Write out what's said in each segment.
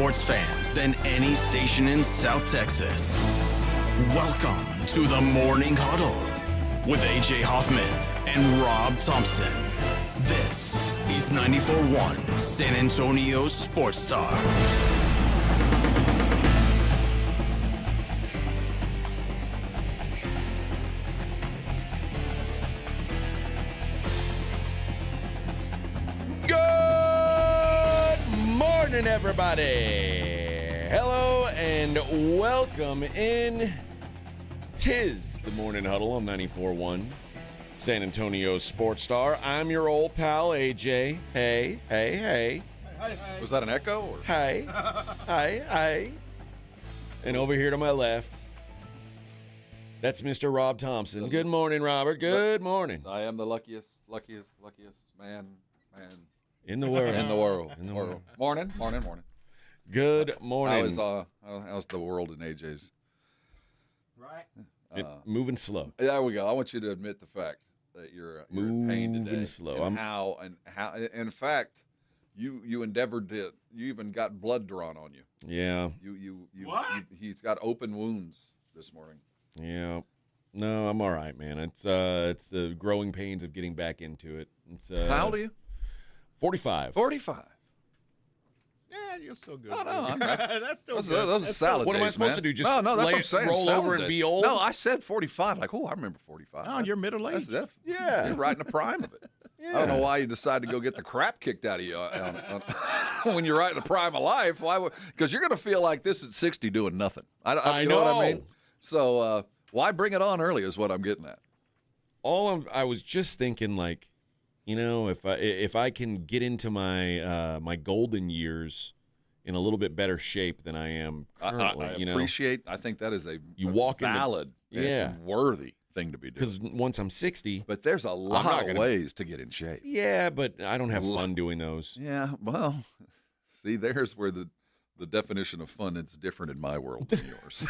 sports fans than any station in South Texas. Welcome to the Morning Huddle with AJ Hoffman and Rob Thompson. This is 94.1 San Antonio Sports Star. Everybody, hello and welcome in. Tis the Morning Huddle on 94.1 San Antonio Sports Star. I'm your old pal AJ. Hey. Hey. Was that an echo? Or? Hey. Hey. And over here to my left, that's Mr. Rob Thompson. Good morning, Robert. Good morning. I am the luckiest man. In the world. In the world. Morning. Good morning. How's the world in AJ's? Right. Moving slow. There we go. I want you to admit the fact that you're in pain today. Moving slow. And how. In fact, you endeavored to. You even got blood drawn on you. Yeah. What? He's got open wounds this morning. Yeah. No, I'm all right, man. It's the growing pains of getting back into it. How old are you? 45. 45. Yeah, you're still good. Oh, no, I'm that's still good. Those are salad What days, am I supposed man. to do? Just no, that's what I'm saying. roll Salad over and days. be old? No, I said 45. Like, I remember 45. Oh, you're middle aged. Yeah. You're right in the prime of it. Yeah. I don't know why you decided to go get the crap kicked out of you when you're right in the prime of life. Why? Because you're going to feel like this at 60 doing nothing. I you know what I know. mean? So why bring it on early is what I'm getting at. I was just thinking, like, if I can get into my my golden years in a little bit better shape than I am currently, I appreciate. I think that is a valid and worthy thing to be doing. Because once I'm 60, but there's a lot of ways to get in shape. Yeah, but I don't have fun doing those. Yeah, well, see, there's where the definition of fun is different in my world than yours.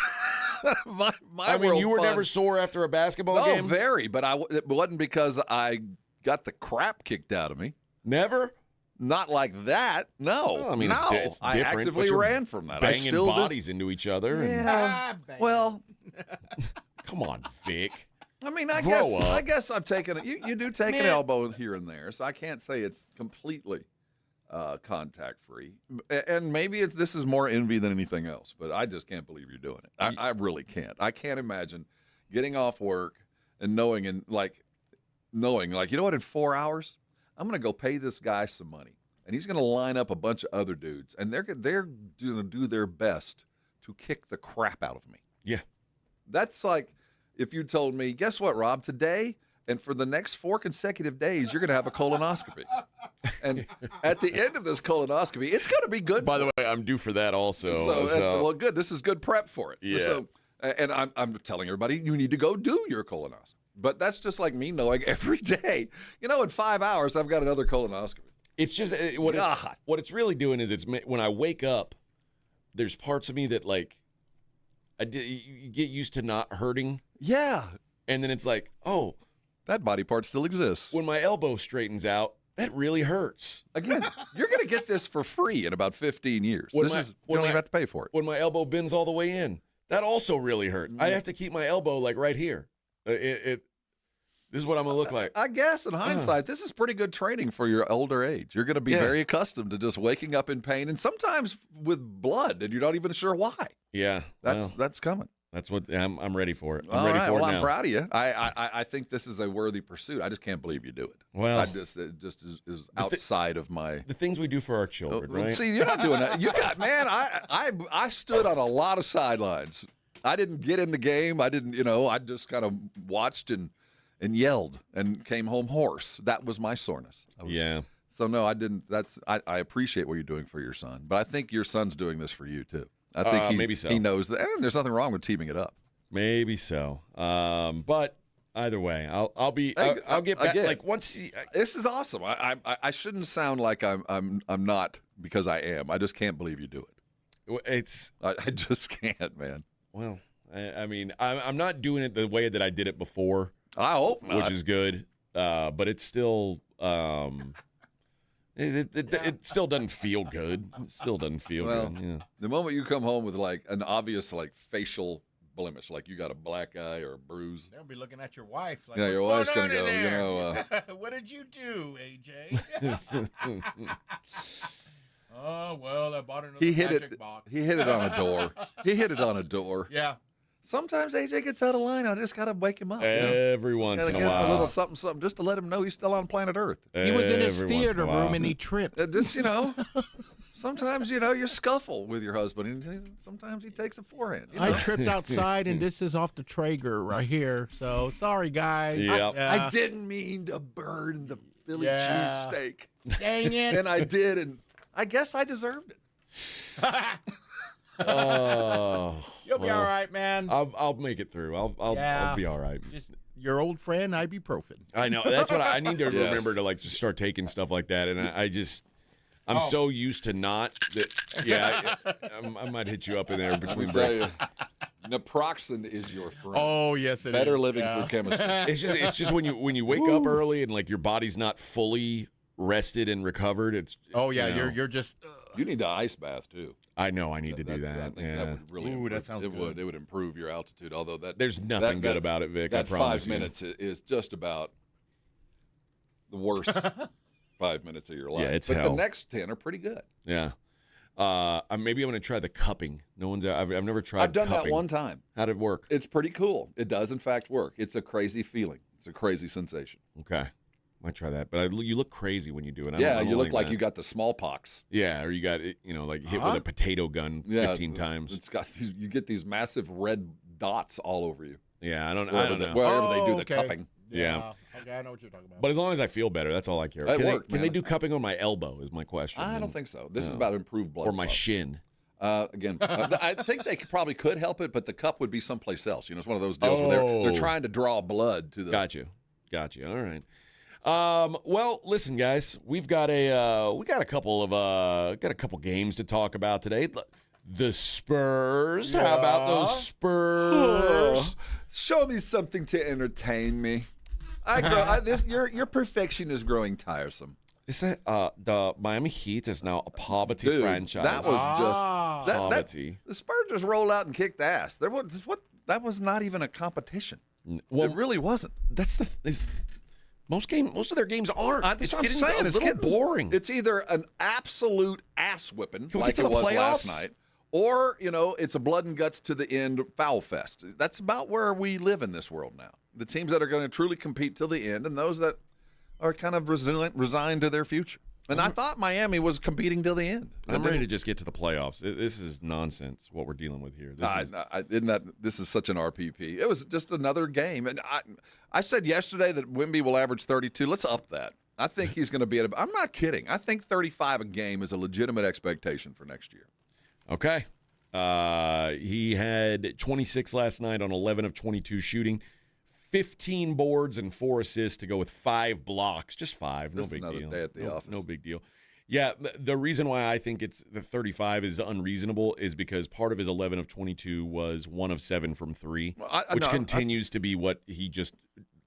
I mean, you were never sore after a basketball game? No, very, but it wasn't because I got the crap kicked out of me. Never? Not like that. No. Well, I mean, no. it's different. I actively ran from that. Banging bodies into each other. Yeah. Well, come on, Vic. I mean, I guess I'm taking it. You do take an elbow here and there, so I can't say it's completely contact free. And maybe this is more envy than anything else, but I just can't believe you're doing it. I really can't. I can't imagine getting off work and knowing, you know what, in 4 hours, I'm going to go pay this guy some money, and he's going to line up a bunch of other dudes, and they're going to do their best to kick the crap out of me. Yeah. That's like if you told me, guess what, Rob, today and for the next 4 consecutive days, you're going to have a colonoscopy. And at the end of this colonoscopy, it's going to be good. By the way, I'm due for that also. Well, good. This is good prep for it. Yeah. So, and I'm telling everybody, you need to go do your colonoscopy. But that's just like me knowing every day, in 5 hours, I've got another colonoscopy. It's just what it's really doing is when I wake up, there's parts of me that you get used to not hurting. Yeah. And then it's like, oh, that body part still exists. When my elbow straightens out, that really hurts. Again, you're going to get this for free in about 15 years. You don't even have to pay for it. When my elbow bends all the way in, that also really hurt. I have to keep my elbow right here. This is what I'm going to look like. I guess in hindsight, this is pretty good training for your older age. You're going to be very accustomed to just waking up in pain and sometimes with blood, and you're not even sure why. Yeah. That's coming. That's what I'm ready for it. I'm ready for it now. I'm proud of you. I think this is a worthy pursuit. I just can't believe you do it. Well, it just is outside of my the things we do for our children, right? See, you're not doing that. You got I stood on a lot of sidelines. I didn't get in the game. I didn't, I just kind of watched and yelled and came home hoarse. That was my soreness. So no, I didn't. I appreciate what you're doing for your son, but I think your son's doing this for you too. I think maybe so. He knows that, and there's nothing wrong with teaming it up. Maybe so. But either way, I'll get back. Again, once this is awesome. I shouldn't sound like I'm not, because I am. I just can't believe you do it. I just can't, man. Well, I mean, I'm not doing it the way that I did it before. I hope not. Which is good. But it's still It still doesn't feel good. It still doesn't feel good. Yeah. The moment you come home with like an obvious like facial blemish, like you got a black eye or a bruise. They'll be looking at your wife. Like, Yeah, your what's wife's going gonna on in go, there? What did you do, AJ? Oh, well, I bought another magic box. He hit it on a door. He hit it on a door. Yeah. Sometimes AJ gets out of line. I just got to wake him up. Every once in a Gotta give him while. a little something, just to let him know he's still on planet Earth. He was in his Every once theater in a while. room and he tripped. Just, sometimes, you scuffle with your husband, and sometimes he takes a forehand. I tripped outside, and this is off the Traeger right here. So sorry, guys. Yep. I didn't mean to burn the Philly cheesesteak. Dang it. And I did, and I guess I deserved it. Oh, You'll be all right, man. I'll make it through. I'll be all right. Just your old friend, ibuprofen. I know. That's what I need to Yes. remember to like just start taking stuff like that. And I'm so used to not that. I might hit you up in there between breaks. Naproxen is your friend. Oh, yes, it is. Better living through chemistry. It's just when you wake up early and like your body's not fully rested and recovered. It's you're just. You need an ice bath too. I know I need to do that. I think Yeah. that would really. Ooh, that improve- sounds it good. would. It would improve your altitude. Although There's nothing good about it, Vic. I That promise 5 you. minutes is just about the worst 5 minutes of your life. Yeah, it's but hell. the next 10 are pretty good. Yeah. Maybe I'm going to try the cupping. No one's. I've never tried. I've done cupping. that one time. How'd it work? It's pretty cool. It does in fact work. It's a crazy feeling. It's a crazy sensation. Okay. Might try that, but you look crazy when you do it. I Yeah, don't you look like that. you got the smallpox. Yeah, or you got like hit with a potato gun 15 times. It's got you get these massive red dots all over you. Yeah, I don't Wherever, know. wherever they do the okay. cupping. Yeah. Okay, I know what you're talking about. But as long as I feel better, that's all I care. It Can, worked, they, can they man. do cupping on my elbow? Is my question. I don't think so. This is about improved blood Or my flow. shin. Again, I think they probably could help it, but the cup would be someplace else. It's one of those deals where they're trying to draw blood to the. Got you. All right. Well, listen, guys, we've got a couple games to talk about today. The Spurs. Yeah. How about those Spurs? Show me something to entertain me. Your perfection is growing tiresome. Is that the Miami Heat is now a poverty Dude, franchise? that was just Poverty. the Spurs just rolled out and kicked ass. That was not even a competition. Well, It really wasn't. that's most of their games aren't. That's It's what I'm getting saying. a It's little getting boring. It's either an absolute ass whipping Can we like get to it the was last playoffs? night, or it's a blood and guts to the end foul fest. That's about where we live in this world now. The teams that are going to truly compete till the end, and those that are kind of resigned to their future. And I thought Miami was competing till the end. I'm ready to just get to the playoffs. This is nonsense what we're dealing with here. This is such an RPP. It was just another game. And I said yesterday that Wemby will average 32. Let's up that. I think he's going to be I'm not kidding. I think 35 a game is a legitimate expectation for next year. Okay. He had 26 last night on 11 of 22 shooting. 15 boards and 4 assists to go with 5 blocks. Just 5. No Just big another deal. day at the office. No big deal. Yeah, the reason why I think it's the 35 is unreasonable is because part of his 11 of 22 was 1 of 7 from 3, which continues to be what he just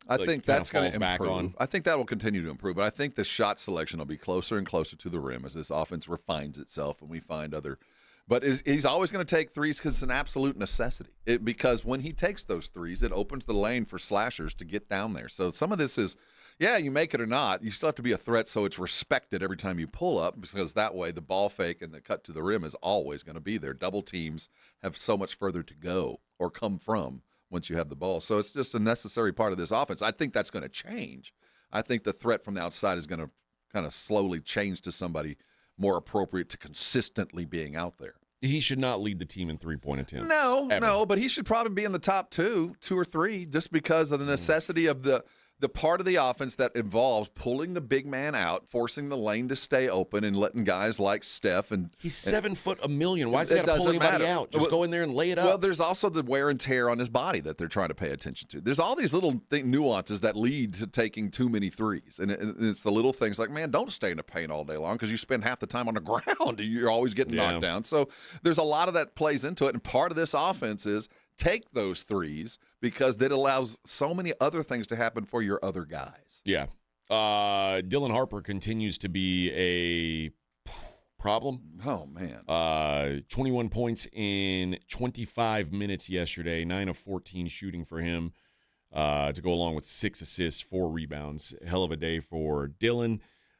I think that's going to falls back improve. on. I think that will continue to improve, but I think the shot selection will be closer and closer to the rim as this offense refines itself and we find other. But he's always going to take threes because it's an absolute necessity. Because when he takes those threes, it opens the lane for slashers to get down there. So some of this is, you make it or not, you still have to be a threat so it's respected every time you pull up because that way the ball fake and the cut to the rim is always going to be there. Double teams have so much further to go or come from once you have the ball. So it's just a necessary part of this offense. I think that's going to change. I think the threat from the outside is going to kind of slowly change to somebody more appropriate to consistently being out there. He should not lead the team in three-point attempts. No, but he should probably be in the top two or three, just because of the necessity of the part of the offense that involves pulling the big man out, forcing the lane to stay open, and letting guys like Steph and He's 7 foot a million. Why does he It got to pull doesn't anybody matter. out? Just go in there and lay it up. Well, there's also the wear and tear on his body that they're trying to pay attention to. There's all these little nuances that lead to taking too many threes, and it's the little things like, man, don't stay in the paint all day long because you spend half the time on the ground. You're always getting knocked down. So there's a lot of that plays into it, and part of this offense is take those threes because that allows so many other things to happen for your other guys. Yeah. Dylan Harper continues to be a problem. Oh, man. 21 points in 25 minutes yesterday, 9 of 14 shooting for him to go along with 6 assists, 4 rebounds. Hell of a day for Dylan.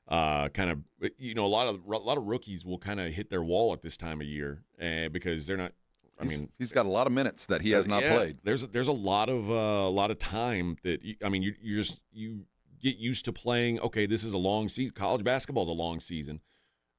Kind of, a lot of rookies will kind of hit their wall at this time of year because they're not. He's got a lot of minutes that he has not played. There's a lot of time that you get used to playing. Okay, this is a long season. College basketball is a long season.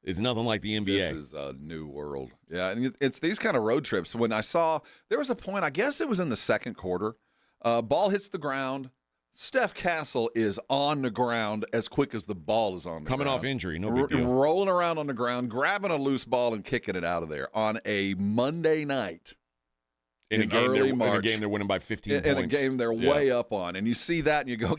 It's nothing like the NBA. This is a new world. Yeah, and it's these kind of road trips. When I saw there was a point, I guess it was in the second quarter, ball hits the ground. Steph Castle is on the ground as quick as the ball is on the ground. Coming off injury, no big deal. Rolling around on the ground, grabbing a loose ball and kicking it out of there on a Monday night in early March. In a game they're winning by 15 points. In a game they're way up on. And you see that and you go,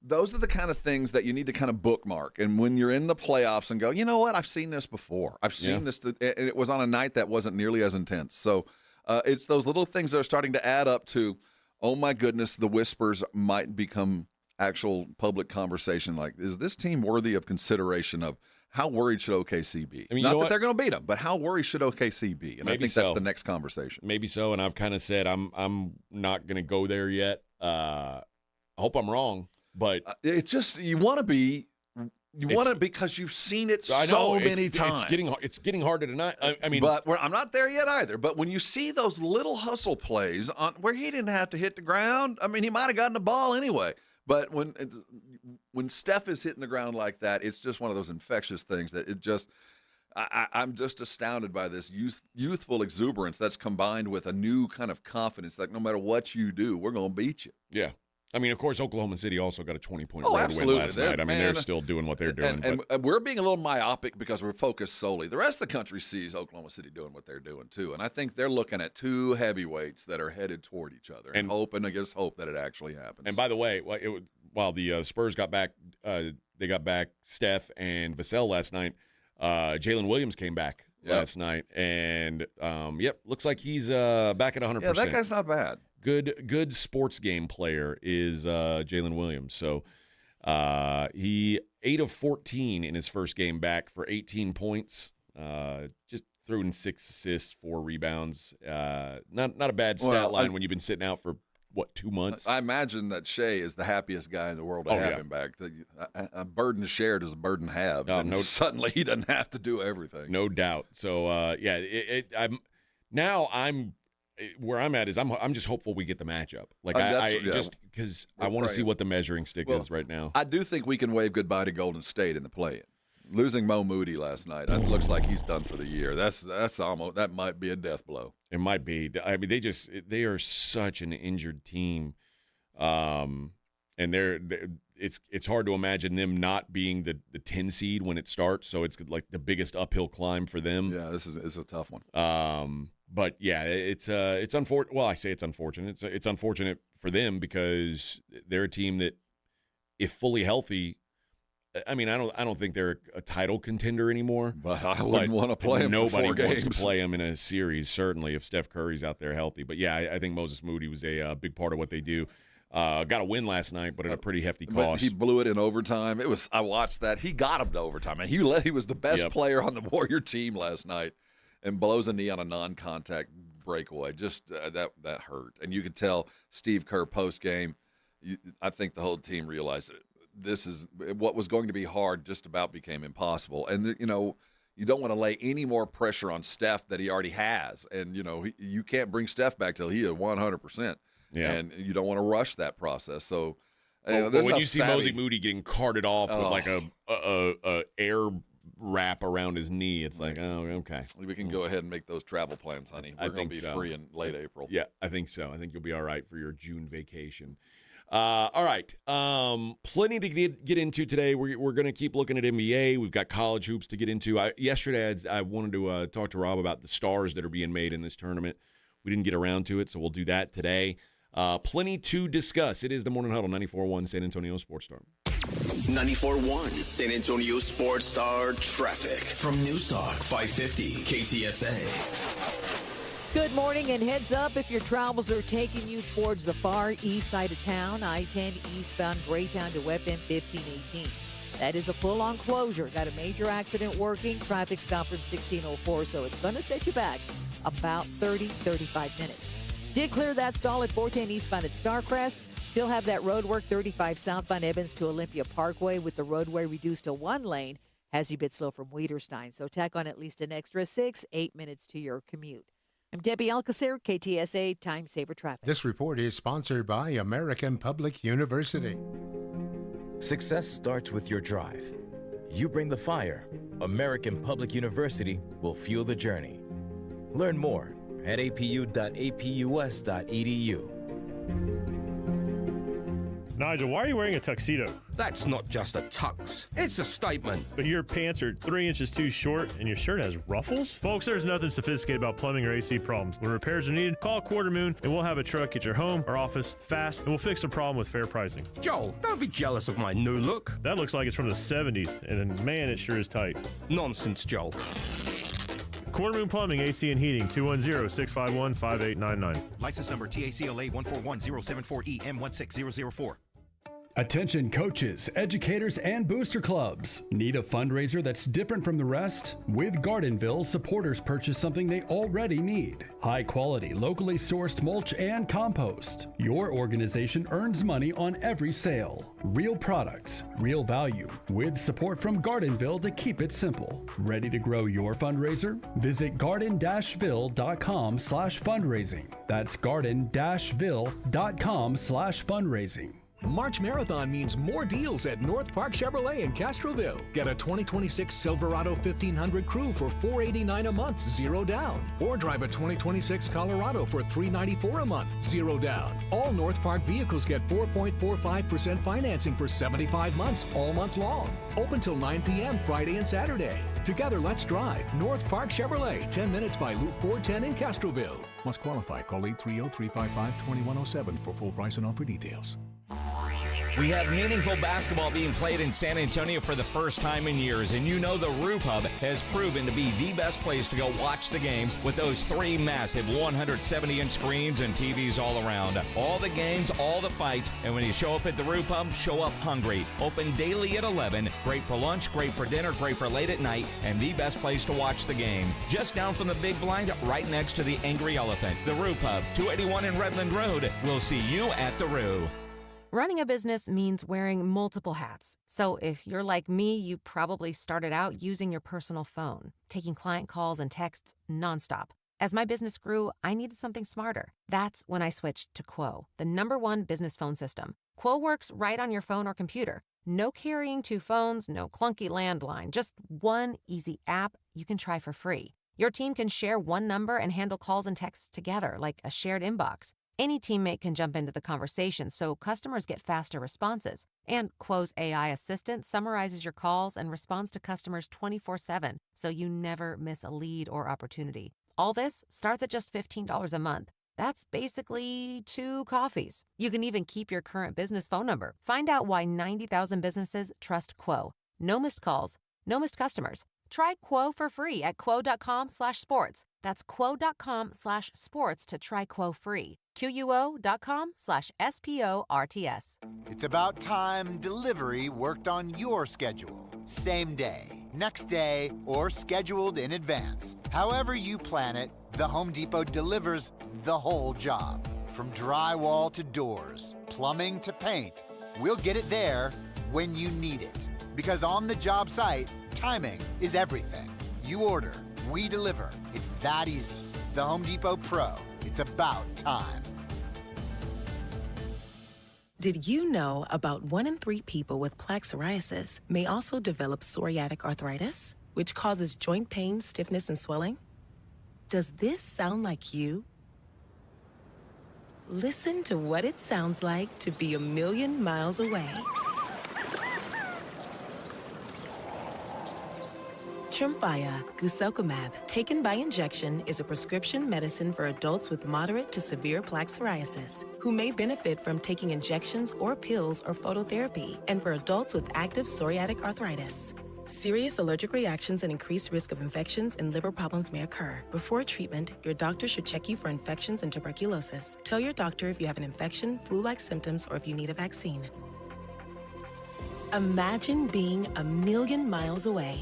those are the kind of things that you need to kind of bookmark. And when you're in the playoffs and go, you know what, I've seen this before. I've seen this. And it was on a night that wasn't nearly as intense. So it's those little things that are starting to add up to, oh, my goodness, the whispers might become actual public conversation. Like, is this team worthy of consideration of how worried should OKC be? Not that they're going to beat them, but how worried should OKC be? And Maybe I think that's the next conversation. Maybe so, and I've kind of said I'm not going to go there yet. I hope I'm wrong, but it's just you want to be. You want it because you've seen it so many times. It's getting hard to deny. But I'm not there yet either. But when you see those little hustle plays on where he didn't have to hit the ground, he might have gotten the ball anyway. But when Steph is hitting the ground like that, it's just one of those infectious things that it just. I'm just astounded by this youthful exuberance that's combined with a new kind of confidence. Like no matter what you do, we're going to beat you. Yeah. Of course, Oklahoma City also got a 20-point road win last night. They're still doing what they're doing. And we're being a little myopic because we're focused solely. The rest of the country sees Oklahoma City doing what they're doing, too. And I think they're looking at two heavyweights that are headed toward each other and hoping against hope that it actually happens. And by the way, while the Spurs got back, they got back Steph and Vassell last night, Jalen Williams came back last night. And, looks like he's back at 100%. Yeah, that guy's not bad. Good sports game player is Jalen Williams. So he 8 of 14 in his first game back for 18 points. Just threw in 6 assists, 4 rebounds. Not a bad stat line when you've been sitting out for 2 months. I imagine that Shea is the happiest guy in the world to have him back. A burden shared is a burden have. Suddenly he doesn't have to do everything. No doubt. So I'm where I'm at is I'm just hopeful we get the matchup. Just because I want to see what the measuring stick is right now. I do think we can wave goodbye to Golden State in the play-in. Losing Mo Moody last night, it looks like he's done for the year. That's almost that might be a death blow. It might be. They are such an injured team, and it's hard to imagine them not being the 10 seed when it starts. So it's like the biggest uphill climb for them. Yeah, this is a tough one. But yeah, it's unfortunate. Well, I say it's unfortunate. It's unfortunate for them because they're a team that, if fully healthy, I don't think they're a title contender anymore. But I wouldn't want to play them for 4 games. Nobody wants to play them in a series, certainly, if Steph Curry's out there healthy. But yeah, I think Moses Moody was a big part of what they do. Got a win last night, but at a pretty hefty cost. But he blew it in overtime. I watched that. He got him to overtime, and he was the best player on the Warrior team last night. And blows a knee on a non-contact breakaway. Just that hurt. And you could tell Steve Kerr post-game, I think the whole team realized that this is what was going to be hard just about became impossible. And, you don't want to lay any more pressure on Steph that he already has. And, you can't bring Steph back till he is 100%. Yeah. And you don't want to rush that process. So, but when you see Moses Moody getting carted off with like a air wrap around his knee, it's like, oh, okay. We can go ahead and make those travel plans, honey. We're going to be free in late April. Yeah, I think so. I think you'll be all right for your June vacation. All right. Plenty to get into today. We're going to keep looking at NBA. We've got college hoops to get into. Yesterday, I wanted to talk to Rob about the stars that are being made in this tournament. We didn't get around to it, so we'll do that today. Plenty to discuss. It is the Morning Huddle, 94.1 San Antonio Sports Star. 94.1 San Antonio Sports Star traffic from News Talk 550 KTSA. Good morning, and heads up if your travels are taking you towards the far east side of town. I-10 eastbound Greytown to Web M 1518. That is a full-on closure. Got a major accident working. Traffic stop from 1604, so it's going to set you back about 35 minutes. Did clear that stall at 410 eastbound at Starcrest. Still have that road work 35 southbound Evans to Olympia Parkway with the roadway reduced to one lane. Has you a bit slow from Weiderstein, so tack on at least an extra 6-8 minutes to your commute. I'm Debbie Alcacer, KTSA Time Saver Traffic. This report is sponsored by American Public University. Success starts with your drive. You bring the fire. American Public University will fuel the journey. Learn more at apu.apus.edu. Nigel, why are you wearing a tuxedo? That's not just a tux, it's a statement. But your pants are 3 inches too short and your shirt has ruffles? Folks, there's nothing sophisticated about plumbing or AC problems. When repairs are needed, call Quarter Moon and we'll have a truck at your home or office fast and we'll fix the problem with fair pricing. Joel, don't be jealous of my new look. That looks like it's from the 70s, and man, it sure is tight. Nonsense, Joel. Quarter Moon Plumbing, AC and Heating, 210-651-5899. License number TACLA 141-074EM16004. Attention coaches, educators, and booster clubs. Need a fundraiser that's different from the rest? With Gardenville, supporters purchase something they already need. High quality, locally sourced mulch and compost. Your organization earns money on every sale. Real products, real value, with support from Gardenville to keep it simple. Ready to grow your fundraiser? Visit garden-ville.com/fundraising. That's garden-ville.com/fundraising. March Marathon means more deals at North Park Chevrolet in Castroville. Get a 2026 Silverado 1500 Crew for $489 a month, 0 down. Or drive a 2026 Colorado for $394 a month, 0 down. All North Park vehicles get 4.45% financing for 75 months, all month long. Open till 9 p.m. Friday and Saturday. Together, let's drive. North Park Chevrolet, 10 minutes by Loop 410 in Castroville. Must qualify. Call 830-355-2107 for full price and offer details. We have meaningful basketball being played in San Antonio for the first time in years, and you know the Roof Hub has proven to be the best place to go watch the games with those 3 massive 170-inch screens and TVs all around. All the games, all the fights, and when you show up at the Roof Hub, show up hungry. Open daily at 11. Great for lunch, great for dinner, great for late at night, and the best place to watch the game. Just down from the big blind, right next to the Angry Elephant. The Roof Hub, 281 in Redland Road. We'll see you at the Roo. Running a business means wearing multiple hats. So if you're like me, you probably started out using your personal phone, taking client calls and texts nonstop. As my business grew, I needed something smarter. That's when I switched to Quo, the #1 business phone system. Quo works right on your phone or computer. No carrying 2 phones, no clunky landline, just one easy app you can try for free. Your team can share one number and handle calls and texts together like a shared inbox. Any teammate can jump into the conversation, so customers get faster responses. And Quo's AI assistant summarizes your calls and responds to customers 24/7, so you never miss a lead or opportunity. All this starts at just $15 a month. That's basically 2 coffees. You can even keep your current business phone number. Find out why 90,000 businesses trust Quo. No missed calls, no missed customers. Try Quo for free at quo.com/sports. That's quo.com/sports to try Quo free. QUO.com/SPORTS. It's about time delivery worked on your schedule. Same day, next day, or scheduled in advance. However you plan it, the Home Depot delivers the whole job. From drywall to doors, plumbing to paint, we'll get it there when you need it. Because on the job site, timing is everything. You order, we deliver. It's that easy. The Home Depot Pro. It's about time. Did you know about 1 in 3 people with plaque psoriasis may also develop psoriatic arthritis, which causes joint pain, stiffness, and swelling? Does this sound like you? Listen to what it sounds like to be a million miles away. Tremfya, guselkumab, taken by injection, is a prescription medicine for adults with moderate to severe plaque psoriasis who may benefit from taking injections or pills or phototherapy, and for adults with active psoriatic arthritis. Serious allergic reactions and increased risk of infections and liver problems may occur. Before treatment, your doctor should check you for infections and tuberculosis. Tell your doctor if you have an infection, flu-like symptoms, or if you need a vaccine. Imagine being a million miles away.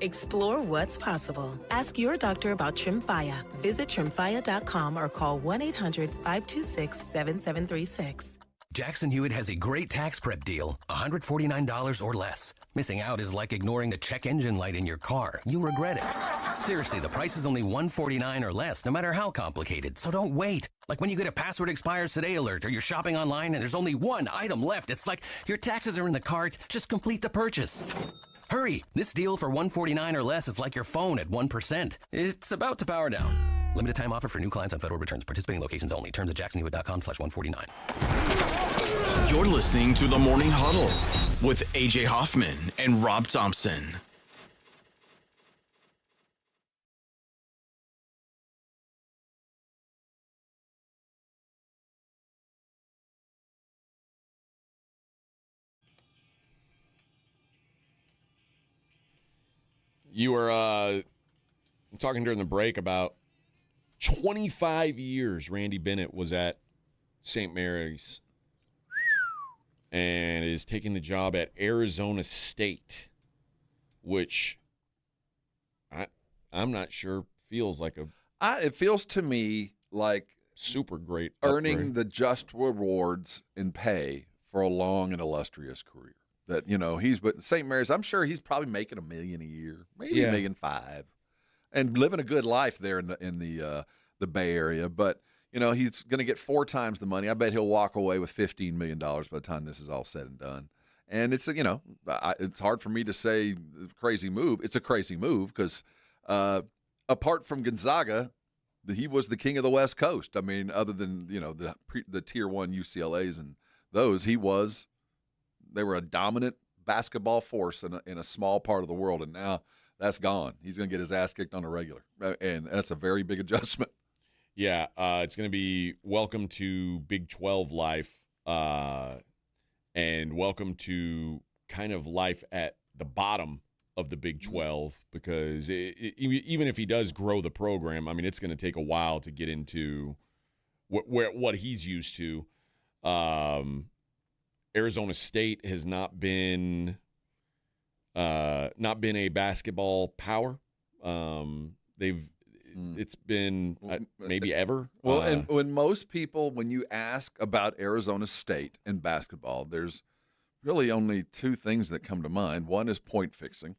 Explore what's possible. Ask your doctor about Tremfya. Visit Tremfya.com or call 1-800-526-7736. Jackson Hewitt has a great tax prep deal, $149 or less. Missing out is like ignoring the check engine light in your car. You'll regret it. Seriously, the price is only $149 or less, no matter how complicated, so don't wait. Like when you get a password expires today alert or you're shopping online and there's only one item left. It's like your taxes are in the cart, just complete the purchase. Hurry, this deal for $149 or less is like your phone at 1%. It's about to power down. Limited time offer for new clients on federal returns. Participating locations only. Terms at jacksonhewitt.com/149. You're listening to The Morning Huddle with AJ Hoffman and Rob Thompson. You were talking during the break about 25 years Randy Bennett was at St. Mary's and is taking the job at Arizona State, which I'm not sure feels like it feels to me like super great earning upgrade. the just rewards in pay for a long and illustrious career. That, you know, but St. Mary's, I'm sure he's probably making $1 million a year, maybe $1.5 million, and living a good life there in the Bay Area. But, you know, he's going to get 4 times the money. I bet he'll walk away with $15 million by the time this is all said and done. And it's, you know, it's hard for me to say crazy move. It's a crazy move because apart from Gonzaga, he was the king of the West Coast. I mean, other than, you know, the Tier 1 UCLAs and those, they were a dominant basketball force in a small part of the world, and now that's gone. He's going to get his ass kicked on a regular, and that's a very big adjustment. Yeah, it's going to be welcome to Big 12 life, and welcome to kind of life at the bottom of the Big 12, because even if he does grow the program, I mean, it's going to take a while to get into what he's used to. Arizona State has not been a basketball power. It's been maybe ever. Well, and when you ask about Arizona State and basketball, there's really only 2 things that come to mind. One is point fixing.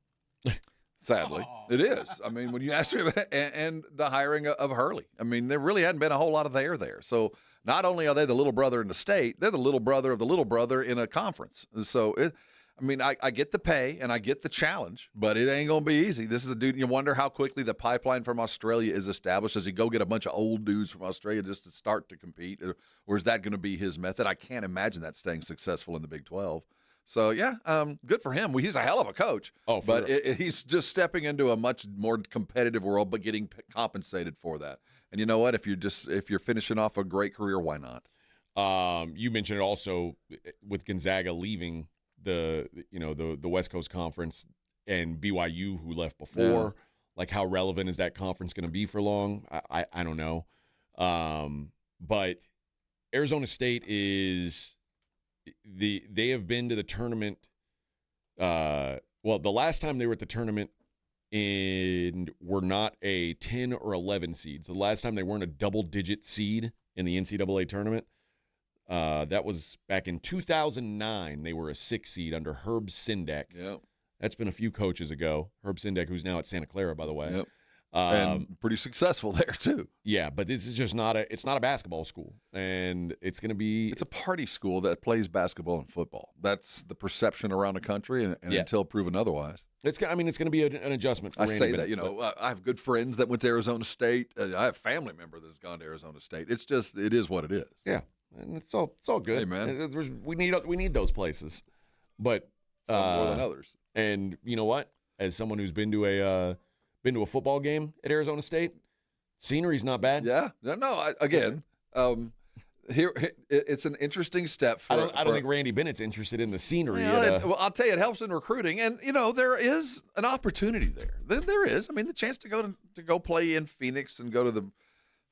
Sadly, it is. I mean, when you ask me about and the hiring of Hurley, I mean, there really hadn't been a whole lot of there. So not only are they the little brother in the state, they're the little brother of the little brother in a conference. So, I get the pay and I get the challenge, but it ain't going to be easy. This is a dude. You wonder how quickly the pipeline from Australia is established. Does he go get a bunch of old dudes from Australia just to start to compete? Or is that going to be his method? I can't imagine that staying successful in the Big 12. So, yeah, good for him. Well, he's a hell of a coach. But he's just stepping into a much more competitive world, but getting compensated for that. And you know what? If you're finishing off a great career, why not? You mentioned it also with Gonzaga leaving the West Coast Conference and BYU, who left before. Yeah. Like, how relevant is that conference going to be for long? I don't know. But Arizona State is. They have been to the tournament. The last time they were at the tournament and were not a 10 or 11 seed. So the last time they weren't a double-digit seed in the NCAA tournament, that was back in 2009. They were a 6 seed under Herb Sendek. Yep. That's been a few coaches ago. Herb Sendek, who's now at Santa Clara, by the way. Yep. And pretty successful there too. Yeah, but this is just not a basketball school, and it's a party school that plays basketball and football. That's the perception around the country, and until proven otherwise. It's going to be an adjustment for Randy Bennett. That, I have good friends that went to Arizona State. I have a family member that's gone to Arizona State. It is what it is. Yeah, and it's all good. Hey, man. We need those places, but more than others. And you know what? As someone who's been to a football game at Arizona State, scenery's not bad. Yeah. No, it's an interesting step. I don't think Randy Bennett's interested in the scenery. Well, I'll tell you, it helps in recruiting, and there is an opportunity there. There is. I mean, the chance to go play in Phoenix and go to the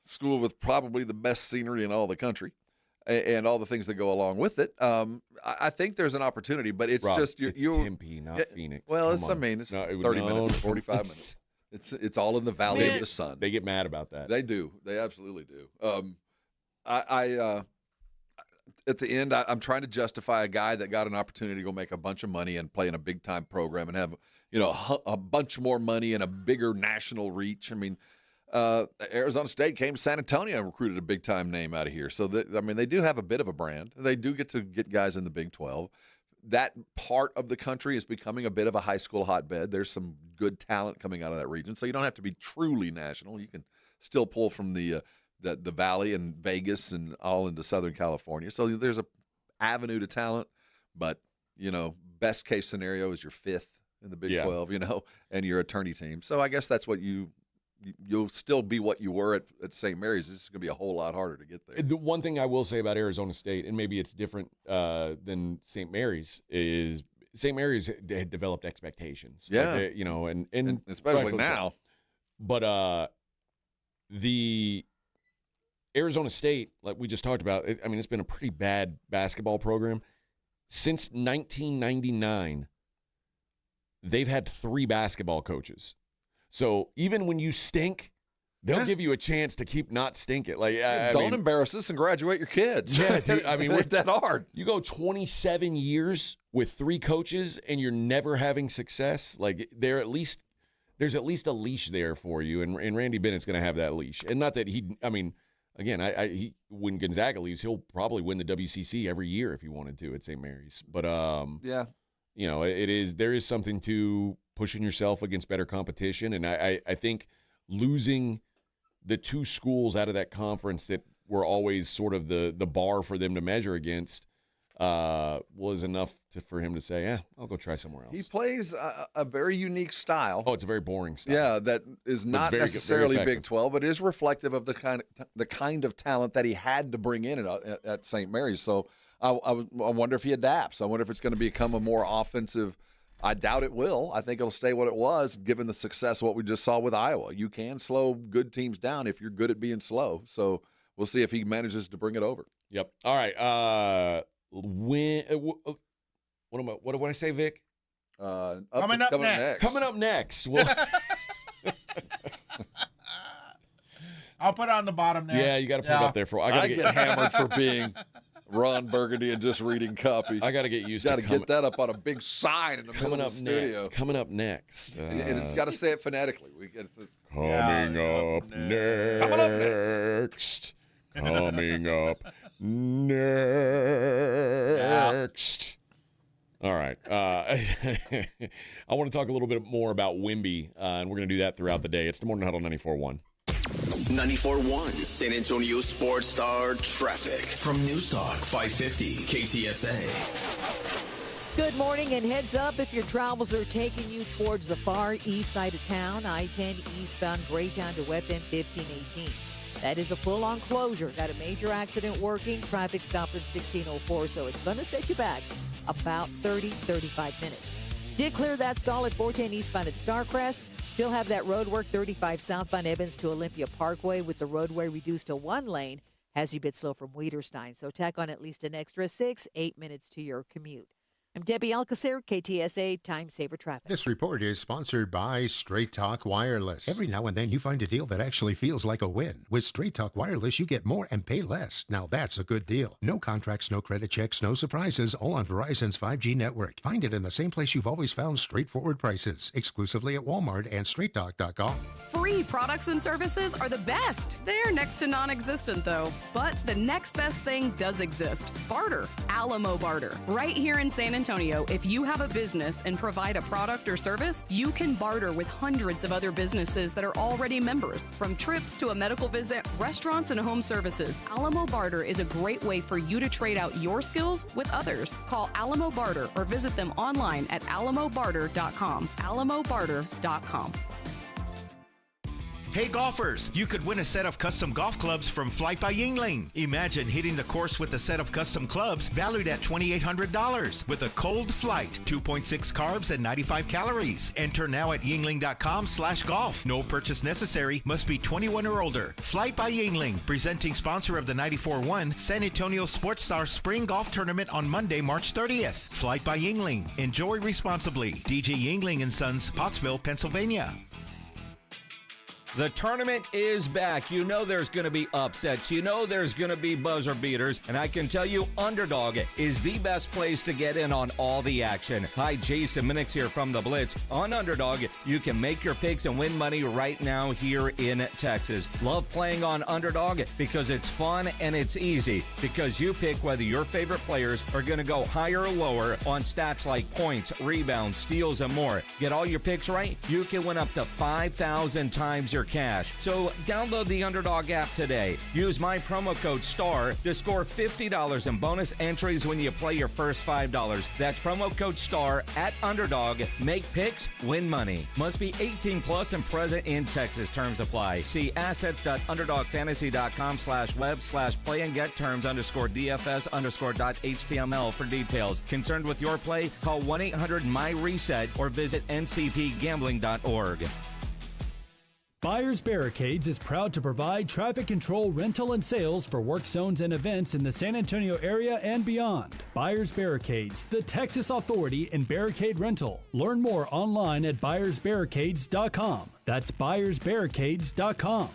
school with probably the best scenery in all the country, and all the things that go along with it. I think there's an opportunity, but it's Rob, just it's Tempe, not Phoenix. Well, it's 30 minutes, 45 minutes. It's all in the Valley of the Sun. They get mad about that. They do. They absolutely do. I at the end, I'm trying to justify a guy that got an opportunity to go make a bunch of money and play in a big time program and have a bunch more money and a bigger national reach. I mean, Arizona State came to San Antonio and recruited a big time name out of here. So they do have a bit of a brand. They do get to get guys in the Big 12. That part of the country is becoming a bit of a high school hotbed. There's some good talent coming out of that region, so you don't have to be truly national. You can still pull from the Valley and Vegas and all into Southern California. So there's a avenue to talent, but best case scenario is you're fifth in the Big 12, and your attorney team. So I guess that's what you'll still be what you were at St. Mary's. This is going to be a whole lot harder to get there. The one thing I will say about Arizona State, and maybe it's different than St. Mary's, is St. Mary's had developed expectations. Yeah. And especially now. So. But the Arizona State, like we just talked about, it's been a pretty bad basketball program. Since 1999, they've had 3 basketball coaches. So even when you stink, they'll give you a chance to keep not stinking. Like, don't embarrass us and graduate your kids. Yeah, dude. It's that hard. You go 27 years with 3 coaches and you're never having success. Like, there's at least a leash there for you, and Randy Bennett's going to have that leash. And not that when Gonzaga leaves, he'll probably win the WCC every year if he wanted to at St. Mary's. But there is something to pushing yourself against better competition. And I think losing the 2 schools out of that conference that were always sort of the bar for them to measure against was enough for him to say, I'll go try somewhere else. He plays a very unique style. Oh, it's a very boring style. Yeah, that is not necessarily Big 12, but is reflective of the kind of talent that he had to bring in at St. Mary's. So I wonder if he adapts. I wonder if it's going to become a more offensive. I doubt it will. I think it'll stay what it was, given the success of what we just saw with Iowa. You can slow good teams down if you're good at being slow. So we'll see if he manages to bring it over. Yep. All right. What did I say, Vic? Coming up next. Coming up next. Well, I'll put it on the bottom there. Yeah, you got to put it up there for. I get hammered for being Ron Burgundy and just reading copy. I got to get used to get that up on a a sign in the middle of the studio. Coming up next. And it's got to say it phonetically. Coming up next. Coming up next. All right. I want to talk a little bit more about Wemby, and we're going to do that throughout the day. It's the Morning Huddle 94.1. 94.1 San Antonio Sports Star Traffic from News Talk 550 KTSA. Good morning, and heads up if your travels are taking you towards the far east side of town. I-10 eastbound Greytown to West End 1518. That is a full-on closure. Got a major accident working. Traffic stopped at 1604, so it's going to set you back about 35 minutes. Did clear that stall at 410 eastbound at Starcrest. Still have that road work 35 southbound Evans to Olympia Parkway with the roadway reduced to 1 lane. Has you a bit slow from Weiderstein, so tack on at least an extra 8 minutes to your commute. I'm Debbie Alcacer, KTSA Time Saver Traffic. This report is sponsored by Straight Talk Wireless. Every now and then you find a deal that actually feels like a win. With Straight Talk Wireless, you get more and pay less. Now that's a good deal. No contracts, no credit checks, no surprises, all on Verizon's 5G network. Find it in the same place you've always found straightforward prices, exclusively at Walmart and StraightTalk.com. Free products and services are the best. They're next to non-existent, though. But the next best thing does exist. Barter. Alamo Barter. Right here in San Antonio, if you have a business and provide a product or service, you can barter with hundreds of other businesses that are already members. From trips to a medical visit, restaurants and home services, Alamo Barter is a great way for you to trade out your skills with others. Call Alamo Barter or visit them online at alamobarter.com. alamobarter.com. Hey golfers, you could win a set of custom golf clubs from Flight by Yingling. Imagine hitting the course with a set of custom clubs valued at $2,800 with a cold flight, 2.6 carbs and 95 calories. Enter now at yingling.com/golf. No purchase necessary. Must be 21 or older. Flight by Yingling, presenting sponsor of the 94-1 San Antonio Sports Star Spring Golf Tournament on Monday, March 30th. Flight by Yingling. Enjoy responsibly. DJ Yingling & Sons, Pottsville, Pennsylvania. The tournament is back. You know there's going to be upsets. You know there's going to be buzzer beaters. And I can tell you, Underdog is the best place to get in on all the action. Hi, Jason Minix here from The Blitz. On Underdog, you can make your picks and win money right now here in Texas. Love playing on Underdog because it's fun and it's easy. Because you pick whether your favorite players are going to go higher or lower on stats like points, rebounds, steals, and more. Get all your picks right, you can win up to 5,000 times your cash. So download the Underdog app today. Use my promo code STAR to score $50 in bonus entries when you play your first $5. That's promo code STAR at Underdog. Make picks, win money. Must be 18 plus and present in Texas. Terms apply. See assets.underdogfantasy.com/web/play and get terms _DFS_.html for details. Concerned with your play? Call 1-800-MY-RESET or visit ncpgambling.org. Buyers Barricades is proud to provide traffic control, rental, and sales for work zones and events in the San Antonio area and beyond. Buyers Barricades, the Texas authority in barricade rental. Learn more online at buyersbarricades.com. That's buyersbarricades.com.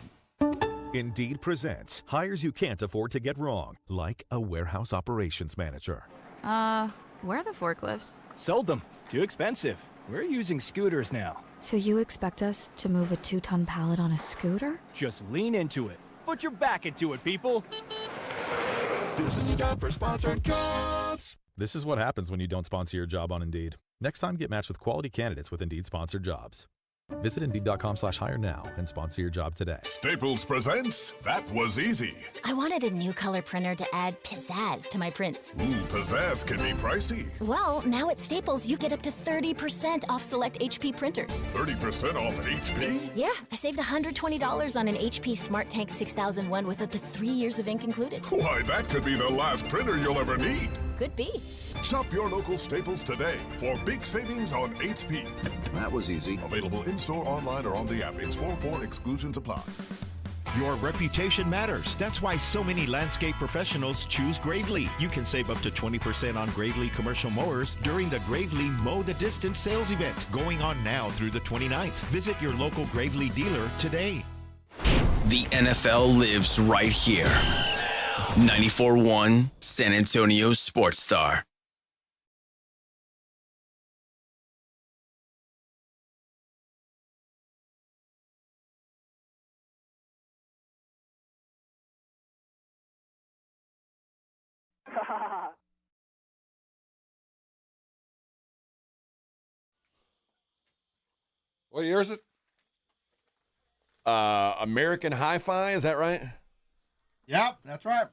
Indeed presents hires you can't afford to get wrong, like a warehouse operations manager. Where are the forklifts? Sold them. Too expensive. We're using scooters now. So you expect us to move a 2-ton pallet on a scooter? Just lean into it. Put your back into it, people. This is your job for sponsored jobs. This is what happens when you don't sponsor your job on Indeed. Next time, get matched with quality candidates with Indeed sponsored jobs. Visit Indeed.com/hire now and sponsor your job today. Staples presents That Was Easy. I wanted a new color printer to add pizzazz to my prints. Ooh, pizzazz can be pricey. Well, now at Staples, you get up to 30% off select HP printers. 30% off an HP? Yeah, I saved $120 on an HP Smart Tank 6001 with up to 3 years of ink included. Why, that could be the last printer you'll ever need. Could be. Shop your local Staples today for big savings on HP. That was easy. Available in-store, online, or on the app. It's 4-4 exclusions apply. Your reputation matters. That's why so many landscape professionals choose Gravely. You can save up to 20% on Gravely commercial mowers during the Gravely Mow the Distance sales event going on now through the 29th. Visit your local Gravely dealer today. The NFL lives right here. 94.1 San Antonio Sports Star. What year is it? American Hi-Fi, is that right? Yep, that's right.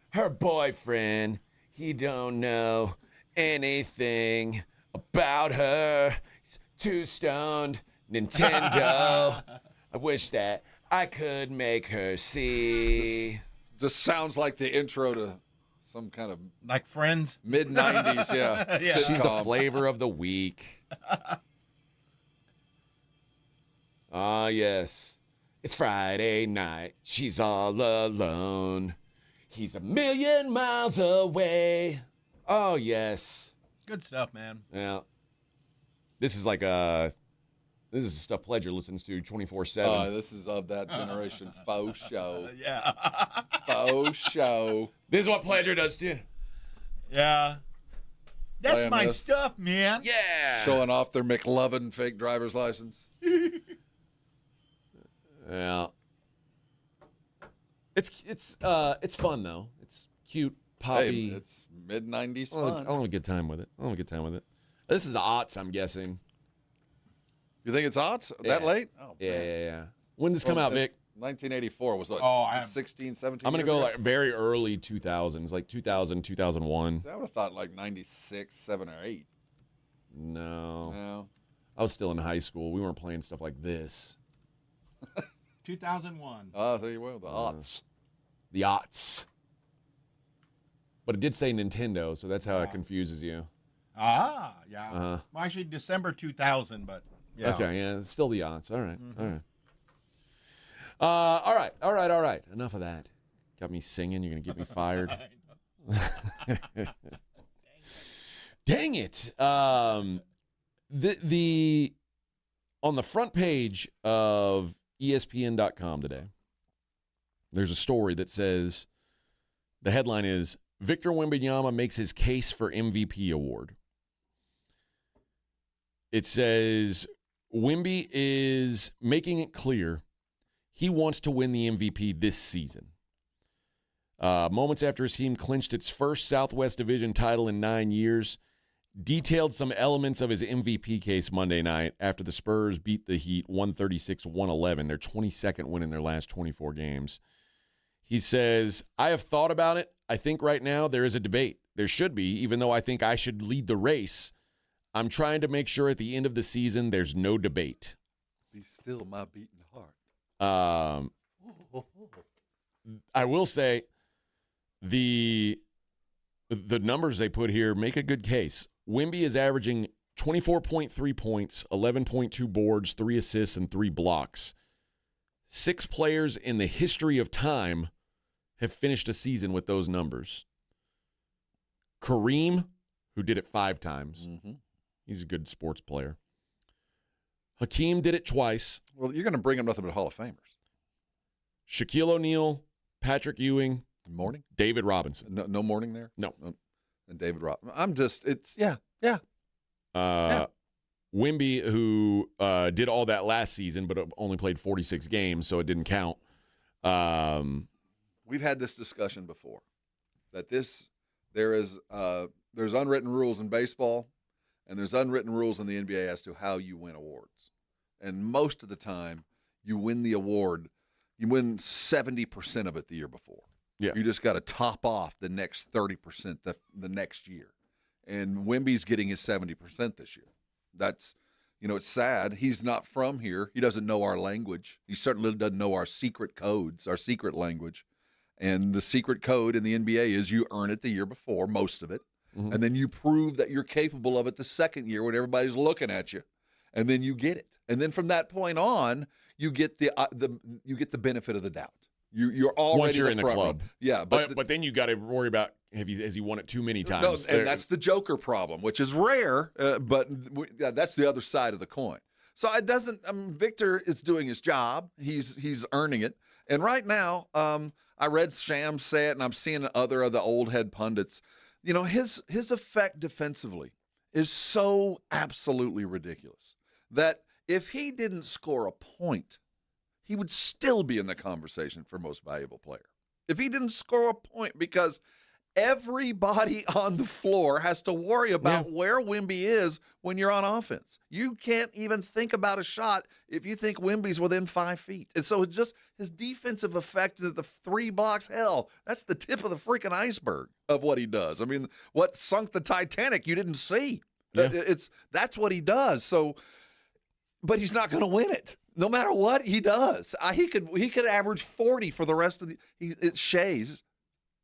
Her boyfriend, he don't know anything about her. He's too stoned. Nintendo. I wish that I could make her see. Just sounds like the intro to some kind of like Friends, mid-90s. Yeah, yeah. She's the flavor of the week. Ah, yes. It's Friday night. She's all alone. He's a million miles away. Oh, yes. Good stuff, man. Yeah. This is like this is the stuff Pledger listens to 24/7. This is of that generation. Faux show. Yeah. Faux show. This is what Pledger does to you. Yeah. That's my stuff, man. Yeah. Showing off their McLovin fake driver's license. Yeah. It's fun though. It's cute, poppy. Hey, it's mid-90s I'll fun. have a good time with it. This is aughts, I'm guessing. You think it's aughts? That late? Oh, yeah. When did this come out, Vic? 1984 was like 16, 17 I'm going to years go ago? like very early 2000s, like 2000, 2001. I would have thought like 96, 7, or 8. No. I was still in high school. We weren't playing stuff like this. 2001. There you go. The aughts. The aughts. But it did say Nintendo, so that's how it confuses you. Yeah. Well, actually, December 2000, but yeah. Okay, yeah, it's still the aughts. All right, all right. Enough of that. Got me singing. You're going to get me fired. Dang it. On the front page of ESPN.com today, there's a story that says, the headline is, Victor Wembanyama makes his case for MVP award. It says, Wemby is making it clear he wants to win the MVP this season. Moments after his team clinched its first Southwest Division title in 9 years, detailed some elements of his MVP case Monday night after the Spurs beat the Heat 136-111, their 22nd win in their last 24 games. He says, I have thought about it. I think right now there is a debate. There should be, even though I think I should lead the race. I'm trying to make sure at the end of the season there's no debate. Be still my beating heart. I will say the numbers they put here make a good case. Wemby is averaging 24.3 points, 11.2 boards, 3 assists, and 3 blocks. 6 players in the history of time have finished a season with those numbers. Kareem, who did it 5 times. Mm-hmm. He's a good sports player. Hakeem did it twice. Well, you're going to bring him nothing but Hall of Famers. Shaquille O'Neal, Patrick Ewing. Morning? David Robinson. No morning there? No. And David Robinson. Wemby, who did all that last season, but only played 46 games, so it didn't count. We've had this discussion before, that there's unwritten rules in baseball, and there's unwritten rules in the NBA as to how you win awards. And most of the time, you win the award, you win 70% of it the year before. Yeah. You just got to top off the next 30% the next year. And Wemby's getting his 70% this year. That's, it's sad. He's not from here. He doesn't know our language. He certainly doesn't know our secret codes, our secret language. And the secret code in the NBA is you earn it the year before, most of it. Mm-hmm. And then you prove that you're capable of it the second year when everybody's looking at you. And then you get it. And then from that point on, you get the benefit of the doubt. You're already once you're in the club. Run. Yeah, but then you got to worry about has he won it too many times? No, and that's the Joker problem, which is rare, but that's the other side of the coin. So it doesn't. Victor is doing his job. He's earning it. And right now, I read Shams say it, and I'm seeing other of the old head pundits. His effect defensively is so absolutely ridiculous that if he didn't score a point, he would still be in the conversation for most valuable player. If he didn't score a point, because everybody on the floor has to worry about where Wemby is when you're on offense. You can't even think about a shot if you think Wemby's within 5 feet. And so it's just his defensive effect of the 3 blocks, hell, that's the tip of the freaking iceberg of what he does. I mean, what sunk the Titanic you didn't see. Yeah. That's what he does. So, but he's not going to win it. No matter what he does, he could average 40 for the rest of it's Shea's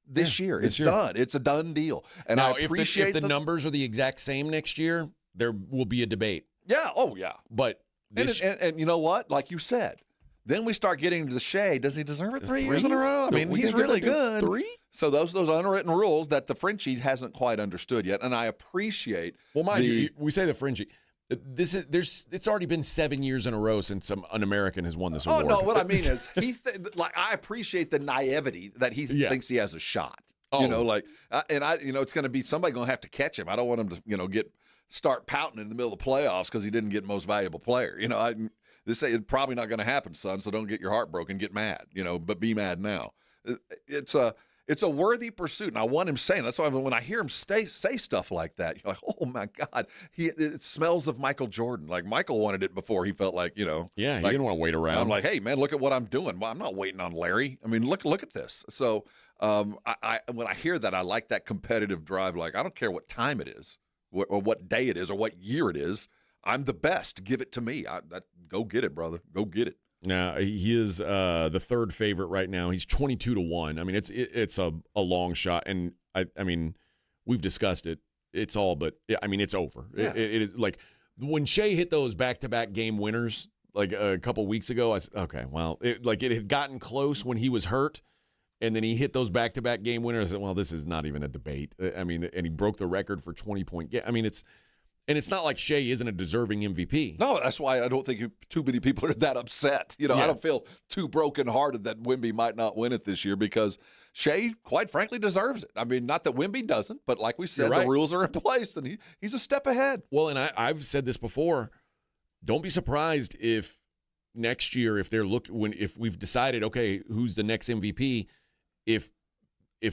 this year. It's done. It's a done deal. And now, I appreciate if the numbers are the exact same next year, there will be a debate. Yeah. Oh, yeah. But and you know what? Like you said, then we start getting to the Shea. Does he deserve it 3 years in a row? I mean, he's really good. 3? So those unwritten rules that the Frenchie hasn't quite understood yet, and I appreciate. Well, mind you, we say the Frenchie. It's already been 7 years in a row since an American has won this award. Oh no, what I mean is I appreciate the naivety that he thinks he has a shot. Oh. It's going to be somebody going to have to catch him. I don't want him to start pouting in the middle of the playoffs because he didn't get most valuable player. This is probably not going to happen, son. So don't get your heart broken. Get mad. But be mad now. It's a worthy pursuit, and I want him saying. That's why when I hear him say stuff like that, you're like, oh my God, it smells of Michael Jordan. Like Michael wanted it before he felt like, Yeah, he didn't want to wait around. I'm like, hey man, look at what I'm doing. Well, I'm not waiting on Larry. I mean, look at this. So when I hear that, I like that competitive drive. Like I don't care what time it is, or what day it is, or what year it is. I'm the best. Give it to me. Go get it, brother. Go get it. Now he is the third favorite right now. He's 22-1. I mean, it's a long shot, and I mean, we've discussed it. It's all, but I mean, it's over. Yeah. It is like when Shea hit those back-to-back game winners like a couple weeks ago. I said, okay, well, it had gotten close when he was hurt, and then he hit those back-to-back game winners. I said, well, this is not even a debate. I mean, and he broke the record for 20-point game. I mean, it's not like Shea isn't a deserving MVP. No, that's why I don't think too many people are that upset. I don't feel too brokenhearted that Wemby might not win it this year because Shea, quite frankly, deserves it. I mean, not that Wemby doesn't, but like we said, the rules are in place, and he's a step ahead. Well, and I've said this before. Don't be surprised if next year, if we've decided, okay, who's the next MVP, if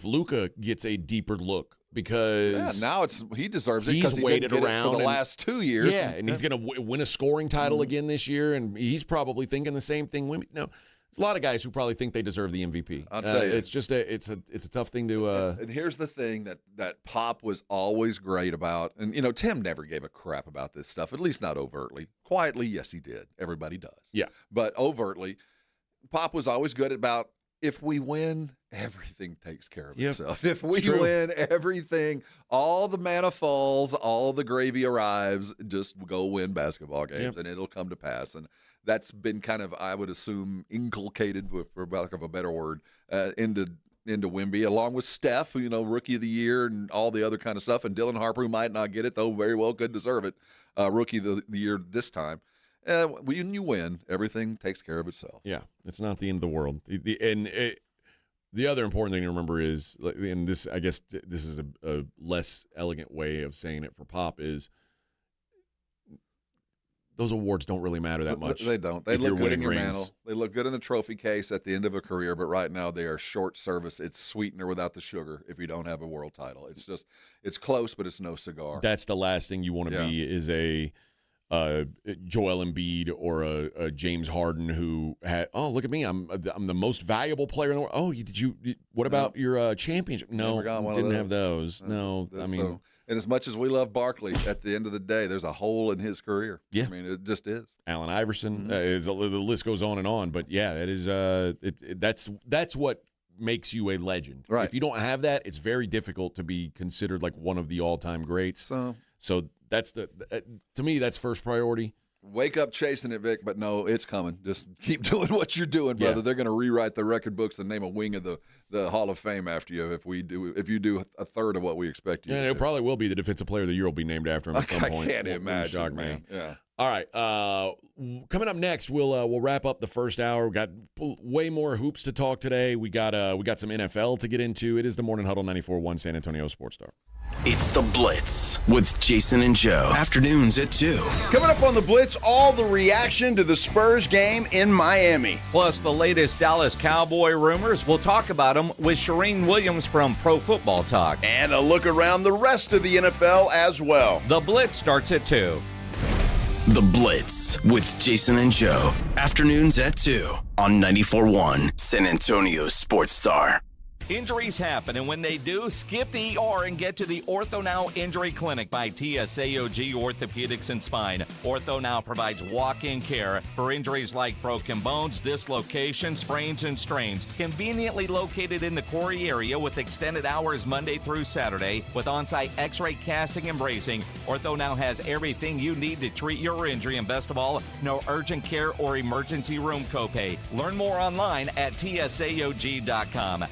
Luka gets a deeper look. Because now he deserves it because he waited didn't get around it for the last 2 years. Yeah, and he's going to win a scoring title again this year, and he's probably thinking the same thing. No, there's a lot of guys who probably think they deserve the MVP. I'll tell you, it's just it's a tough thing to. And here's the thing that Pop was always great about, and Tim never gave a crap about this stuff, at least not overtly. Quietly, yes, he did. Everybody does. Yeah, but overtly, Pop was always good about. If we win, everything takes care of itself. If we win, everything, all the manna falls, all the gravy arrives, just go win basketball games, and it'll come to pass. And that's been kind of, I would assume, inculcated, for lack of a better word, into Wemby, along with Steph, Rookie of the Year and all the other kind of stuff. And Dylan Harper, who might not get it, though very well could deserve it, Rookie of the Year this time. When you win, everything takes care of itself. Yeah, it's not the end of the world. The other important thing to remember is, and this, I guess, this is a less elegant way of saying it for Pop, is those awards don't really matter that much. They don't. They look good in your mantle. They look good in the trophy case at the end of a career, but right now they are short service. It's sweetener without the sugar if you don't have a world title. It's close, but it's no cigar. That's the last thing you want to be is a Joel Embiid or a James Harden who had, look at me, I'm the most valuable player in the world. Oh, what about your championship? No, didn't have those. No, I mean. So, and as much as we love Barkley, at the end of the day, there's a hole in his career. Yeah. I mean, it just is. Allen Iverson, the list goes on. But yeah, that is that's what makes you a legend. Right. If you don't have that, it's very difficult to be considered like one of the all-time greats. So that's to me, that's first priority. Wake up chasing it, Vic, but no, it's coming. Just keep doing what you're doing, brother. Yeah. They're going to rewrite the record books and name a wing of the Hall of Fame after you if you do a third of what we expect you to do. It probably will be the Defensive Player of the Year will be named after him at some point. I can't imagine, shock man. me. Yeah. All right. Coming up next, we'll wrap up the first hour. We got way more hoops to talk today. We got some NFL to get into. It is the Morning Huddle 94.1 San Antonio Sports Star. It's the Blitz with Jason and Joe. Afternoons at 2. Coming up on the Blitz, all the reaction to the Spurs game in Miami. Plus the latest Dallas Cowboy rumors. We'll talk about them with Shireen Williams from Pro Football Talk. And a look around the rest of the NFL as well. The Blitz starts at 2. The Blitz with Jason and Joe. Afternoons at 2 on 94.1 San Antonio Sports Star. Injuries happen, and when they do, skip the ER and get to the OrthoNow Injury Clinic by TSAOG Orthopedics and Spine. OrthoNow provides walk-in care for injuries like broken bones, dislocations, sprains, and strains. Conveniently located in the Quarry area with extended hours Monday through Saturday with on-site x-ray casting and bracing, OrthoNow has everything you need to treat your injury, and best of all, no urgent care or emergency room copay. Learn more online at tsaog.com.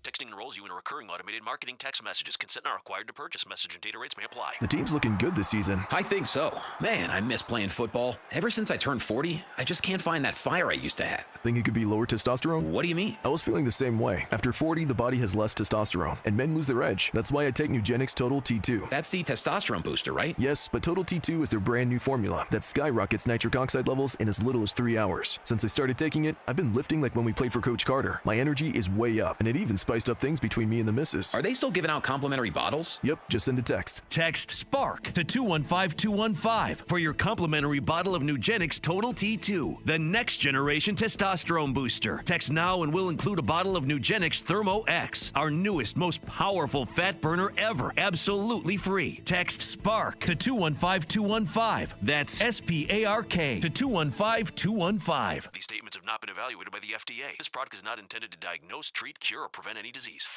Texting enrolls you in a recurring automated marketing text messages. Consent not required to purchase. Message and data rates may apply. The team's looking good this season. I think so. Man, I miss playing football. Ever since I turned 40, I just can't find that fire I used to have. Think it could be lower testosterone? What do you mean? I was feeling the same way. After 40, the body has less testosterone, and men lose their edge. That's why I take Nugenix Total T2. That's the testosterone booster, right? Yes, but Total T2 is their brand new formula that skyrockets nitric oxide levels in as little as 3 hours. Since I started taking it, I've been lifting like when we played for Coach Carter. My energy is way up, and it even spiced spiced up things between me and the missus. Are they still giving out complimentary bottles? Yep, just send a text. Text SPARK to 215-215 for your complimentary bottle of Nugenix Total T2, the next generation testosterone booster. Text now and we'll include a bottle of Nugenix Thermo X, our newest, most powerful fat burner ever, absolutely free. Text SPARK to 215-215. That's SPARK to 215-215. These statements have not been evaluated by the FDA. This product is not intended to diagnose, treat, cure, or prevent any disease.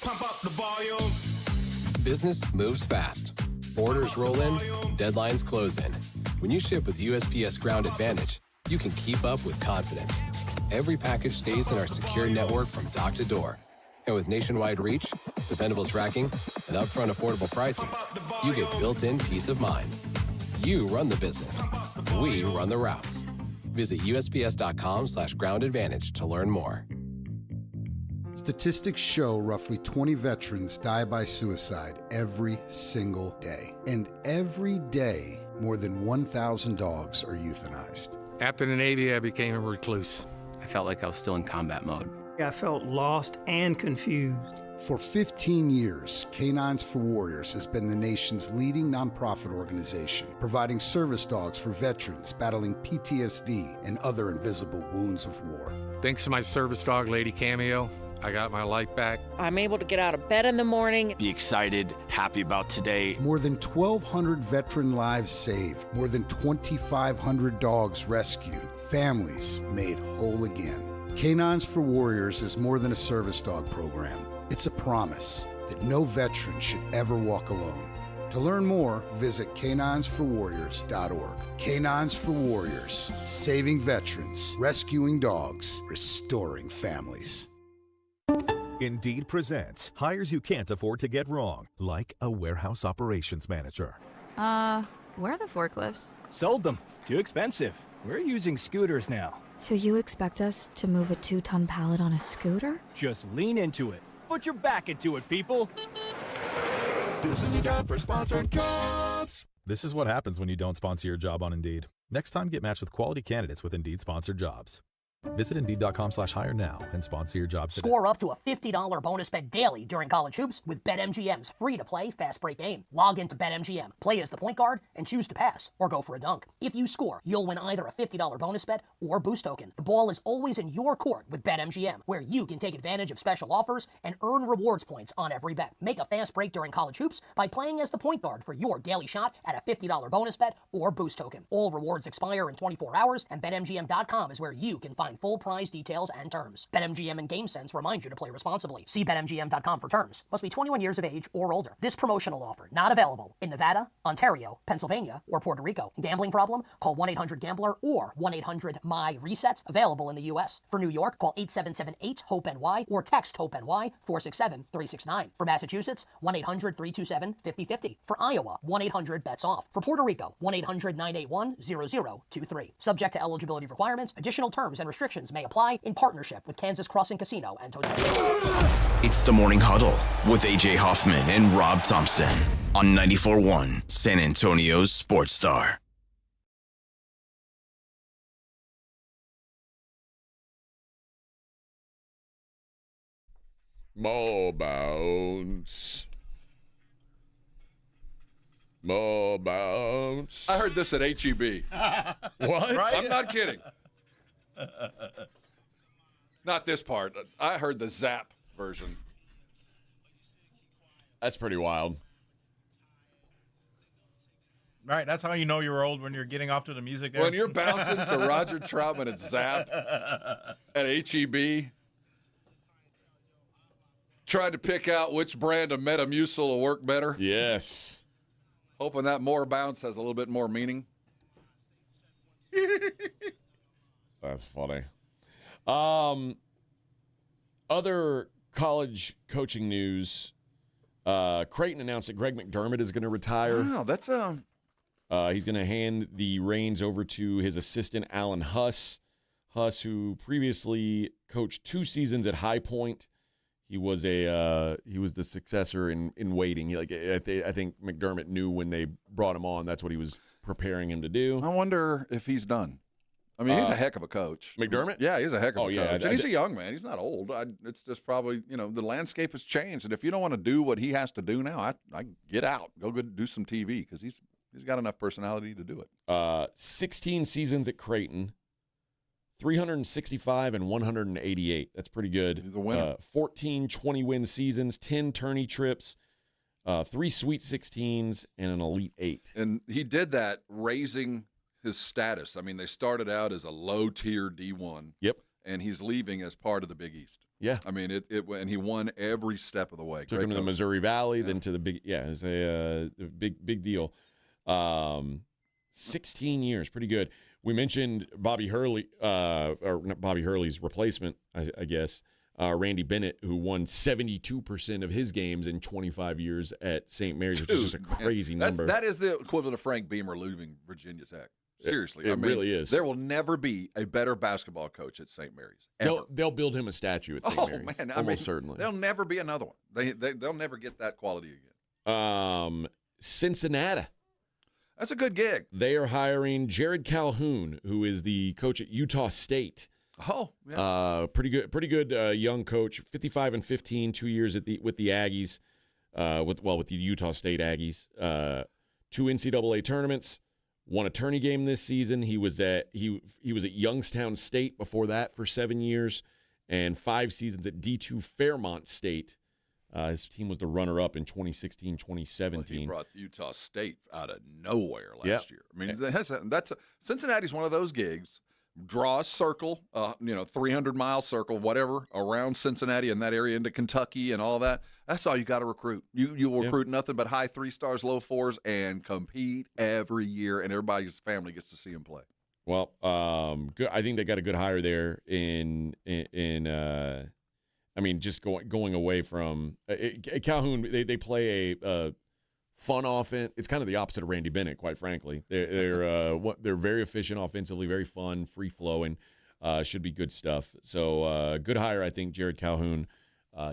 Pump up the volume. Business moves fast. Orders roll in, deadlines close in. When you ship with USPS Ground Advantage, you can keep up with confidence. Every package stays in our secure network from dock to door. And with nationwide reach, dependable tracking, and upfront affordable pricing, you get built-in peace of mind. You run the business. We run the routes. Visit USPS.com/groundadvantage to learn more. Statistics show roughly 20 veterans die by suicide every single day. And every day, more than 1,000 dogs are euthanized. After the Navy, I became a recluse. I felt like I was still in combat mode. I felt lost and confused. For 15 years, Canines for Warriors has been the nation's leading nonprofit organization, providing service dogs for veterans battling PTSD and other invisible wounds of war. Thanks to my service dog, Lady Cameo, I got my life back. I'm able to get out of bed in the morning. Be excited, happy about today. More than 1,200 veteran lives saved, more than 2,500 dogs rescued, families made whole again. Canines for Warriors is more than a service dog program. It's a promise that no veteran should ever walk alone. To learn more, visit caninesforwarriors.org. Canines for Warriors, saving veterans, rescuing dogs, restoring families. Indeed presents hires you can't afford to get wrong, like a warehouse operations manager. Where are the forklifts? Sold them. Too expensive. We're using scooters now. So you expect us to move a 2-ton pallet on a scooter? Just lean into it. Put your back into it, people. This is your job for sponsored jobs. This is what happens when you don't sponsor your job on Indeed. Next time, get matched with quality candidates with Indeed sponsored jobs. Visit Indeed.com/hire now and sponsor your job today. Score up to a $50 bonus bet daily during college hoops with BetMGM's free-to-play fast break game. Log into BetMGM, play as the point guard, and choose to pass or go for a dunk. If you score, you'll win either a $50 bonus bet or boost token. The ball is always in your court with BetMGM, where you can take advantage of special offers and earn rewards points on every bet. Make a fast break during college hoops by playing as the point guard for your daily shot at a $50 bonus bet or boost token. All rewards expire in 24 hours, and BetMGM.com is where you can find full prize details and terms. BetMGM and GameSense remind you to play responsibly. See BetMGM.com for terms. Must be 21 years of age or older. This promotional offer not available in Nevada, Ontario, Pennsylvania, or Puerto Rico. Gambling problem? Call 1-800-GAMBLER or 1-800-MY-RESET. Available in the U.S. For New York, call 877-8-HOPE-NY or text HOPE-NY 467-369. For Massachusetts, 1-800-327-5050. For Iowa, 1-800-BETS-OFF. For Puerto Rico, 1-800-981-0023. Subject to eligibility requirements. Additional terms and restrictions may apply in partnership with Kansas Crossing Casino and Hotel. It's the Morning Huddle with AJ Hoffman and Rob Thompson on 94.1 San Antonio's Sports Star. More bounce. More bounce. I heard this at HEB. What? Right? I'm not kidding. Not this part. I heard the Zap version. That's pretty wild. Right, that's how you know you're old, when you're getting off to the music there. When you're bouncing to Roger Troutman at Zap at HEB, trying to pick out which brand of Metamucil will work better. Yes. Hoping that more bounce has a little bit more meaning. That's funny. Other college coaching news. Creighton announced that Greg McDermott is going to retire. Wow, that's he's going to hand the reins over to his assistant, Alan Huss. Huss, who previously coached 2 seasons at High Point. He was the successor in waiting. I think McDermott knew when they brought him on, that's what he was preparing him to do. I wonder if he's done. I mean, he's a heck of a coach. McDermott? Yeah, he's a heck of a coach. Yeah, And he's a young man. He's not old. It's just probably, the landscape has changed. And if you don't want to do what he has to do now, I get out. Go do some TV because he's got enough personality to do it. 16 seasons at Creighton, 365 and 188. That's pretty good. He's a winner. 14 20-win seasons, 10 tourney trips, 3 Sweet 16s, and an Elite 8. And he did that raising his status. I mean, they started out as a low-tier D1. Yep. And he's leaving as part of the Big East. Yeah. I mean, and he won every step of the way. Took him to the Missouri Valley, then to the Big – it's a big deal. 16 years, pretty good. We mentioned Bobby Hurley, or not Bobby Hurley's replacement, I guess, Randy Bennett, who won 72% of his games in 25 years at St. Mary's, which is just a crazy number. That is the equivalent of Frank Beamer leaving Virginia Tech. Seriously. It really is. There will never be a better basketball coach at St. Mary's, ever. They'll build him a statue at St. Mary's. Man, almost certainly. There'll never be another one. They'll never get that quality again. Cincinnati. That's a good gig. They are hiring Jared Calhoun, who is the coach at Utah State. Oh, yeah. Pretty good young coach. 55 and 15, 2 years with the Aggies, with the Utah State Aggies. 2 NCAA tournaments, won a tourney game this season. He was at Youngstown State before that for 7 years, and 5 seasons at D2 Fairmont State. His team was the runner-up in 2016, 2017. Well, he brought Utah State out of nowhere last year. I mean, Cincinnati's one of those gigs. Draw a circle, 300-mile circle, whatever, around Cincinnati and that area into Kentucky and all that. That's all you got to recruit. You will recruit nothing but high 3 stars, low 4s, and compete every year, and everybody's family gets to see them play. Well, good. I think they got a good hire there just going away from Calhoun. They play a fun offense. It's kind of the opposite of Randy Bennett, quite frankly. They're very efficient offensively, very fun, free flowing. Should be good stuff. So good hire, I think, Jared Calhoun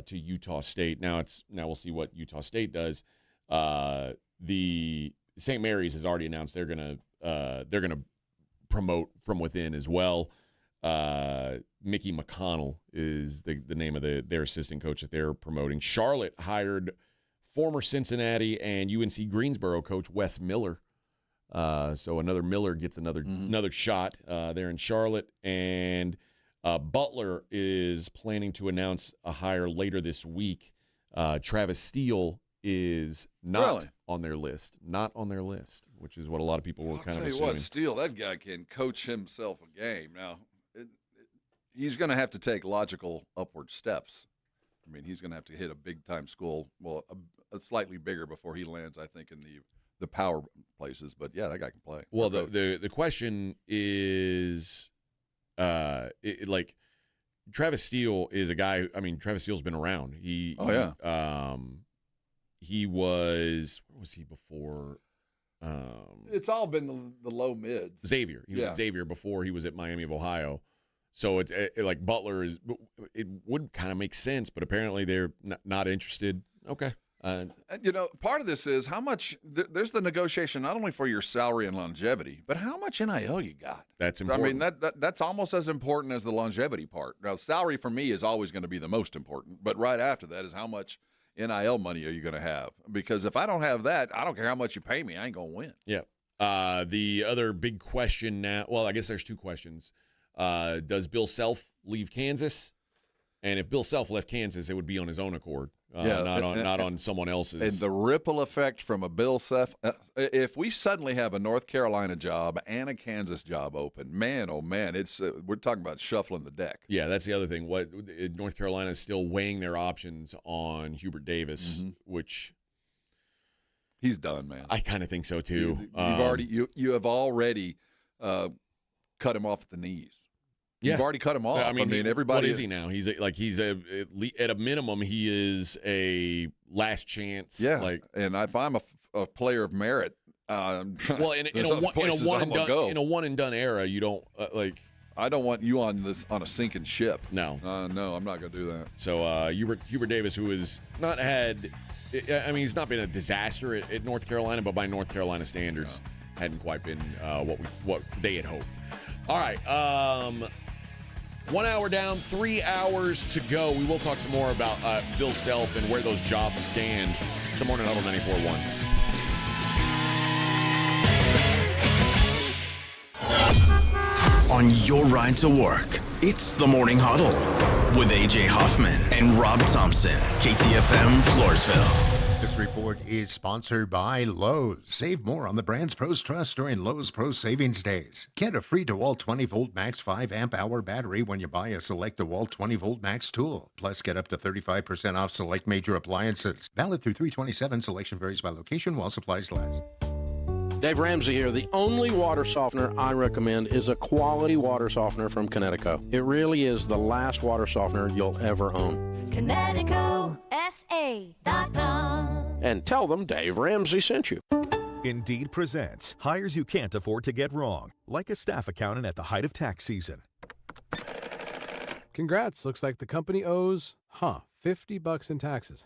to Utah State. Now we'll see what Utah State does. The St. Mary's has already announced they're gonna promote from within as well. Mickey McConnell is the name of their assistant coach that they're promoting. Charlotte hired former Cincinnati and UNC Greensboro coach Wes Miller. So another Miller gets another shot there in Charlotte. And Butler is planning to announce a hire later this week. Travis Steele is not on their list. Not on their list, which is what a lot of people were kind of assuming. Tell you what, Steele, that guy can coach himself a game. Now, he's going to have to take logical upward steps. I mean, he's going to have to hit a big-time school, a slightly bigger before he lands, I think, in the power places. But, yeah, that guy can play. Well, the question is, Travis Steele is a guy – I mean, Travis Steele's been around. He was – where was he before? It's all been the low mids. Xavier. He was at Xavier before he was at Miami of Ohio. So it's like Butler is. It would kind of make sense, but apparently they're not interested. Okay. Part of this is how much. There's the negotiation not only for your salary and longevity, but how much NIL you got. That's important. I mean that's almost as important as the longevity part. Now, salary for me is always going to be the most important, but right after that is how much NIL money are you going to have? Because if I don't have that, I don't care how much you pay me, I ain't going to win. Yeah. The other big question now. Well, I guess there's 2 questions. Does Bill Self leave Kansas? And if Bill Self left Kansas, it would be on his own accord, not on someone else's. And the ripple effect from a Bill Self. If we suddenly have a North Carolina job and a Kansas job open, man, oh man, it's we're talking about shuffling the deck. Yeah, that's the other thing. North Carolina is still weighing their options on Hubert Davis, which he's done, man. I kind of think so too. You have already cut him off at the knees. You've already cut him off. I mean, everybody. What is he now? He's at a minimum. He is a last chance. Yeah. And if I'm a player of merit, well, in a one and done era, you don't I don't want you on a sinking ship. No, no, I'm not going to do that. So Hubert Davis, who has not had, he's not been a disaster at North Carolina, but by North Carolina standards, hadn't quite been what they had hoped. All right. 1 hour down, 3 hours to go. We will talk some more about Bill Self and where those jobs stand. It's the Morning Huddle 94.1. On your ride to work, it's the Morning Huddle with AJ Hoffman and Rob Thompson, KTFM Floresville. This report is sponsored by Lowe's. Save more on the brand's Pros Trust during Lowe's Pro Savings Days. Get a free DeWalt 20-volt max 5-amp-hour battery when you buy a select DeWalt 20-volt max tool. Plus, get up to 35% off select major appliances. Valid through 3/27. Selection varies by location while supplies last. Dave Ramsey here. The only water softener I recommend is a quality water softener from Connecticut. It really is the last water softener you'll ever own. ConnecticutSA.com. And tell them Dave Ramsey sent you. Indeed presents hires you can't afford to get wrong, like a staff accountant at the height of tax season. Congrats. Looks like the company owes, $50 in taxes.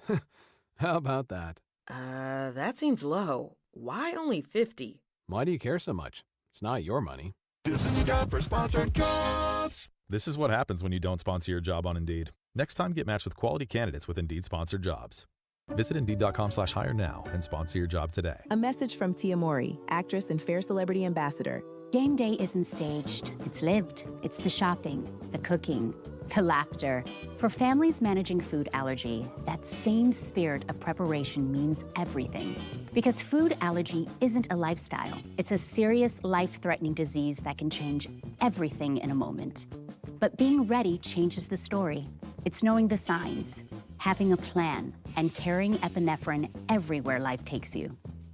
How about that? That seems low. Why only 50? Why do you care so much? It's not your money. This is the job for sponsored jobs. This is what happens when you don't sponsor your job on Indeed. Next time, get matched with quality candidates with Indeed sponsored jobs. Visit Indeed.com/hire now and sponsor your job today. A message from Tia Mowry, actress and Fair Celebrity Ambassador. Game day isn't staged. It's lived. It's the shopping, the cooking, the laughter. For families managing food allergy, that same spirit of preparation means everything. Because food allergy isn't a lifestyle. It's a serious, life-threatening disease that can change everything in a moment. But being ready changes the story. It's knowing the signs, having a plan, and carrying epinephrine everywhere life takes you.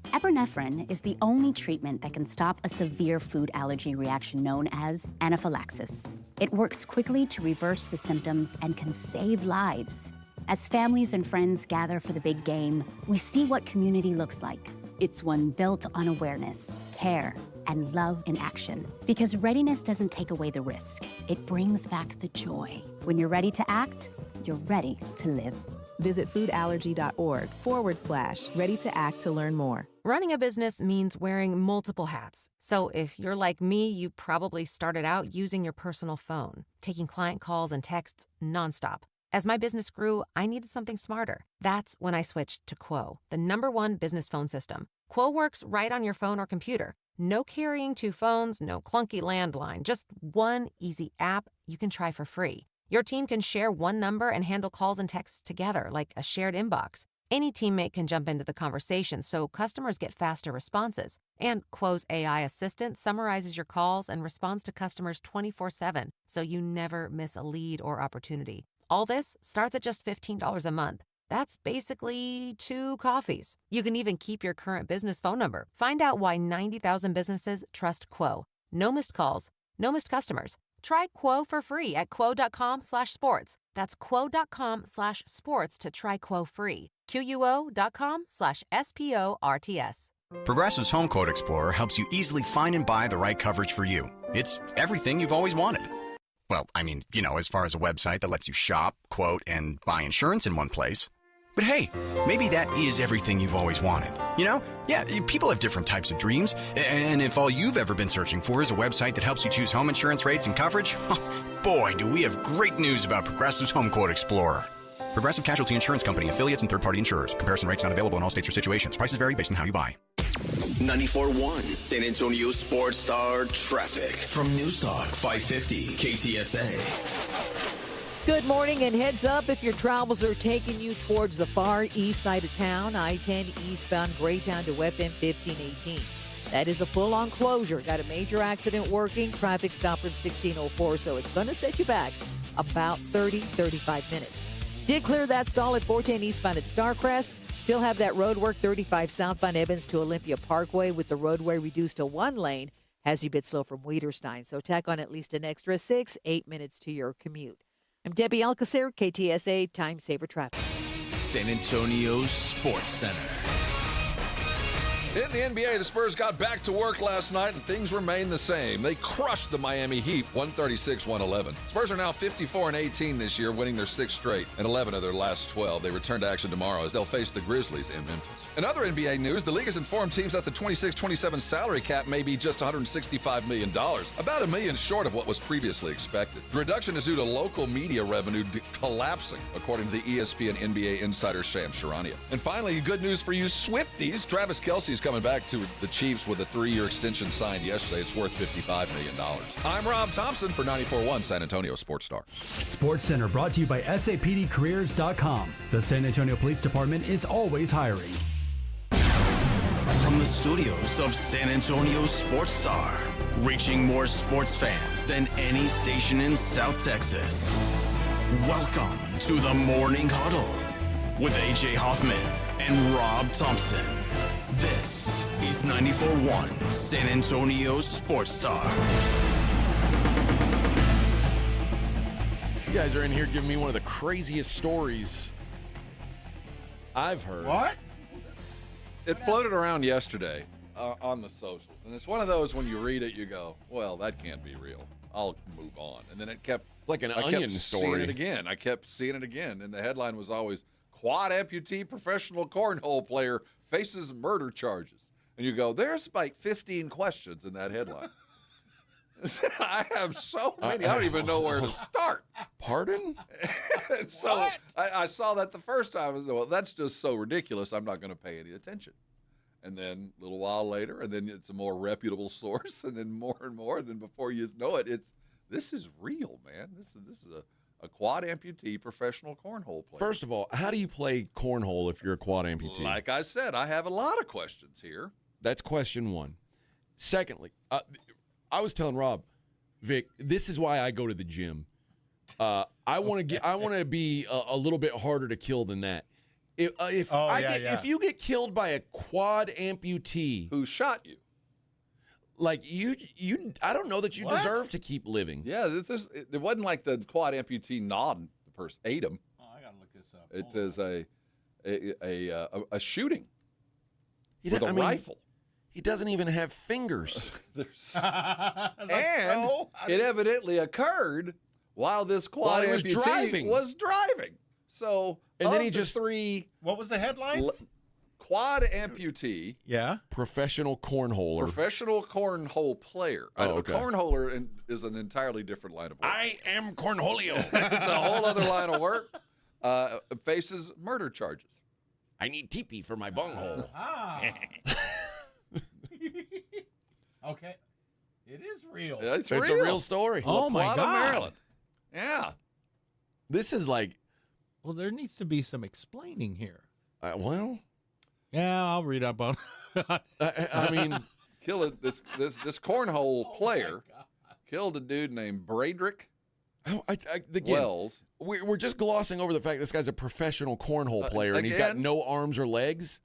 Epinephrine is the only treatment that can stop a severe food allergy reaction known as anaphylaxis. It works quickly to reverse the symptoms and can save lives. As families and friends gather for the big game, we see what community looks like. It's one built on awareness, care, and love in action. Because readiness doesn't take away the risk. It brings back the joy. When you're ready to act, you're ready to live. Visit foodallergy.org/ready to act to learn more. Running a business means wearing multiple hats. So if you're like me, you probably started out using your personal phone, taking client calls and texts nonstop. As my business grew, I needed something smarter. That's when I switched to Quo, the #1 business phone system. Quo works right on your phone or computer. No carrying 2 phones, no clunky landline, just one easy app you can try for free. Your team can share one number and handle calls and texts together like a shared inbox. Any teammate can jump into the conversation so customers get faster responses. And Quo's AI assistant summarizes your calls and responds to customers 24/7, so you never miss a lead or opportunity. All this starts at just $15 a month. That's basically 2 coffees. You can even keep your current business phone number. Find out why 90,000 businesses trust Quo. No missed calls, no missed customers. Try Quo for free at quo.com/sports. That's quo.com/sports to try Quo free. QUO.com/SPORTS. Progressive's Home Quote Explorer helps you easily find and buy the right coverage for you. It's everything you've always wanted. Well, I mean, as far as a website that lets you shop, quote, and buy insurance in one place. But hey, maybe that is everything you've always wanted. Yeah, people have different types of dreams. And if all you've ever been searching for is a website that helps you choose home insurance rates and coverage, boy, do we have great news about Progressive's Home Quote Explorer. Progressive Casualty Insurance Company, affiliates, and third-party insurers. Comparison rates not available in all states or situations. Prices vary based on how you buy. 94.1 San Antonio Sports Star Traffic from News Talk 550 KTSA. Good morning and heads up if your travels are taking you towards the far east side of town, I-10 eastbound Greytown to FM 1518. That is a full-on closure. Got a major accident working. Traffic stop from 1604, so it's going to set you back about 35 minutes. Did clear that stall at 410 eastbound at Starcrest. Still have that road work 35 southbound Evans to Olympia Parkway with the roadway reduced to 1 lane. Has you a bit slow from Weiderstein, so tack on at least an extra 8 minutes to your commute. I'm Debbie Alcacer, KTSA Time Saver Traffic. San Antonio Sports Center. In the NBA, the Spurs got back to work last night, and things remain the same. They crushed the Miami Heat, 136-111. Spurs are now 54-18 this year, winning their 6th straight and 11 of their last 12. They return to action tomorrow as they'll face the Grizzlies in Memphis. In other NBA news, the league has informed teams that the 26-27 salary cap may be just $165 million, about $1 million short of what was previously expected. The reduction is due to local media revenue collapsing, according to the ESPN NBA insider Shams Charania. And finally, good news for you Swifties. Travis Kelce's coming back to the Chiefs with a 3-year extension signed yesterday. It's worth $55 million. I'm Rob Thompson for 94.1 San Antonio Sports Star. Sports Center brought to you by SAPDcareers.com. The San Antonio Police Department is always hiring. From the studios of San Antonio Sports Star, reaching more sports fans than any station in South Texas. Welcome to the Morning Huddle with AJ Hoffman and Rob Thompson. This is 94.1 San Antonio Sports Star. You guys are in here giving me one of the craziest stories I've heard. What? It floated around yesterday on the socials, and it's one of those when you read it, you go, well, that can't be real. I'll move on. And then it's like an onion story. I kept seeing it again, and the headline was always, quad amputee professional cornhole player faces murder charges. And you go, there's like 15 questions in that headline. I have so many, I don't even know where to start. Pardon? So I saw that the first time. I was, well, that's just so ridiculous. I'm not going to pay any attention. And then a little while later, and then it's a more reputable source, and then more and more. And then before you know it, this is real, man. This is a quad amputee professional cornhole player. First of all, how do you play cornhole if you're a quad amputee? Like I said, I have a lot of questions here. That's question one. Secondly, I was telling Rob, Vic, this is why I go to the gym. I want to be a little bit harder to kill than that. If you get killed by a quad amputee who shot you, like you, I don't know that you deserve to keep living. Yeah, it wasn't like the quad amputee gnawed the person, ate him. Oh, I gotta look this up. It is a shooting with a rifle. He doesn't even have fingers. And it evidently occurred while this quad amputee was driving. So, and then he just What was the headline? Quad amputee. Yeah. Professional cornholer. Professional cornhole player. Okay. Cornholer is an entirely different line of work. I am cornholio. It's a whole other line of work. Faces murder charges. I need teepee for my bunghole. Okay. It is real. It's a real story. Oh, my God. Maryland. Yeah. This is like... Well, there needs to be some explaining here. Well... Yeah, I'll read up on I mean... This cornhole player killed a dude named Bradrick Wells. We're just glossing over the fact this guy's a professional cornhole player and he's got no arms or legs.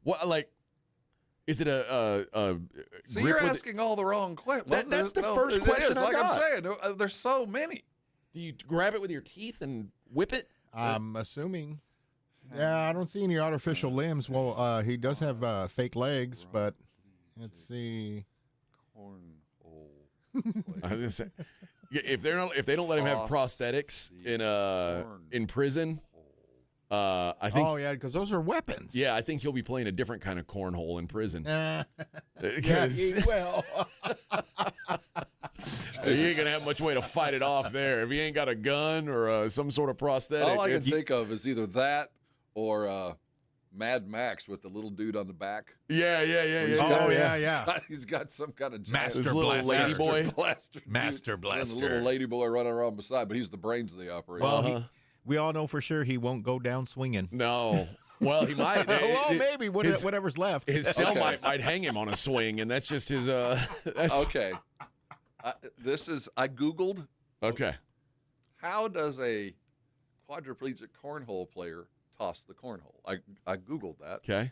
What, like... Is it a So you're asking all the wrong questions. That's the first question I got. got. I'm saying, there's so many. Do you grab it with your teeth and whip it? I'm assuming. Yeah, I don't see any artificial limbs. Well, he does have fake legs, but let's see. Cornhole. I was gonna say, if they don't let him have prosthetics in prison. I think. Oh yeah, because those are weapons. Yeah, I think he'll be playing a different kind of cornhole in prison. Yeah, he will. He ain't gonna have much way to fight it off there if he ain't got a gun or some sort of prosthetic. All I can think of is either that or Mad Max with the little dude on the back. Yeah. He's got some kind of Master Blaster. Master Blaster. And the little lady boy running around beside, but he's the brains of the operation. Well, we all know for sure he won't go down swinging. No. Well, he might. Well, maybe whatever's left. His cell might hang him on a swing, and that's just his. Okay. I Googled. Okay. How does a quadriplegic cornhole player toss the cornhole? I Googled that. Okay.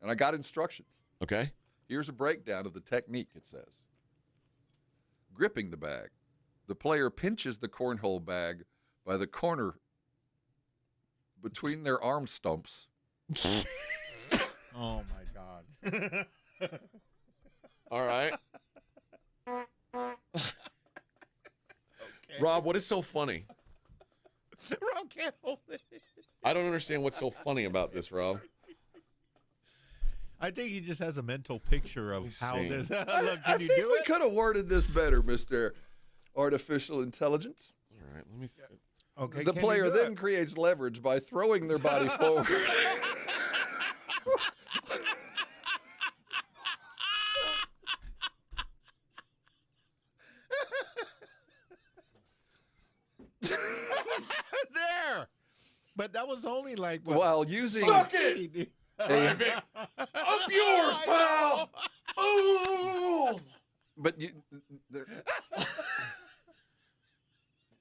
And I got instructions. Okay. Here's a breakdown of the technique, it says. Gripping the bag. The player pinches the cornhole bag by the corner between their arm stumps. Oh, my God. on. All right. Okay. Rob, what is so funny? Rob can't hold it. I don't understand what's so funny about this, Rob. I think he just has a mental picture of how see. this. Look, I can you think do we it? could have worded this better, Mr. Artificial Intelligence. All right, let me see. Okay, The can you player do then it? creates leverage by throwing their body forward. There. But that was only like what? While using Suck it! All right, Vic. Up yours, pal! Boom! But you, there,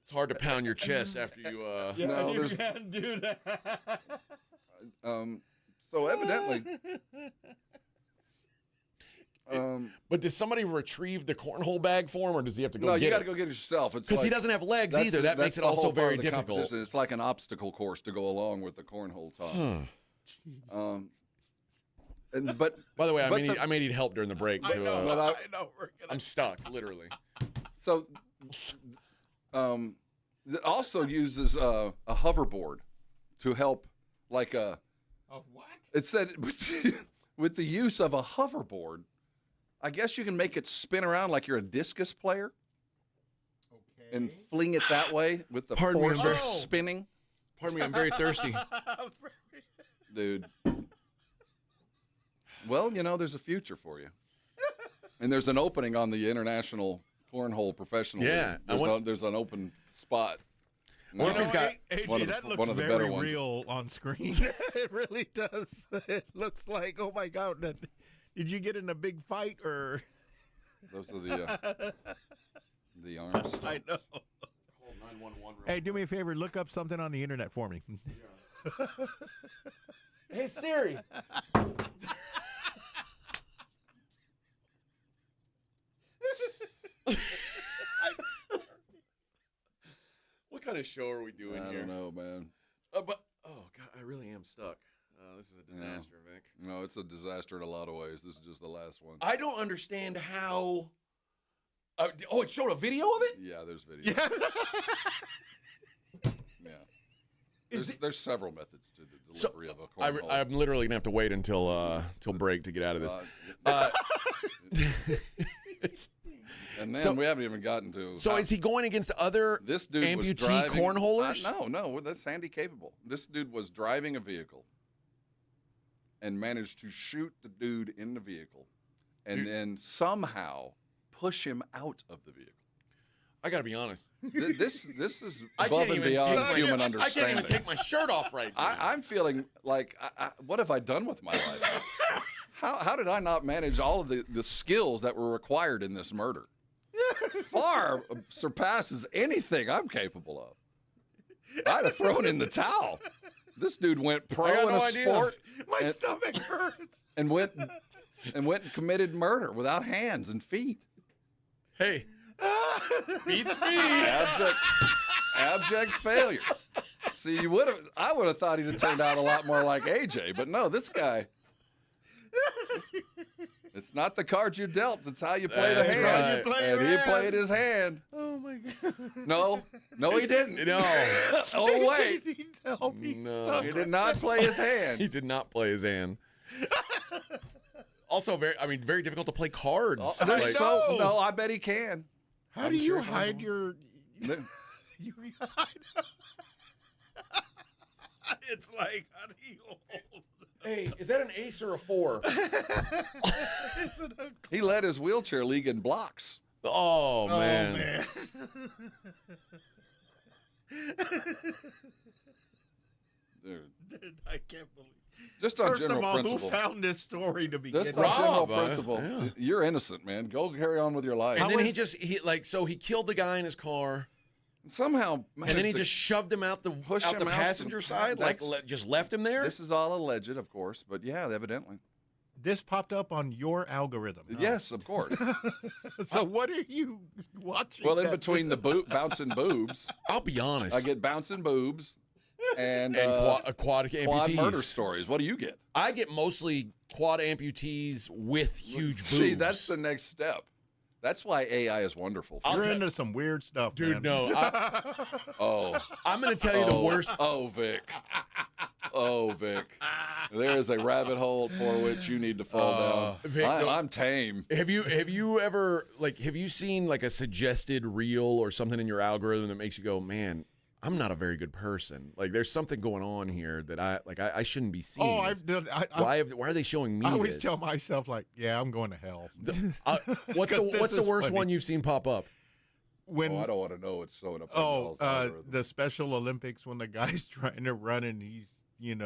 It's hard to pound your chest after you. no, there's can't do that. so evidently. But does somebody retrieve the cornhole bag for him, or does he have to go No, get you got to it? go get it yourself. It's Because he like- doesn't have legs that's either. the- That that's makes it the also whole part very of the difficult. competition. It's like an obstacle course to go along with the cornhole toss. But By the way, but I may need help during the break. I To, know. but I know. I'm stuck, literally. So, it also uses a hoverboard to help, like a. What? It said with the use of a hoverboard, I guess you can make it spin around like you're a discus player. Okay. And fling it that way with the Pardon me, force I'm of very- spinning. Pardon me, I'm very thirsty. Dude. Well, you know, there's a future for you. And there's an opening on the International Cornhole Professional Yeah, League. There's an open spot. What if he's got AJ, one of the- that looks one of the very better ones. real on screen. It really does. It looks like, oh my God, did you get in a big fight or? Those are the arms. I know. Hey, do me a favor, look up something on the internet for me. Hey Siri. What kind of show are we doing I here? don't know, man. But oh god, I really am stuck. This is a disaster, Vic. No, it's a disaster in a lot of ways. This is just the last one. I don't understand how. It showed a video of it. Yeah, there's video. Yeah. There's several methods to the delivery of a cornhole. I'm literally gonna have to wait until break to get out of this. And then we haven't even gotten to. So is he going against other this dude amputee was driving, cornholers? No, that's handy capable. This dude was driving a vehicle and managed to shoot the dude in the vehicle, and then somehow push him out of the vehicle. I gotta be honest. This is I above can't and even beyond take human I understanding. can't even take my shirt off right now. I'm feeling like, what have I done with my life? How did I not manage all of the skills that were required in this murder? Far surpasses anything I'm capable of. I'd have thrown in the towel. This dude went pro I got in no a idea. sport. My stomach hurts. And went and committed murder without hands and feet. Hey, beats me. Abject failure. See, I would have thought he'd have turned out a lot more like AJ, but no, this guy. It's not the cards you dealt; it's how you play the That's hand. right. And he played his hand. Oh my God. No, he didn't. No. Oh wait, AJ needs help. He's No. stuck. he did not play his hand. He did not play his hand. Also, very difficult to play cards. I know. No, I bet he can. How do you hide your? You hide. It's like, how do you hold? Hey, is that an ace or a 4? He led his wheelchair league in blocks. Oh man. Dude. I can't believe. Just on First general of all, principle. who found this story to begin Just with? on general Rob, principle, yeah. you're innocent, man. Go carry on with your life. And then he killed the guy in his car, Somehow, and then he just shoved him out the passenger side, just left him there. This is all alleged, of course, but yeah, evidently. This popped up on your algorithm. Huh? Yes, of course. So what are you watching? Well, in between the bouncing boobs, I'll be honest. I get bouncing boobs and quad amputees. murder stories. What do you get? I get mostly quad amputees with huge boobs. See, that's the next step. That's why AI is wonderful. You're into some weird stuff, dude. man. No. I'm going to tell you the worst. Oh, Vic. Oh, Vic. There is a rabbit hole for which you need to fall down. Vic, I'm tame. Have you ever have you seen like a suggested reel or something in your algorithm that makes you go, man, I'm not a very good person. Like, there's something going on here that I shouldn't be seeing. Why are they showing me? I always this? tell myself, like, yeah, I'm going to hell. What's the worst one you've seen pop up? I don't want to know what's showing up. The Special Olympics when the guy's trying to run and he's. We're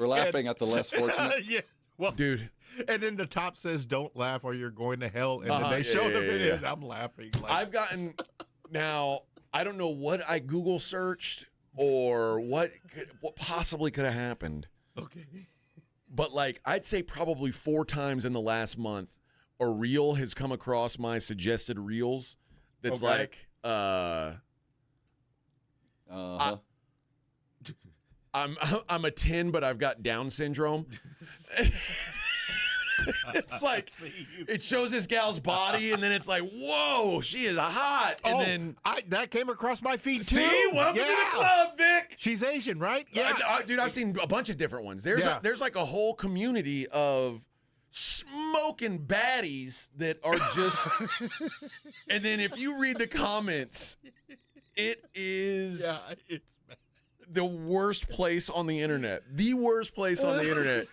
laughing at the less fortunate. Yeah. Well, dude. And then the top says, "Don't laugh or you're going to hell." And then they show them in it, and I'm laughing. Like, I've gotten. Now, I don't know what I Google searched or what possibly could have happened. Okay. But, like, I'd say probably 4 times in the last month, a reel has come across my suggested reels that's like, I'm a 10, but I've got Down syndrome. It's like it shows this gal's body, and then it's like, whoa, she is hot. And then that came across my feed too. See, welcome to the club, Vic. She's Asian, right? Yeah, dude, I've seen a bunch of different ones. There's like a whole community of smoking baddies that are just. And then if you read the comments, it is. It's the worst place on the internet. The worst place on the internet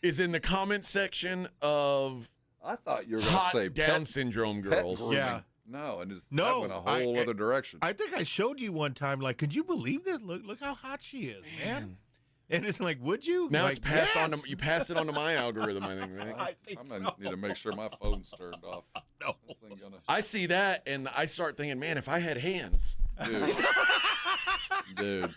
is in the comment section of I thought you were going to say Down syndrome girls. Yeah. No, and that went a whole other direction. I think I showed you one time, like, could you believe this? Look how hot she is, man. And it's like, would you? Now like, it's passed on to you. Passed it on to my algorithm, I think. Right? I'm gonna need to make sure my phone's turned off. No. I see that, and I start thinking, man, if I had hands, dude.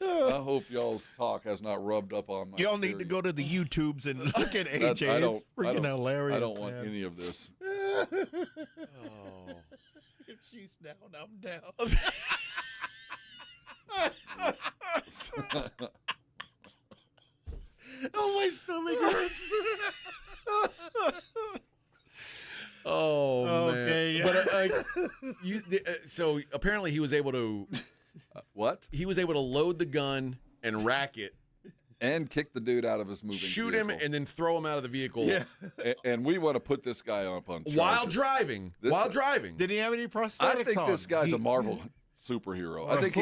I hope y'all's talk has not rubbed up on my. Y'all need to go to the YouTubes and look at AJ. It's freaking hilarious. I don't want any of this. If she's down, I'm down. Oh, my stomach hurts. Oh, okay, man. But so apparently he was able to. What? He was able to load the gun and rack it. And kick the dude out of his moving Shoot vehicle. him and then throw him out of the vehicle. Yeah. And we want to put this guy up on charges. While driving. Did he have any prosthetics I think on? this guy's a Marvel superhero. I think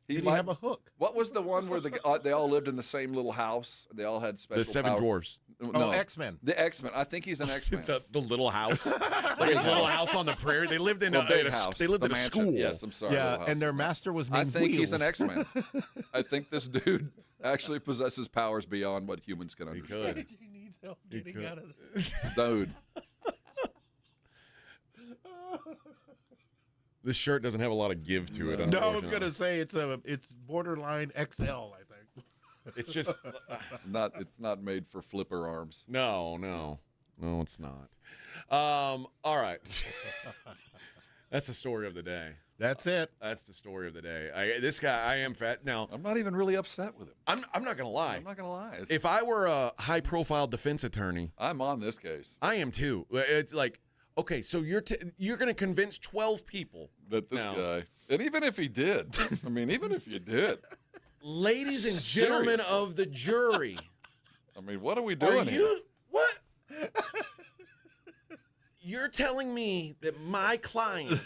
Did he have a hook? What was the one where they all lived in the same little house? They all had special The Seven Dwarfs. No, X-Men. The X-Men. I think he's an X-Men. the little house. Like his little house on the prairie. They lived in a house. They lived in a mansion. school. Yes, I'm sorry. Yeah, and their master was named I think Wheels. he's an X-Men. I think this dude actually possesses powers beyond what humans can understand. He needs help getting out of this. Dude. This shirt doesn't have a lot of give to it. No, I was gonna say it's borderline XL. I think it's just It's not made for flipper arms. No, it's not. All right, that's the story of the day. That's it. That's the story of the day. This guy, I am fat. Now, I'm not even really upset with him. I'm not gonna lie. I'm not gonna lie. If I were a high-profile defense attorney, I'm on this case. I am too. It's like. Okay, so you're going to convince 12 people that this guy, and even if he did, I mean, even if you did, ladies and gentlemen of the jury, I mean, what are we doing here? What? You're telling me that my client.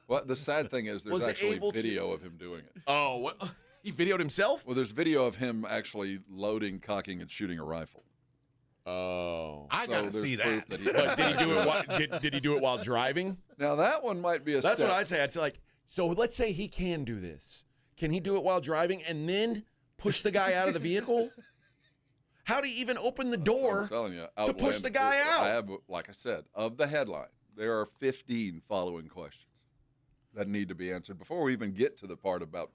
Well, the sad thing is, there's actually video of him doing it. Oh, what? He videoed himself? Well, there's video of him actually loading, cocking, and shooting a rifle. Oh, I gotta see that. Did he do it? Did he do it while driving? Now that one might be a. That's what I'd say. I'd say like, so let's say he can do this. Can he do it while driving and then push the guy out of the vehicle? How do you even open the door to push the guy out? I have, like I said, of the headline, there are 15 following questions that need to be answered before we even get to the part about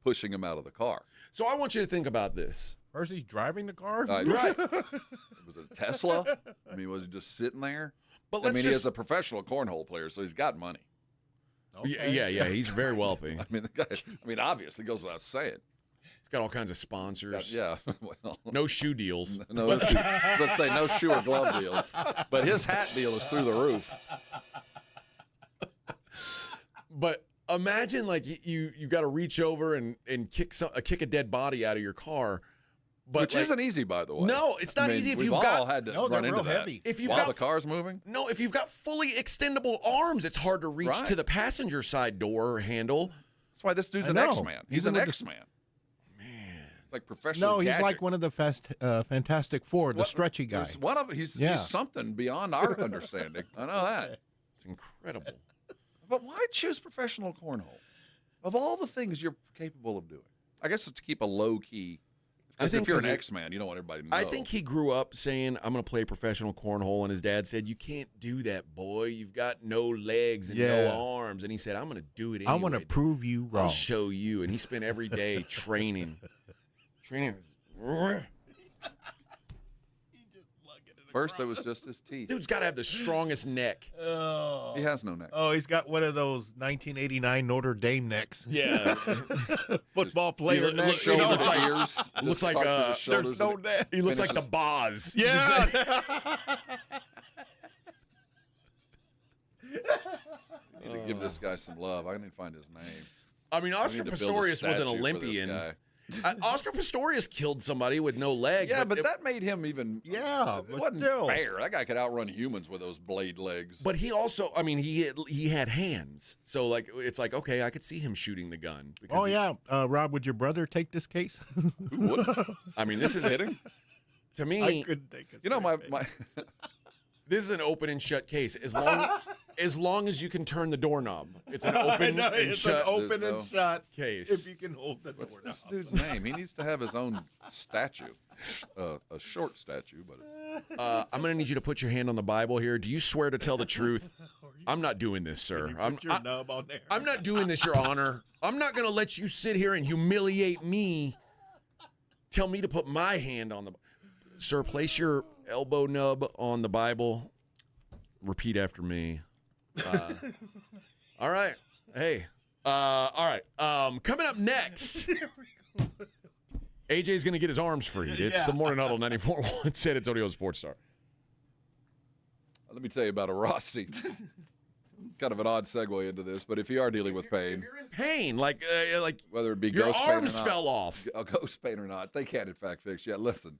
pushing him out of the car. So I want you to think about this. Or is he driving the car? Right. Was it a Tesla? I mean, was he just sitting there? But I mean, he is a professional cornhole player, so he's got money. Okay. Yeah, he's very wealthy. I mean, the guy, obviously, goes without saying. He's got all kinds of sponsors. Yeah. Well, no shoe deals. No shoe. Let's say no shoe or glove deals. But his hat deal is through the roof. But imagine, like, you got to reach over and kick a dead body out of your car. But which isn't easy, by the way. No, it's not easy if you've got. We've all had to run into that. Heavy. If you've While got the car's moving? No, if you've got fully extendable arms, it's hard to reach to the passenger side door handle. That's why this dude's an X-Man. He's an X-Man. It's like professional. No, he's like one of the Fantastic Four, the stretchy guy. He's something beyond our understanding. I know that. It's incredible. But why choose professional cornhole? Of all the things you're capable of doing. I guess it's to keep a low key. Because if you're an X-Man, you don't want everybody to know. I think he grew up saying, I'm going to play professional cornhole, and his dad said, you can't do that, boy. You've got no legs and no arms. And he said, I'm going to do it anyway. I want to prove you wrong. I'll show you. And he spent every day training. First, it was just his teeth. Dude's got to have the strongest neck. Oh. He has no neck. Oh, he's got one of those 1989 Notre Dame necks. Yeah. Football player neck. Shoulders, ears. Looks like there's no neck. He looks like the Boz. Yeah. I need to give this guy some love. I need to find his name. I mean, Oscar Pistorius was an Olympian. Oscar Pistorius killed somebody with no legs. Yeah, but that made him even. Yeah, it wasn't fair. That guy could outrun humans with those blade legs. But he also, I mean, he had hands, so like it's like okay, I could see him shooting the gun. Oh yeah, Rob, would your brother take this case? Who would? I mean, this is hitting. To me, I couldn't take it. You know, my this is an open and shut case. As long as you can turn the doorknob, it's an open and shut. An open and shut case. If you can hold the doorknob. What's this dude's name? He needs to have his own statue, a short statue. But I'm going to need you to put your hand on the Bible here. Do you swear to tell the truth? I'm not doing this, sir. Put your nub on there. I'm not doing this, Your Honor. I'm not going to let you sit here and humiliate me. Tell me to put my hand on the. Sir, place your elbow nub on the Bible. Repeat after me. All right. Hey. All right. Coming up next. AJ's going to get his arms freed. It's the Morning Huddle 94.1 San Antonio Sports Star. Let me tell you about a Rossi. Kind of an odd segue into this, but if you are dealing with pain. If you're in pain, like whether it be your ghost pain arms or not, fell off. A ghost pain or not, they can in fact fix you. Listen,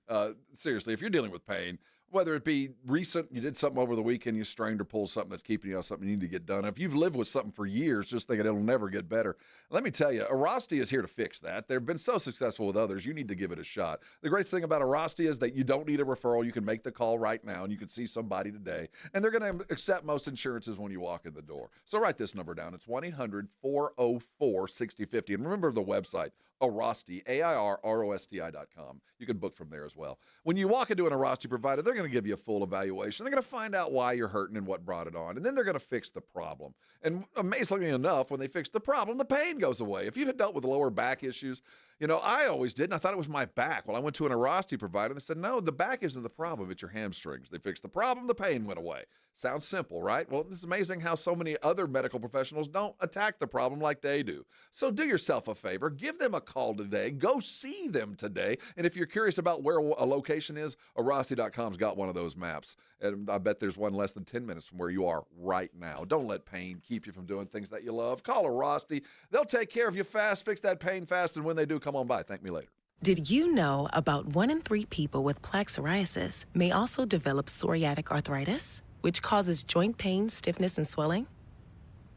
seriously, if you're dealing with pain, whether it be recent, you did something over the weekend, you strained or pulled something that's keeping you out, something you need to get done. If you've lived with something for years, just thinking it'll never get better, let me tell you, Arasti is here to fix that. They've been so successful with others, you need to give it a shot. The great thing about Arasti is that you don't need a referral. You can make the call right now, and you can see somebody today. And they're going to accept most insurances when you walk in the door. So write this number down. It's 1-800-404-6050. And remember the website, Arasti, AIRROSTI.com. You can book from there as well. When you walk into an Arasti provider, they're going to give you a full evaluation. They're going to find out why you're hurting and what brought it on. And then they're going to fix the problem. And amazingly enough, when they fix the problem, the pain goes away. If you've dealt with lower back issues, you know, I always did, and I thought it was my back. Well, I went to an Arasti provider, and they said, no, the back isn't the problem. It's your hamstrings. They fixed the problem. The pain went away. Sounds simple, right? Well, it's amazing how so many other medical professionals don't attack the problem like they do. So do yourself a favor. Give them a call today. Go see them today. And if you're curious about where a location is, Arasti.com's got one of those maps. And I bet there's one less than 10 minutes from where you are right now. Don't let pain keep you from doing things that you love. Call Arasti. They'll take care of you fast, fix that pain fast, and when they do, come on by. Thank me later. Did you know about 1 in 3 people with plaque psoriasis may also develop psoriatic arthritis, which causes joint pain, stiffness, and swelling?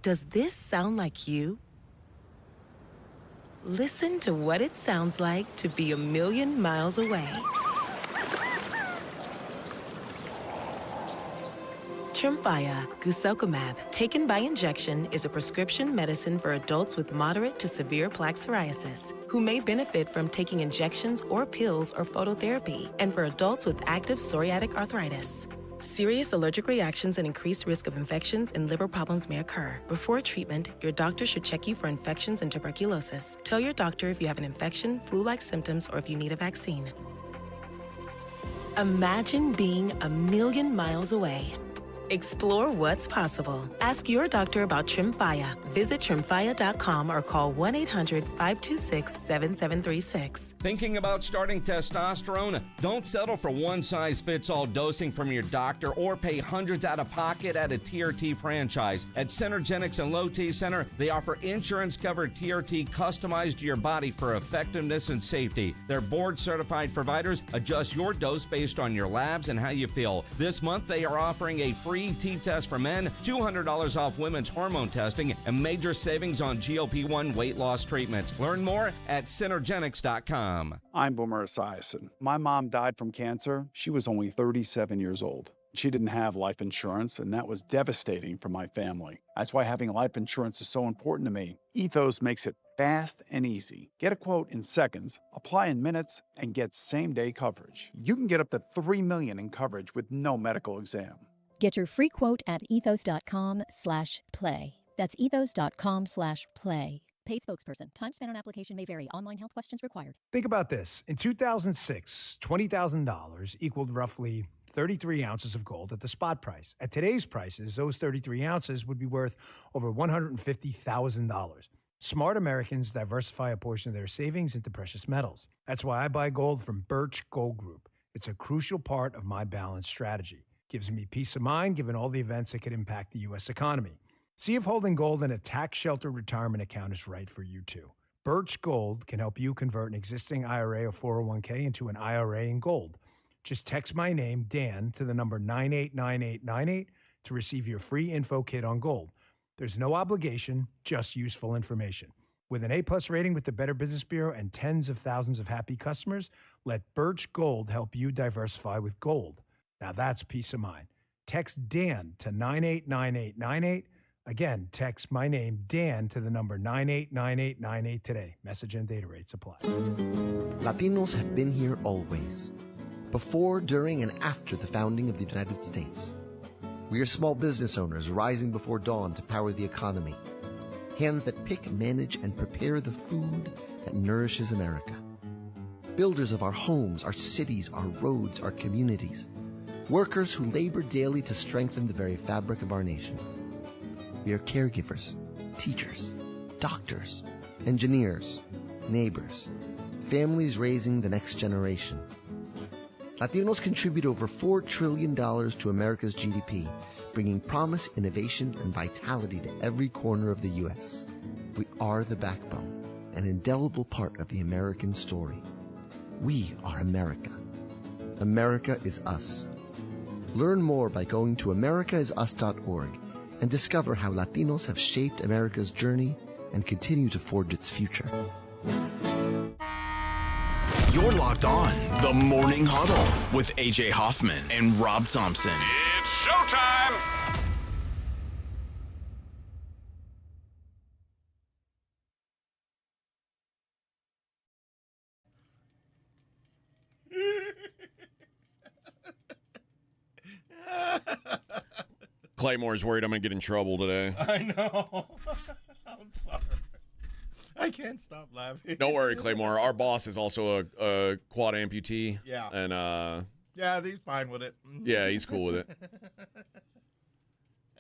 Does this sound like you? Listen to what it sounds like to be a million miles away. Tremfya guselkumab, taken by injection, is a prescription medicine for adults with moderate to severe plaque psoriasis who may benefit from taking injections or pills or phototherapy, and for adults with active psoriatic arthritis. Serious allergic reactions and increased risk of infections and liver problems may occur. Before treatment, your doctor should check you for infections and tuberculosis. Tell your doctor if you have an infection, flu-like symptoms, or if you need a vaccine. Imagine being a million miles away. Explore what's possible. Ask your doctor about Tremfya. Visit Tremfya.com or call 1-800-526-7736. Thinking about starting testosterone? Don't settle for one-size-fits-all dosing from your doctor or pay hundreds out of pocket at a TRT franchise. At Synergenics and Low T Center, they offer insurance-covered TRT customized to your body for effectiveness and safety. Their board-certified providers adjust your dose based on your labs and how you feel. This month, they are offering a free T-test for men, $200 off women's hormone testing, and major savings on GLP-1 weight loss treatments. Learn more at Synergenics.com. I'm Boomer Esiason. My mom died from cancer. She was only 37 years old. She didn't have life insurance, and that was devastating for my family. That's why having life insurance is so important to me. Ethos makes it fast and easy. Get a quote in seconds, apply in minutes, and get same-day coverage. You can get up to $3 million in coverage with no medical exam. Get your free quote at ethos.com/play. That's ethos.com/play. Paid spokesperson. Time spent on application may vary. Online health questions required. Think about this. In 2006, $20,000 equaled roughly 33 ounces of gold at the spot price. At today's prices, those 33 ounces would be worth over $150,000. Smart Americans diversify a portion of their savings into precious metals. That's why I buy gold from Birch Gold Group. It's a crucial part of my balanced strategy. Gives me peace of mind given all the events that could impact the U.S. economy. See if holding gold in a tax-sheltered retirement account is right for you, too. Birch Gold can help you convert an existing IRA or 401k into an IRA in gold. Just text my name, Dan, to the number 989898 to receive your free info kit on gold. There's no obligation, just useful information. With an A-plus rating with the Better Business Bureau and tens of thousands of happy customers, let Birch Gold help you diversify with gold. Now that's peace of mind. Text Dan to 989898. Again, text my name, Dan, to the number 989898 today. Message and data rates apply. Latinos have been here always. Before, during, and after the founding of the United States. We are small business owners rising before dawn to power the economy. Hands that pick, manage, and prepare the food that nourishes America. Builders of our homes, our cities, our roads, our communities. Workers who labor daily to strengthen the very fabric of our nation. We are caregivers, teachers, doctors, engineers, neighbors, families raising the next generation. Latinos contribute over $4 trillion to America's GDP, bringing promise, innovation, and vitality to every corner of the U.S. We are the backbone, an indelible part of the American story. We are America. America is us. Learn more by going to americaisus.org and discover how Latinos have shaped America's journey and continue to forge its future. You're locked on The Morning Huddle with AJ Hoffman and Rob Thompson. It's showtime! Claymore's worried I'm going to get in trouble today. I know. I'm sorry. I can't stop laughing. Don't worry, Claymore. Our boss is also a quad amputee. Yeah. And yeah, he's fine with it. Yeah, he's cool with it.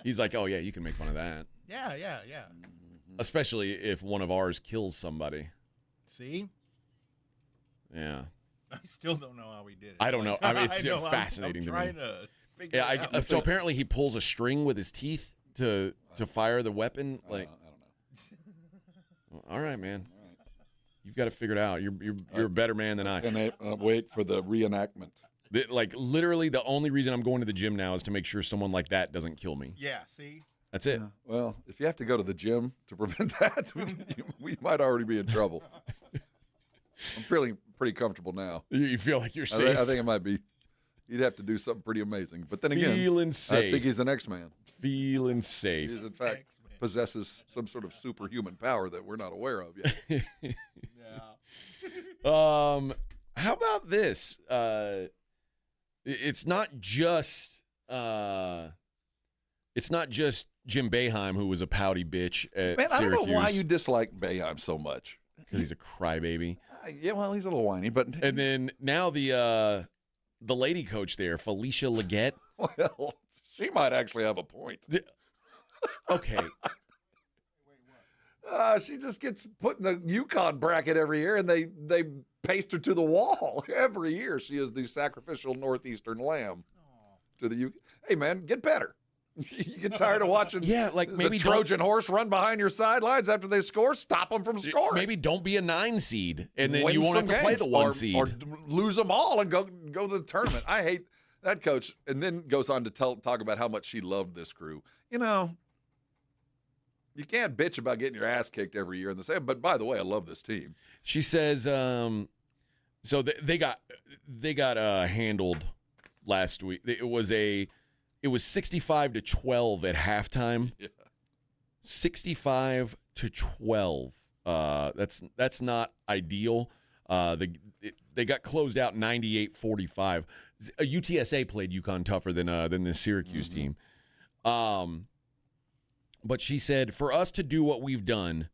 He's like, oh yeah, you can make fun of that. Yeah. Especially if one of ours kills somebody. See? Yeah. I still don't know how he did it. I don't know. I mean, it's know, fascinating I'm to me. trying to figure it out. So apparently he pulls a string with his teeth to fire the weapon. Like, I don't know. All right, man. All right. You've got to figure it out. You're a better man than I. And wait for the reenactment. Like, literally, the only reason I'm going to the gym now is to make sure someone like that doesn't kill me. Yeah, see? That's it. Yeah. Well, if you have to go to the gym to prevent that, we might already be in trouble. I'm feeling pretty comfortable now. You feel like you're safe? I think it might be. You'd have to do something pretty amazing. But then again, feeling safe. I think he's an X-Man. Feeling safe. He, in fact, X-Man. Possesses some sort of superhuman power that we're not aware of yet. Yeah. How about this? It's not just Jim Boeheim who was a pouty bitch at Man, I Syracuse. don't know why you dislike Boeheim so much. Because he's a crybaby. Yeah, well, he's a little whiny, but and then now the lady coach there, Felicia Leggett. Well, She might actually have a point. Okay. She just gets put in the UConn bracket every year, and they paste her to the wall every year. She is the sacrificial Northeastern lamb to the UK. Hey, man, get better. You get tired of watching maybe the Trojan horse run behind your sidelines after they score? Stop them from scoring. Maybe don't be a 9 seed, and then Win you won't have some to play games, the 1 seed. Or lose them all and go to the tournament. I hate that coach. And then goes on to talk about how much she loved this crew. You know, you can't bitch about getting your ass kicked every year in the same. But by the way, I love this team. She says, so they got handled last week. It was 65-12 at halftime. Yeah. 65-12. That's not ideal. They got closed out 98-45. UTSA played UConn tougher than the Syracuse team. But she said, for us to do what we've done,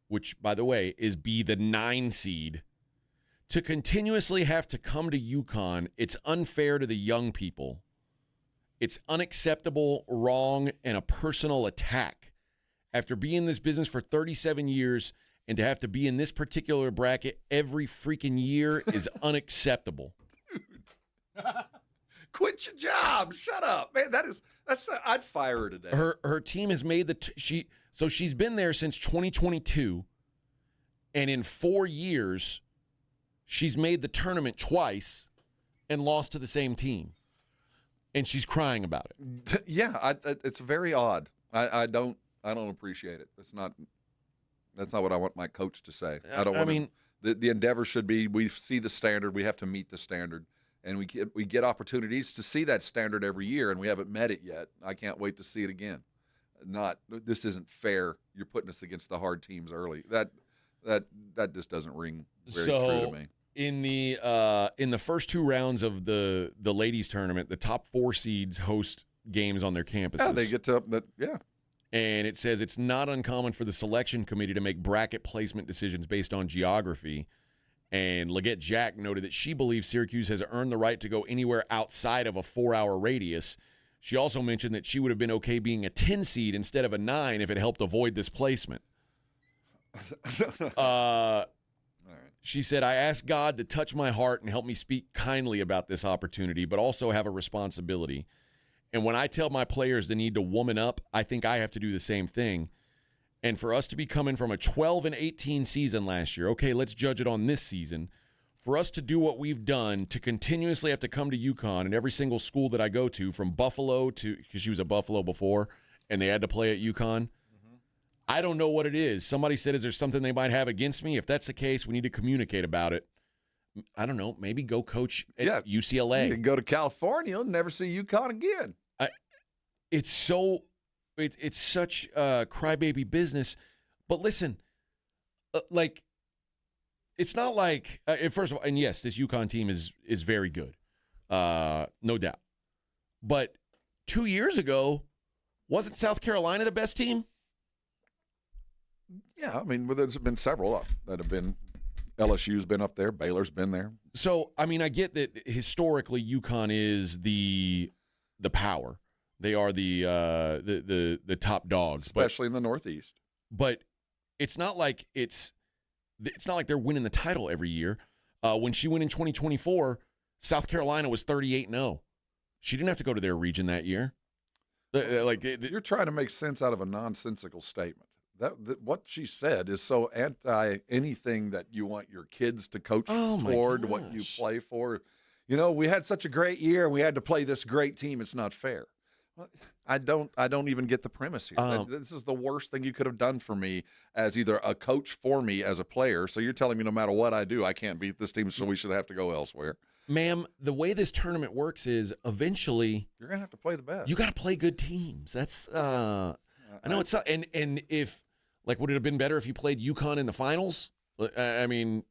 which, by the way, is be the 9 seed, to continuously have to come to UConn, it's unfair to the young people. It's unacceptable, wrong, and a personal attack. After being in this business for 37 years and to have to be in this particular bracket every freaking year is unacceptable. Quit your job. Shut up, man. I'd fire her today. Her team has made she's been there since 2022, and in 4 years, she's made the tournament twice and lost to the same team, and she's crying about it. Yeah, it's very odd. I don't appreciate it. That's not what I want my coach to say. The endeavor should be we see the standard, we have to meet the standard. And we get opportunities to see that standard every year, and we haven't met it yet. I can't wait to see it again. This isn't fair. You're putting us against the hard teams early. That just doesn't ring very true to me. In the first 2 rounds of the ladies tournament, the top 4 seeds host games on their campuses. Yeah, they get to that. Yeah. And it says it's not uncommon for the selection committee to make bracket placement decisions based on geography. And Leggett Jack noted that she believes Syracuse has earned the right to go anywhere outside of a 4-hour radius. She also mentioned that she would have been okay being a 10 seed instead of a 9 if it helped avoid this placement. She said, I asked God to touch my heart and help me speak kindly about this opportunity, but also have a responsibility. And when I tell my players they need to woman up, I think I have to do the same thing. And for us to be coming from a 12-18 season last year, okay, let's judge it on this season. For us to do what we've done, to continuously have to come to UConn and every single school that I go to, from Buffalo to, because she was at Buffalo before, and they had to play at UConn, I don't know what it is. Somebody said, is there something they might have against me? If that's the case, we need to communicate about it. I don't know, maybe go coach at UCLA. You can go to California and never see UConn again. It's such crybaby business. But listen, it's not like first of all, and yes, this UConn team is very good, no doubt. But 2 years ago, wasn't South Carolina the best team? Yeah, I mean, there's been several that have been. LSU's been up there. Baylor's been there. So, I mean, I get that historically UConn is the power. They are the top dogs, especially in the Northeast. But it's not like not like they're winning the title every year. When she went in 2024, South Carolina was 38-0. She didn't have to go to their region that year. You're trying to make sense out of a nonsensical statement. That what she said is so anti anything that you want your kids to coach toward, what you play for. You know, we had such a great year. We had to play this great team. It's not fair. I don't even get the premise here. This is the worst thing you could have done for me as either a coach for me as a player. So you're telling me no matter what I do, I can't beat this team, so we should have to go elsewhere. Ma'am, the way this tournament works is eventually you're going to have to play the best. You got to play good teams. That's I know it's and if would it have been better if you played UConn in the finals? I mean,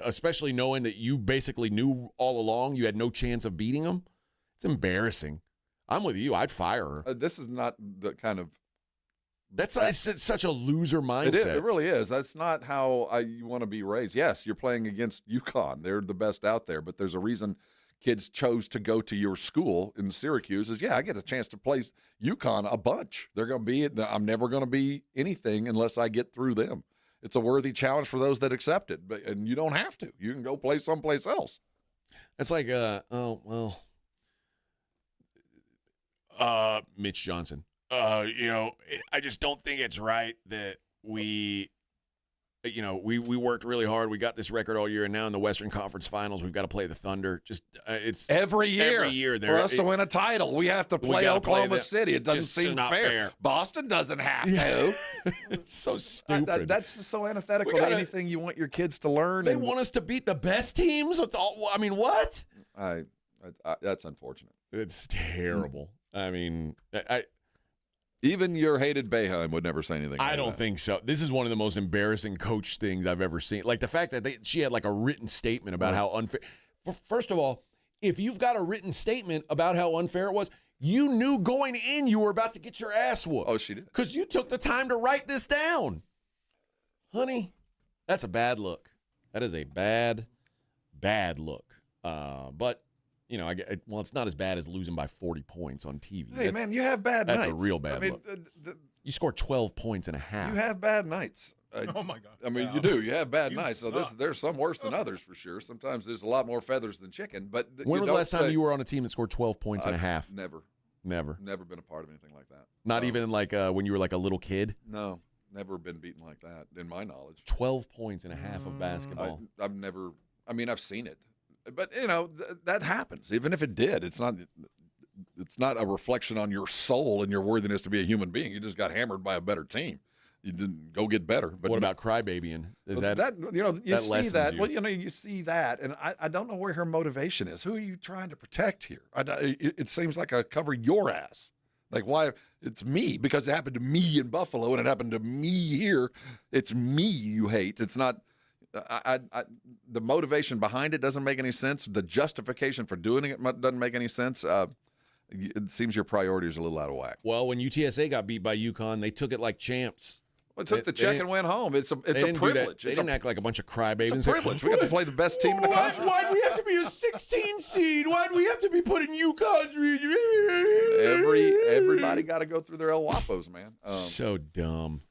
especially knowing that you basically knew all along you had no chance of beating them. It's embarrassing. I'm with you. I'd fire her. This is not the kind of. It's such a loser mindset. It really is. That's not how you want to be raised. Yes, you're playing against UConn. They're the best out there, but there's a reason kids chose to go to your school in Syracuse is, I get a chance to play UConn a bunch. They're going to be – I'm never going to be anything unless I get through them. It's a worthy challenge for those that accept it, and you don't have to. You can go play someplace else. It's like, Mitch Johnson. I just don't think it's right that we worked really hard. We got this record all year, and now in the Western Conference Finals, we've got to play the Thunder. Just it's every year for us to win a title, we have to play Oklahoma City. It doesn't seem fair. Boston doesn't have to. It's so stupid. That's so antithetical to anything you want your kids to learn. They want us to beat the best teams. What? That's unfortunate. It's terrible. Even your hated Boeheim would never say anything. I don't think so. This is one of the most embarrassing coach things I've ever seen. Like the fact that she had like a written statement about how unfair. First of all, if you've got a written statement about how unfair it was, you knew going in you were about to get your ass whooped. Oh, she did. Because you took the time to write this down. Honey, that's a bad look. That is a bad look. But it's not as bad as losing by 40 points on TV. Hey, man, you have bad nights. That's a real bad look. You score 12 points and a half. You have bad nights. Oh, my God. You do. You have bad nights. So there's some worse than others for sure. Sometimes there's a lot more feathers than chicken. But when was the last time you were on a team that scored 12 points and a half? Never. Never Never been a part of anything like that. Not even like when you were like a little kid? No. Never been beaten like that, in my knowledge. 12 points and a half of basketball. I've never – I've seen it. But, that happens. Even if it did, it's not a reflection on your soul and your worthiness to be a human being. You just got hammered by a better team. You didn't go get better. But what about crybabying? Is that you see that? Well, you see that, and I don't know where her motivation is. Who are you trying to protect here? It seems like a cover your ass. Like, why? It's me, because it happened to me in Buffalo and it happened to me here. It's me you hate. It's not. The motivation behind it doesn't make any sense. The justification for doing it doesn't make any sense. It seems your priorities are a little out of whack. Well, when UTSA got beat by UConn, they took it like champs. Well, took the check and went home. It's a privilege. They didn't act like a bunch of crybabies. It's a privilege. We got to play the best team in the country. Why do we have to be a 16 seed? Why do we have to be put in UConn's region? Everybody got to go through their El Guapos, man. So dumb.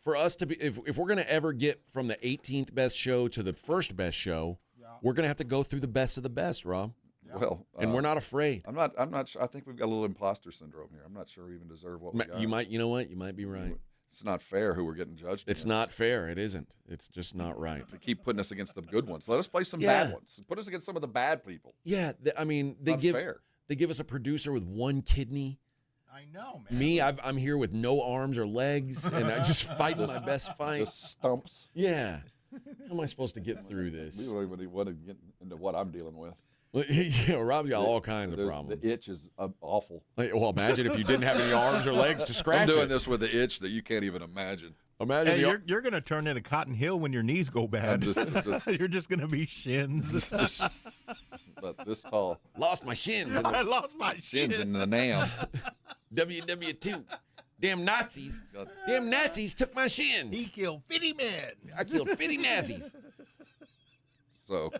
For us to be, if we're going to ever get from the 18th best show to the first best show, we're going to have to go through the best of the best, Rob. Yeah. Well, and we're not afraid. I'm not sure. I think we've got a little imposter syndrome here. I'm not sure we even deserve what we got. You know what? You might be right. It's not fair who we're getting judged against. It's not fair. It isn't. It's just not right. They keep putting us against the good ones. Let us play some bad ones. Put us against some of the bad people. Yeah, they give us a producer with one kidney. I know, man. Me, I'm here with no arms or legs, and I'm just fighting my best fight. The stumps. Yeah. How am I supposed to get through this? We don't even want to get into what I'm dealing with. Yeah, Rob's got all kinds of problems. The itch is awful. Well, imagine if you didn't have any arms or legs to scratch I'm doing this with the itch that you can't even imagine. Imagine you're going to turn into Cotton Hill when your knees go bad. You're just going to be shins. But this tall. Lost my shins. I lost my shins in the NAM. WW2. Damn Nazis. Damn Nazis took my shins. He killed 50 men. I killed 50 Nazis. So,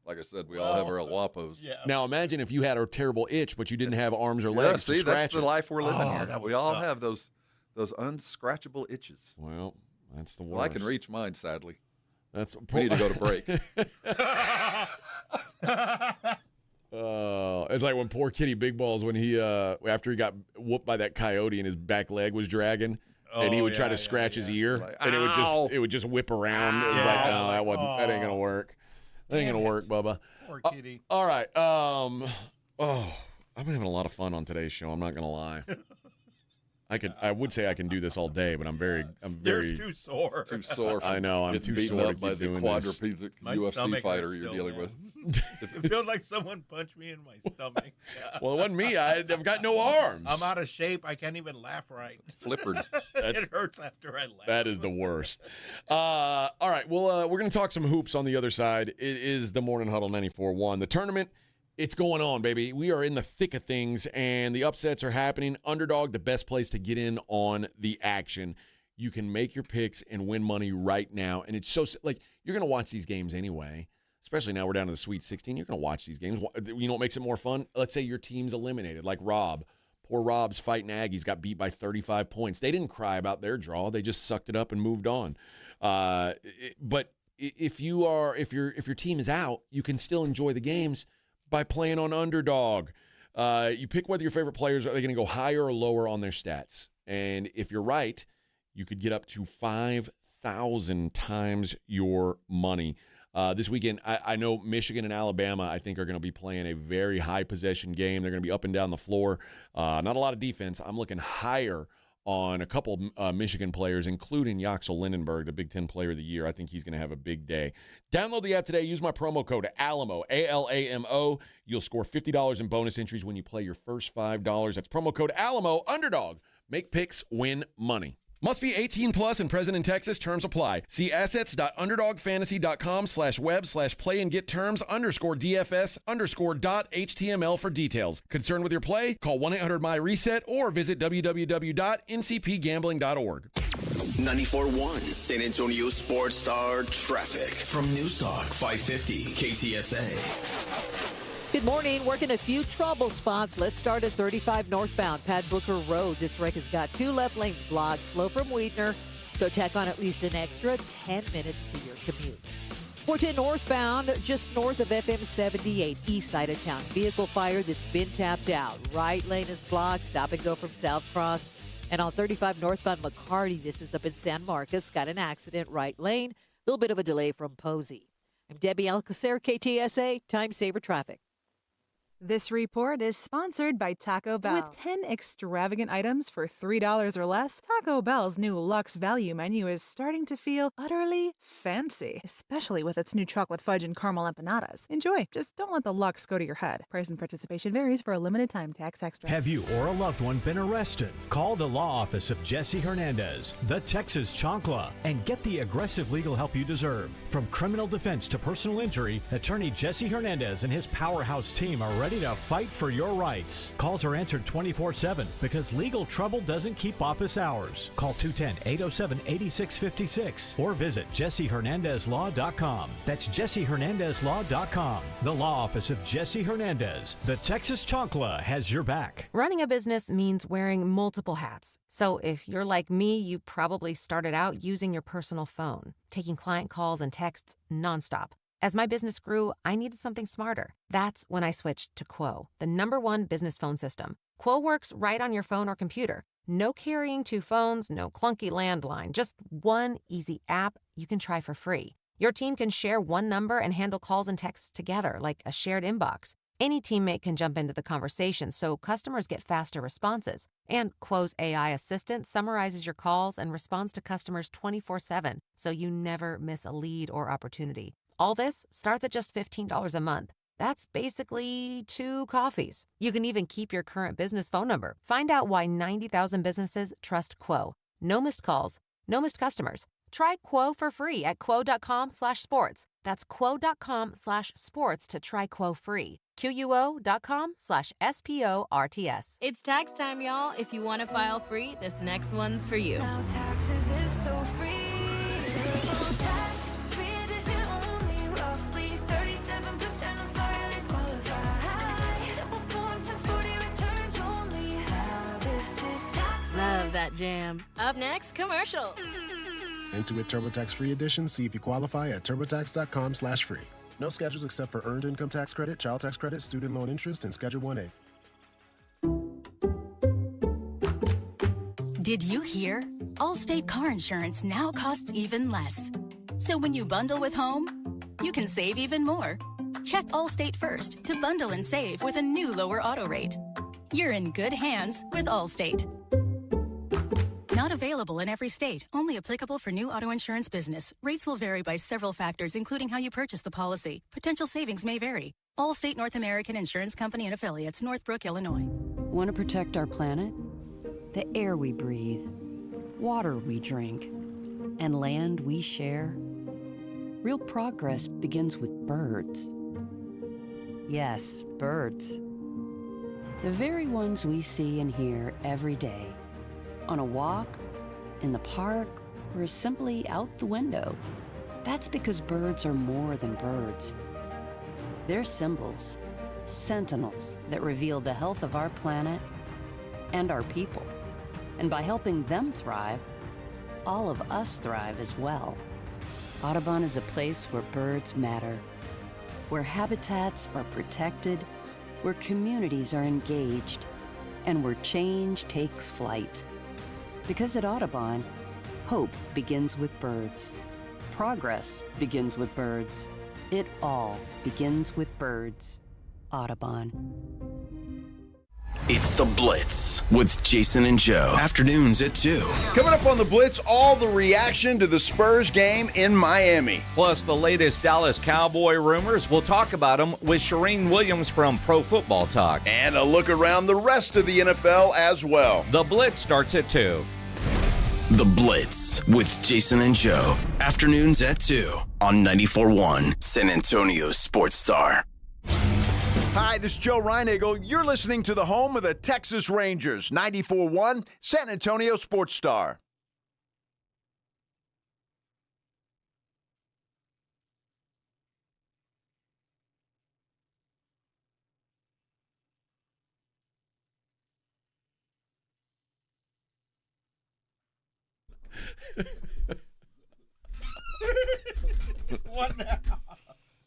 like I said, we all have our El Guapos. Yeah. Now imagine if you had a terrible itch, but you didn't have arms or legs to scratch that's the life we're living here. We all suck. have those unscratchable itches. Well, that's the worst. Well, I can reach mine, sadly. We need to go to break. It's like when poor Kitty Big Balls, when he after he got whooped by that coyote and his back leg was dragging, and he would try to scratch his ear, like, and it would just whip around. It was that ain't gonna work. That ain't gonna work, Bubba. Poor Kitty. All right. I'm having a lot of fun on today's show. I'm not gonna lie. I would say I can do this all day, but I'm very. You're too sore. Too sore. I know. I'm too beaten sore up by the quadriplegic UFC fighter you're dealing with. It feels like someone punched me in my stomach. Well, it wasn't me. I've got no arms. I'm out of shape. I can't even laugh right. Flippered. It hurts after I laugh. That is the worst. All right. Well, we're going to talk some hoops on the other side. It is the Morning Huddle 94.1. The tournament, it's going on, baby. We are in the thick of things, and the upsets are happening. Underdog, the best place to get in on the action. You can make your picks and win money right now. And it's so, like, you're going to watch these games anyway. especially now we're down to the Sweet 16, you're going to watch these games. You know what makes it more fun? Let's say your team's eliminated, like Rob. Poor Rob's fighting Aggies, got beat by 35 points. They didn't cry about their draw. They just sucked it up and moved on. But if your team is out, you can still enjoy the games by playing on Underdog. You pick whether your favorite players, are they going to go higher or lower on their stats? And if you're right, you could get up to 5,000 times your money. This weekend, I know Michigan and Alabama, I think, are going to be playing a very high possession game. They're going to be up and down the floor. Not a lot of defense. I'm looking higher on a couple Michigan players, including Yaxel Lindenberg, the Big Ten Player of the Year. I think he's going to have a big day. Download the app today. Use my promo code ALAMO, ALAMO. You'll score $50 in bonus entries when you play your first $5. That's promo code ALAMO, Underdog. Make picks, win money. Must be 18 plus and present in Texas. Terms apply. See assets.underdogfantasy.com/web/play and get terms _DFS_.html for details. Concerned with your play? Call 1-800-MY-RESET or visit www.ncpgambling.org. 94.1 San Antonio Sports Star traffic from News Talk 550 KTSA. Good morning. Working a few trouble spots. Let's start at 35 northbound, Pat Booker Road. This wreck has got 2 left lanes blocked, slow from Weidner, so tack on at least an extra 10 minutes to your commute. 410 northbound, just north of FM 78, east side of town. Vehicle fire that's been tapped out. Right lane is blocked. Stop and go from South Cross. And on 35 northbound McCarty, this is up in San Marcos. Got an accident, right lane. A little bit of a delay from Posey. I'm Debbie Alcacer, KTSA, Time Saver Traffic. This report is sponsored by Taco Bell. With 10 extravagant items for $3 or less, Taco Bell's new Luxe Value menu is starting to feel utterly fancy, especially with its new chocolate fudge and caramel empanadas. Enjoy. Just don't let the Luxe go to your head. Price and participation varies for a limited time. Tax extra. Have you or a loved one been arrested? Call the law office of Jesse Hernandez, the Texas Chancla, and get the aggressive legal help you deserve. From criminal defense to personal injury, attorney Jesse Hernandez and his powerhouse team are ready to fight for your rights. Calls are answered 24/7 because legal trouble doesn't keep office hours. Call 210-807-8656 or visit jessehernandezlaw.com. That's jessehernandezlaw.com. The law office of Jesse Hernandez, the Texas Chancla, has your back. Running a business means wearing multiple hats. So if you're like me, you probably started out using your personal phone, taking client calls and texts nonstop. As my business grew, I needed something smarter. That's when I switched to Quo, the #1 business phone system. Quo works right on your phone or computer. No carrying 2 phones, no clunky landline, just one easy app you can try for free. Your team can share one number and handle calls and texts together like a shared inbox. Any teammate can jump into the conversation so customers get faster responses. And Quo's AI assistant summarizes your calls and responds to customers 24/7, so you never miss a lead or opportunity. All this starts at just $15 a month. That's basically 2 coffees. You can even keep your current business phone number. Find out why 90,000 businesses trust Quo. No missed calls, no missed customers. Try Quo for free at quo.com/sports. That's quo.com/sports to try Quo free. QUO.com/SPORTS. It's tax time, y'all. If you want to file free, this next one's for you. Now taxes is so free. Love that jam. Up next, commercials. Intuit TurboTax Free Edition. See if you qualify at turbotax.com/free. No schedules except for earned income tax credit, child tax credit, student loan interest, and Schedule 1A. Did you hear? Allstate car insurance now costs even less. So when you bundle with home, you can save even more. Check Allstate first to bundle and save with a new lower auto rate. You're in good hands with Allstate. Not available in every state. Only applicable for new auto insurance business. Rates will vary by several factors, including how you purchase the policy. Potential savings may vary. Allstate North American Insurance Company and Affiliates, Northbrook, Illinois. Want to protect our planet? The air we breathe, water we drink, and land we share? Real progress begins with birds. Yes, birds. The very ones we see and hear every day. On a walk, in the park, or simply out the window. That's because birds are more than birds. They're symbols, sentinels that reveal the health of our planet and our people. And by helping them thrive, all of us thrive as well. Audubon is a place where birds matter, where habitats are protected, where communities are engaged, and where change takes flight. Because at Audubon, hope begins with birds. Progress begins with birds. It all begins with birds. Audubon. It's The Blitz with Jason and Joe. Afternoons at 2. Coming up on The Blitz, all the reaction to the Spurs game in Miami. Plus, the latest Dallas Cowboy rumors. We'll talk about them with Shireen Williams from Pro Football Talk. And a look around the rest of the NFL as well. The Blitz starts at 2. The Blitz with Jason and Joe. Afternoons at 2 on 94.1 San Antonio Sports Star. Hi, this is Joe Reinagle. You're listening to the home of the Texas Rangers, 94.1 San Antonio Sports Star. What now?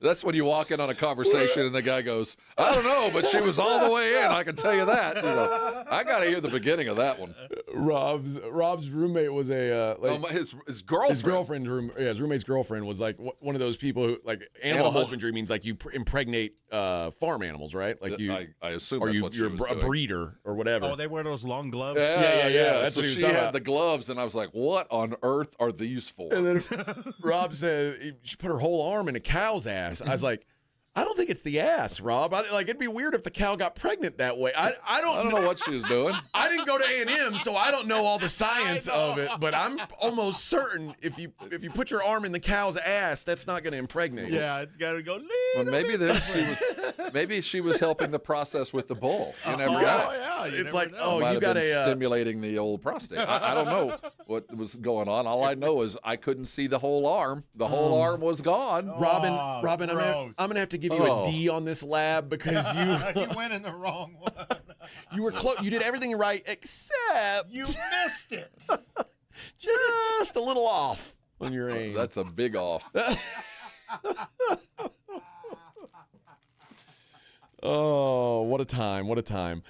That's when you walk in on a conversation and the guy goes, I don't know, but she was all the way in. I can tell you that. You know, I got to hear the beginning of that one. Rob's roommate was a his girlfriend. His girlfriend's his roommate's girlfriend was like one of those people who like animal husbandry means like you impregnate farm animals, right? Like you, I assume, or that's what you're she was a doing. breeder or whatever. Oh, they wear those long gloves. Yeah. That's so what he was she talking had about. the gloves, and I was like, "What on earth are these for?" And then Rob said she put her whole arm in a cow's ass. I was like, I don't think it's the ass, Rob. It'd be weird if the cow got pregnant that way. I don't know what she was doing. I didn't go to A&M, so I don't know all the science of it. But I'm almost certain if you put your arm in the cow's ass, that's not going to impregnate. Yeah, it's got to go. Well, maybe she was helping the process with the bull. You never know. Yeah, it's like Might you got have been a stimulating the old prostate. I don't know what was going on. All I know is I couldn't see the whole arm. The whole arm was gone. Robin, I'm gonna have to give you a D on this lab because you went in the wrong one. You were close. You did everything right except you missed it. Just a little off on your aim. That's a big off. Oh, what a time. What a time.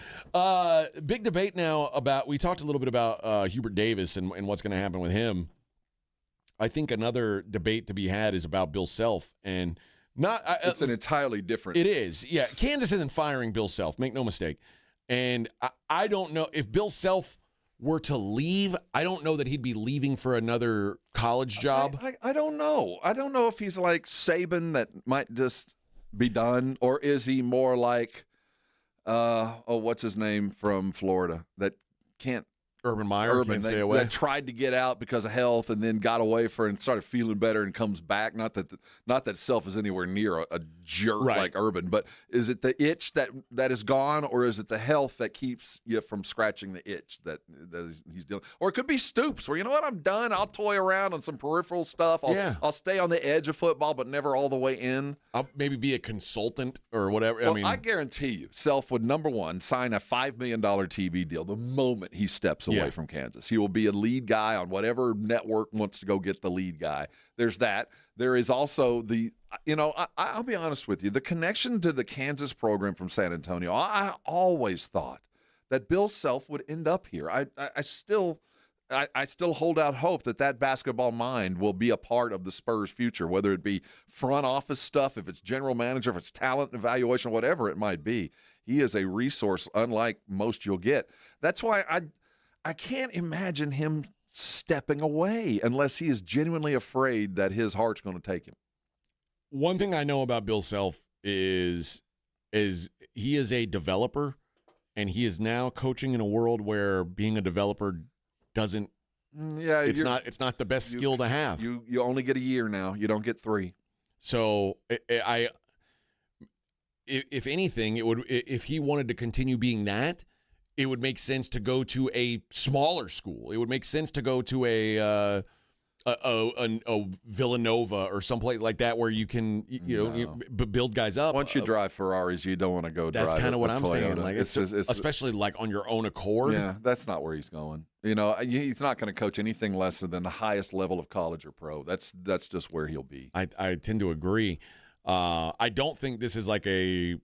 Big debate now about, we talked a little bit about Hubert Davis and what's going to happen with him. I think another debate to be had is about Bill Self, and it's an entirely different. It is. Yeah. Kansas isn't firing Bill Self. Make no mistake. And I don't know if Bill Self were to leave, I don't know that he'd be leaving for another college job. I don't know. I don't know if he's like Saban that might just be done, or is he more like, what's his name from Florida that can't. Urban Meyer can't stay away. That tried to get out because of health and then got away and started feeling better and comes back. Not that Self is anywhere near a jerk like Urban, but is it the itch that is gone, or is it the health that keeps you from scratching the itch that he's dealing? Or it could be Stoops, where you know what, I'm done. I'll toy around on some peripheral stuff. I'll stay on the edge of football, but never all the way in. I'll maybe be a consultant or whatever. Well, I guarantee you, Self would, number one, sign a $5 million TV deal the moment he steps away from Kansas. He will be a lead guy on whatever network wants to go get the lead guy. There's that. There is also I'll be honest with you, the connection to the Kansas program from San Antonio, I always thought that Bill Self would end up here. I still hold out hope that basketball mind will be a part of the Spurs' future, whether it be front office stuff, if it's general manager, if it's talent evaluation, whatever it might be. He is a resource unlike most you'll get. That's why I can't imagine him stepping away unless he is genuinely afraid that his heart's going to take him. One thing I know about Bill Self is he is a developer, and he is now coaching in a world where being a developer doesn't. Yeah, it's not the best skill to have. You only get a year now. You don't get 3. So if anything, it would, if he wanted to continue being that, it would make sense to go to a smaller school. It would make sense to go to a Villanova or someplace like that where you can build guys up. Once you drive Ferraris, you don't want to go drive. That's kind of what I'm Toyota. saying. Like it's especially like on your own accord. Yeah, that's not where he's going. He's not going to coach anything less than the highest level of college or pro. That's just where he'll be. I tend to agree. I don't think this is like I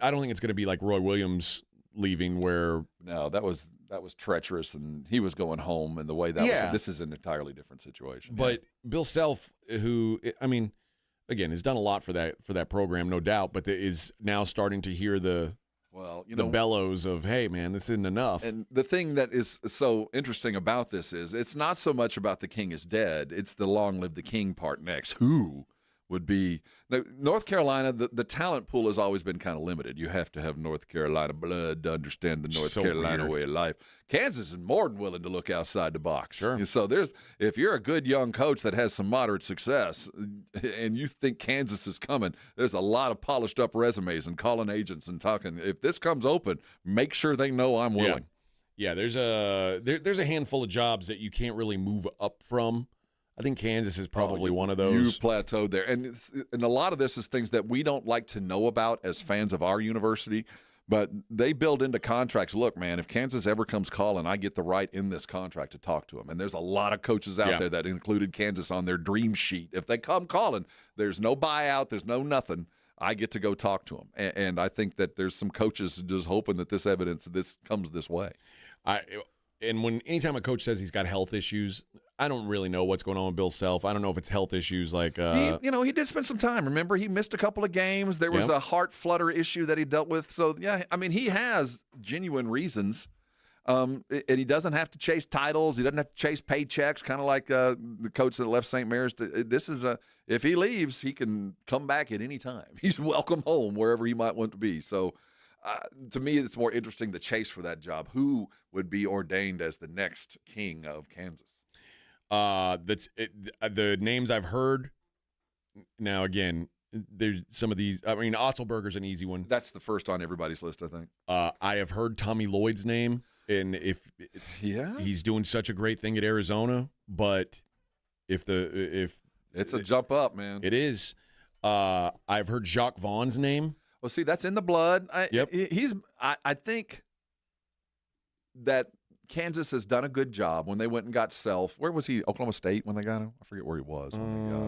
don't think it's going to be like Roy Williams leaving where. No, that was treacherous, and he was going home, and the way that was. This is an entirely different situation. But Bill Self, who again has done a lot for that program, no doubt, but is now starting to hear the bellows of, hey man, this isn't enough. And the thing that is so interesting about this is it's not so much about the king is dead; it's the long live the king part next. Who would be now, North Carolina? The talent pool has always been kind of limited. You have to have North Carolina blood to understand the North Carolina way of life. Kansas is more than willing to look outside the box. Sure. So if you're a good young coach that has some moderate success, and you think Kansas is coming, there's a lot of polished up resumes and calling agents and talking. If this comes open, make sure they know I'm willing. Yeah, there's a handful of jobs that you can't really move up from. I think Kansas is probably one of those. You plateaued there. And a lot of this is things that we don't like to know about as fans of our university, but they build into contracts. Look, man, if Kansas ever comes calling, I get the right in this contract to talk to them. And there's a lot of coaches out there that included Kansas on their dream sheet. If they come calling, there's no buyout, there's no nothing. I get to go talk to them. And I think that there's some coaches just hoping that this comes this way. Anytime a coach says he's got health issues, I don't really know what's going on with Bill Self. I don't know if it's health issues like he did spend some time. Remember, he missed a couple of games. There was a heart flutter issue that he dealt with. So he has genuine reasons. And he doesn't have to chase titles. He doesn't have to chase paychecks, kind of like the coach that left St. Mary's. If he leaves, he can come back at any time. He's welcome home wherever he might want to be. So to me, it's more interesting the chase for that job. Who would be ordained as the next king of Kansas? The names I've heard. Now, again, there's some of these. I mean, Otzelberger's an easy one. That's the first on everybody's list, I think. I have heard Tommy Lloyd's name, and if he's doing such a great thing at Arizona, but if it's a jump up, man, it is. I've heard Jacques Vaughn's name. Well, see, that's in the blood. I think that Kansas has done a good job when they went and got Self. Where was he? Oklahoma State when they got him? I forget where he was when they got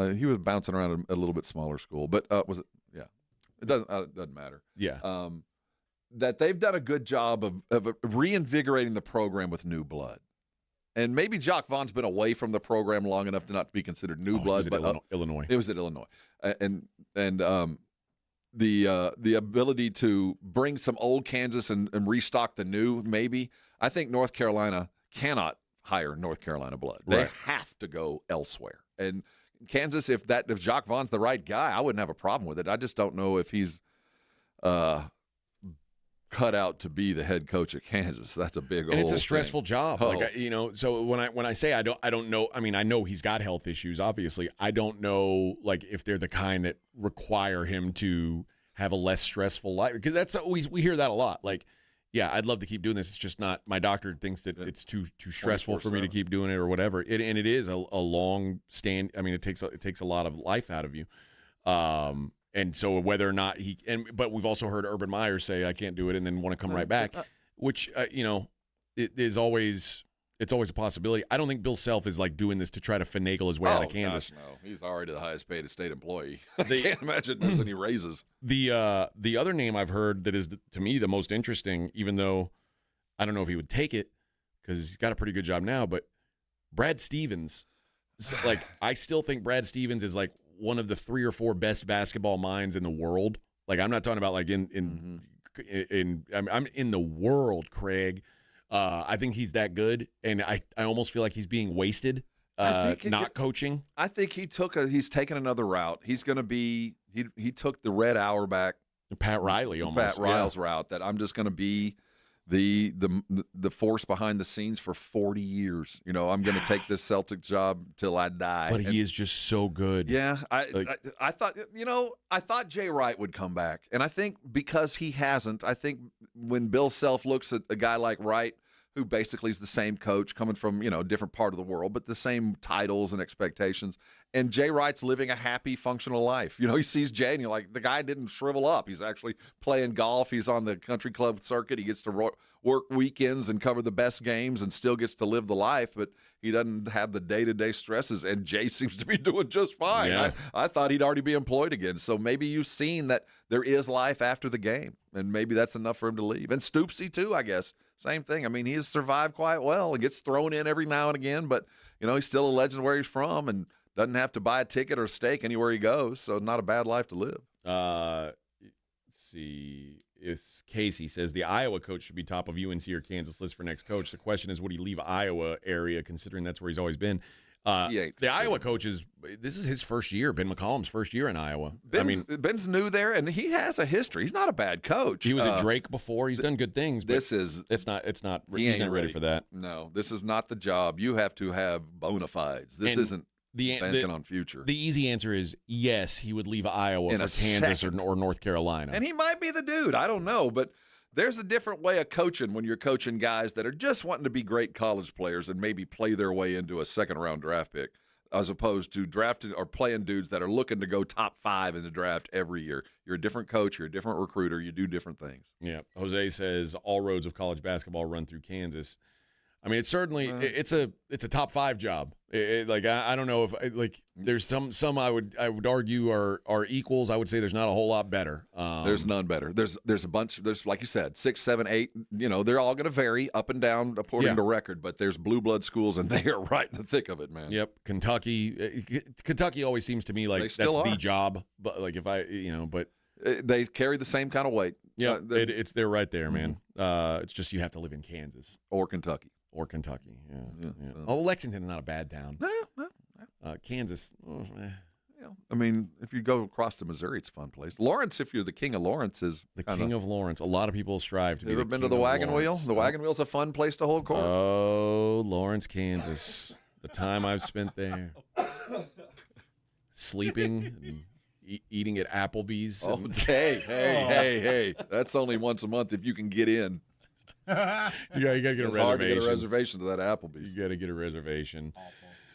him. He was bouncing around a little bit smaller school, but was it? Yeah, it doesn't matter. Yeah, that they've done a good job of reinvigorating the program with new blood. And maybe Jacques Vaughn's been away from the program long enough to not be considered new blood. But Illinois. It was at Illinois, and the ability to bring some old Kansas and restock the new, maybe. I think North Carolina cannot hire North Carolina blood. They have to go elsewhere. And Kansas, if Jacques Vaughn's the right guy, I wouldn't have a problem with it. I just don't know if he's cut out to be the head coach of Kansas. That's a big old and it's a stressful job. Oh. Like so when I say I don't know. I mean, I know he's got health issues. Obviously, I don't know like if they're the kind that require him to have a less stressful life, because that's we hear that a lot. Like, yeah, I'd love to keep doing this. It's just not. My doctor thinks that it's too stressful for me to keep doing it or whatever. And it is a long stand. I mean, it takes a lot of life out of you. And so whether or not but we've also heard Urban Meyer say I can't do it and then want to come right back, which it's always a possibility. I don't think Bill Self is like doing this to try to finagle his way out of Kansas. Gosh, no, he's already the highest paid state employee. I can't imagine there's any raises. The other name I've heard that is to me the most interesting, even though I don't know if he would take it because he's got a pretty good job now, but Brad Stevens. Like I still think Brad Stevens is like one of the 3 or 4 best basketball minds in the world. Like I'm not talking about like I'm in the world, Craig. I think he's that good, and I almost feel like he's being wasted not coaching. I think he's taken another route. He's going to be he took the Red Auerbach, Pat Riley almost. Pat Riles route that I'm just going to be the force behind the scenes for 40 years. I'm going to take this Celtic job till I die. But he is just so good. Yeah, I thought Jay Wright would come back, and I think because he hasn't, I think when Bill Self looks at a guy like Wright, who basically is the same coach coming from, a different part of the world, but the same titles and expectations. And Jay Wright's living a happy, functional life. He sees Jay and you're like, the guy didn't shrivel up. He's actually playing golf. He's on the country club circuit. He gets to work weekends and cover the best games and still gets to live the life, but he doesn't have the day-to-day stresses, and Jay seems to be doing just fine. Yeah. I thought he'd already be employed again. So maybe you've seen that there is life after the game, and maybe that's enough for him to leave. And Stoopsy, too, I guess. Same thing. I mean, he has survived quite well and gets thrown in every now and again, but, he's still a legend where he's from and doesn't have to buy a ticket or a steak anywhere he goes, so not a bad life to live. Let's see. Casey says the Iowa coach should be top of UNC or Kansas list for next coach. The question is, would he leave Iowa area considering that's where he's always been? The Iowa coach this is his first year, Ben McCollum's first year in Iowa. Ben's new there, and he has a history. He's not a bad coach. He was at Drake before. He's done good things. But it's not. He's not ready for that. No, this is not the job. You have to have bona fides. This isn't banking on future. The easy answer is yes. He would leave Iowa for Kansas or North Carolina, and he might be the dude. I don't know, but there's a different way of coaching when you're coaching guys that are just wanting to be great college players and maybe play their way into a second-round draft pick, as opposed to drafting or playing dudes that are looking to go top 5 in the draft every year. You're a different coach. You're a different recruiter. You do different things. Yeah. Jose says all roads of college basketball run through Kansas. I mean, it's certainly it's a top 5 job. I don't know if there's some I would argue are equals. I would say there's not a whole lot better. There's none better. There's a bunch. There's, like you said, 6, 7, 8. They're all going to vary up and down according to record. But there's blue blood schools, and they are right in the thick of it, man. Yep. Kentucky always seems to me like that's the job. But but they carry the same kind of weight. Yeah, they're right there, man. It's just you have to live in Kansas or Kentucky. Yeah. Oh, Lexington's not a bad town. No. Kansas. I mean, if you go across to Missouri, it's a fun place. Lawrence, if you're the king of Lawrence, is the king of Lawrence. A lot of people strive to be. Ever been to the Wagon Wheel? The Wagon Wheel's a fun place to hold court. Oh, Lawrence, Kansas. The time I've spent there, sleeping and eating at Applebee's. Hey! That's only once a month if you can get in. You gotta get a reservation. Hard to get a reservation to that Applebee's. You gotta get a reservation,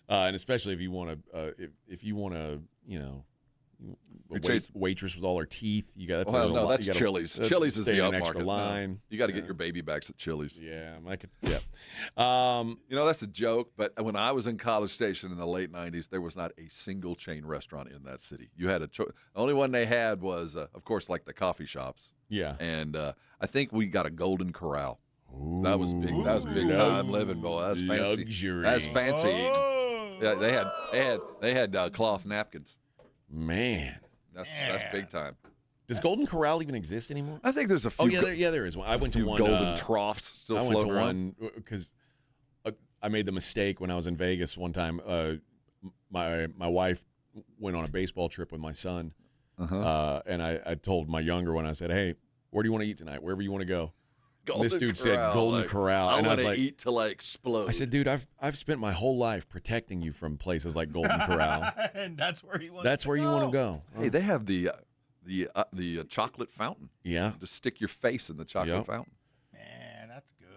and especially if you want to, waitress with all her teeth. You got. That's Chili's. Chili's is the extra line. You got to get your baby backs at Chili's. Yeah, that's a joke. But when I was in College Station in the late '90s, there was not a single chain restaurant in that city. You had the only one they had was, of course, like the coffee shops. Yeah, and I think we got a Golden Corral. Ooh, that was big. That was big time living, boy. That's fancy. Luxury. That's fancy. Yeah, they had cloth napkins. Man, that's big time. Does Golden Corral even exist anymore? I think there's a few. Oh yeah, there is one. I went to one. Golden troughs still floating around. I went to one because I made the mistake when I was in Vegas one time. My wife went on a baseball trip with my son, and I told my younger one. I said, "Hey, where do you want to eat tonight? Wherever you want to go." This dude said Golden Corral, and I was like, like, "Eat till I explode." I said, "Dude, I've spent my whole life protecting you from places like Golden Corral, and that's where he wants. That's where you want to go." Hey, they have the chocolate fountain. Yeah, to stick your face in the chocolate fountain. Man, that's good.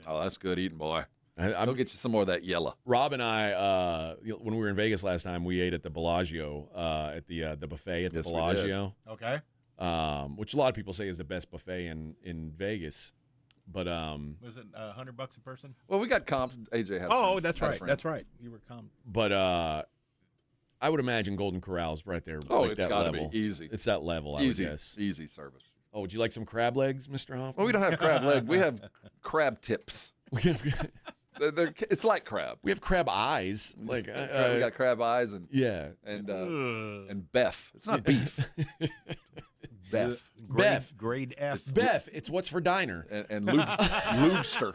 Oh, that's good eating, boy. I'll get you some more of that yellow. Rob and I, when we were in Vegas last time, we ate at the Bellagio, at the buffet at the Bellagio. Okay. Which a lot of people say is the best buffet in Vegas. But was it $100 a person? Well, we got comped. AJ had. Oh, that's right. That's right. You were comped. But I would imagine Golden Corral's right there. Oh, like it's that got to level. be easy. It's that level. Easy, I would guess. Easy service. Oh, would you like some crab legs, Mr. Hoffman? Well, we don't have crab leg. We have crab tips. It's like crab. We have crab eyes. Like we got crab eyes and and beef. It's not beef. Beef. Grade F. Beef. It's what's for diner. And lobster.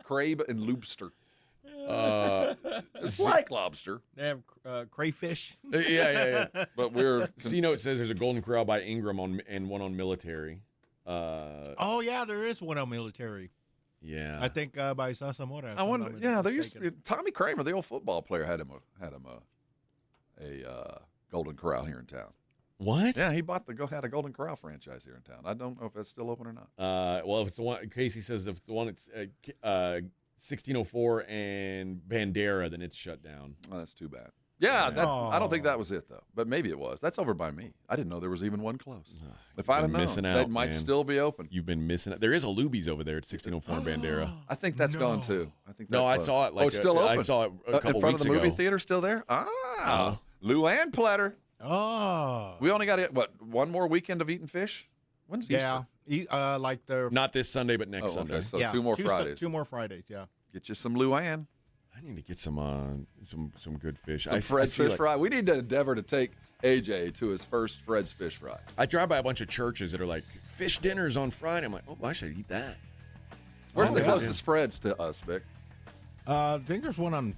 Crabe and lobster. It's like lobster. They have crayfish. Yeah. But we're. So it says there's a Golden Corral by Ingram and one on Military. Oh yeah, there is one on Military. Yeah, I think by Sasamora. I wonder. Yeah, there used to be Tommy Kramer, the old football player, had him a Golden Corral here in town. What? Yeah, he had a Golden Corral franchise here in town. I don't know if that's still open or not. Well, if it's the one, Casey says if it's the one it's 1604 and Bandera, then it's shut down. Oh, that's too bad. Yeah, I don't think that was it, though. But maybe it was. That's over by me. I didn't know there was even one close. If I'd have known, they might still be open. You've been missing it. There is a Luby's over there at 1604 and Bandera. I think that's gone, too. I saw it. It's still open? I saw it a couple in front weeks of the movie ago. theater still there? Luann Platter. Oh. We only got one more weekend of eating fish? When's Easter? Like the... Not this Sunday, but next Sunday. Okay, so 2 more Fridays. 2 more Fridays, yeah. Get you some Luann. I need to get some good fish. Some Fred's Fish Fry. We need to endeavor to take AJ to his first Fred's Fish Fry. I drive by a bunch of churches that are like, fish dinners on Friday. I'm like, oh, I should eat that. Where's the closest Fred's to us, Vic? I think there's one on,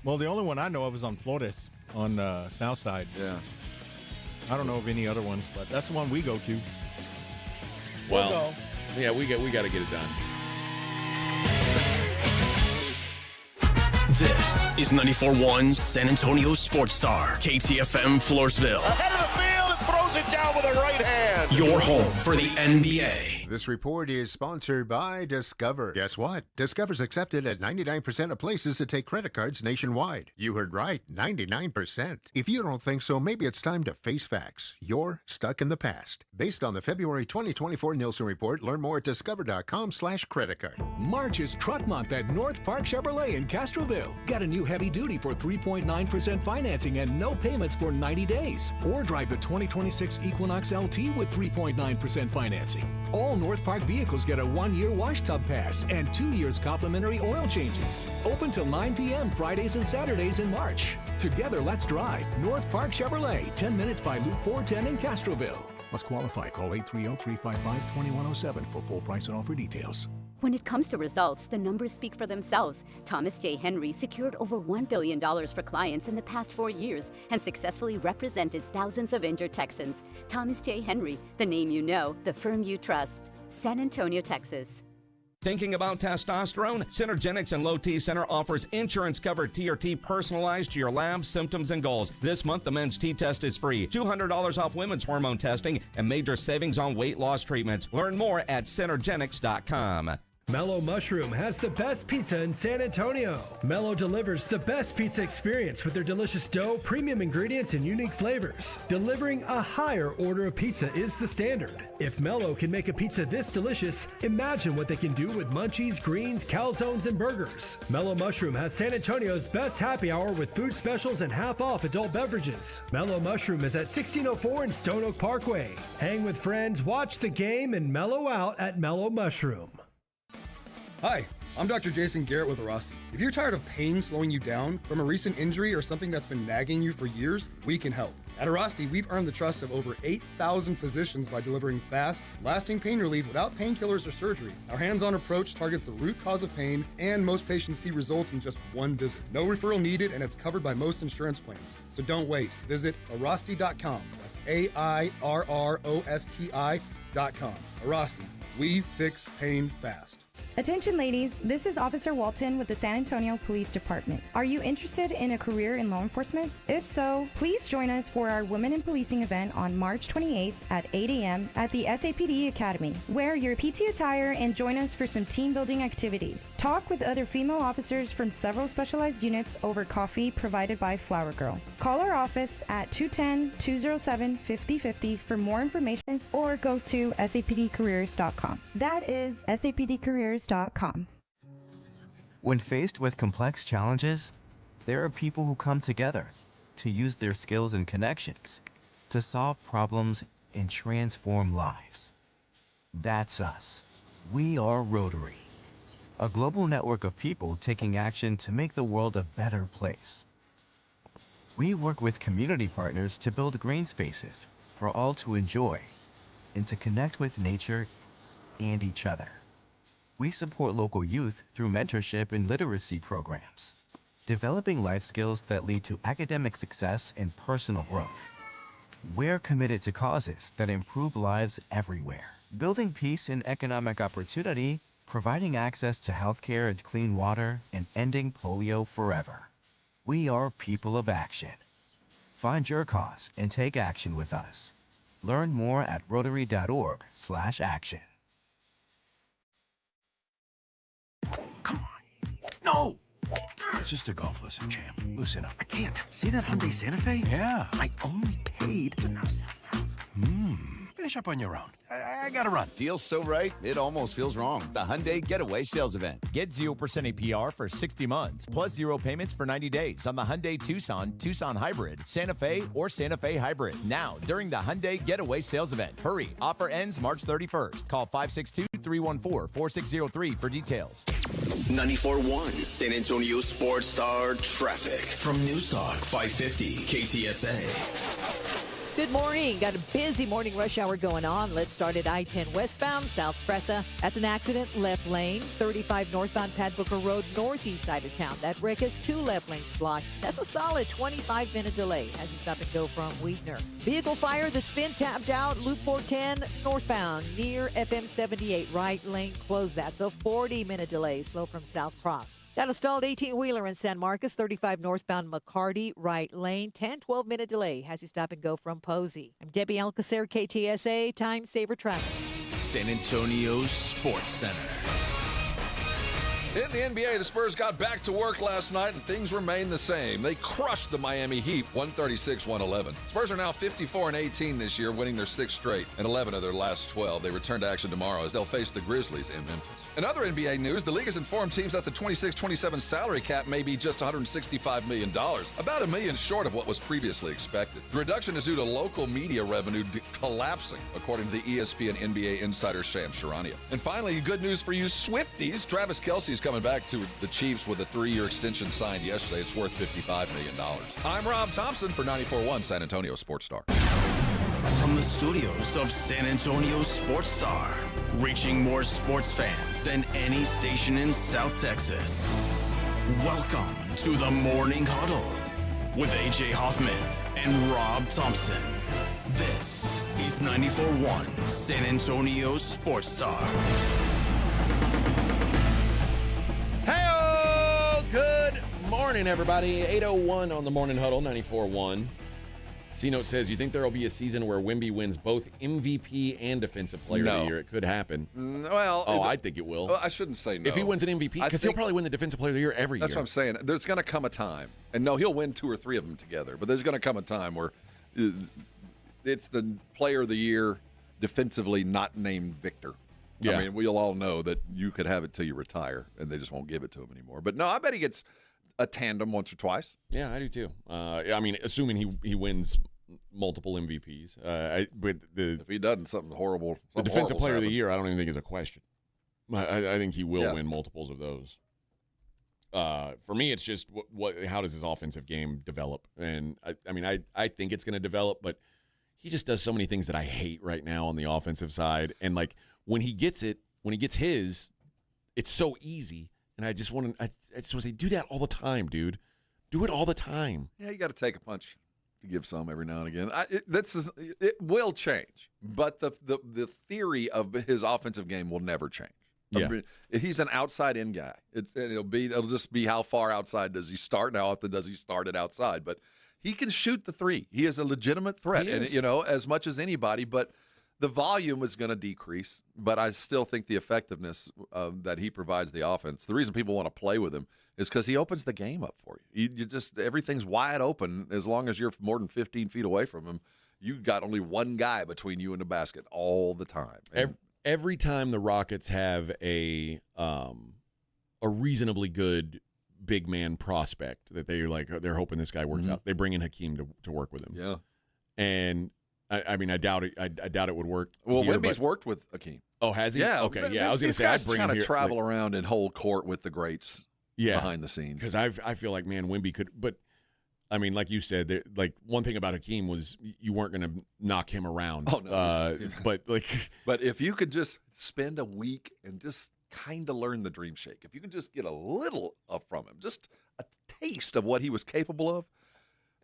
the only one I know of is on Flores on South Side. Yeah. I don't know of any other ones, but that's the one we go to. Well, yeah, we got to get it done. This is 94.1 San Antonio Sports Star, KTFM Floresville. Ahead of the field and throws it down with a right hand. Your home for the NBA. This report is sponsored by Discover. Guess what? Discover's accepted at 99% of places that take credit cards nationwide. You heard right, 99%. If you don't think so, maybe it's time to face facts. You're stuck in the past. Based on the February 2024 Nielsen report, learn more at discover.com/creditcard. March is Truck Month at North Park Chevrolet in Castroville. Got a new heavy duty for 3.9% financing and no payments for 90 days. Or drive the 2026 Equinox LT with 3.9% financing. All North Park vehicles get a 1-year wash tub pass and 2 years complimentary oil changes. Open till 9 p.m. Fridays and Saturdays in March. Together, let's drive. North Park Chevrolet, 10 minutes by Loop 410 in Castroville. Must qualify. Call 830-355-2107 for full price and offer details. When it comes to results, the numbers speak for themselves. Thomas J. Henry secured over $1 billion for clients in the past 4 years and successfully represented thousands of injured Texans. Thomas J. Henry, the name you know, the firm you trust. San Antonio, Texas. Thinking about testosterone? Synergenics and Low T Center offers insurance-covered TRT personalized to your lab, symptoms, and goals. This month, the men's T-test is free. $200 off women's hormone testing and major savings on weight loss treatments. Learn more at Synergenics.com. Mellow Mushroom has the best pizza in San Antonio. Mellow delivers the best pizza experience with their delicious dough, premium ingredients, and unique flavors. Delivering a higher order of pizza is the standard. If Mellow can make a pizza this delicious, imagine what they can do with munchies, greens, calzones, and burgers. Mellow Mushroom has San Antonio's best happy hour with food specials and half-off adult beverages. Mellow Mushroom is at 1604 in Stone Oak Parkway. Hang with friends, watch the game, and mellow out at Mellow Mushroom. Hi, I'm Dr. Jason Garrett with Arasti. If you're tired of pain slowing you down from a recent injury or something that's been nagging you for years, we can help. At Arasti, we've earned the trust of over 8,000 physicians by delivering fast, lasting pain relief without painkillers or surgery. Our hands-on approach targets the root cause of pain, and most patients see results in just one visit. No referral needed, and it's covered by most insurance plans. So don't wait. Visit Arasti.com. That's AIRROSTI.com. Arasti. We fix pain fast. Attention ladies, this is Officer Walton with the San Antonio Police Department. Are you interested in a career in law enforcement? If so, please join us for our Women in Policing event on March 28th at 8 a.m. at the SAPD Academy. Wear your PT attire and join us for some team building activities. Talk with other female officers from several specialized units over coffee provided by Flower Girl. Call our office at 210-207-5050 for more information or go to sapdcareers.com. That is sapdcareers.com. When faced with complex challenges, there are people who come together to use their skills and connections to solve problems and transform lives. That's us. We are Rotary, a global network of people taking action to make the world a better place. We work with community partners to build green spaces for all to enjoy and to connect with nature and each other. We support local youth through mentorship and literacy programs, developing life skills that lead to academic success and personal growth. We're committed to causes that improve lives everywhere, building peace and economic opportunity, providing access to healthcare and clean water, and ending polio forever. We are people of action. Find your cause and take action with us Learn more at Rotary.org/action. No! It's just a golf lesson, champ. Loosen up. I can't. See that Hyundai Santa Fe? Yeah. I only paid to know. Finish up on your own. I gotta run. Deal's so right, it almost feels wrong. The Hyundai Getaway Sales Event. Get 0% APR for 60 months, plus 0 payments for 90 days on the Hyundai Tucson, Tucson Hybrid, Santa Fe, or Santa Fe Hybrid. Now, during the Hyundai Getaway Sales Event. Hurry, offer ends March 31st. Call 562-314-4603 for details. 94.1 San Antonio Sports Star Traffic from News Talk 550 KTSA. Good morning. Got a busy morning rush hour going on. Let's start at I-10 westbound, South Presa. That's an accident, left lane. 35 northbound Pat Booker Road, northeast side of town. That wreck has 2 left lanes blocked. That's a solid 25-minute delay as you stop and go from Weidner. Vehicle fire that's been tapped out, Loop 410 northbound near FM 78. Right lane closed. That's a 40-minute delay, slow from South Cross. Got a stalled 18-wheeler in San Marcos, 35 northbound McCarty, right lane, 10-12-minute delay as you stop and go from Posey. I'm Debbie Alcacer, KTSA, Time Saver Traffic. San Antonio Sports Center. In the NBA, the Spurs got back to work last night, and things remain the same. They crushed the Miami Heat, 136-111. Spurs are now 54-18 this year, winning their 6th straight and 11 of their last 12. They return to action tomorrow as they'll face the Grizzlies in Memphis. In other NBA news, the league has informed teams that the 26-27 salary cap may be just $165 million, about $1 million short of what was previously expected. The reduction is due to local media revenue collapsing, according to the ESPN NBA insider Sham Charania. And finally, good news for you Swifties. Travis Kelce's coming back to the Chiefs with a 3-year extension signed yesterday. It's worth $55 million. I'm Rob Thompson for 94.1 San Antonio Sports Star. From the studios of San Antonio Sports Star, reaching more sports fans than any station in South Texas. Welcome to the Morning Huddle with AJ Hoffman and Rob Thompson. This is 94.1 San Antonio Sports Star. Hey-o! Good morning, everybody. 8:01 on the Morning Huddle, 94.1. C-Note says, you think there will be a season where Wemby wins both MVP and Defensive Player of the Year? It could happen. Well, I think it will. Well, I shouldn't say no. If he wins an MVP, because he'll probably win the Defensive Player of the Year every year. That's what I'm saying. There's going to come a time, and no, he'll win 2 or 3 of them together, but there's going to come a time where it's the Player of the Year defensively not named Victor. Yeah. I mean, we'll all know that you could have it till you retire, and they just won't give it to him anymore. But no, I bet he gets a tandem once or twice. Yeah, I do too. I mean, assuming he wins multiple MVPs. If he doesn't, something horrible. The Defensive Player of the Year, I don't even think is a question. I think he will win multiples of those. For me, it's just how does his offensive game develop? And I think it's going to develop, but he just does so many things that I hate right now on the offensive side. And like when he gets his, it's so easy. And I just want to say, do that all the time, dude. Do it all the time. Yeah, you got to take a punch to give some every now and again. It will change, but the theory of his offensive game will never change. Yeah. I mean, he's an outside-in guy. It'll just be how far outside does he start, and how often does he start it outside. But he can shoot the 3. He is a legitimate threat, and as much as anybody. But the volume is going to decrease. But I still think the effectiveness that he provides the offense. The reason people want to play with him is because he opens the game up for you. You just everything's wide open as long as you're more than 15 feet away from him. You got only one guy between you and the basket all the time. Every time the Rockets have a reasonably good big man prospect that they're hoping this guy works out, they bring in Hakeem to work with him. Yeah, and I mean I doubt it. I doubt it would work. Well, Wemby's worked with Hakeem. Oh, has he? Yeah. Okay. Yeah, I was going to say I'd bring him here. Kind of travel around and hold court with the greats. Yeah, behind the scenes. Because I feel like Wemby could, but. I mean, like you said, one thing about Hakeem was you weren't going to knock him around. Oh no! But if you could just spend a week and just kind of learn the dream shake, if you can just get a little from him, just a taste of what he was capable of,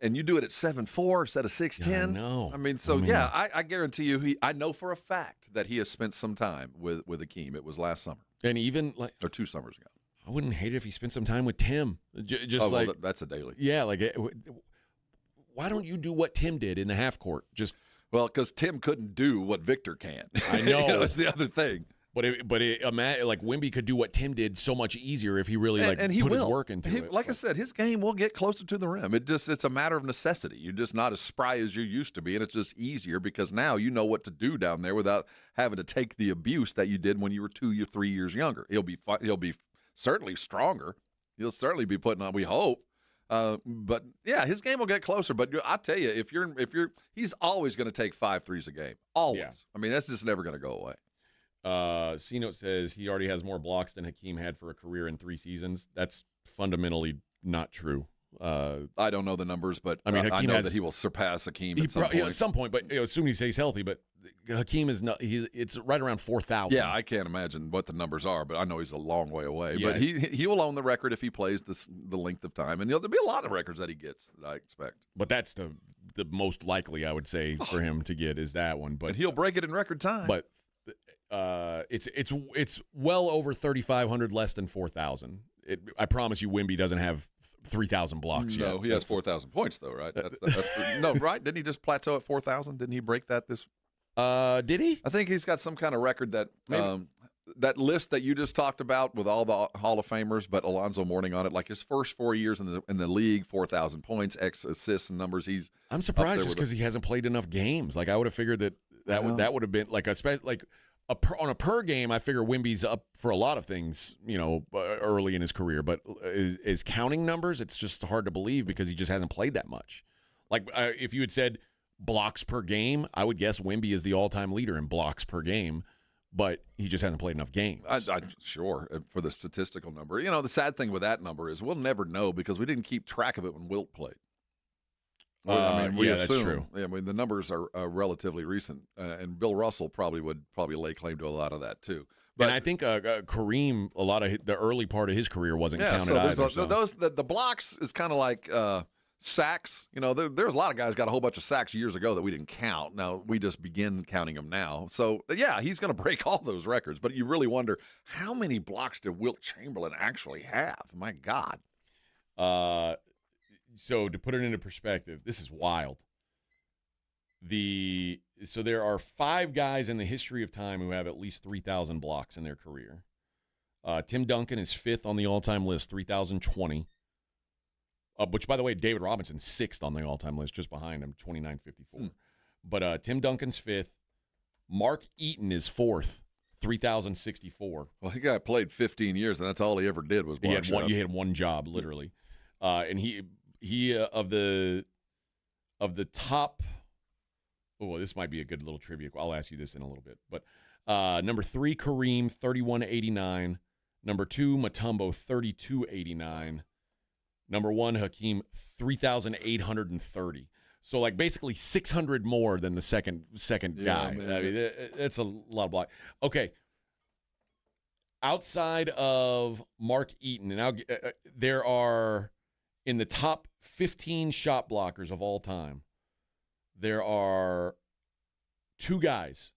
and you do it at 7'4" instead of 6'10". Yeah, I know. I mean, I guarantee you, I know for a fact that he has spent some time with Hakeem. It was last summer, and even or 2 summers ago. I wouldn't hate it if he spent some time with Tim. That's a daily. Yeah, why don't you do what Tim did in the half court? Just Well, because Tim couldn't do what Victor can. I know. That's the other thing. But like Wemby could do what Tim did so much easier if he really put his work into it. Like I said, his game will get closer to the rim. It's a matter of necessity. You're just not as spry as you used to be, and it's just easier because now you know what to do down there without having to take the abuse that you did when you were 2 or 3 years younger. He'll be certainly stronger. He'll certainly be putting on. We hope. But yeah, his game will get closer. But I tell you, if you're, he's always going to take 5 threes a game. Always. Yeah. I mean, that's just never going to go away. C-Note says he already has more blocks than Hakeem had for a career in 3 seasons. That's fundamentally not true. I don't know the numbers, but I mean, I know that he will surpass Hakeem at some point. Yeah, at some point, but assuming he stays healthy. But Hakeem is not. It's right around 4,000. Yeah, I can't imagine what the numbers are, but I know he's a long way away. Yeah. But he will own the record if he plays the length of time, and there'll be a lot of records that he gets that I expect. But that's the most likely, I would say, for him to get is that one. But and he'll break it in record time. But it's well over 3,500, less than 4,000. I promise you, Wemby doesn't have 3,000 blocks yet. No, he has 4,000 points though, right? No, right? Didn't he just plateau at 4,000? Didn't he break that this? Did he? I think he's got some kind of record that that list that you just talked about with all the Hall of Famers, but Alonzo Mourning on it. Like his first 4 years in the league, 4,000 points, X assists and numbers. I'm surprised just because he hasn't played enough games. Like I would have figured that would have been on a per game, I figure Wemby's up for a lot of things, early in his career. But is counting numbers, it's just hard to believe because he just hasn't played that much. Like if you had said blocks per game, I would guess Wemby is the all-time leader in blocks per game, but he just hasn't played enough games. Sure, for the statistical number. The sad thing with that number is we'll never know because we didn't keep track of it when Wilt played. We assume. That's true. I mean, the numbers are relatively recent, and Bill Russell would lay claim to a lot of that too. But and I think Kareem, a lot of the early part of his career wasn't counted either. The blocks is kind of like sacks. There's a lot of guys got a whole bunch of sacks years ago that we didn't count. Now we just begin counting them now. So yeah, he's going to break all those records. But you really wonder how many blocks did Wilt Chamberlain actually have? My God. So to put it into perspective, this is wild. So there are 5 guys in the history of time who have at least 3,000 blocks in their career. Tim Duncan is 5th on the all-time list, 3,020. Which, by the way, David Robinson's 6th on the all-time list, just behind him, 2,954. But Tim Duncan's 5th. Mark Eaton is 4th, 3,064. Well, he got played 15 years, and that's all he ever did was block shots. He had one job, literally. And he of the top. Oh, this might be a good little trivia. I'll ask you this in a little bit. But number 3, Kareem, 3,189. Number 2, Mutombo, 3,289. Number 1, Hakeem, 3,830. So like basically 600 more than the second guy. Man. I mean, it's a lot of block. Okay. Outside of Mark Eaton, and there are in the top 15 shot blockers of all time, there are 2 guys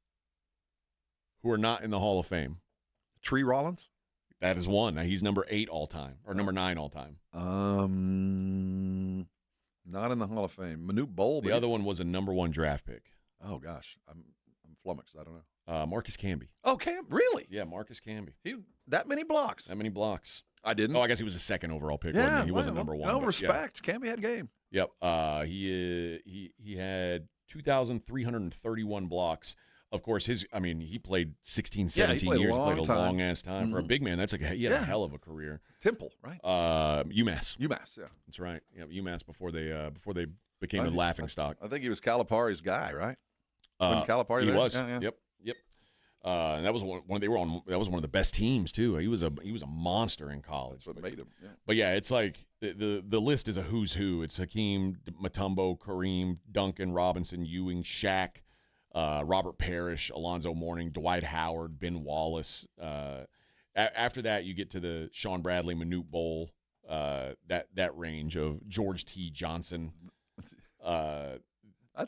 who are not in the Hall of Fame. Tree Rollins? That is one. Now, he's number 8 all time, or number 9 all time. Not in the Hall of Fame. Manute Bol. The other one was a number 1 draft pick. Oh gosh, I'm flummoxed. I don't know. Marcus Camby. Oh, really? Yeah, Marcus Camby. That many blocks? That many blocks. I didn't. Oh, I guess he was a 2nd overall pick. Yeah, wasn't he? He wasn't number 1. No respect. Yeah. Camby had game. Yep. He had 2,331 blocks. Of course, he played 16, 17 years. He played a long-ass time. For a big man, he had a hell of a career. Temple, right? UMass. UMass, yeah. That's right. Yeah, UMass before they became a laughingstock. I think he was Calipari's guy, right? Calipari he there? was. Yeah. Yep. And that was one they were on. That was one of the best teams too. He was a monster in college. That's what made him. Yeah. But yeah, it's like the list is a who's who. It's Hakeem, Mutombo, Kareem, Duncan, Robinson, Ewing, Shaq, Robert Parrish, Alonzo Mourning, Dwight Howard, Ben Wallace. After that, you get to the Sean Bradley, Manute Bol, that range of George T. Johnson. I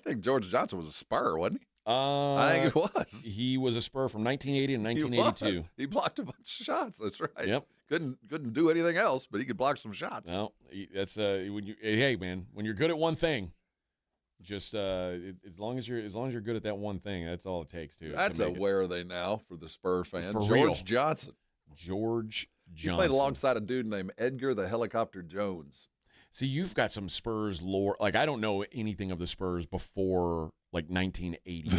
think George Johnson was a Spur, wasn't he? I think he was. He was a Spur from 1980 and 1982. He blocked a bunch of shots. That's right. Yep. Couldn't do anything else, but he could block some shots. No, that's when you're good at one thing, Just as long as you're good at that one thing, that's all it takes to. That's where are they now for the Spur fan? For George real. Johnson. George Johnson. He played alongside a dude named Edgar the Helicopter Jones. See, you've got some Spurs lore. Like, I don't know anything of the Spurs before, like, 1988.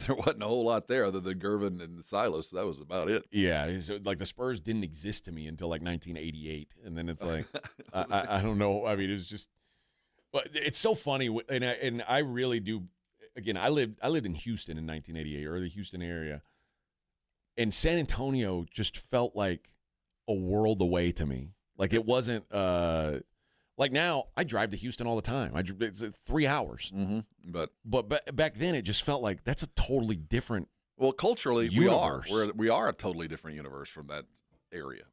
There wasn't a whole lot there other than Gervin and Silas. That was about it. Yeah, so, like, the Spurs didn't exist to me until, like, 1988. And then it's like, I don't know. I mean, it's just – but it's so funny. And I really do – again, I lived in Houston in 1988, or the Houston area. And San Antonio just felt like a world away to me. Like, it wasn't like now, I drive to Houston all the time. It's 3 hours. Mm-hmm. But back then, it just felt like that's a totally different. Well, culturally, universe. we are a totally different universe from that area.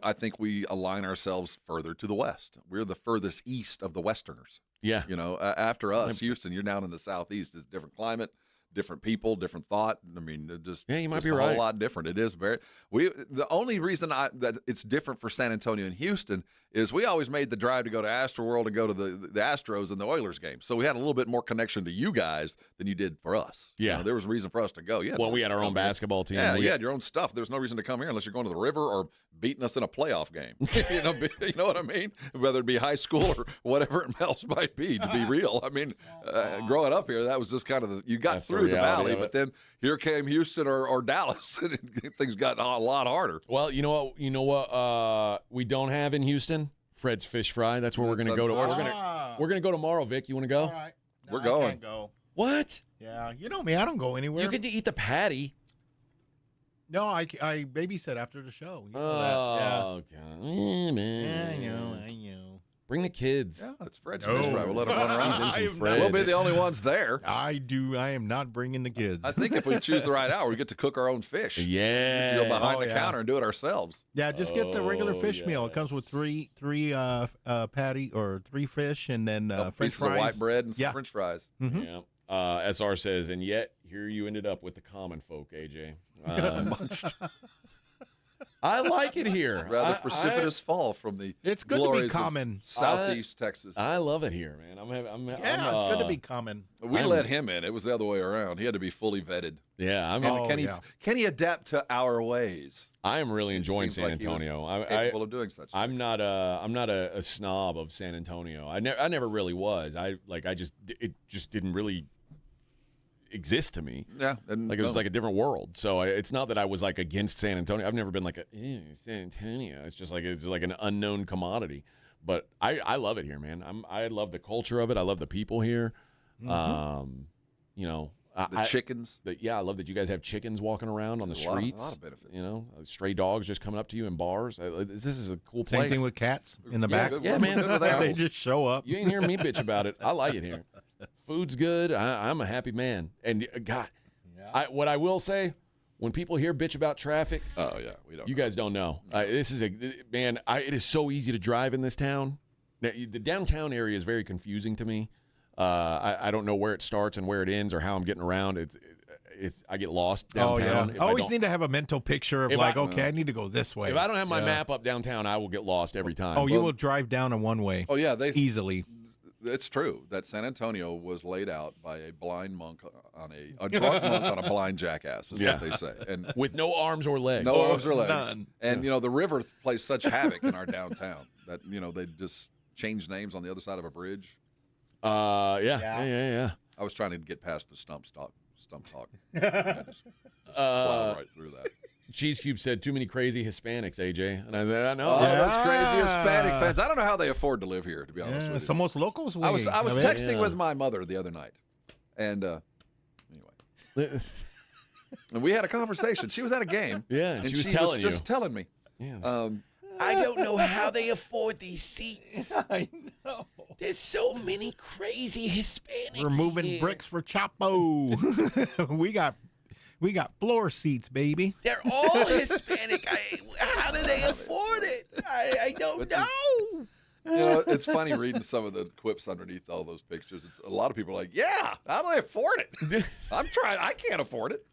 I think we align ourselves further to the west. We're the furthest east of the Westerners. Yeah. After us, Houston, you're down in the southeast. It's a different climate. Different people, different thought. I mean, you might be a right. whole lot different. It is very. The only reason that it's different for San Antonio and Houston is we always made the drive to go to Astroworld and go to the Astros and the Oilers game. So we had a little bit more connection to you guys than you did for us. Yeah, there was a reason for us to go. Yeah, we had our own basketball team. Yeah, you had your own stuff. There was no reason to come here unless you're going to the river or beating us in a playoff game. You know what I mean? Whether it be high school or whatever else might be. To be real, I mean, growing up here, that was just kind of you got through the valley, but then here came Houston or Dallas, and things got a lot harder. Well, you know what? We don't have in Houston Fred's Fish Fry. That's where we're going to go to. We're going to go tomorrow. Vic, you want to go? All right. No, we're going. I can't go. What? Yeah, you know me. I don't go anywhere. You get to eat the patty. No, I babysit after the show. You know God. man. I know. Bring the kids. Yeah, it's Fred's Fish Fry. We'll let them run around. We'll We'll be the only ones there. I am not bringing the kids. I think if we choose the right hour, we get to cook our own fish. Yeah. We get to go behind the counter and do it ourselves. Yeah, just get the regular fish meal. It comes with three patty or 3 fish and then French fries, of white bread and some French fries. Mm-hmm. Yeah. SR says, and yet here you ended up with the common folk, AJ. I like it here. Rather precipitous fall from the. It's good to be common. Southeast Texas. I love it here, man. It's good to be common. We let him in. It was the other way around. He had to be fully vetted. Yeah, can he adapt to our ways? I am really enjoying San Antonio. He was capable of doing such. I'm not a snob of San Antonio. I never really was. It just didn't really exist to me. Yeah, it was like a different world. So it's not that I was like against San Antonio. I've never been like San Antonio. It's just like an unknown commodity. But I love it here, man. I love the culture of it. I love the people here. Mm-hmm. The chickens. I love that you guys have chickens walking around on the streets. A lot of benefits. Stray dogs just coming up to you in bars. This is a cool place. Same thing with cats in the back. Yeah, man. They just show up. You ain't hearing me bitch about it. I like it here. Food's good. I'm a happy man. And God, what I will say, when people hear bitch about traffic, we don't. You guys don't know. This is man. It is so easy to drive in this town. Now, the downtown area is very confusing to me. I don't know where it starts and where it ends or how I'm getting around. I get lost downtown. I always need to have a mental picture of I need to go this way. If I don't have my map up downtown, I will get lost every time. Oh, you will drive down a one-way. Oh yeah, easily. It's true that San Antonio was laid out by a blind monk on a drunk monk on a blind jackass, is what they say, and with no arms or legs. No arms or legs. None. And the river plays such havoc in our downtown that they just change names on the other side of a bridge. Yeah. I was trying to get past the stump talk. Just plow right through that. Cheese Cube said, too many crazy Hispanics, AJ. And I said, I know. Oh, those crazy Hispanic fans. I don't know how they afford to live here, to be honest with you. Some most locals I was texting with my mother the other night. And anyway. And we had a conversation. She was at a game. Yeah, and she was telling just telling me. Yeah, I don't know how they afford these seats. I know. There's so many crazy Hispanics. We're moving here. bricks for Chapo. We got floor seats, baby. They're all Hispanic. How do they afford it? I don't know. It's funny reading some of the quips underneath all those pictures. A lot of people are like, yeah, how do they afford it? I'm trying. I can't afford it.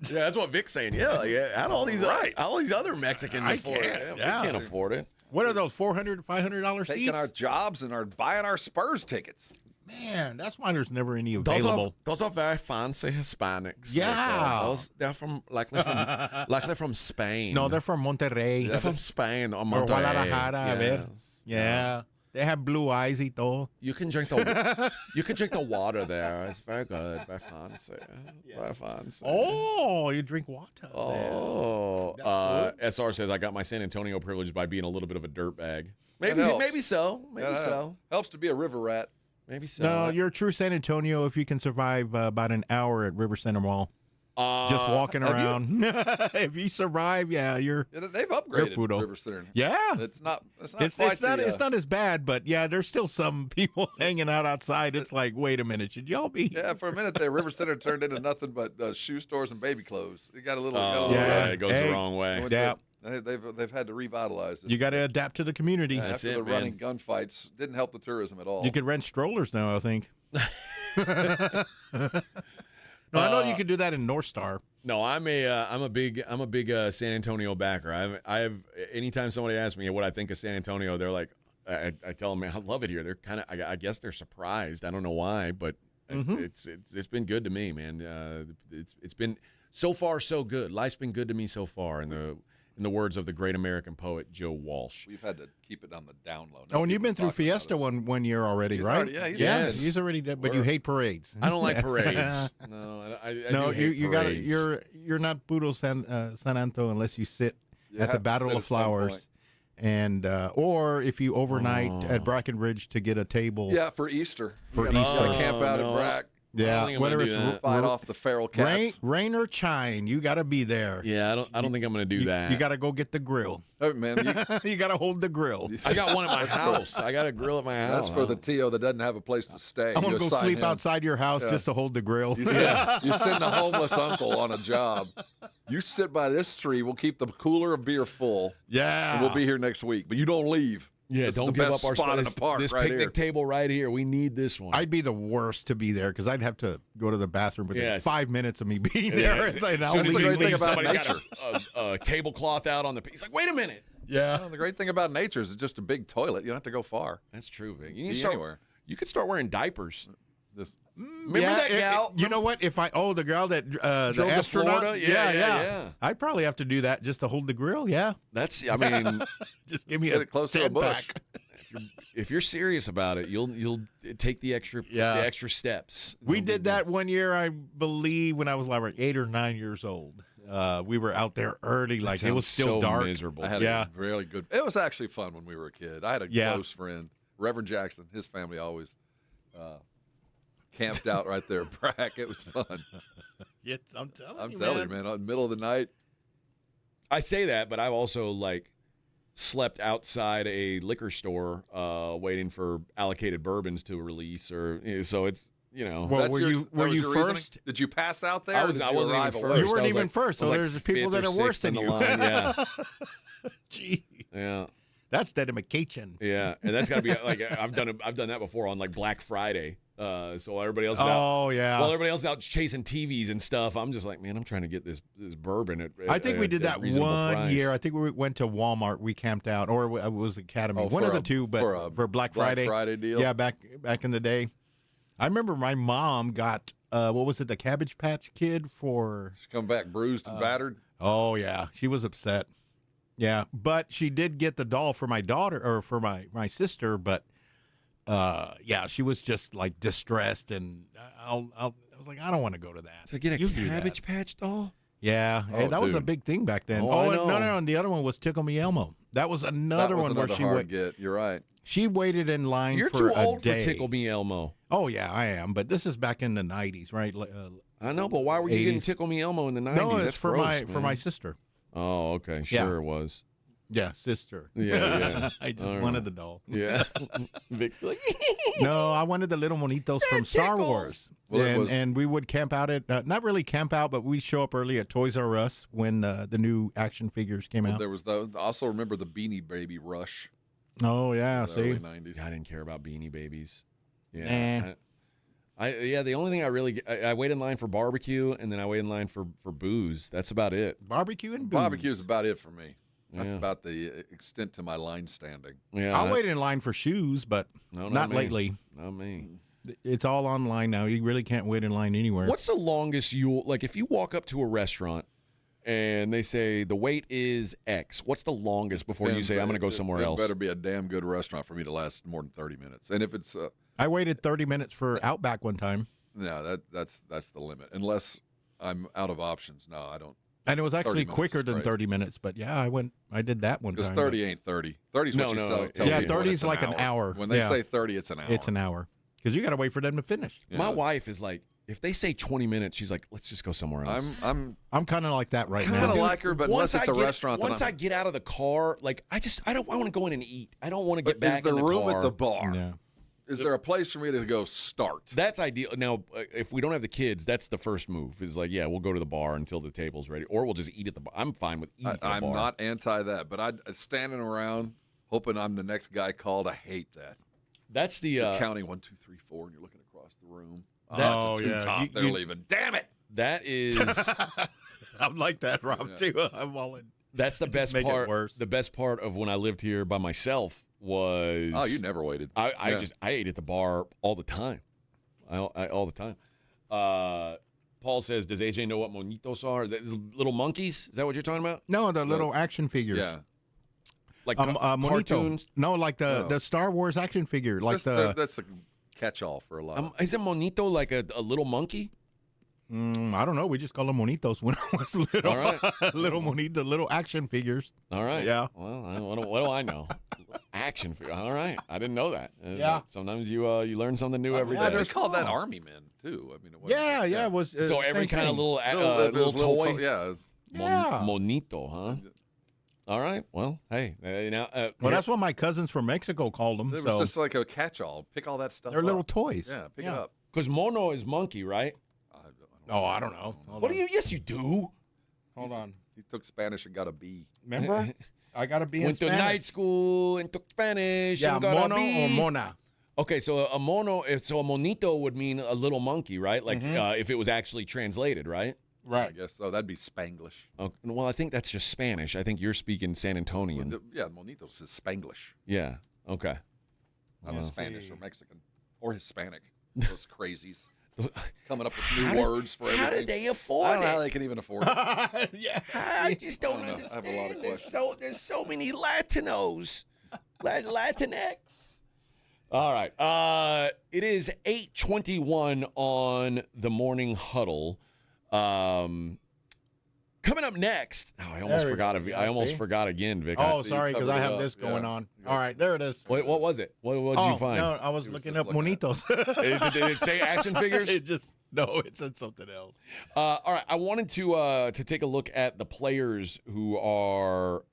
Yeah, that's what Vic's saying. Yeah. How do all these other Mexicans afford it? We can't afford it. What are those $400, $500 seats? Taking our jobs and buying our Spurs tickets. Man, that's why there's never any available. Those are very fancy Hispanics. Yeah. They're likely from Spain. No, they're from Monterrey. They're from Spain or Or Monterrey. Guadalajara, a ver. Yeah. They have blue eyes y todo. You can drink the water there. It's very good, very fancy, very fancy. Oh, you drink water. Oh, SR says I got my San Antonio privilege by being a little bit of a dirtbag. Maybe so. Maybe so. Helps to be a river rat. Maybe so. No, you're a true San Antonio if you can survive about an hour at River Center Mall. Just walking around. If you survive, you're. Yeah, they've upgraded you're River Center. Yeah, it's not. It's not as bad, but yeah, there's still some people hanging out outside. It's like, wait a minute, should y'all be? Yeah, for a minute there, River Center turned into nothing but shoe stores and baby clothes. It got a little. It goes the wrong way. Yeah. They've had to revitalize it. You got to adapt to the community. After the running gunfights, didn't help the tourism at all. You could rent strollers now, I think. No, I know you could do that in North Star. No, I'm a big San Antonio backer. I've anytime somebody asks me what I think of San Antonio, they're like, I tell them, man, I love it here. They're kind of, I guess they're surprised. I don't know why, but it's been good to me, man. It's been so far so good. Life's been good to me so far. In the words of the great American poet Joe Walsh, we've had to keep it on the down low. Oh, and you've been through Fiesta one year already, right? He's already done, but you hate parades. I don't like parades. No, I no, do hate you got parades. you're not Puro San Anto unless you sit at the Battle of Flowers, and or if you overnight at Brackenridge to get a table. Yeah, for Easter. For Easter, camp out at Brack. Yeah, whether it's fight off the feral cats, rain or shine, you got to be there. Yeah, I don't think I'm going to do that. You got to go get the grill. Oh, man, you got to hold the grill. I got one at my house. I got a grill at my house. That's for the T.O. that doesn't have a place to stay. I want to go sleep outside your house just to hold the grill. You send a homeless uncle on a job. You sit by this tree. We'll keep the cooler of beer full. Yeah, and we'll be here next week. But you don't leave. Yeah, this don't give up our spot in the park. This picnic table right here. We need this one. I'd be the worst to be there because I'd have to go to the bathroom within 5 minutes of me being there. It's like, the great thing about somebody's nature. got a tablecloth out on the. He's like, wait a minute. Yeah. Well, the great thing about nature is it's just a big toilet. You don't have to go far. That's true, Vic. You can start anywhere. You could start wearing diapers. Remember that gal? You know what? If the girl that the astronaut, Florida? Yeah. I'd probably have to do that just to hold the grill. Yeah, that's. I mean, just give me a close to a bush. If you're serious about it, you'll take the extra steps. We did that one year, I believe, when I was like 8 or 9 years old. We were out there early, like it was still so dark. Miserable. I had a really good. It was actually fun when we were a kid. I had a close friend, Reverend Jackson. His family always camped out right there at Brack. It was fun. Yeah, I'm telling you, man. In the middle of the night. I say that, but I've also slept outside a liquor store waiting for allocated bourbons to release, so it's Well, were you first? Reasoning? Did you pass out there? I wasn't even first. You weren't even first, so there's people that are worse than you. Yeah. Jeez. Yeah. That's dedication. Yeah, and that's got to be I've done that before on Black Friday. So everybody else. While everybody else is out chasing TVs and stuff, I'm just like, man, I'm trying to get this bourbon at I think we did that one price. year. I think we went to Walmart. We camped out, or it was Academy. One of the two, but for Black Friday. Black Friday deal. Yeah, back in the day. I remember my mom got what was it, the Cabbage Patch Kid for. She's come back bruised and battered. Oh yeah, she was upset. Yeah, but she did get the doll for my daughter or for my sister, but. She was just distressed, and I was like, I don't want to go to that. To get a Cabbage Patch doll? Yeah, that was a big thing back then. No, and the other one was Tickle Me Elmo. That was another one where she waited. You're right. She waited in line You're for a day. You're too old for Tickle Me Elmo. Oh yeah, I am. But this is back in the '90s, right? I know, but why were you getting Tickle Me Elmo in the '90s? No, it's That's for gross, my sister. Oh, okay, sure it was. Yeah, sister. Yeah. I just wanted the doll. Yeah. Vic's like, no, I wanted the little monitos from Star Wars. Well, and we would camp out at, not really camp out, but we'd show up early at Toys R Us when the new action figures came out. There was also remember the Beanie Baby rush. Oh, yeah, see? Early 90s. I didn't care about Beanie Babies. Yeah. The only thing I wait in line for barbecue, and then I wait in line for booze. That's about it. Barbecue and booze. Barbecue is about it for me. That's about the extent to my line standing. Yeah, I'll wait in line for shoes, but not lately. Not me. It's all online now. You really can't wait in line anywhere. What's the longest if you walk up to a restaurant and they say the wait is X, what's the longest before you say I'm going to go somewhere else? It better be a damn good restaurant for me to last more than 30 minutes. And if it's I waited 30 minutes for Outback one time. No, that's the limit. Unless I'm out of options. No, I don't. And it was actually quicker than 30 minutes, but yeah, I did that one time. Because 30 ain't 30. 30 is what you tell yeah, people. 30 is like an hour. When they say 30, it's an hour. It's an hour. Because you got to wait for them to finish. Yeah. My wife is like, if they say 20 minutes, she's like, let's just go somewhere else. I'm kind of like that right now. Kind of like her, but unless it's a restaurant. Once I get out of the car, like I want to go in and eat. I don't want to get back in the car. Is there room at the bar? Yeah. Is there a place for me to go start? That's ideal. Now, if we don't have the kids, that's the first move. Is like, yeah, we'll go to the bar until the table's ready, or we'll just eat at the bar. I'm fine with eating at the bar. I'm not anti that, but standing around hoping I'm the next guy called. I hate that. That's the you're counting 1, 2, 3, 4, and you're looking across the room. That's a two-top. They're leaving. Damn it! That is. I'm like that, Rob, too. I'm all in. That's the best part. The best part of when I lived here by myself was. Oh, you never waited. I ate at the bar all the time. All the time. Paul says, "Does AJ know what monitos are? Little monkeys? Is that what you're talking about?" No, the little action figures. Yeah. Like monito. No, like the Star Wars action figure. Like that's a catch-all for a lot. Is a monito like a little monkey? I don't know. We just call them monitos when I was little. All right. Little monito, little action figures. All right. Yeah. Well, what do I know? Action figure. All right. I didn't know that. Yeah. Sometimes you learn something new every day. They called that army men too. I mean, it was. So every kind of little toy. Monito, huh? All right. Well, hey. Well, that's what my cousins from Mexico called them. It was just like a catch-all. Pick all that stuff They're up. little toys. Yeah, pick it up. Because mono is monkey, right? Oh, I don't know. Yes, you do. Hold on. He took Spanish and got a B. Remember? I got a B in Went Spanish. to night school and took Spanish. Yeah, and got mono a B. or mona. Okay, so a monito would mean a little monkey, right? Like if it was actually translated, right? Right. I guess so. That'd be Spanglish. Okay. Well, I think that's just Spanish. I think you're speaking San Antonian. Monitos is Spanglish. Yeah. Okay. Not Spanish or Mexican or Hispanic. Those crazies. Coming up with new words for everything. How did they afford it? I don't know how they can even afford it. Yeah. I just don't understand. I have a lot of questions. There's so many Latinos. Latinx. All right. It is 8:21 on the Morning Huddle. Coming up next. Oh, I almost forgot. I almost forgot again, Vic. Oh, sorry, because I have this going on. All right, there it is. Wait, what was it? What did you find? No, I was looking up monitos. Did it say action figures? It said something else. All right, I wanted to take a look at the players who are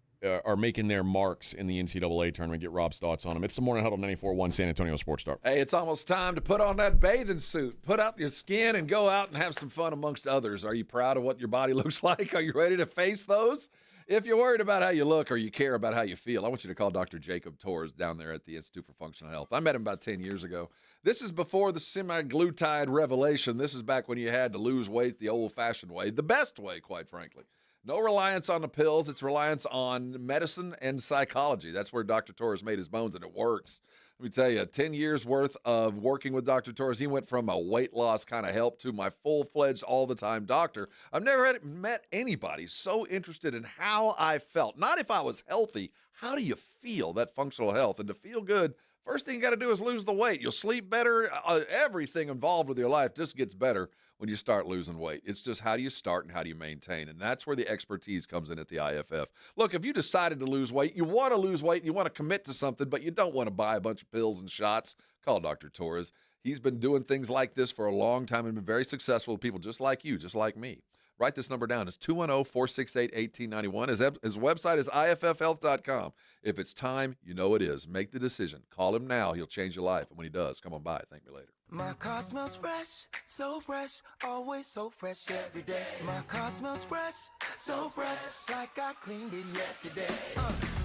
making their marks in the NCAA tournament. Get Rob's thoughts on them. It's the Morning Huddle 94.1 San Antonio Sports Star. Hey, it's almost time to put on that bathing suit. Put out your skin and go out and have some fun amongst others. Are you proud of what your body looks like? Are you ready to face those? If you're worried about how you look or you care about how you feel, I want you to call Dr. Jacob Torres down there at the Institute for Functional Health. I met him about 10 years ago. This is before the semi-glutide revelation. This is back when you had to lose weight the old-fashioned way, the best way, quite frankly. No reliance on the pills. It's reliance on medicine and psychology. That's where Dr. Torres made his bones, and it works. Let me tell you, 10 years worth of working with Dr. Torres, he went from a weight loss kind of help to my full-fledged all-the-time doctor. I've never met anybody so interested in how I felt. Not if I was healthy. How do you feel, that functional health? And to feel good, first thing you got to do is lose the weight. You'll sleep better. Everything involved with your life just gets better when you start losing weight. It's just how do you start and how do you maintain? And that's where the expertise comes in at the IFF. Look, if you decided to lose weight, you want to lose weight, you want to commit to something, but you don't want to buy a bunch of pills and shots, call Dr. Torres. He's been doing things like this for a long time and been very successful with people just like you, just like me. Write this number down. It's 210-468-1891. His website is iffhealth.com. If it's time, you know it is. Make the decision. Call him now. He'll change your life. And when he does, come on by. Thank me later. My car smells fresh, so fresh, always so fresh every day. My car smells fresh, so fresh, like I cleaned it yesterday.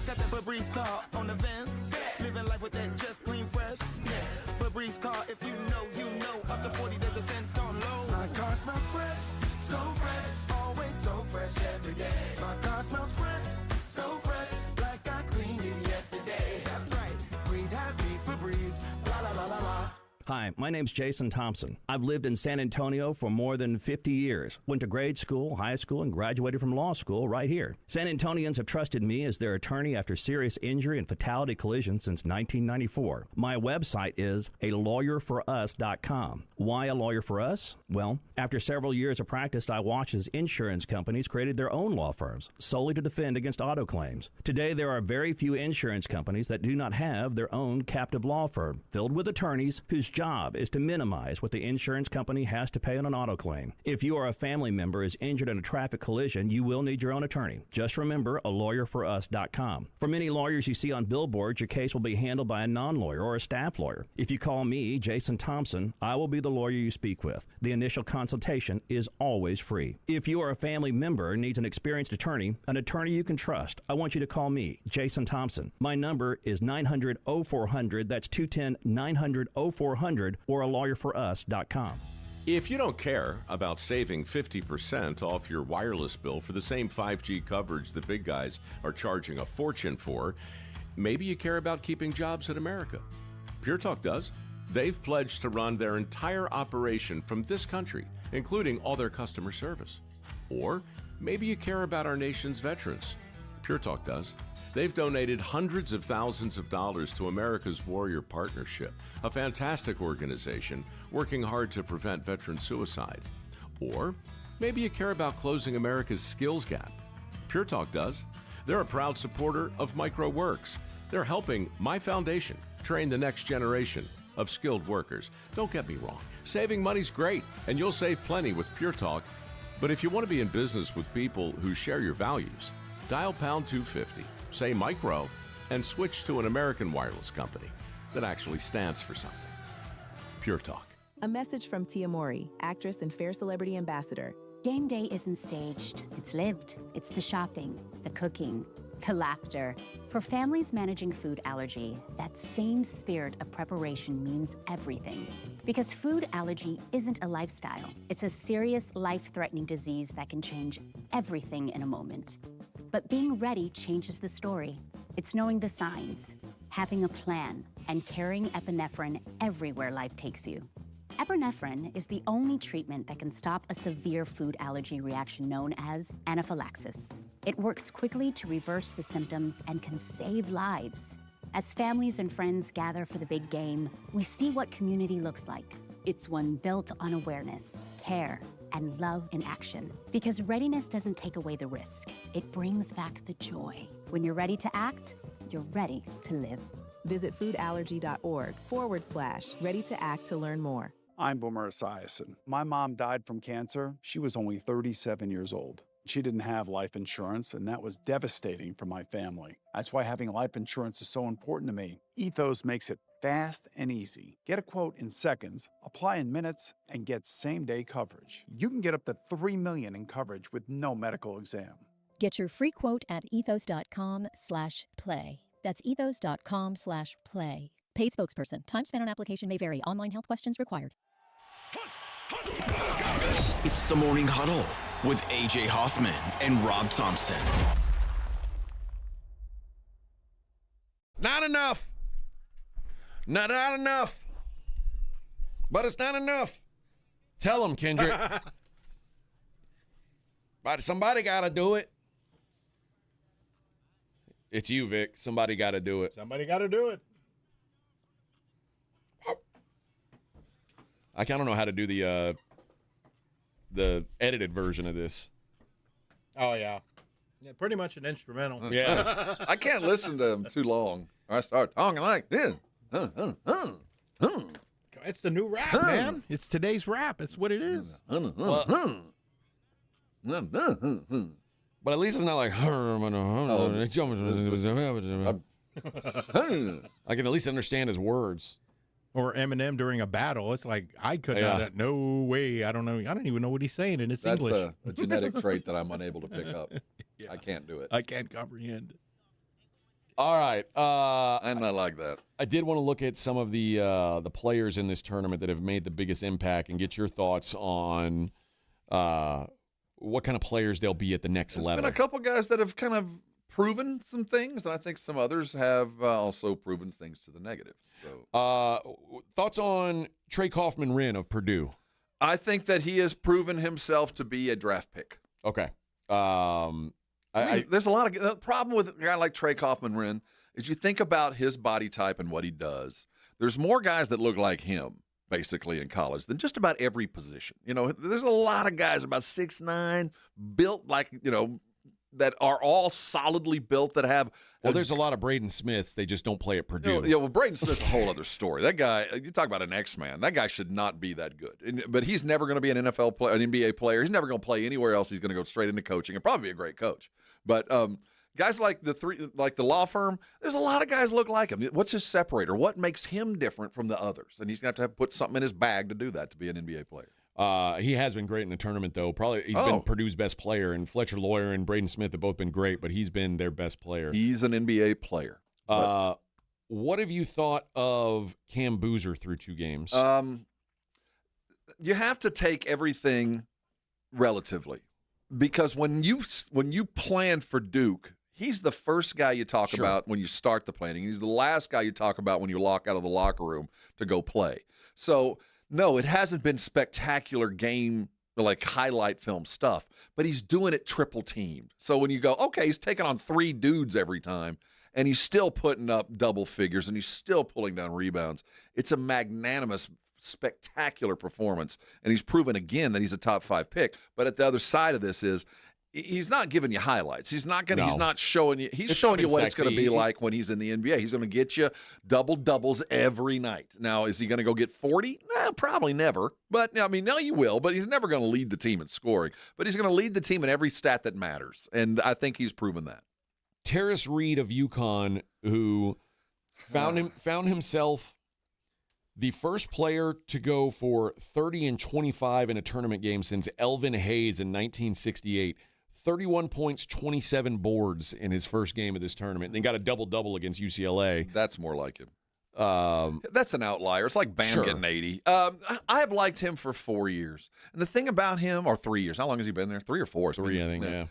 Got that Febreze car on the vents, living life with that just clean freshness. Febreze car, if you know, up to 40 days a scent on low. My car smells fresh, so fresh, always so fresh every day. My car smells fresh, so fresh, like I cleaned it yesterday. That's right, breathe happy Febreze, la la la la la. Hi, my name's Jason Thompson. I've lived in San Antonio for more than 50 years. Went to grade school, high school, and graduated from law school right here. San Antonians have trusted me as their attorney after serious injury and fatality collision since 1994. My website is alawyerforus.com. Why a lawyer for us? Well, after several years of practice, I watched as insurance companies created their own law firms solely to defend against auto claims. Today, there are very few insurance companies that do not have their own captive law firm filled with attorneys whose job is to minimize what the insurance company has to pay on an auto claim. If you or a family member is injured in a traffic collision, you will need your own attorney. Just remember alawyerforus.com. For many lawyers you see on billboards, your case will be handled by a non-lawyer or a staff lawyer. If you call me, Jason Thompson, I will be the lawyer you speak with. The initial consultation is always free. If you or a family member needs an experienced attorney you can trust, I want you to call me, Jason Thompson. My number is 900-0400. That's 210-900-0400 or alawyerforus.com. If you don't care about saving 50% off your wireless bill for the same 5G coverage the big guys are charging a fortune for, maybe you care about keeping jobs in America. Pure Talk does. They've pledged to run their entire operation from this country, including all their customer service. Or maybe you care about our nation's veterans. Pure Talk does. They've donated hundreds of thousands of dollars to America's Warrior Partnership, a fantastic organization working hard to prevent veteran suicide. Or maybe you care about closing America's skills gap. Pure Talk does. They're a proud supporter of MicroWorks. They're helping my foundation train the next generation of skilled workers. Don't get me wrong, saving money's great, and you'll save plenty with Pure Talk. But if you want to be in business with people who share your values, dial pound 250. Say micro, and switch to an American wireless company that actually stands for something. Pure Talk. A message from Tia Mori, actress and Fair Celebrity Ambassador. Game day isn't staged, it's lived. It's the shopping, the cooking, the laughter. For families managing food allergy, that same spirit of preparation means everything. Because food allergy isn't a lifestyle. It's a serious, life-threatening disease that can change everything in a moment. But being ready changes the story. It's knowing the signs, having a plan, and carrying epinephrine everywhere life takes you. Epinephrine is the only treatment that can stop a severe food allergy reaction known as anaphylaxis. It works quickly to reverse the symptoms and can save lives. As families and friends gather for the big game, we see what community looks like. It's one built on awareness, care, and love in action. Because readiness doesn't take away the risk. It brings back the joy. When you're ready to act, you're ready to live. Visit foodallergy.org/ready to act to learn more. I'm Boomer Esiason. My mom died from cancer. She was only 37 years old. She didn't have life insurance, and that was devastating for my family. That's why having life insurance is so important to me. Ethos makes it fast and easy. Get a quote in seconds, apply in minutes, and get same-day coverage. You can get up to $3 million in coverage with no medical exam. Get your free quote at ethos.com/play. That's ethos.com/play. Paid spokesperson. Time spent on application may vary. Online health questions required. It's the Morning Huddle with AJ Hoffman and Rob Thompson. Not enough. Not enough. But it's not enough. Tell them, Kendrick. But somebody got to do it. It's you, Vic. Somebody got to do it. Somebody got to do it. I don't know how to do the edited version of this. Oh, yeah. Pretty much an instrumental. Yeah. I can't listen to them too long. Or I start talking like this. It's the new rap, man. It's today's rap. It's what it is. But at least it's not like I can at least understand his words. Or Eminem during a battle. It's like, I could not. No way. I don't know. I don't even know what he's saying, and it's English. That's a genetic trait that I'm unable to pick up. Yeah. I can't do it. I can't comprehend. All right. I'm not like that. I did want to look at some of the players in this tournament that have made the biggest impact and get your thoughts on what kind of players they'll be at the next level. There's been a couple guys that have kind of proven some things, and I think some others have also proven things to the negative. So, thoughts on Trey Kaufman-Wren of Purdue? I think that he has proven himself to be a draft pick. Okay. There's a lot of the problem with a guy like Trey Kaufman-Wren is you think about his body type and what he does. There's more guys that look like him basically in college than just about every position. There's a lot of guys about 6'9", built like, that are all solidly built that have. Well, there's a lot of Braden Smiths. They just don't play at Purdue. Well, Braden Smith's a whole other story. That guy, you talk about an X-Man. That guy should not be that good. But he's never going to be an NFL player, an NBA player. He's never going to play anywhere else. He's going to go straight into coaching and probably be a great coach. But guys like the law firm, there's a lot of guys look like him. What's his separator? What makes him different from the others? And he's going to have to put something in his bag to do that to be an NBA player. He has been great in the tournament, though. Probably he's been Purdue's best player, and Fletcher Lawyer and Braden Smith have both been great, but he's been their best player. He's an NBA player. What have you thought of Cam Boozer through 2 games? You have to take everything relatively, because when you plan for Duke, he's the first guy you talk about when you start the planning. He's the last guy you talk about when you walk out of the locker room to go play. So, no, it hasn't been spectacular game, like highlight film stuff, but he's doing it triple teamed. So when you go, okay, he's taking on 3 dudes every time, and he's still putting up double figures, and he's still pulling down rebounds. It's a magnanimous, spectacular performance, and he's proven again that he's a top 5 pick. But at the other side of this is, he's not giving you highlights. He's not going. He's not showing you. He's showing you what it's going to be like when he's in the NBA. He's going to get you doubles every night. Now, is he going to go get 40? No, probably never. But no, you will. But he's never going to lead the team in scoring. But he's going to lead the team in every stat that matters, and I think he's proven that. Terrace Reed of UConn, who found himself the first player to go for 30 and 25 in a tournament game since Elvin Hayes in 1968. 31 points, 27 boards in his first game of this tournament. And then got a double-double against UCLA. That's more like him. That's an outlier. It's like Bam getting 80. I have liked him for 4 years. And the thing about him, or 3 years, how long has he been there? 3 or 4? 3, I think, yeah.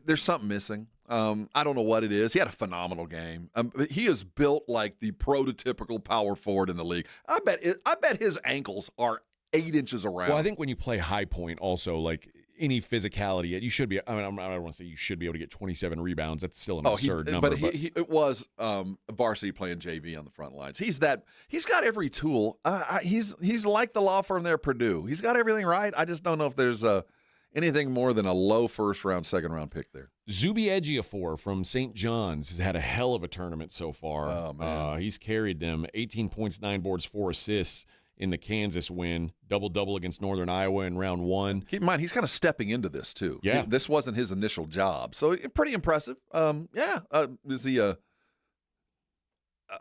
There's something missing. I don't know what it is. He had a phenomenal game. He is built like the prototypical power forward in the league. I bet his ankles are 8 inches around. Well, I think when you play high point also, like any physicality, you should be, I don't want to say you should be able to get 27 rebounds. That's still an absurd number. But it was varsity playing JV on the front lines. He's got every tool. He's like the law firm there at Purdue. He's got everything right. I just don't know if there's anything more than a low first-round, second-round pick there. Zuby Ejiofor from St. John's has had a hell of a tournament so far. Oh, man. He's carried them 18 points, 9 boards, 4 assists in the Kansas win. Double-double against Northern Iowa in round 1. Keep in mind, he's kind of stepping into this, too. Yeah. This wasn't his initial job. So pretty impressive. Is he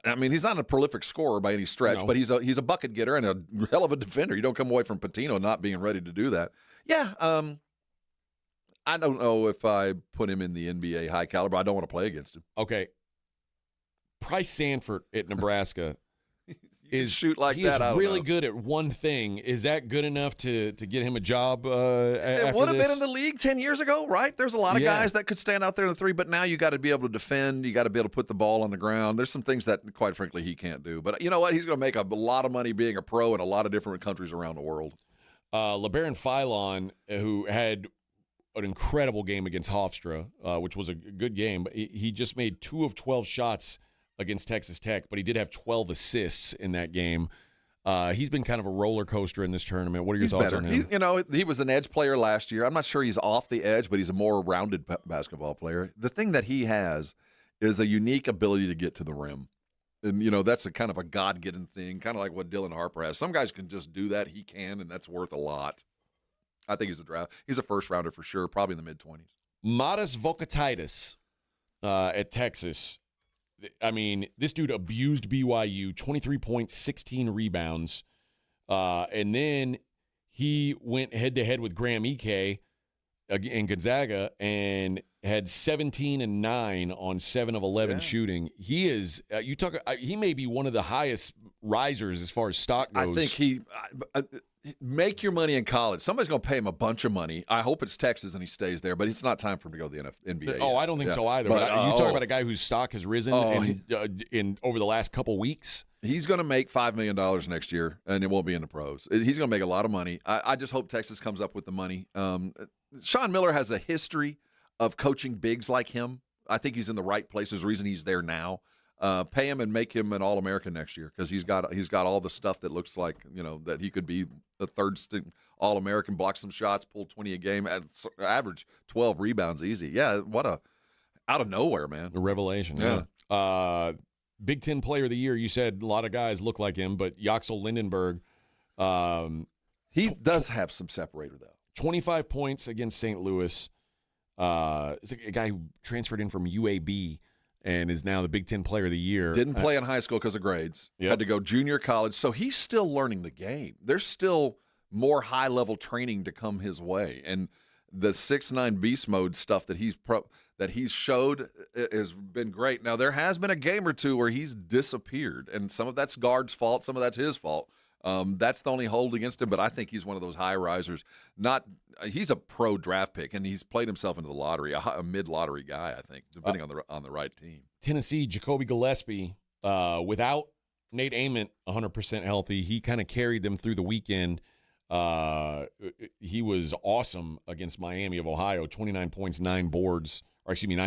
he's not a prolific scorer by any stretch, but he's a bucket getter and a hell of a defender. You don't come away from Patino not being ready to do that. Yeah, I don't know if I put him in the NBA high caliber. I don't want to play against him. Okay. Price Sanford at Nebraska shoot like that. He's really good at one thing. Is that good enough to get him a job? It would have been in the league 10 years ago, right? There's a lot of guys that could stand out there in the 3, but now you got to be able to defend. You got to be able to put the ball on the ground. There's some things that, quite frankly, he can't do. But you know what? He's going to make a lot of money being a pro in a lot of different countries around the world. LeBaron Philon, who had an incredible game against Hofstra, which was a good game, but he just made 2 of 12 shots against Texas Tech, but he did have 12 assists in that game. He's been kind of a roller coaster in this tournament. What are your thoughts on him? He was an edge player last year. I'm not sure he's off the edge, but he's a more rounded basketball player. The thing that he has is a unique ability to get to the rim. And, that's a kind of a God-given thing, kind of like what Dylan Harper has. Some guys can just do that. He can, and that's worth a lot. I think he's a first-rounder for sure, probably in the mid-20s. Modest Vokatitis at Texas. I mean, this dude abused BYU, 23 points, 16 rebounds. And then he went head-to-head with Graham Ike in Gonzaga and had 17 and 9 on 7 of 11 shooting. He is he may be one of the highest risers as far as stock goes. I think make your money in college. Somebody's going to pay him a bunch of money. I hope it's Texas and he stays there, but it's not time for him to go to the NBA. Oh, I don't think so either. But you talk about a guy whose stock has risen in over the last couple weeks. He's going to make $5 million next year, and it won't be in the pros. He's going to make a lot of money. I just hope Texas comes up with the money. Sean Miller has a history of coaching bigs like him. I think he's in the right place. There's a reason he's there now. Pay him and make him an All-American next year because he's got all the stuff that looks like that he could be the third All-American, block some shots, pull 20 a game, average 12 rebounds easy. Yeah, what a out of nowhere, man. A revelation. Yeah. Big Ten Player of the Year. You said a lot of guys look like him, but Yaxel Lindenberg. He does have some separator though. 25 points against St. Louis. It's a guy who transferred in from UAB. And is now the Big Ten Player of the Year. Didn't play in high school because of grades. Yep. Had to go junior college. So he's still learning the game. There's still more high-level training to come his way. And the 6'9" beast mode stuff that he's showed has been great. Now, there has been a game or two where he's disappeared. And some of that's guard's fault. Some of that's his fault. That's the only hold against him, but I think he's one of those high risers. He's a pro draft pick, and he's played himself into the lottery, a mid-lottery guy, I think, depending on the right team. Tennessee, Jacoby Gillespie, without Nate Ament 100% healthy, he kind of carried them through the weekend. He was awesome against Miami of Ohio, 29 points, 9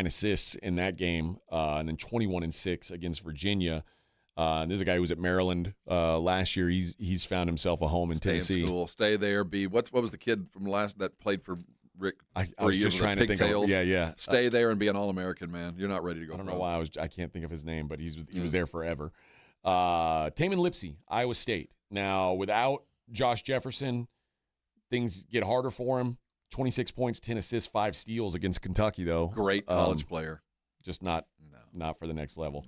assists in that game, and then 21-6 against Virginia. And there's a guy who was at Maryland last year. He's found himself a home in Tennessee. In school, stay there. What was the kid from that played for Rick? I was just trying to think of. Yeah. Stay there and be an All-American, man. You're not ready to go. I don't know why I can't think of his name, but he was there forever. Tamin Lipsey, Iowa State. Now without Josh Jefferson, things get harder for him. 26 points, 10 assists, 5 steals against Kentucky, though. Great college player. Just not for the next level.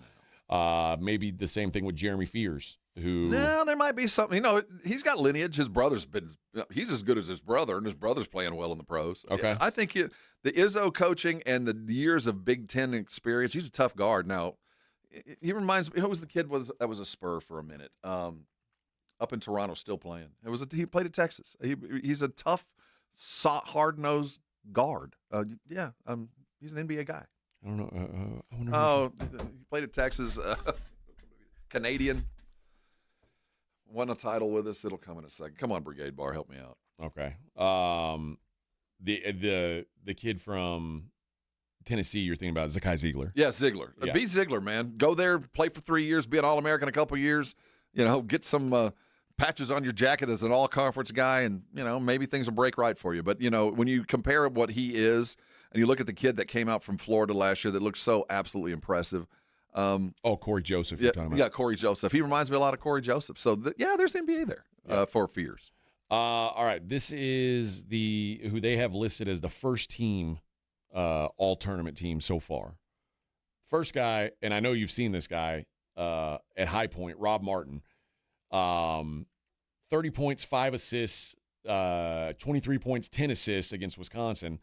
Maybe the same thing with Jeremy Fears, who... No, there might be something. He's got lineage. His brother's he's as good as his brother, and his brother's playing well in the pros. Okay. I think the Izzo coaching and the years of Big Ten experience, he's a tough guard. Now, he reminds me, who was the kid that was a Spur for a minute? Up in Toronto, still playing. He played at Texas. He's a tough, hard-nosed guard. He's an NBA guy. I don't know. He played at Texas. Canadian. Won a title with us. It'll come in a second. Come on, Brigade Bar, help me out. Okay. The kid from Tennessee you're thinking about is Zakai Ziegler. Yeah, Ziegler. Yeah. Be Ziegler, man. Go there, play for 3 years, be an All-American a couple years. Get some patches on your jacket as an all-conference guy, and maybe things will break right for you. But when you compare what he is. And you look at the kid that came out from Florida last year that looks so absolutely impressive. Corey Joseph you're talking about. Yeah, Corey Joseph. He reminds me a lot of Corey Joseph. So, there's NBA there for Fears. All right, this is who they have listed as the first team, all-tournament team so far. First guy, and I know you've seen this guy at High Point, Rob Martin. 30 points, 5 assists, 23 points, 10 assists against Wisconsin.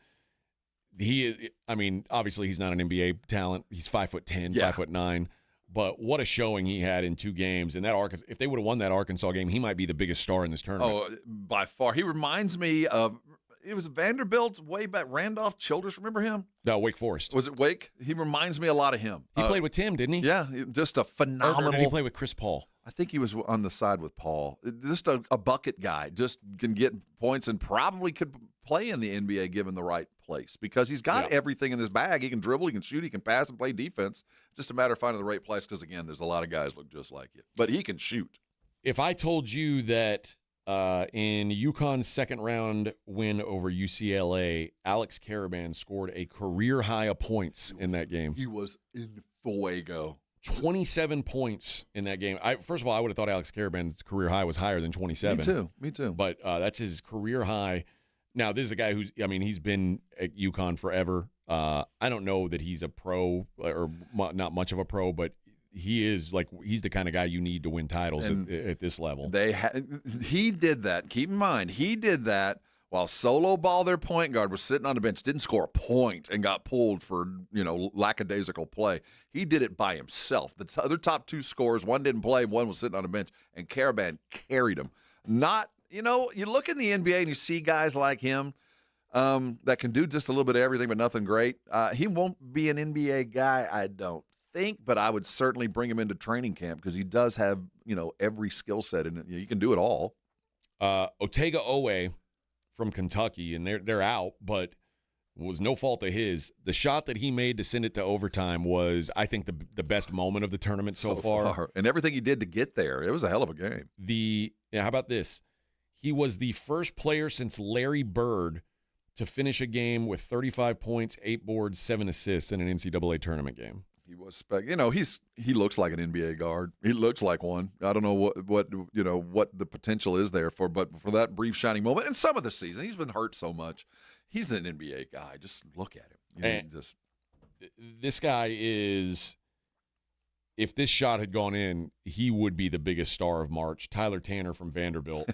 Obviously he's not an NBA talent. He's 5'10", 5'9", but what a showing he had in 2 games. And if they would have won that Arkansas game, he might be the biggest star in this tournament. Oh, by far. He reminds me of it was Vanderbilt way back. Randolph Childress, remember him? No, Wake Forest. Was it Wake? He reminds me a lot of him. He played with Tim, didn't he? Yeah, just a phenomenal. Or did he play with Chris Paul? I think he was on the side with Paul. Just a bucket guy. Just can get points and probably could play in the NBA given the right place because he's got everything in his bag. He can dribble, he can shoot, he can pass and play defense. It's just a matter of finding the right place because, again, there's a lot of guys look just like you. But he can shoot. If I told you that in UConn's second-round win over UCLA, Alex Caravan scored a career high of points in that game. He was in fuego. 27 points in that game. First of all, I would have thought Alex Caravan's career high was higher than 27. Me too. But that's his career high. Now, this is a guy he's been at UConn forever. I don't know that he's a pro or not much of a pro, but he's the kind of guy you need to win titles at this level. He did that. Keep in mind, he did that while Solo Ball, their point guard, was sitting on the bench, didn't score a point, and got pulled for lackadaisical play. He did it by himself. The other top 2 scorers, one didn't play, one was sitting on the bench, and Caravan carried him. Not you look in the NBA and you see guys like him that can do just a little bit of everything but nothing great. He won't be an NBA guy, I don't think, but I would certainly bring him into training camp because he does have, every skill set, and you can do it all. Otega Owe from Kentucky, and they're out, but was no fault of his. The shot that he made to send it to overtime was, I think, the best moment of the tournament so far. And everything he did to get there, it was a hell of a game. How about this? He was the first player since Larry Bird to finish a game with 35 points, 8 boards, 7 assists in an NCAA tournament game. He was he looks like an NBA guard. He looks like one. I don't know what the potential is there but for that brief shining moment and some of the season, he's been hurt so much. He's an NBA guy. Just look at him. This guy is, if this shot had gone in, he would be the biggest star of March. Tyler Tanner from Vanderbilt.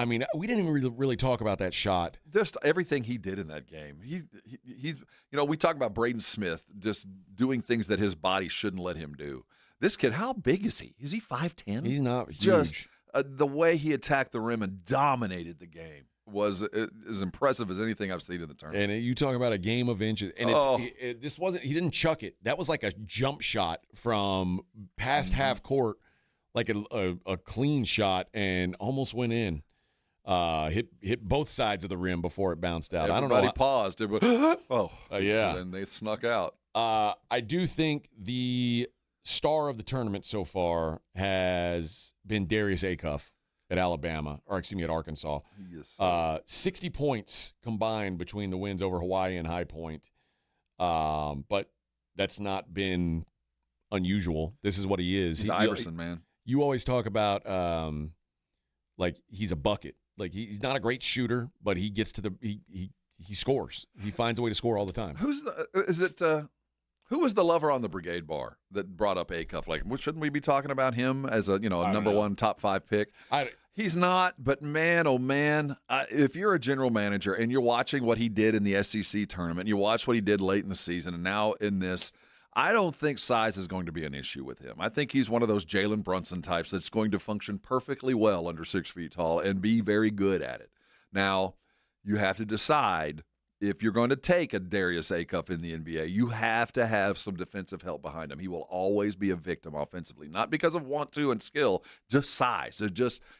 We didn't even really talk about that shot. Just everything he did in that game. He's we talk about Braden Smith just doing things that his body shouldn't let him do. This kid, how big is he? Is he 5'10"? He's not huge. Just the way he attacked the rim and dominated the game was as impressive as anything I've seen in the tournament. And you talk about a game of inches, and this wasn't. He didn't chuck it. That was like a jump shot from past half court, like a clean shot, and almost went in. Hit both sides of the rim before it bounced out. Everybody paused. It went, yeah. And they snuck out. I do think the star of the tournament so far has been Darius Acuff at at Arkansas. Yes. 60 points combined between the wins over Hawaii and High Point. But that's not been unusual. This is what he is. He's Iverson, man. You always talk about he's a bucket. Like he's not a great shooter, but he gets to he scores. He finds a way to score all the time. Who was the lover on the Brigade bar that brought up Acuff? Like, shouldn't we be talking about him as a number one top 5 pick? He's not, but man, oh man, if you're a general manager and you're watching what he did in the SEC tournament, you watch what he did late in the season, and now in this, I don't think size is going to be an issue with him. I think he's one of those Jalen Brunson types that's going to function perfectly well under 6 feet tall and be very good at it. Now, you have to decide if you're going to take a Darius Acuff in the NBA, you have to have some defensive help behind him. He will always be a victim offensively, not because of want to and skill, just size.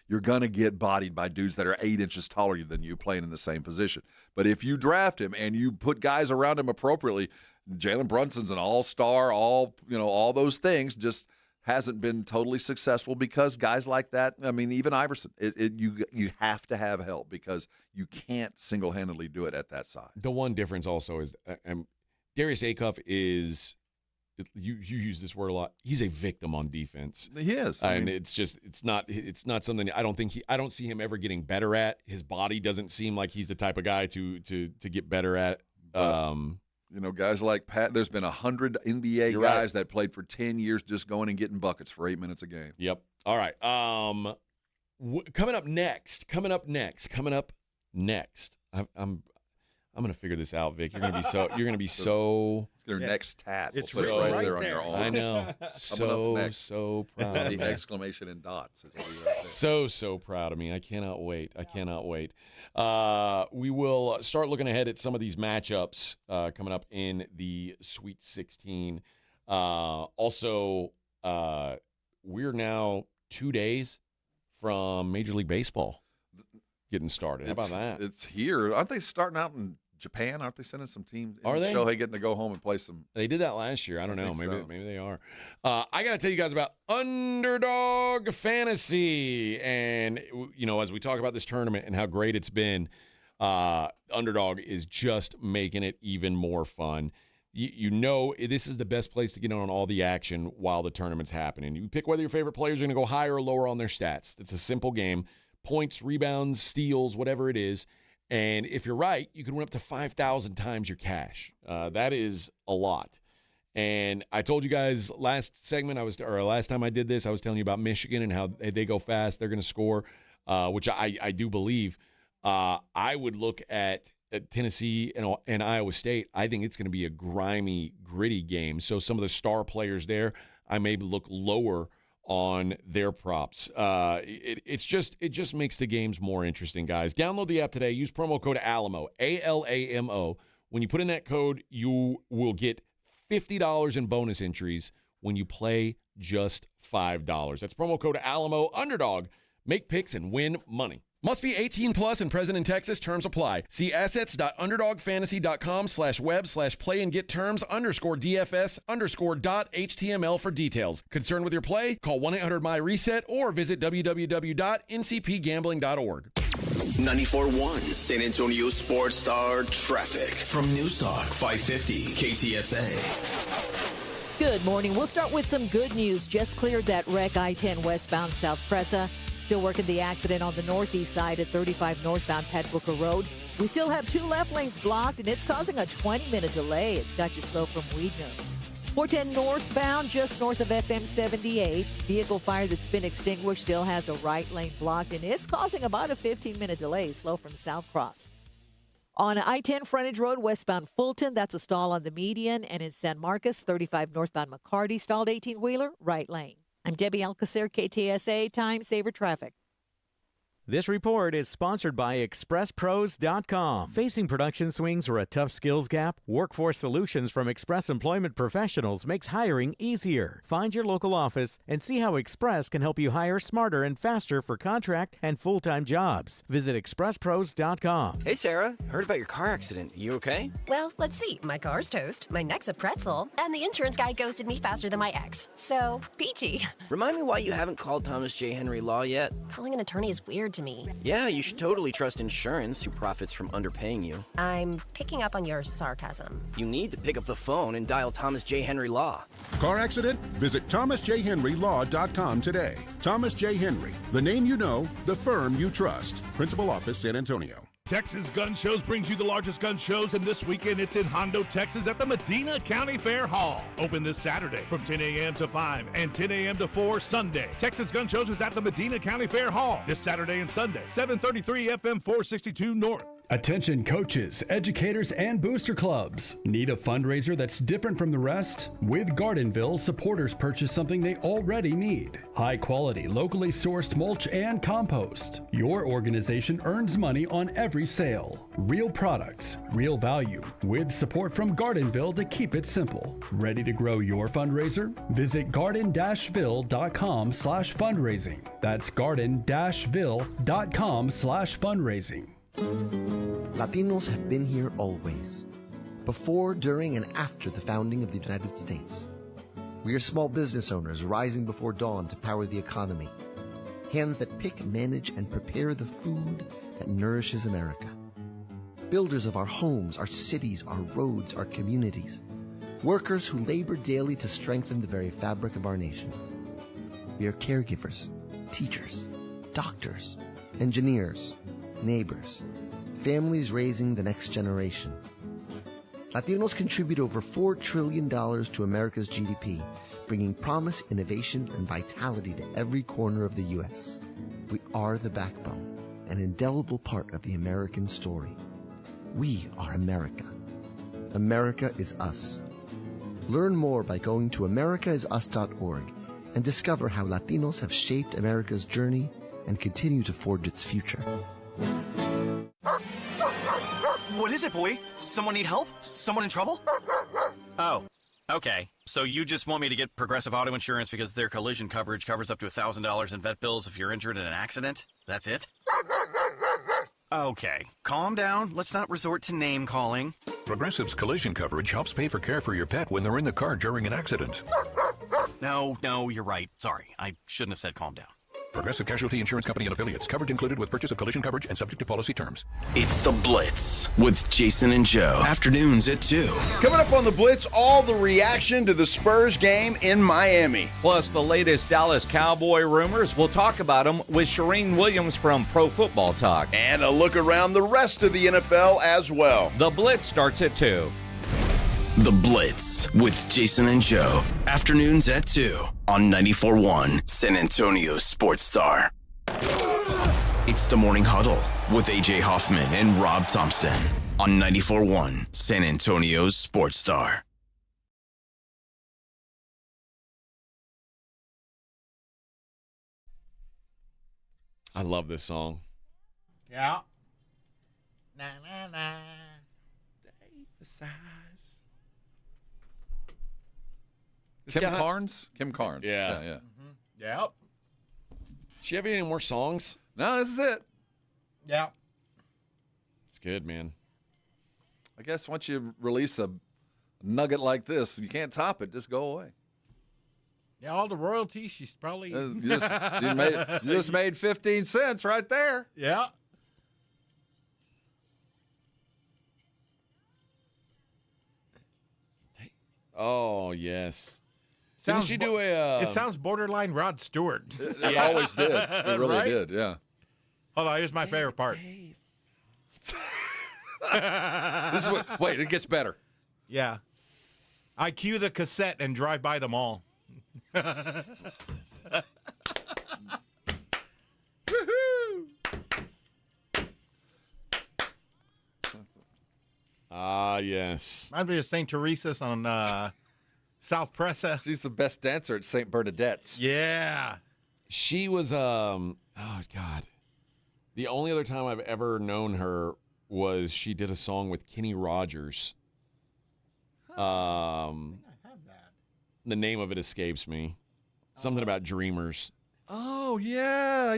You're going to get bodied by dudes that are 8 inches taller than you playing in the same position. But if you draft him and you put guys around him appropriately, Jalen Brunson's an all-star, all those things, just hasn't been totally successful because guys like that, even Iverson, you have to have help because you can't single-handedly do it at that size. The one difference also is Darius Acuff is, you use this word a lot, he's a victim on defense. He is. It's not something I don't see him ever getting better at. His body doesn't seem like he's the type of guy to get better at. Guys like Pat, there's been 100 NBA guys that played for 10 years just going and getting buckets for 8 minutes a game. Yep. All right. Coming up next. I'm going to figure this out, Vic. You're going to be so. It's their next tat. It's right there on your arm. I know. So proud. The exclamation in dots. So proud of me. I cannot wait. We will start looking ahead at some of these matchups coming up in the Sweet 16. Also, we're now 2 days from Major League Baseball getting started. How about that? It's here. Aren't they starting out in Japan? Aren't they sending some teams? Are they? Shohei getting to go home and play some. They did that last year. I don't know. Maybe they are. I got to tell you guys about Underdog Fantasy. And, as we talk about this tournament and how great it's been, Underdog is just making it even more fun. This is the best place to get on all the action while the tournament's happening. You pick whether your favorite players are going to go higher or lower on their stats. It's a simple game. Points, rebounds, steals, whatever it is. And if you're right, you can win up to 5,000 times your cash. That is a lot. And I told you guys last time I did this, I was telling you about Michigan and how they go fast. They're going to score, which I do believe. I would look at Tennessee and Iowa State. I think it's going to be a grimy, gritty game. So some of the star players there, I may look lower on their props. It just makes the games more interesting, guys. Download the app today. Use promo code ALAMO, ALAMO. When you put in that code, you will get $50 in bonus entries when you play just $5. That's promo code ALAMO, underdog. Make picks and win money. Must be 18 plus and present in Texas. Terms apply. See assets.underdogfantasy.com/web/play and get terms _DFS_.html for details. Concerned with your play? Call 1-800-MY-RESET or visit www.ncpgambling.org. 94.1 San Antonio Sports Star traffic from News Talk 550 KTSA. Good morning. We'll start with some good news. Just cleared that wreck I-10 westbound South Presa. Still working the accident on the northeast side at 35 northbound Pat Booker Road. We still have 2 left lanes blocked, and it's causing a 20-minute delay. It's got you slow from Weedner. 410 northbound, just north of FM 78. Vehicle fire that's been extinguished still has a right lane blocked, and it's causing about a 15-minute delay, slow from South Cross. On I-10 Frontage Road, westbound Fulton, that's a stall on the median, and in San Marcos, 35 northbound McCarty, stalled 18-wheeler, right lane. I'm Debbie Alcacer, KTSA Time Saver Traffic. This report is sponsored by ExpressPros.com. Facing production swings or a tough skills gap? Workforce Solutions from Express Employment Professionals makes hiring easier. Find your local office and see how Express can help you hire smarter and faster for contract and full-time jobs. Visit ExpressPros.com. Hey, Sarah. Heard about your car accident. You okay? Well, let's see. My car's toast, my neck's a pretzel, and the insurance guy ghosted me faster than my ex. So, peachy. Remind me why you haven't called Thomas J. Henry Law yet? Calling an attorney is weird to me. Yeah, you should totally trust insurance who profits from underpaying you. I'm picking up on your sarcasm. You need to pick up the phone and dial Thomas J. Henry Law. Car accident? Visit thomasjhenrylaw.com today. Thomas J. Henry, the name you know, the firm you trust. Principal office, San Antonio. Texas Gun Shows brings you the largest gun shows, and this weekend it's in Hondo, Texas at the Medina County Fair Hall. Open this Saturday from 10 a.m. to 5 and 10 a.m. to 4 Sunday. Texas Gun Shows is at the Medina County Fair Hall this Saturday and Sunday, 733 FM 462 North. Attention coaches, educators, and booster clubs. Need a fundraiser that's different from the rest? With Gardenville, supporters purchase something they already need. High quality, locally sourced mulch and compost. Your organization earns money on every sale. Real products, real value, with support from Gardenville to keep it simple. Ready to grow your fundraiser? Visit garden-ville.com/fundraising. That's garden-ville.com/fundraising. Latinos have been here always, before, during, and after the founding of the United States. We are small business owners rising before dawn to power the economy. Hands that pick, manage, and prepare the food that nourishes America. Builders of our homes, our cities, our roads, our communities. Workers who labor daily to strengthen the very fabric of our nation. We are caregivers, teachers, doctors, engineers, neighbors, families raising the next generation. Latinos contribute over $4 trillion to America's GDP, bringing promise, innovation, and vitality to every corner of the U.S. We are the backbone, an indelible part of the American story. We are America. America is us. Learn more by going to americaisus.org and discover how Latinos have shaped America's journey and continue to forge its future. What is it, boy? Someone need help? Someone in trouble? Oh, okay. So you just want me to get Progressive Auto Insurance because their collision coverage covers up to $1,000 in vet bills if you're injured in an accident? That's it? Okay. Calm down. Let's not resort to name calling. Progressive's collision coverage helps pay for care for your pet when they're in the car during an accident. No, you're right. Sorry. I shouldn't have said calm down. Progressive Casualty Insurance Company and Affiliates. Coverage included with purchase of collision coverage and subject to policy terms. It's The Blitz with Jason and Joe. Afternoons at 2. Coming up on The Blitz, all the reaction to the Spurs game in Miami. Plus, the latest Dallas Cowboy rumors. We'll talk about them with Shireen Williams from Pro Football Talk. And a look around the rest of the NFL as well. The Blitz starts at 2. The Blitz with Jason and Joe. Afternoons at 2 on 94.1 San Antonio Sports Star. It's the Morning Huddle with AJ Hoffman and Rob Thompson on 94.1 San Antonio Sports Star. I love this song. Yeah. Na na na. Kim Carnes? Kim Carnes. Yeah. Yeah. Yep. She have any more songs? No, this is it. Yeah. It's good, man. I guess once you release a nugget like this, you can't top it. Just go away. Yeah, all the royalties, she's probably... You just made 15 cents right there. Yeah. Oh, yes. Sounds Didn't she do a... It sounds borderline Rod Stewart. It always did. It really did, yeah. Hold on, here's my favorite part. Wait, it gets better. Yeah. I cue the cassette and drive by them all. Ah, yes. Reminds me of St. Teresa's on South Presa. She's the best dancer at St. Bernadette's. Yeah. She was, oh, God. The only other time I've ever known her was she did a song with Kenny Rogers. I have that. The name of it escapes me. Something about Dreamers. Oh, yeah.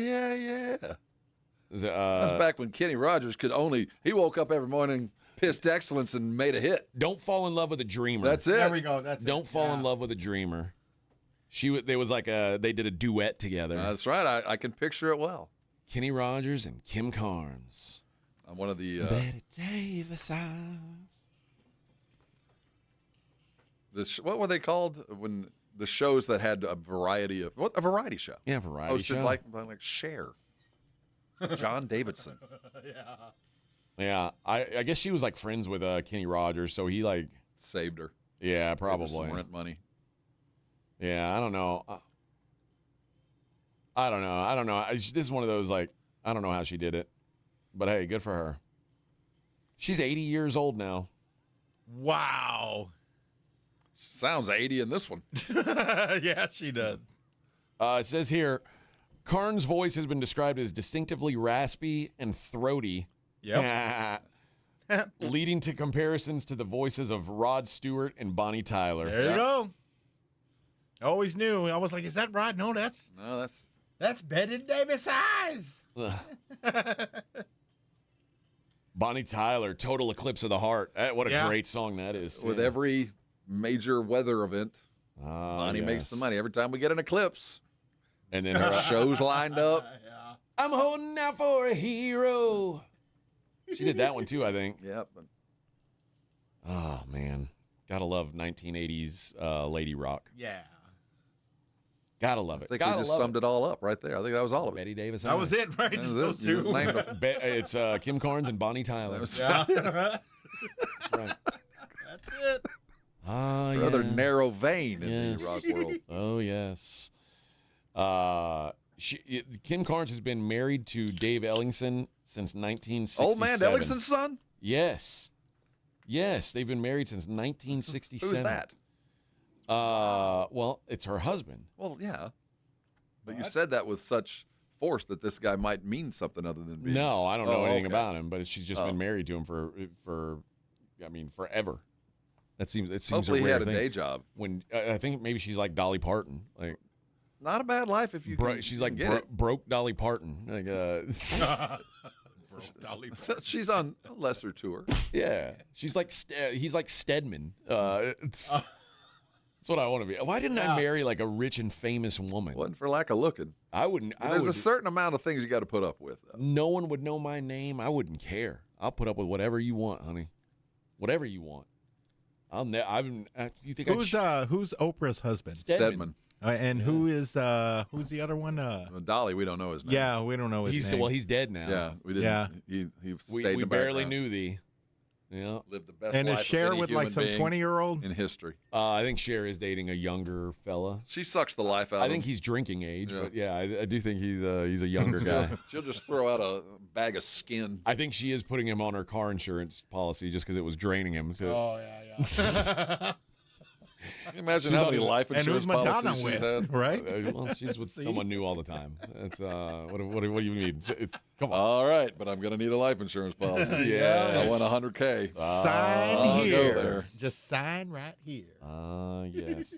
Is it, That's back when Kenny Rogers he woke up every morning, pissed excellence, and made a hit. Don't Fall in Love with a Dreamer. That's it. There we go. Don't Fall in Love with a Dreamer. They did a duet together. That's right. I can picture it well. Kenny Rogers and Kim Carnes. On one of the Betty Davis eyes. What were they called when the shows that had a variety of a variety show? Yeah, variety hosted show. like Cher, John Davidson. Yeah. I guess she was like friends with Kenny Rogers, so he like saved her. Yeah, probably Gave her some rent money. Yeah, I don't know. I don't know. This is one of those, like, I don't know how she did it. But, hey, good for her. She's 80 years old now. Wow. Sounds 80 in this one. Yeah, she does. It says here, Carnes' voice has been described as distinctively raspy and throaty. Yep. Leading to comparisons to the voices of Rod Stewart and Bonnie Tyler. There you go. I always knew. I was like, is that Rod? No, that's Betty Davis eyes. Bonnie Tyler, Total Eclipse of the Heart. What a great song that is. With every major weather event, Bonnie makes the money. Every time we get an eclipse, and then her shows lined up. I'm holding out for a hero. She did that one too, I think. Yep. Oh, man. Gotta love 1980s lady rock. Yeah. Gotta love it. I think we just summed it all up right there. I think that was all of it. Betty Davis. That was it, right? Just those two. It's Kim Carnes and Bonnie Tyler. Yeah. Right. That's it. Rather narrow vein in the rock world. Oh, yes. Kim Carnes has been married to Dave Ellingson since 1967. Old man Ellingson's son? Yes. Yes, they've been married since 1967. Who's that? Well, it's her husband. Well, yeah. But you said that with such force that this guy might mean something other than being... No, I don't know anything about him, but she's just been married to him for forever. It seems Hopefully a he rare had a thing. day job. When I think maybe she's like Dolly Parton. Like, not a bad life if you can, she's like broke Dolly Parton. Like Dolly Parton. She's on a lesser tour. Yeah, she's like he's like Stedman. That's what I want to be. Why didn't I marry like a rich and famous woman? Wasn't for lack of looking. I wouldn't. There's a certain amount of things you got to put up with. No one would know my name. I wouldn't care. I'll put up with whatever you want, honey. Whatever you want. You think who's Oprah's husband? Stedman. And who's the other one? Dolly, we don't know his name. Yeah, we don't know his name. Well, he's dead now. Yeah, we didn't. Yeah. He stayed we in the barely background. knew thee. Yeah. Lived the best and life is Cher of any with like human some being 20-year-old in history? I think Cher is dating a younger fella. She sucks the life out of him. I think he's drinking age, but yeah, I do think he's a younger guy. She'll just throw out a bag of skin. I think she is putting him on her car insurance policy just because it was draining him. So. Oh, yeah. Imagine how many life insurance policies she's had. Right? Well, she's with someone new all the time. That's what do you need? Come on. All right, but I'm going to need a life insurance policy. Yes. I want $100K. Sign here. Go there. Just sign right here. Yes.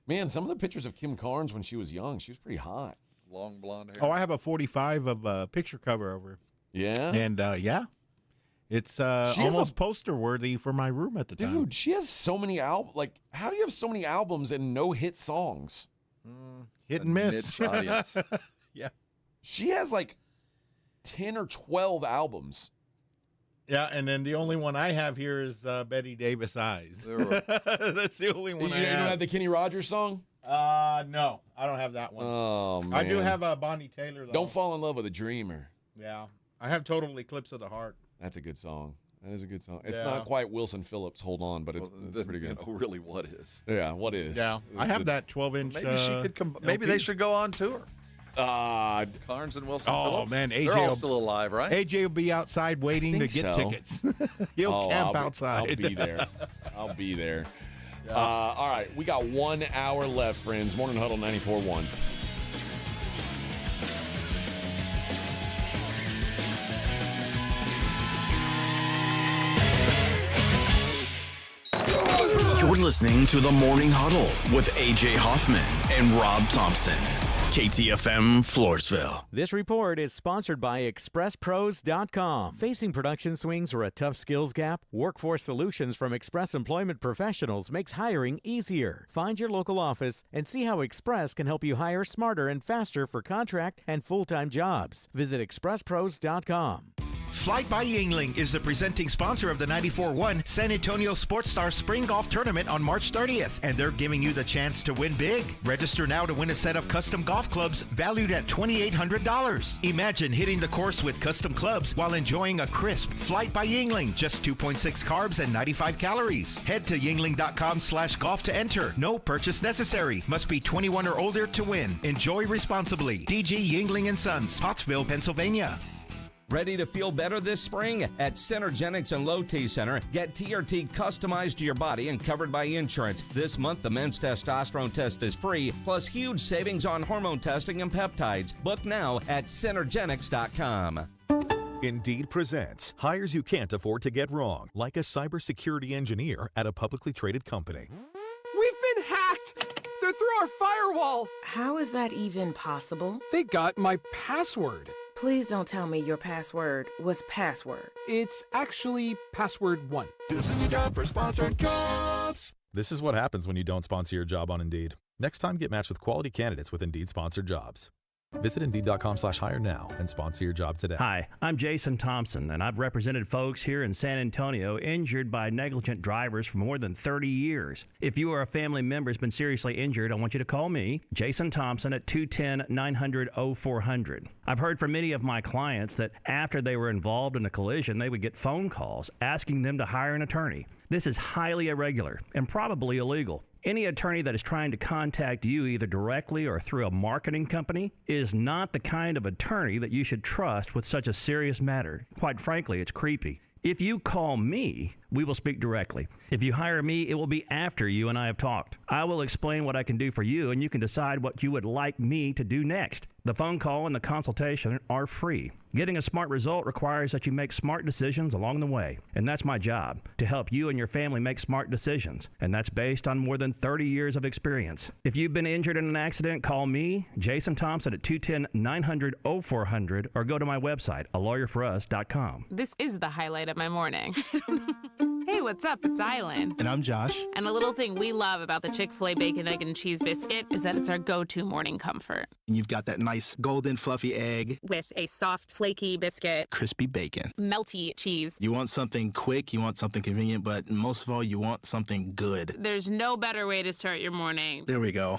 Man, some of the pictures of Kim Carnes when she was young, she was pretty hot. Long blonde hair. Oh, I have a 45 of picture cover over. Yeah? And, it's almost poster worthy for my room at the time. Dude, she has so many albums. Like, how do you have so many albums and no hit songs? Hit and miss. Niche audience. Yeah. She has like 10 or 12 albums. Yeah, and then the only one I have here is Betty Davis Eyes. That's the only one You I don't have. have the Kenny Rogers song? No, I don't have that one. Oh, man. I do have a Bonnie Taylor, though. Don't Fall in Love with a Dreamer. Yeah. I have Total Eclipse of the Heart. That's a good song. That is a good song. It's Yeah. not quite Wilson Phillips, Hold On, but it's pretty good. Really, what is? Yeah, what is? Yeah, I have that 12-inch. Maybe she could maybe they should go on tour. Carnes and Wilson Phillips. Man, AJ They're all will- still alive, right? AJ will be outside waiting to get tickets. He'll camp outside. I'll be there. I'll be there. All right, we got 1 hour left, friends. Morning Huddle 94.1. You're listening to the Morning Huddle with AJ Hoffman and Rob Thompson. KTFM Floresville. This report is sponsored by ExpressPros.com. Facing production swings or a tough skills gap? Workforce Solutions from Express Employment Professionals makes hiring easier. Find your local office and see how Express can help you hire smarter and faster for contract and full-time jobs. Visit ExpressPros.com. Flight by Yingling is the presenting sponsor of the 94.1 San Antonio Sports Star Spring Golf Tournament on March 30th, and they're giving you the chance to win big. Register now to win a set of custom golf clubs valued at $2,800. Imagine hitting the course with custom clubs while enjoying a crisp Flight by Yingling, just 2.6 carbs and 95 calories. Head to yingling.com/golf to enter. No purchase necessary. Must be 21 or older to win. Enjoy responsibly. DG Yingling & Sons, Pottsville, Pennsylvania. Ready to feel better this spring? At Centergenics and Low T Center, get TRT customized to your body and covered by insurance. This month, the men's testosterone test is free, plus huge savings on hormone testing and peptides. Book now at Centergenics.com. Indeed presents hires you can't afford to get wrong, like a cybersecurity engineer at a publicly traded company. We've been hacked! They're through our firewall! How is that even possible? They got my password. Please don't tell me your password was password. It's actually password 1. This is a job for sponsored jobs. This is what happens when you don't sponsor your job on Indeed. Next time, get matched with quality candidates with Indeed sponsored jobs. Visit Indeed.com/hire now and sponsor your job today. Hi, I'm Jason Thompson, and I've represented folks here in San Antonio injured by negligent drivers for more than 30 years. If you or a family member has been seriously injured, I want you to call me, Jason Thompson, at 210-900-0400. I've heard from many of my clients that after they were involved in a collision, they would get phone calls asking them to hire an attorney. This is highly irregular and probably illegal. Any attorney that is trying to contact you either directly or through a marketing company is not the kind of attorney that you should trust with such a serious matter. Quite frankly, it's creepy. If you call me, we will speak directly. If you hire me, it will be after you and I have talked. I will explain what I can do for you, and you can decide what you would like me to do next. The phone call and the consultation are free. Getting a smart result requires that you make smart decisions along the way, and that's my job, to help you and your family make smart decisions, and that's based on more than 30 years of experience. If you've been injured in an accident, call me, Jason Thompson, at 210-900-0400, or go to my website, alawyerforus.com. This is the highlight of my morning. Hey, what's up? It's Island. And I'm Josh. And a little thing we love about the Chick-fil-A Bacon, Egg, and Cheese Biscuit is that it's our go-to morning comfort. And you've got that nice golden fluffy egg. With a soft, flaky biscuit. Crispy bacon. Melty cheese. You want something quick, you want something convenient, but most of all, you want something good. There's no better way to start your morning. There we go.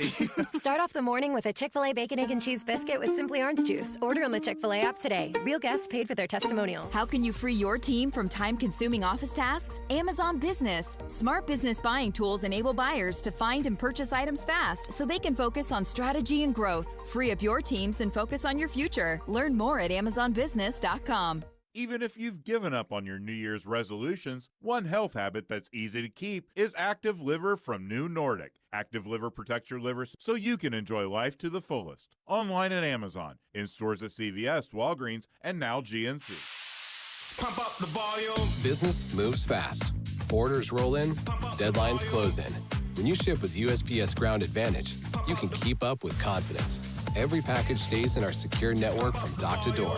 Start off the morning with a Chick-fil-A Bacon, Egg, and Cheese Biscuit with Simply Orange Juice. Order on the Chick-fil-A app today. Real guests paid for their testimonials. How can you free your team from time-consuming office tasks? Amazon Business. Smart business buying tools enable buyers to find and purchase items fast so they can focus on strategy and growth. Free up your teams and focus on your future. Learn more at AmazonBusiness.com. Even if you've given up on your New Year's resolutions, one health habit that's easy to keep is Active Liver from New Nordic. Active Liver protects your liver so you can enjoy life to the fullest. Online at Amazon, in stores at CVS, Walgreens, and now GNC. Pump up the volume. Business moves fast. Orders roll in, deadlines close in. When you ship with USPS Ground Advantage, you can keep up with confidence. Every package stays in our secure network from dock to door.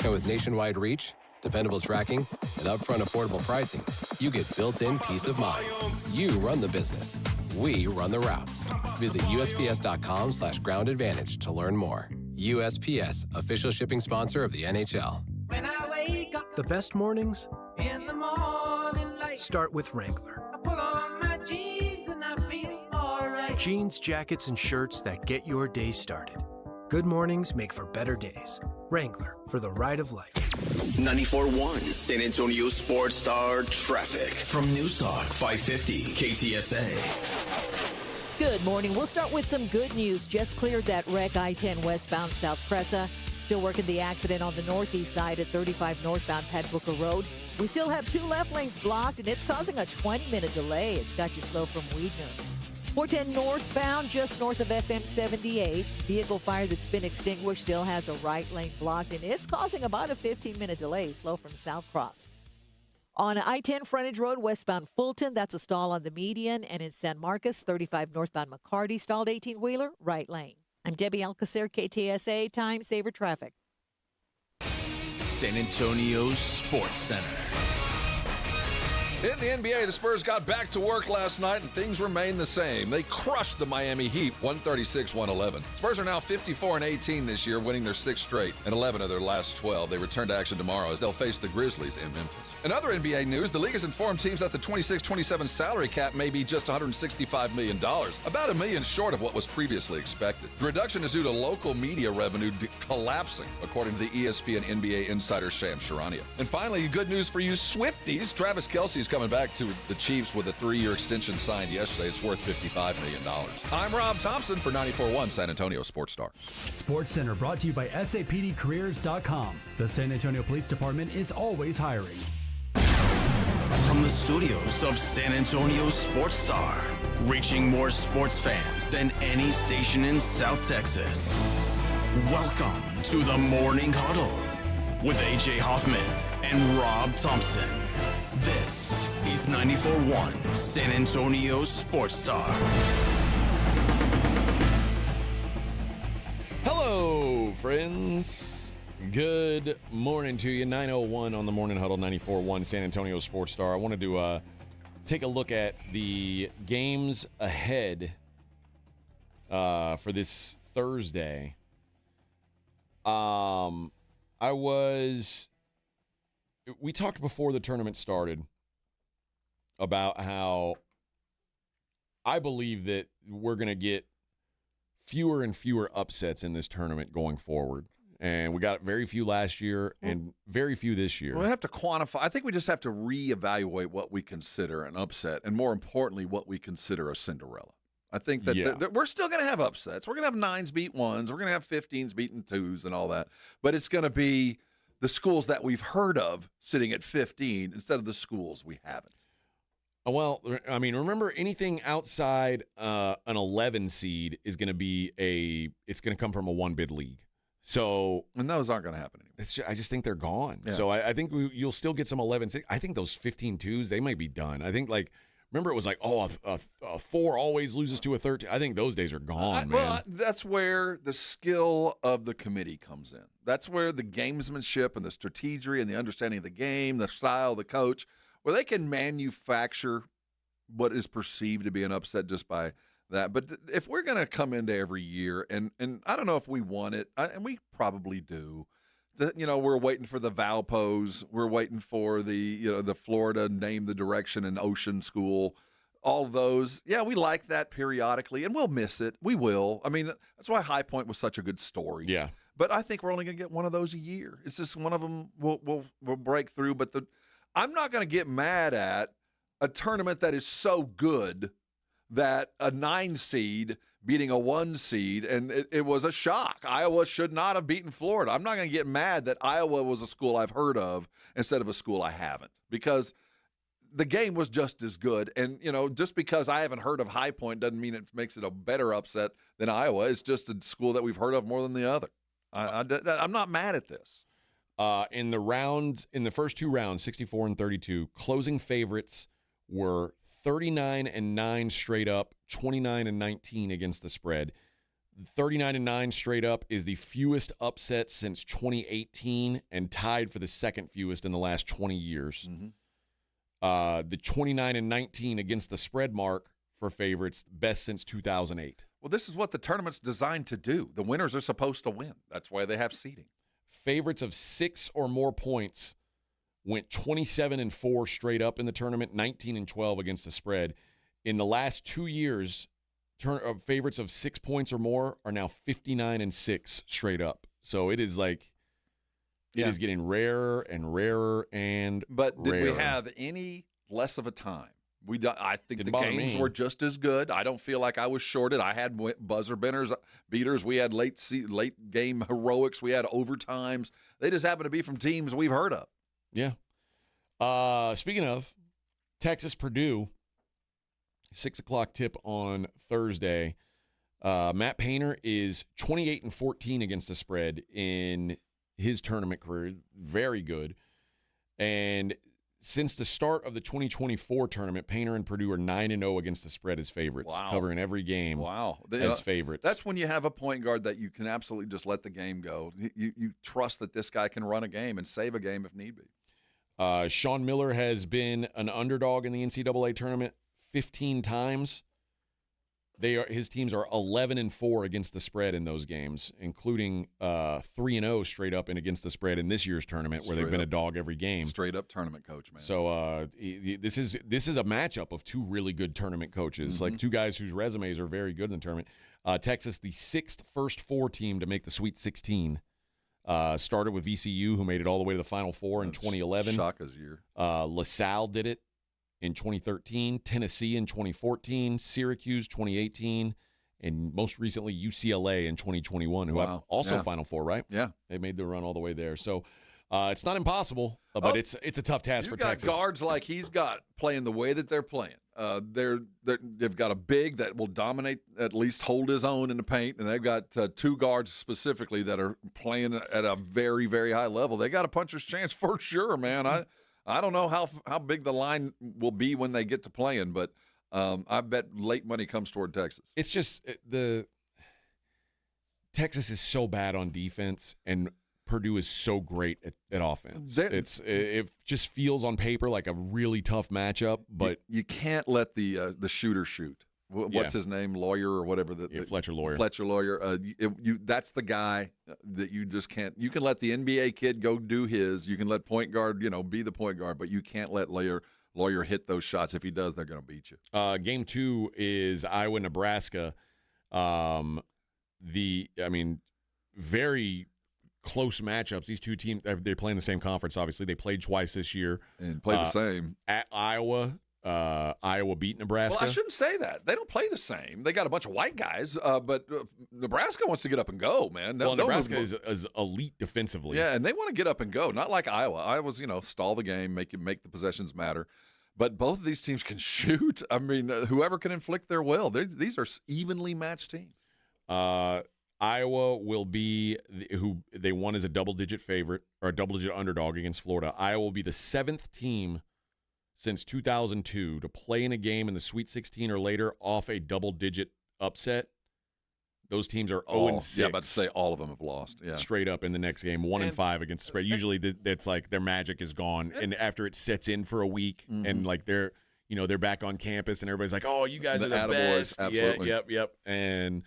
And with nationwide reach, dependable tracking, and upfront affordable pricing, you get built-in peace of mind. You run the business. We run the routes. Visit USPS.com/Ground Advantage to learn more. USPS, official shipping sponsor of the NHL. When I wake up, the best mornings in the morning light start with Wrangler. I pull on my jeans and I feel all right. Jeans, jackets, and shirts that get your day started. Good mornings make for better days. Wrangler, for the ride of life. 94.1 San Antonio Sports Star traffic from News Talk 550 KTSA. Good morning. We'll start with some good news. Just cleared that wreck I-10 westbound South Presa. Still working the accident on the northeast side at 35 northbound Pat Booker Road. We still have 2 left lanes blocked, and it's causing a 20-minute delay. It's got you slow from Weidner. 410 northbound, just north of FM 78. Vehicle fire that's been extinguished still has a right lane blocked, and it's causing about a 15-minute delay, slow from South Cross. On I-10 frontage road, westbound Fulton, that's a stall on the median, and in San Marcos, 35 northbound McCarty, stalled 18-wheeler, right lane. I'm Debbie Alcacer, KTSA, Time Saver Traffic. San Antonio's Sports Center. In the NBA, the Spurs got back to work last night, and things remain the same. They crushed the Miami Heat, 136-111. Spurs are now 54-18 this year, winning their 6th straight and 11 of their last 12. They return to action tomorrow as they'll face the Grizzlies in Memphis. In other NBA news, the league has informed teams that the 26-27 salary cap may be just $165 million, about $1 million short of what was previously expected. The reduction is due to local media revenue collapsing, according to the ESPN NBA insider Shams Charania. And finally, good news for you Swifties. Travis Kelce's coming back to the Chiefs with a 3-year extension signed yesterday. It's worth $55 million. I'm Rob Thompson for 94.1 San Antonio Sports Star. Sports Center brought to you by SAPDcareers.com. The San Antonio Police Department is always hiring. From the studios of San Antonio Sports Star, reaching more sports fans than any station in South Texas. Welcome to the Morning Huddle with AJ Hoffman and Rob Thompson. This is 94.1 San Antonio Sports Star. Hello, friends. Good morning to you. 9:01 on the Morning Huddle, 94.1 San Antonio Sports Star. I wanted to take a look at the games ahead for this Thursday. We talked before the tournament started about how I believe that we're going to get fewer and fewer upsets in this tournament going forward. And we got very few last year and very few this year. We have to quantify. I think we just have to reevaluate what we consider an upset and, more importantly, what we consider a Cinderella. I think that we're still going to have upsets. We're going to have 9s beat 1s. We're going to have 15s beating 2s and all that. But it's going to be the schools that we've heard of sitting at 15 instead of the schools we haven't. Well, I mean, remember, anything outside an 11 seed is going to be it's going to come from a 1-bid league. So, and those aren't going to happen anymore. I just think they're gone. Yeah. So I think you'll still get some 11s. I think those 15-2s, they might be done. I think, remember it was like, a 4 always loses to a 13. I think those days are gone, man. Well, that's where the skill of the committee comes in. That's where the gamesmanship and the strategy and the understanding of the game, the style of the coach, where they can manufacture what is perceived to be an upset just by that. But if we're going to come into every year, and I don't know if we want it, and we probably do, we're waiting for the Valpos, we're waiting for the Florida Name the Direction and Ocean School, all those. Yeah, we like that periodically, and we'll miss it. We will. I mean, that's why High Point was such a good story. Yeah. But I think we're only going to get one of those a year. It's just one of them will break through. But I'm not going to get mad at a tournament that is so good that a 9 seed beating a 1 seed, and it was a shock. Iowa should not have beaten Florida. I'm not going to get mad that Iowa was a school I've heard of instead of a school I haven't, because the game was just as good. And, just because I haven't heard of High Point doesn't mean it makes it a better upset than Iowa. It's just a school that we've heard of more than the other. I'm not mad at this. In the first 2 rounds, 64 and 32, closing favorites were 39-9 straight up, 29-19 against the spread. 39-9 straight up is the fewest upset since 2018 and tied for the second fewest in the last 20 years. Mm-hmm. The 29-19 against the spread mark for favorites, best since 2008. Well, this is what the tournament's designed to do. The winners are supposed to win. That's why they have seeding. Favorites of 6 or more points went 27-4 straight up in the tournament, 19-12 against the spread. In the last 2 years, favorites of 6 points or more are now 59-6 straight up. So it is like it is getting rarer and rarer and But did rarer. we have any less of a time? I think the games were just as good. I don't feel like I was shorted. I had buzzer beaters. We had late game heroics. We had overtimes. They just happen to be from teams we've heard of. Yeah. Speaking of Texas Purdue, 6 o'clock tip on Thursday. Matt Painter is 28-14 against the spread in his tournament career. Very good. And since the start of the 2024 tournament, Painter and Purdue are 9-0 against the spread as favorites, covering every game as favorites. That's when you have a point guard that you can absolutely just let the game go. You trust that this guy can run a game and save a game if need be. Sean Miller has been an underdog in the NCAA tournament 15 times. His teams are 11-4 against the spread in those games, including 3-0 straight up and against the spread in this year's tournament, where they've been a dog every game. Straight up tournament coach, man. So this is a matchup of 2 really good tournament coaches, like 2 guys whose resumes are very good in the tournament. Texas, the 6th first 4 team to make the Sweet 16. Started with VCU, who made it all the way to the Final Four in 2011. Shaka's year. LaSalle did it in 2013, Tennessee in 2014, Syracuse 2018, and most recently UCLA in 2021, who have also Final Four, right? Yeah. They made the run all the way there. So it's not impossible, but it's a tough task for Texas. You've got guards like he's got playing the way that they're playing. They've got a big that will dominate, at least hold his own in the paint, and they've got 2 guards specifically that are playing at a very, very high level. They got a puncher's chance for sure, man. I don't know how big the line will be when they get to playing, but I bet late money comes toward Texas. It's just Texas is so bad on defense, and Purdue is so great at offense. It just feels on paper like a really tough matchup, but you can't let the shooter shoot. What's his name? Lawyer or whatever. Fletcher Lawyer. Fletcher Lawyer. That's the guy that you just can't. You can let the NBA kid go do his. You can let point guard, be the point guard, but you can't let Lawyer hit those shots. If he does, they're going to beat you. Game 2 is Iowa-Nebraska. Very close matchups. These 2 teams, they play in the same conference, obviously. They played twice this year. And played the same. At Iowa, Iowa beat Nebraska. Well, I shouldn't say that. They don't play the same. They got a bunch of white guys, but Nebraska wants to get up and go, man. Nebraska is elite defensively. Yeah, and they want to get up and go, not like Iowa. Iowa's, stall the game, make the possessions matter. But both of these teams can shoot. I mean, whoever can inflict their will. These are evenly matched teams. Iowa will be who they won as a double-digit favorite or a double-digit underdog against Florida. Iowa will be the 7th team since 2002 to play in a game in the Sweet 16 or later off a double-digit upset. Those teams are 0-6. Yeah, about to say all of them have lost. Yeah, straight up in the next game, 1-5 against the spread. Usually, that's like their magic is gone, and after it sets in for a week, and like they're back on campus, and everybody's like, "Oh, you guys are the best." Absolutely. Yeah, yep. And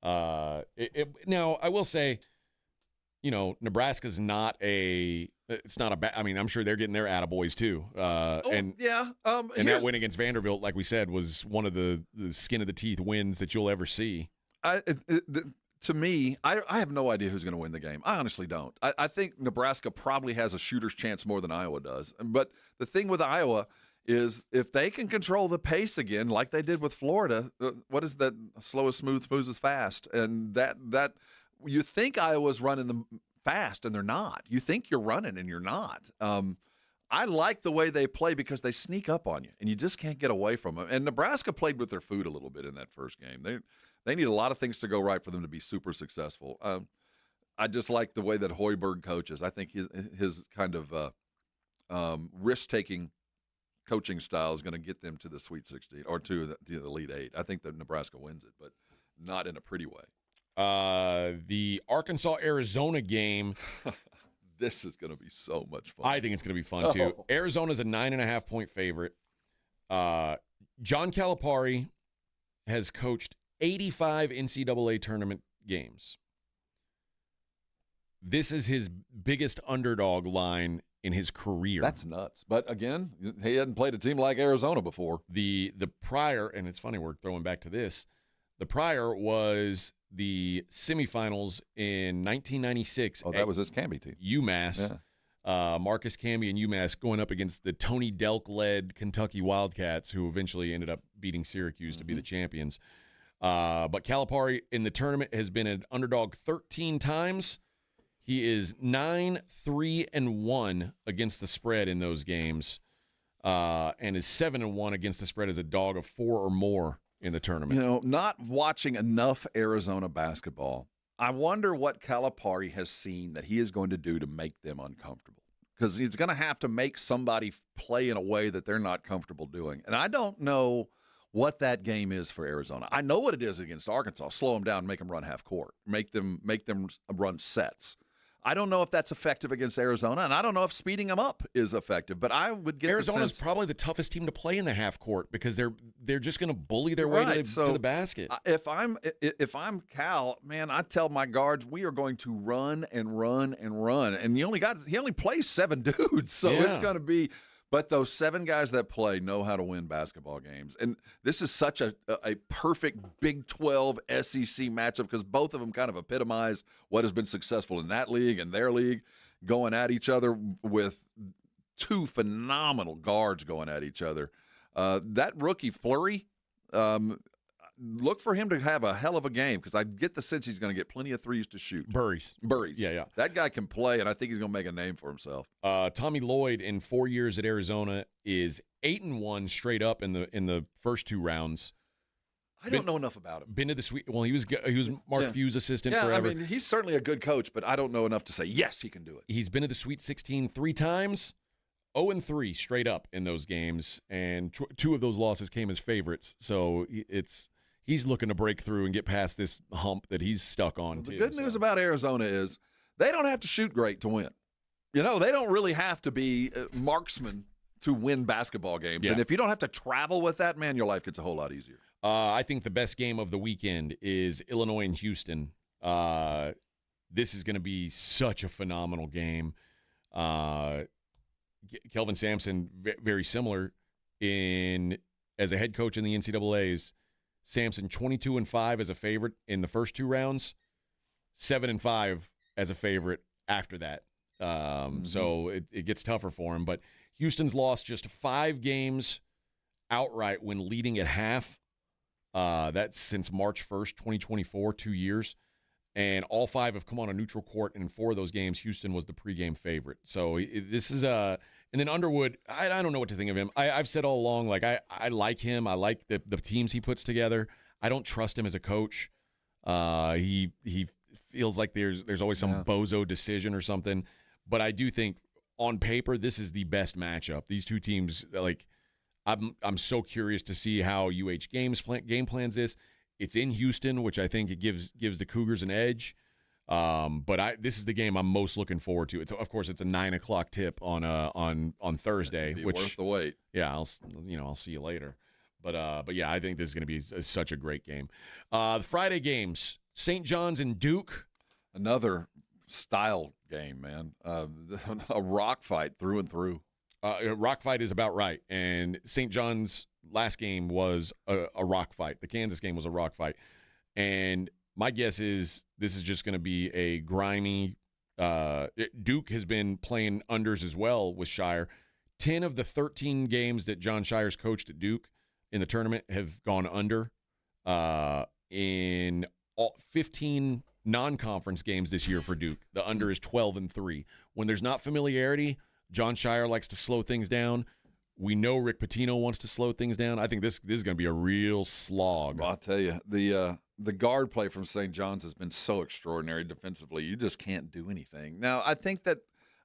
now I will say, Nebraska's not a. It's not a bad. I mean, I'm sure they're getting their attaboys too. And that win against Vanderbilt, like we said, was one of the skin of the teeth wins that you'll ever see. To me, I have no idea who's going to win the game. I honestly don't. I think Nebraska probably has a shooter's chance more than Iowa does. But the thing with Iowa is if they can control the pace again, like they did with Florida. What is that? Slow as smooth, moves as fast, and that you think Iowa's running them fast, and they're not. You think you're running, and you're not. I like the way they play because they sneak up on you, and you just can't get away from them. And Nebraska played with their food a little bit in that first game. They need a lot of things to go right for them to be super successful. I just like the way that Hoiberg coaches. I think his kind of risk-taking coaching style is going to get them to the Sweet 16 or to the Elite Eight. I think that Nebraska wins it, but not in a pretty way. The Arkansas-Arizona game. This is going to be so much fun. I think it's going to be fun, too. Arizona's a 9.5-point favorite. John Calipari has coached 85 NCAA tournament games. This is his biggest underdog line in his career. That's nuts. But, again, he hadn't played a team like Arizona before. The prior, and it's funny we're throwing back to this, the prior was the semifinals in 1996. Oh, that was his Camby team. UMass. Yeah. Marcus Camby and UMass going up against the Tony Delk-led Kentucky Wildcats, who eventually ended up beating Syracuse to be the champions. But Calipari in the tournament has been an underdog 13 times. He is 9-3-1 against the spread in those games, and is 7-1 against the spread as a dog of 4 or more in the tournament. You know, not watching enough Arizona basketball, I wonder what Calipari has seen that he is going to do to make them uncomfortable, because he's going to have to make somebody play in a way that they're not comfortable doing. And I don't know what that game is for Arizona. I know what it is against Arkansas. Slow them down, make them run half court, make them run sets. I don't know if that's effective against Arizona, and I don't know if speeding them up is effective. But I would get Arizona's probably the toughest team to play in the half court because they're just going to bully their way to the basket. If I'm Cal, man, I tell my guards we are going to run and run and run, and he only plays 7 dudes, so it's going to be. But those 7 guys that play know how to win basketball games. And this is such a perfect Big 12 SEC matchup because both of them kind of epitomize what has been successful in that league and their league, going at each other with 2 phenomenal guards going at each other. That rookie Fleury, look for him to have a hell of a game because I get the sense he's going to get plenty of threes to shoot. Burries. Yeah. That guy can play, and I think he's going to make a name for himself. Tommy Lloyd in 4 years at Arizona is 8-1 straight up in the first 2 rounds. I don't know enough about him. Been to the Sweet. Well, he was Mark Few's assistant forever. I mean, he's certainly a good coach, but I don't know enough to say yes, he can do it. He's been to the Sweet 16 3 times. 0-3 straight up in those games, and 2 of those losses came as favorites. So he's looking to break through and get past this hump that he's stuck on, The good news about Arizona is they don't have to shoot great to win. You know, they don't really have to be marksmen to win basketball games. Yeah. And if you don't have to travel with that, man, your life gets a whole lot easier. I think the best game of the weekend is Illinois and Houston. This is going to be such a phenomenal game. Kelvin Sampson, very similar as a head coach in the NCAAs. Sampson 22-5 as a favorite in the first 2 rounds, 7-5 as a favorite after that. So it gets tougher for him. But Houston's lost just 5 games outright when leading at half. That's since March 1st, 2024, 2 years. And all 5 have come on a neutral court, and in 4 of those games, Houston was the pregame favorite. So this is and then Underwood, I don't know what to think of him. I've said all along, like I like him. I like the teams he puts together. I don't trust him as a coach. He feels like there's always some bozo decision or something. But I do think on paper this is the best matchup. These 2 teams, like I'm so curious to see how UH game plans this. It's in Houston, which I think it gives the Cougars an edge. But this is the game I'm most looking forward to. Of course, it's a 9:00 tip on Thursday, which worth the wait. Yeah, I'll see you later. But yeah, I think this is going to be such a great game. The Friday games: St. John's and Duke. Another style game, man. A rock fight through and through. A rock fight is about right. And St. John's last game was a rock fight. The Kansas game was a rock fight. And my guess is this is just going to be a grimy Duke has been playing unders as well with Shire. 10 of the 13 games that John Shire's coached at Duke in the tournament have gone under. In all 15 non-conference games this year for Duke, the under is 12-3. When there's not familiarity, John Shire likes to slow things down. We know Rick Pitino wants to slow things down. I think this is going to be a real slog. Well, I'll tell you, the guard play from St. John's has been so extraordinary defensively. You just can't do anything. Now, I think that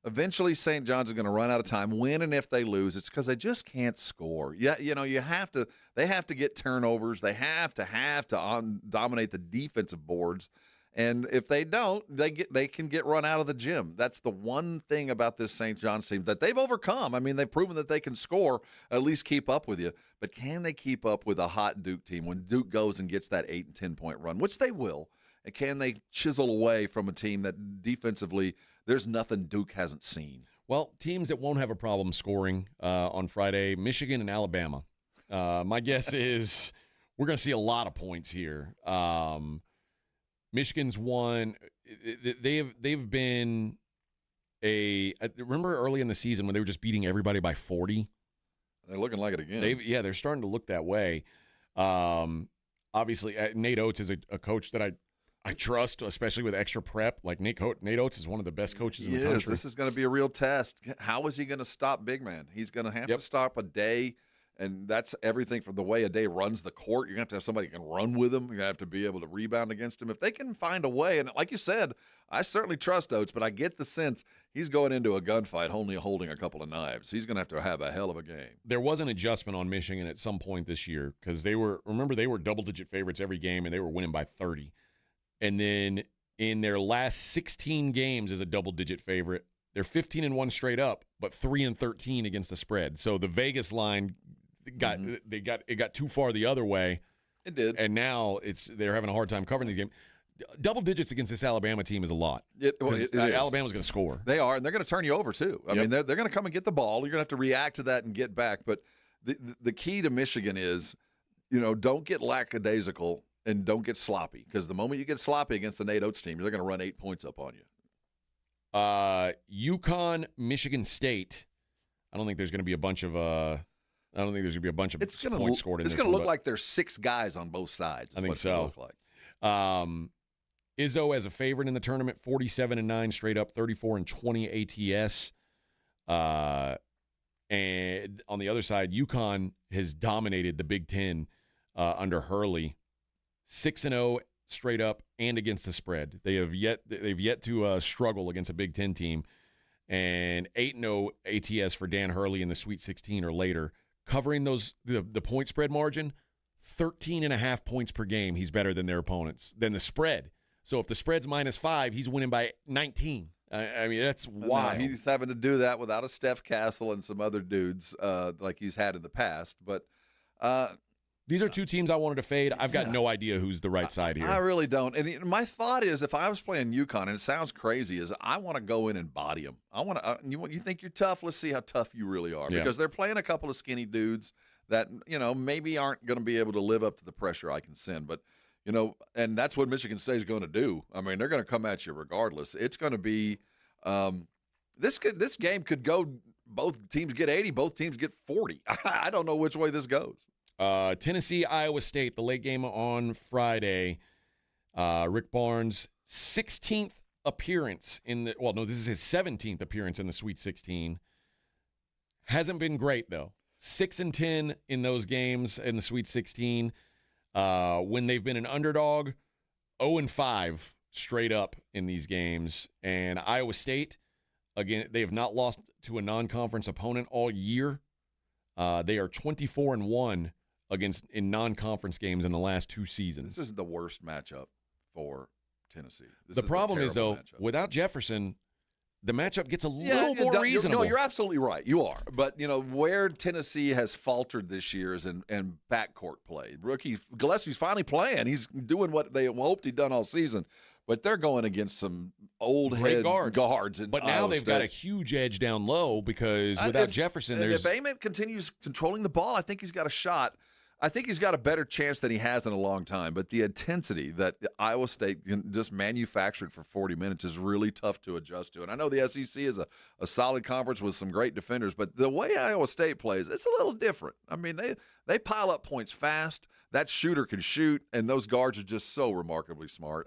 eventually St. John's is going to run out of time. When and if they lose, it's because they just can't score. Yeah, you have to. They have to get turnovers. They have to dominate the defensive boards. And if they don't, they can get run out of the gym. That's the one thing about this St. John's team that they've overcome. I mean, they've proven that they can score, at least keep up with you. But can they keep up with a hot Duke team when Duke goes and gets that 8 and 10-point run, which they will? And can they chisel away from a team that defensively there's nothing Duke hasn't seen? Well, teams that won't have a problem scoring on Friday, Michigan and Alabama. My guess is we're going to see a lot of points here. Michigan's won. They've been remember early in the season when they were just beating everybody by 40? They're looking like it again. They're starting to look that way. Obviously, Nate Oates is a coach that I trust, especially with extra prep. Like Nate Oates is one of the best coaches in the country. This is going to be a real test. How is he going to stop big man? He's going to have to stop a day. And that's everything from the way a day runs the court. You're going to have somebody who can run with him. You're going to have to be able to rebound against him. If they can find a way, and like you said, I certainly trust Oates, but I get the sense he's going into a gunfight only holding a couple of knives. He's going to have a hell of a game. There was an adjustment on Michigan at some point this year because they were double-digit favorites every game, and they were winning by 30. And then in their last 16 games as a double-digit favorite, they're 15-1 straight up, but 3-13 against the spread. So the Vegas line got too far the other way. It did. And now they're having a hard time covering the game. Double digits against this Alabama team is a lot. Alabama's going to score. They are, and they're going to turn you over too. I mean, they're going to come and get the ball. You're going to have to react to that and get back. But the key to Michigan is, don't get lackadaisical and don't get sloppy, because the moment you get sloppy against the Nate Oates team, they're going to run 8 points up on you. UConn, Michigan State. I don't think there's going to be a bunch of points scored in this. It's going to look like there's 6 guys on both sides. I think so. Look like. Izzo as a favorite in the tournament, 47-9 straight up, 34-20 ATS. And on the other side, UConn has dominated the Big Ten under Hurley, 6-0 straight up and against the spread. They've yet to struggle against a Big Ten team, and 8-0 ATS for Dan Hurley in the Sweet 16 or later. Covering the point spread margin, 13.5 points per game. He's better than their opponents, than the spread. So if the spread's -5, he's winning by 19. I mean, that's wild. He's having to do that without a Steph Castle and some other dudes like he's had in the past. But these are two teams I wanted to fade. I've got no idea who's the right side here. I really don't. And my thought is, if I was playing UConn, and it sounds crazy, is I want to go in and body them. I want to. You think you're tough? Let's see how tough you really are, because they're playing a couple of skinny dudes that maybe aren't going to be able to live up to the pressure I can send. But and that's what Michigan State is going to do. I mean, they're going to come at you regardless. It's going to be this game could go. Both teams get 80. Both teams get 40. I don't know which way this goes. Tennessee, Iowa State, the late game on Friday. Rick Barnes' 16th appearance this is his 17th appearance in the Sweet 16. Hasn't been great, though. 6-10 in those games in the Sweet 16. When they've been an underdog, 0-5 straight up in these games. And Iowa State, again, they have not lost to a non-conference opponent all year. They are 24-1 in non-conference games in the last 2 seasons. This is the worst matchup for Tennessee. The problem is, though, without Jefferson, the matchup gets a little more reasonable. You're absolutely right. You are. But, where Tennessee has faltered this year is in backcourt play. Rookie Gillespie's finally playing. He's doing what they hoped he'd done all season. But they're going against some old head guards. But now they've got a huge edge down low because without Jefferson, if Ament continues controlling the ball, I think he's got a shot. I think he's got a better chance than he has in a long time, but the intensity that Iowa State just manufactured for 40 minutes is really tough to adjust to. And I know the SEC is a solid conference with some great defenders, but the way Iowa State plays, it's a little different. I mean, they pile up points fast. That shooter can shoot, and those guards are just so remarkably smart.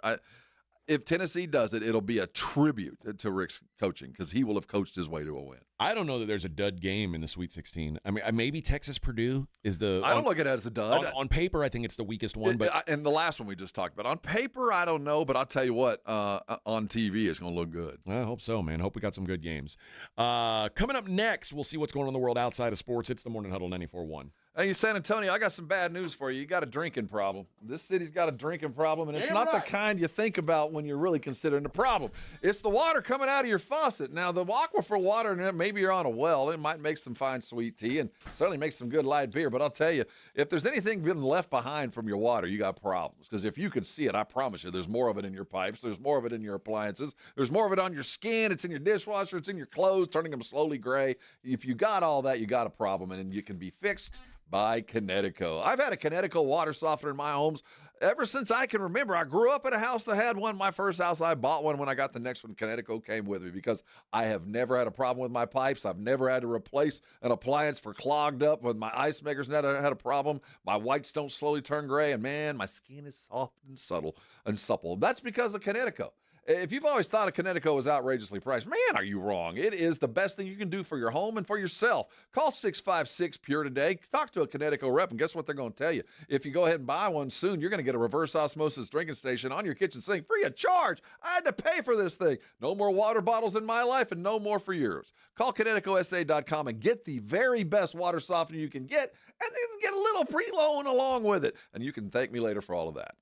If Tennessee does it, it'll be a tribute to Rick's coaching because he will have coached his way to a win. I don't know that there's a dud game in the Sweet 16. I mean, maybe Texas-Purdue is the – I don't look at it as a dud. On paper, I think it's the weakest one. And the last one we just talked about. On paper, I don't know, but I'll tell you what, on TV, it's going to look good. I hope so, man. Hope we got some good games. Coming up next, we'll see what's going on in the world outside of sports. It's the Morning Huddle 94.1. Hey, San Antonio, I got some bad news for you. You got a drinking problem. This city's got a drinking problem, and it's not the kind you think about when you're really considering the problem. It's the water coming out of your faucet. Now, the aquifer water, and maybe you're on a well. It might make some fine sweet tea and certainly make some good light beer. But I'll tell you, if there's anything being left behind from your water, you got problems. Because if you could see it, I promise you, there's more of it in your pipes. There's more of it in your appliances. There's more of it on your skin. It's in your dishwasher. It's in your clothes, turning them slowly gray. If you got all that, you got a problem, and you can be fixed by Connecticut. I've had a Connecticut water softener in my homes ever since I can remember. I grew up in a house that had one. My first house, I bought one. When I got the next one, Connecticut came with me because I have never had a problem with my pipes. I've never had to replace an appliance for clogged up. When my ice maker's never had a problem. My whites don't slowly turn gray, and man, my skin is soft and subtle and supple. That's because of Connecticut. If you've always thought a Connecticut was outrageously priced, man, are you wrong? It is the best thing you can do for your home and for yourself. Call 656-PURE today. Talk to a Connecticut rep, and guess what they're going to tell you? If you go ahead and buy one soon, you're going to get a reverse osmosis drinking station on your kitchen sink free of charge. I had to pay for this thing. No more water bottles in my life and no more for yours. Call ConnecticutSA.com and get the very best water softener you can get, and then get a little pre-loan along with it. And you can thank me later for all of that.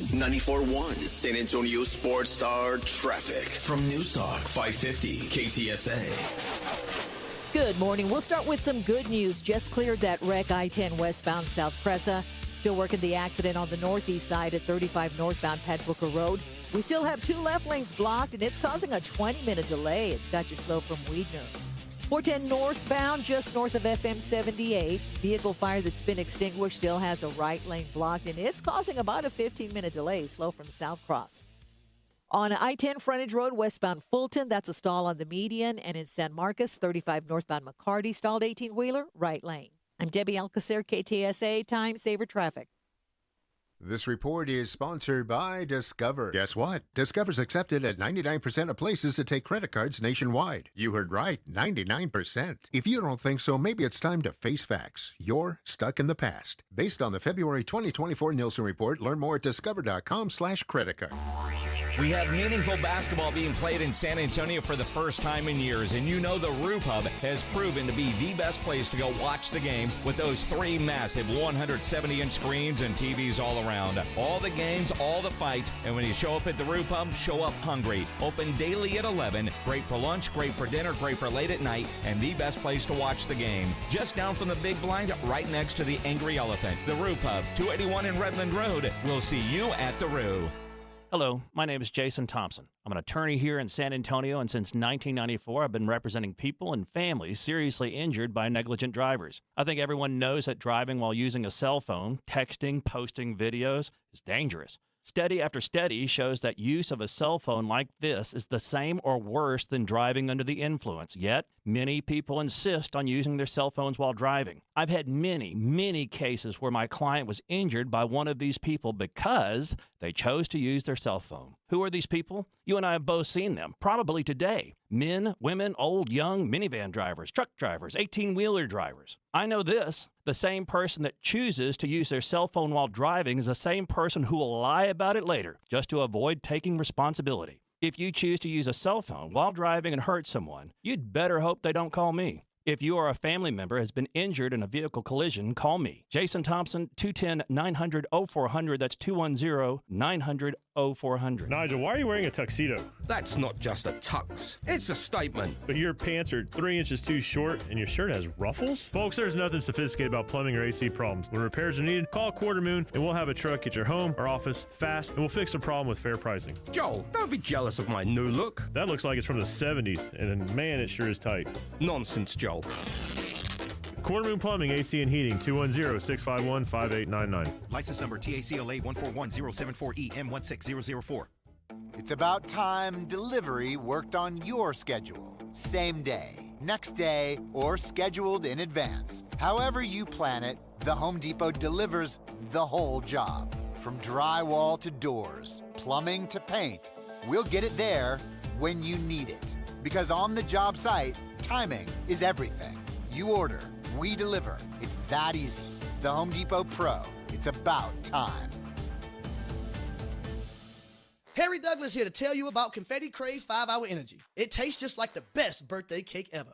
94.1 San Antonio Sports Star traffic from News Talk 550 KTSA. Good morning. We'll start with some good news. Just cleared that wreck I-10 westbound South Cressa. Still working the accident on the northeast side at 35 northbound Padbooker Road. We still have 2 left lanes blocked, and it's causing a 20-minute delay. It's got you slow from Weidner. 410 northbound, just north of FM 78. Vehicle fire that's been extinguished still has a right lane blocked, and it's causing about a 15-minute delay, slow from South Cross. On I-10 Frontage Road, westbound Fulton, that's a stall on the median. And in San Marcos, 35 northbound McCarty, stalled 18-wheeler, right lane. I'm Debbie Alcacer, KTSA, Time Saver Traffic. This report is sponsored by Discover. Guess what? Discover's accepted at 99% of places that take credit cards nationwide. You heard right, 99%. If you don't think so, maybe it's time to face facts. You're stuck in the past. Based on the February 2024 Nielsen report, learn more at discover.com/credit card. We have meaningful basketball being played in San Antonio for the first time in years, and you know the Roof Hub has proven to be the best place to go watch the games with those 3 massive 170-inch screens and TVs all around. All the games, all the fights, and when you show up at the Roof Hub, show up hungry. Open daily at 11. Great for lunch, great for dinner, great for late at night, and the best place to watch the game. Just down from the big blind, right next to the Angry Elephant. The Roof Hub, 281 in Redland Road. We'll see you at the Roo. Hello, my name is Jason Thompson. I'm an attorney here in San Antonio, and since 1994, I've been representing people and families seriously injured by negligent drivers. I think everyone knows that driving while using a cell phone, texting, posting videos is dangerous. Study after study shows that use of a cell phone like this is the same or worse than driving under the influence. Yet, many people insist on using their cell phones while driving. I've had many cases where my client was injured by one of these people because they chose to use their cell phone. Who are these people? You and I have both seen them, probably today. Men, women, old, young, minivan drivers, truck drivers, 18-wheeler drivers. I know this. The same person that chooses to use their cell phone while driving is the same person who will lie about it later just to avoid taking responsibility. If you choose to use a cell phone while driving and hurt someone, you'd better hope they don't call me. If you or a family member has been injured in a vehicle collision, call me. Jason Thompson, 210-900-0400. That's 210-900-0400. Nigel, why are you wearing a tuxedo? That's not just a tux. It's a statement. But your pants are 3 inches too short and your shirt has ruffles? Folks, there's nothing sophisticated about plumbing or AC problems. When repairs are needed, call Quarter Moon and we'll have a truck at your home or office fast and we'll fix the problem with fair pricing. Joel, don't be jealous of my new look. That looks like it's from the 70s and man, it sure is tight. Nonsense, Joel. Quarter Moon Plumbing, AC and Heating, 210-651-5899. License number TACLA 141074EM16004. It's about time delivery worked on your schedule. Same day, next day, or scheduled in advance. However you plan it, the Home Depot delivers the whole job. From drywall to doors, plumbing to paint, we'll get it there when you need it. Because on the job site, timing is everything. You order, we deliver. It's that easy. The Home Depot Pro. It's about time. Harry Douglas here to tell you about Confetti Craze 5-Hour Energy. It tastes just like the best birthday cake ever.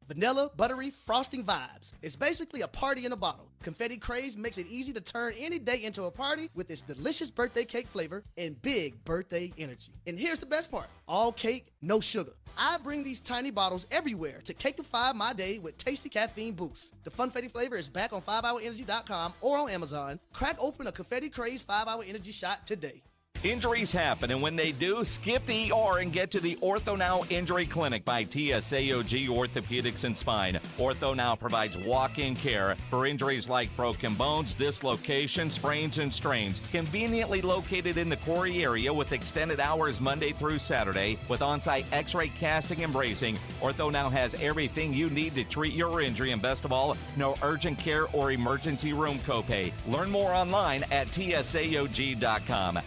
Vanilla, buttery, frosting vibes. It's basically a party in a bottle. Confetti Craze makes it easy to turn any day into a party with its delicious birthday cake flavor and big birthday energy. And here's the best part. All cake, no sugar. I bring these tiny bottles everywhere to cakeify my day with tasty caffeine boosts. The Funfetti flavor is back on 5hourenergy.com or on Amazon. Crack open a Confetti Craze 5-Hour Energy shot today. Injuries happen, and when they do, skip the ER and get to the Ortho Now Injury Clinic by TSAOG Orthopedics and Spine. Ortho Now provides walk-in care for injuries like broken bones, dislocations, sprains, and strains. Conveniently located in the Quarry area with extended hours Monday through Saturday with on-site x-ray casting and bracing, Ortho Now has everything you need to treat your injury, and best of all, no urgent care or emergency room copay. Learn more online at tsaog.com.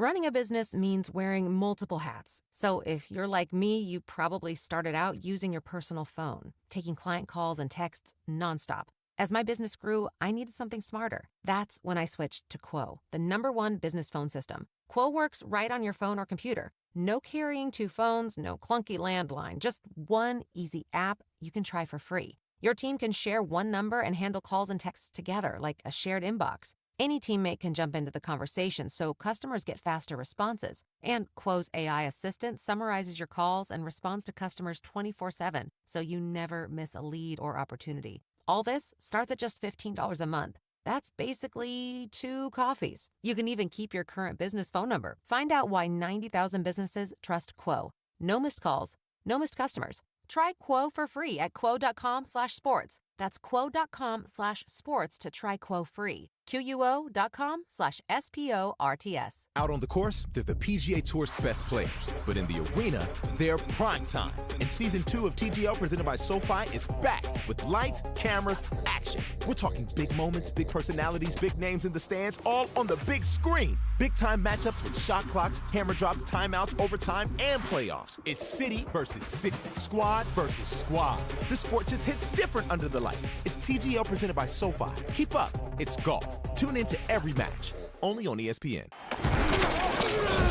Running a business means wearing multiple hats. So if you're like me, you probably started out using your personal phone, taking client calls and texts nonstop. As my business grew, I needed something smarter. That's when I switched to Quo, the #1 business phone system. Quo works right on your phone or computer. No carrying 2 phones, no clunky landline, just one easy app you can try for free. Your team can share one number and handle calls and texts together like a shared inbox. Any teammate can jump into the conversation, so customers get faster responses. And Quo's AI assistant summarizes your calls and responds to customers 24/7, so you never miss a lead or opportunity. All this starts at just $15 a month. That's basically 2 coffees. You can even keep your current business phone number. Find out why 90,000 businesses trust Quo. No missed calls, no missed customers. Try Quo for free at quo.com/sports. That's quo.com/sports to try Quo free. QUO.com/SPORTS. Out on the course, they're the PGA Tour's best players. But in the arena, they're prime time. And Season 2 of TGL presented by SoFi is back with lights, cameras, action. We're talking big moments, big personalities, big names in the stands, all on the big screen. Big-time matchups with shot clocks, hammer drops, timeouts, overtime, and playoffs. It's city versus city, squad versus squad. The sport just hits different under the lights. It's TGL presented by SoFi. Keep up. It's golf. Tune into every match, only on ESPN.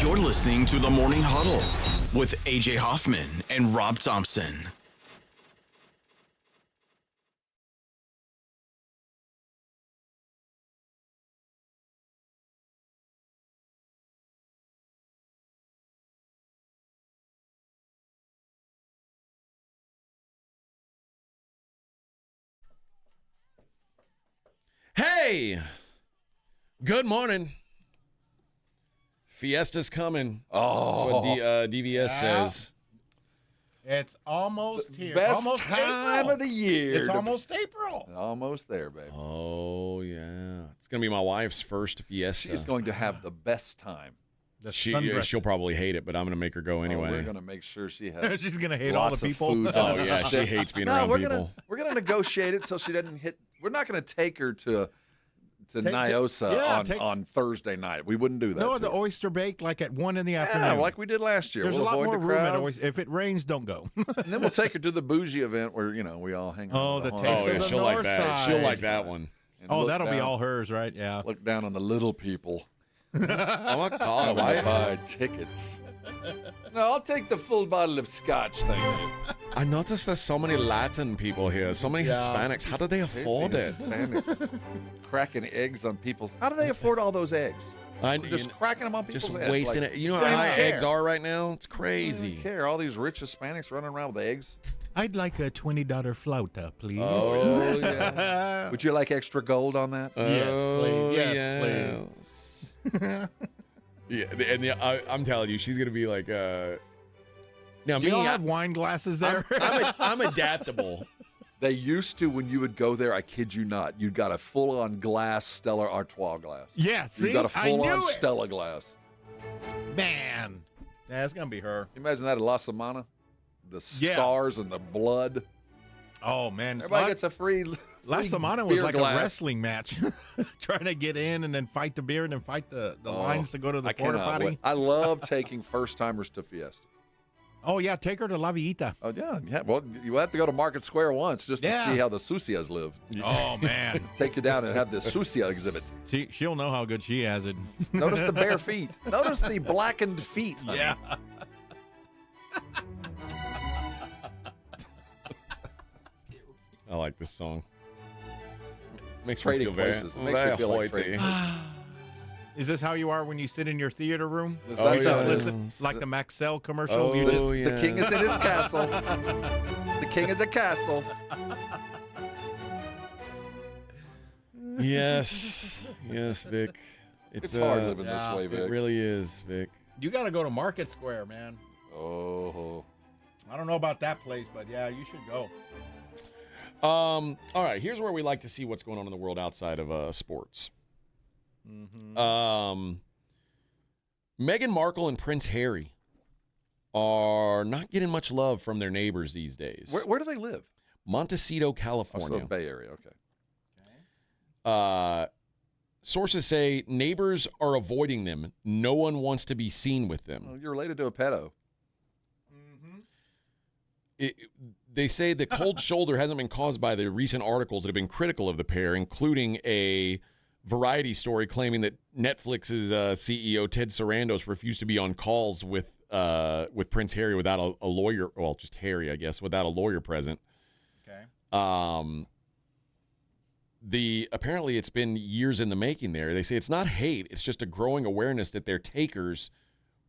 You're listening to The Morning Huddle with AJ Hoffman and Rob Thompson. Hey! Good morning. Fiesta's coming. Oh. That's what DVS says. It's almost here. Best almost time April. of the year. It's almost April. Almost there, baby. Oh, yeah. It's going to be my wife's first Fiesta. She's going to have the best time. She'll probably hate it, but I'm going to make her go anyway. We're going to make sure she has. She's going to hate lots all the of people. foods Oh, on yeah. She hates being around people. We're going to negotiate it so she doesn't hit. We're not going to take her to Nyosa on Thursday night. We wouldn't do that. No, the oyster bake like at 1 in the afternoon. Yeah, like we did last year. There's we'll a lot avoid more the room at crowds. oyster. If it rains, don't go. And then we'll take her to the bougie event where we all hang out. Oh, the taste of the she'll north like that. side. She'll like that one. And Oh, look that'll be down- all hers, right? Yeah. Look down on the little people. Oh, my God. I buy tickets. No, I'll take the full bottle of scotch, thank you. I noticed there's so many Latin people here, so many Hispanics. How do they afford it? Hispanics cracking eggs on people. How do they afford all those eggs? Just cracking them on people's Just heads. wasting like, it. You know they how don't high care. eggs are right now? It's They crazy. don't care. All these rich Hispanics running around with eggs. I'd like a $20 flauta, please. Oh, yeah. Would you like extra gold on that? Yes, please. Yeah, and I'm telling you, she's gonna be like, now Do me, y'all have wine glasses there? I'm adaptable. They used to, when you would go there, I kid you not, you got a full-on glass Stella Artois glass. Yeah, see? You got a full-on it. Stella glass. Man. Yeah, it's going to be her. Can you imagine that at La Semana? The stars and the blood. Oh, man. Everybody gets a free La Semana was like glass. a wrestling match. Trying to get in and then fight the beer and then fight the lines to go to the porta potty. I love taking first-timers to Fiesta. Oh, yeah, take her to La Villita. Oh, yeah. Well, you have to go to Market Square once just to see how the Sucias live. Oh, man. Take you down and have the Sucia exhibit. She'll know how good she has it. Notice the bare feet. Notice the blackened feet. Honey. Yeah. I like this song. Makes Trading me feel places. very, Makes me very feel like hoity. trading. Is this how you are when you sit in your theater room? Is You that just how- listen like the Maxell commercial? You Oh, just, The king is in his castle. The king of the castle. Yes, Vic. It's hard living this way, Vic. It really is, Vic. You got to go to Market Square, man. Oh. I don't know about that place, but yeah, you should go. All right, here's where we like to see what's going on in the world outside of sports. Meghan Markle and Prince Harry are not getting much love from their neighbors these days. Where do they live? Montecito, California. Also Bay Area, okay. Sources say neighbors are avoiding them. No one wants to be seen with them. Well, you're related to a pedo. They say the cold shoulder hasn't been caused by the recent articles that have been critical of the pair, including a Variety story claiming that Netflix's CEO Ted Sarandos refused to be on calls with Prince Harry without a lawyer. Well, just Harry, I guess, without a lawyer present. Okay. Apparently it's been years in the making there. They say it's not hate, it's just a growing awareness that they're takers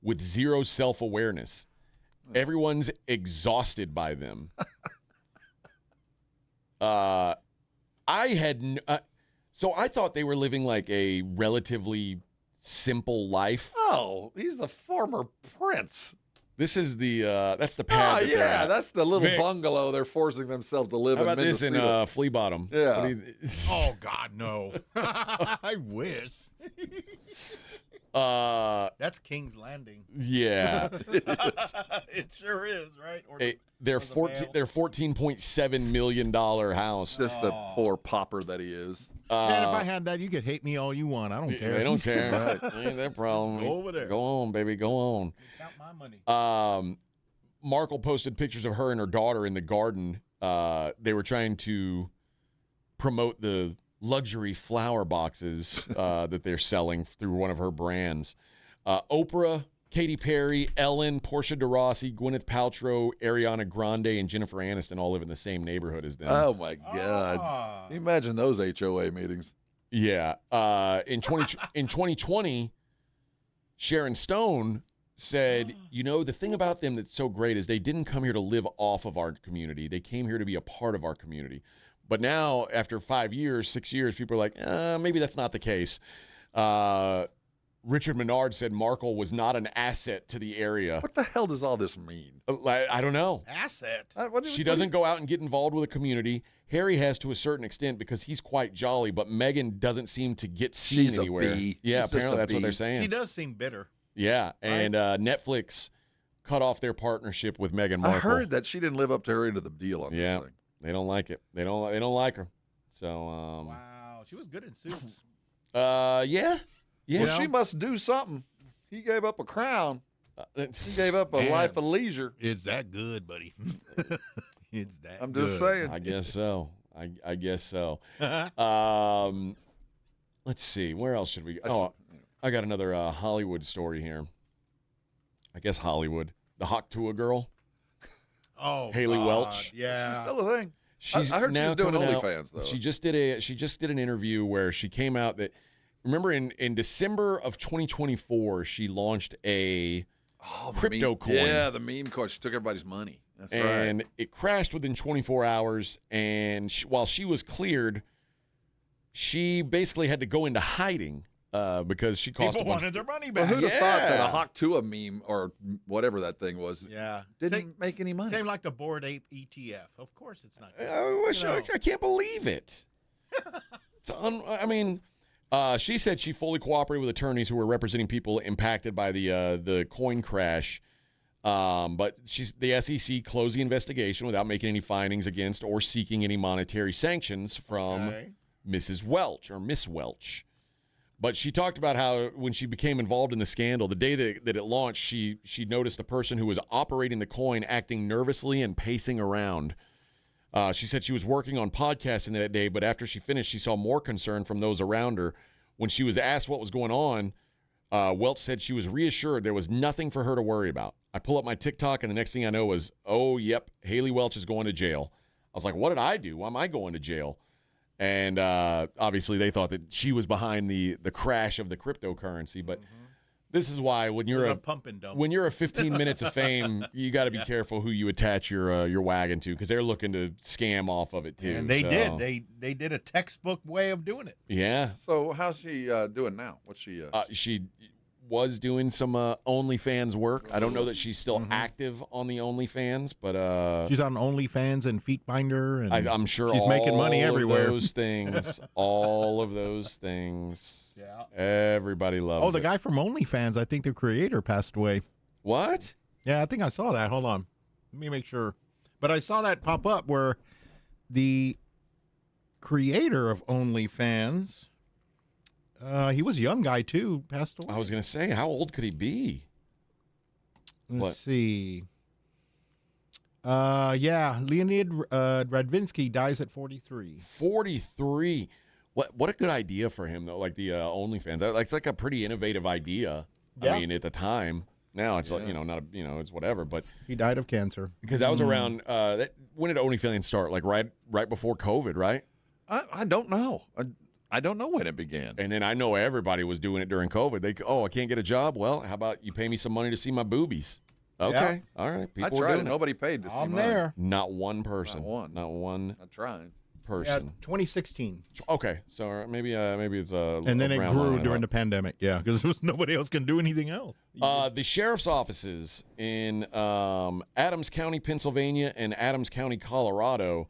with zero self-awareness. Everyone's exhausted by them. So I thought they were living like a relatively simple life. Oh, he's the former prince. This is that's the pad. Oh, yeah, that's the little Vic, bungalow they're forcing themselves to live how in. about this in Flea Bottom? Yeah. Oh, God, no. I wish. That's King's Landing. Yeah. It sure is, right? Their $14.7 million house. Just the poor pauper that he is. Man, if I had that, you could hate me all you want. I don't care. They don't care. Ain't that problem. Go over there. Go on, baby. Go on. Count my money. Markle posted pictures of her and her daughter in the garden. They were trying to promote the luxury flower boxes that they're selling through one of her brands. Oprah, Katy Perry, Ellen, Portia de Rossi, Gwyneth Paltrow, Ariana Grande, and Jennifer Aniston all live in the same neighborhood as them. Oh, my God. Can you imagine those HOA meetings? Yeah. In 2020, Sharon Stone said, the thing about them that's so great is they didn't come here to live off of our community. They came here to be a part of our community. But now, after 6 years, people are like, maybe that's not the case. Richard Menard said Markle was not an asset to the area. What the hell does all this mean? I don't know. Asset? She doesn't go out and get involved with the community. Harry has to a certain extent because he's quite jolly, but Meghan doesn't seem to get seen She's anywhere. a bee. Yeah, She's apparently just a that's what bee. they're saying. She does seem bitter. Yeah, and Netflix cut off their partnership with Meghan Markle. I heard that she didn't live up to her end of the deal on this thing. They don't like it. They don't like her. So wow, she was good in Suits. Yeah. Well, she must do something. He gave up a crown. He gave up a life of leisure. It's that good, buddy. It's that I'm good. just saying. I guess so. I guess so. Let's see. Where else should we go? Oh, I got another Hollywood story here. I guess Hollywood. The Hawktua girl. Oh, Haley God, Welch. Yeah. She's still a thing. I heard now she's doing coming out. OnlyFans, though. She just did an interview where she came out that, remember in December of 2024, she launched a crypto coin. Yeah, the meme coin. She took everybody's money. That's right. And it crashed within 24 hours. And while she was cleared, she basically had to go into hiding because she cost People wanted their money back. Well, who'd have thought that a Hawk Tua meme or whatever that thing was didn't make any money? Same like the Bored Ape ETF. Of course it's not. I can't believe it. She said she fully cooperated with attorneys who were representing people impacted by the coin crash. But the SEC closed the investigation without making any findings against or seeking any monetary sanctions from Mrs. Welch or Miss Welch. But she talked about how when she became involved in the scandal, the day that it launched, she noticed the person who was operating the coin acting nervously and pacing around. She said she was working on podcasting that day, but after she finished, she saw more concern from those around her. When she was asked what was going on, Welch said she was reassured there was nothing for her to worry about. I pull up my TikTok, and the next thing I know was, oh, yep, Haley Welch is going to jail. I was like, what did I do? Why am I going to jail? And obviously they thought that she was behind the crash of the cryptocurrency. But this is why when you're when you're a 15 minutes of fame, you got to be careful who you attach your wagon to, because they're looking to scam off of it too. And they did. They did a textbook way of doing it. Yeah. So how's she doing now? What's she? She was doing some OnlyFans work. I don't know that she's still active on the OnlyFans, but she's on OnlyFans and Feetbinder, and I'm sure she's making money everywhere. Those things, all of those things. Yeah, everybody loves. Oh, the guy from OnlyFans, I think the creator passed away. What? Yeah, I think I saw that. Hold on, let me make sure. But I saw that pop up where the creator of OnlyFans. He was a young guy, too, passed away. I was going to say, how old could he be? Let's see. Leonid Radvinsky dies at 43. 43. What a good idea for him, though, like the OnlyFans. It's like a pretty innovative idea. Yeah. I mean, at the time. Now it's like, it's whatever. But he died of cancer. Because that was around, when did OnlyFans start? Like right before COVID, right? I don't know. I don't know when it began. And then I know everybody was doing it during COVID. I can't get a job. Well, how about you pay me some money to see my boobies? Okay. Yeah. All right. People I tried it. Nobody paid to see mine. There. Not one person. Not one. I tried. Person. Yeah, 2016. Okay. So maybe it's and then it grew during the pandemic. Yeah, because nobody else can do anything else. The sheriff's offices in Adams County, Pennsylvania, and Adams County, Colorado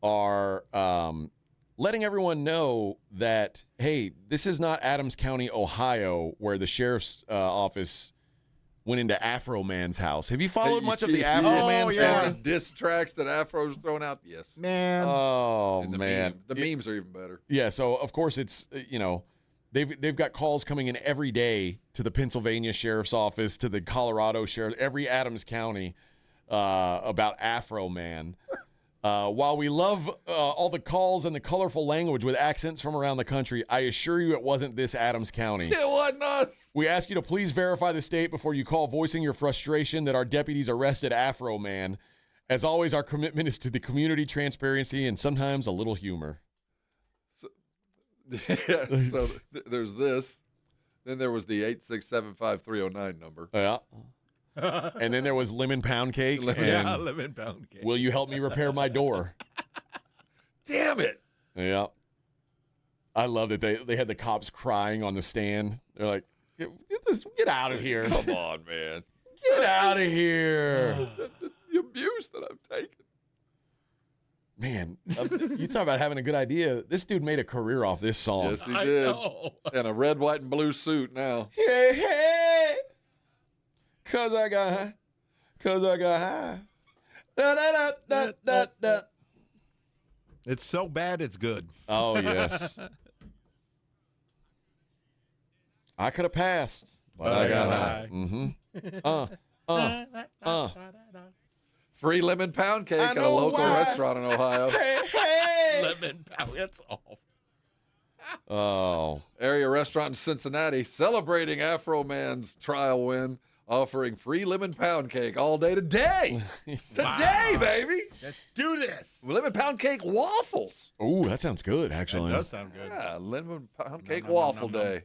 are letting everyone know that, hey, this is not Adams County, Ohio, where the sheriff's office went into Afro Man's house. Have you followed much of the Afro Man story? The diss tracks that Afro's thrown out? Yes. Man. Oh, man. The memes are even better. Yeah, so, of course, it's, they've got calls coming in every day to the Pennsylvania Sheriff's Office, to the Colorado Sheriff, every Adams County about Afro Man. While we love all the calls and the colorful language with accents from around the country, I assure you it wasn't this Adams County. It wasn't us. We ask you to please verify the state before you call, voicing your frustration that our deputies arrested Afro Man. As always, our commitment is to the community, transparency, and sometimes a little humor. So there's this. Then there was the 8675309 number. Yeah. And then there was lemon pound cake. Lemon pound cake. Will you help me repair my door? Damn it. Yeah. I love that they had the cops crying on the stand. They're like, get out of here. Come on, man. Get out of here. The abuse that I've taken. Man, you talk about having a good idea. This dude made a career off this song. Yes, he did. I know. In a red, white, and blue suit now. Hey, hey. Cause I got high. Da, da, da, da, da, da. It's so bad it's good. Oh, yes. I could have passed, but I got high. Free lemon pound cake at a local restaurant in Ohio. Hey. Lemon pound, that's all. Oh. Area restaurant in Cincinnati celebrating Afro Man's trial win, offering free lemon pound cake all day today. Today, baby. Let's do this. Lemon pound cake waffles. Ooh, that sounds good, actually. That does sound good. Yeah, lemon pound cake waffle day.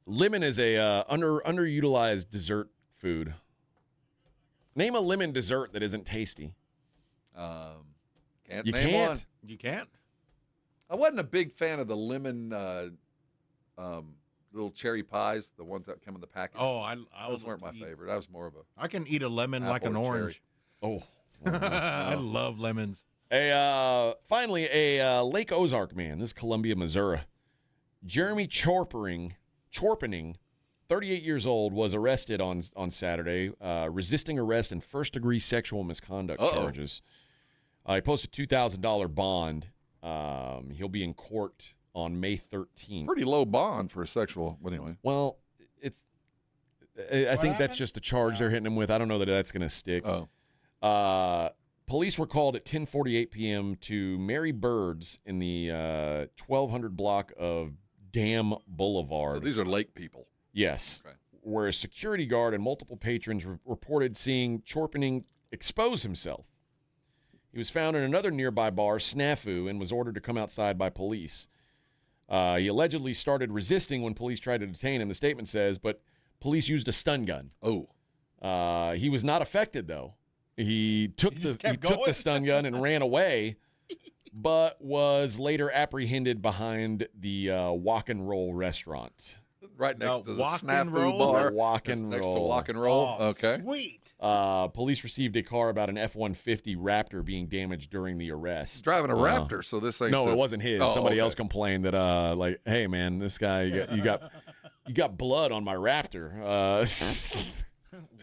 Lemon is a underutilized dessert food. Name a lemon dessert that isn't tasty. Can't name one. You can't? I wasn't a big fan of the lemon little cherry pies, the ones that come in the package. Oh, those weren't my favorite. I was more of a. I can eat a lemon like an orange. Oh, I love lemons. Finally, a Lake Ozark man. This is Columbia, Missouri. Jeremy Chorpening, 38 years old, was arrested on Saturday, resisting arrest and first-degree sexual misconduct charges. He posted a $2,000 bond. He'll be in court on May 13th. Pretty low bond for a sexual, but anyway. Well, I think that's just the charge they're hitting him with. I don't know that that's going to stick. Police were called at 10:48 p.m. to Mary Bird's in the 1200 block of Dam Boulevard. So these are lake people. Yes. Okay. Where a security guard and multiple patrons reported seeing Chorpening expose himself. He was found in another nearby bar, Snafu, and was ordered to come outside by police. He allegedly started resisting when police tried to detain him, the statement says, but police used a stun gun. He was not affected, though. He took the stun gun and ran away, but was later apprehended behind the Walk and Roll restaurant. Right next to the Snafu bar. Walk and Roll. Next to Walk and Roll. Oh, okay. Sweet. Police received a car about an F-150 Raptor being damaged during the arrest. He's driving a Raptor, so this ain't. No, it wasn't his. Somebody else complained that, like, hey man, this guy, you got blood on my Raptor.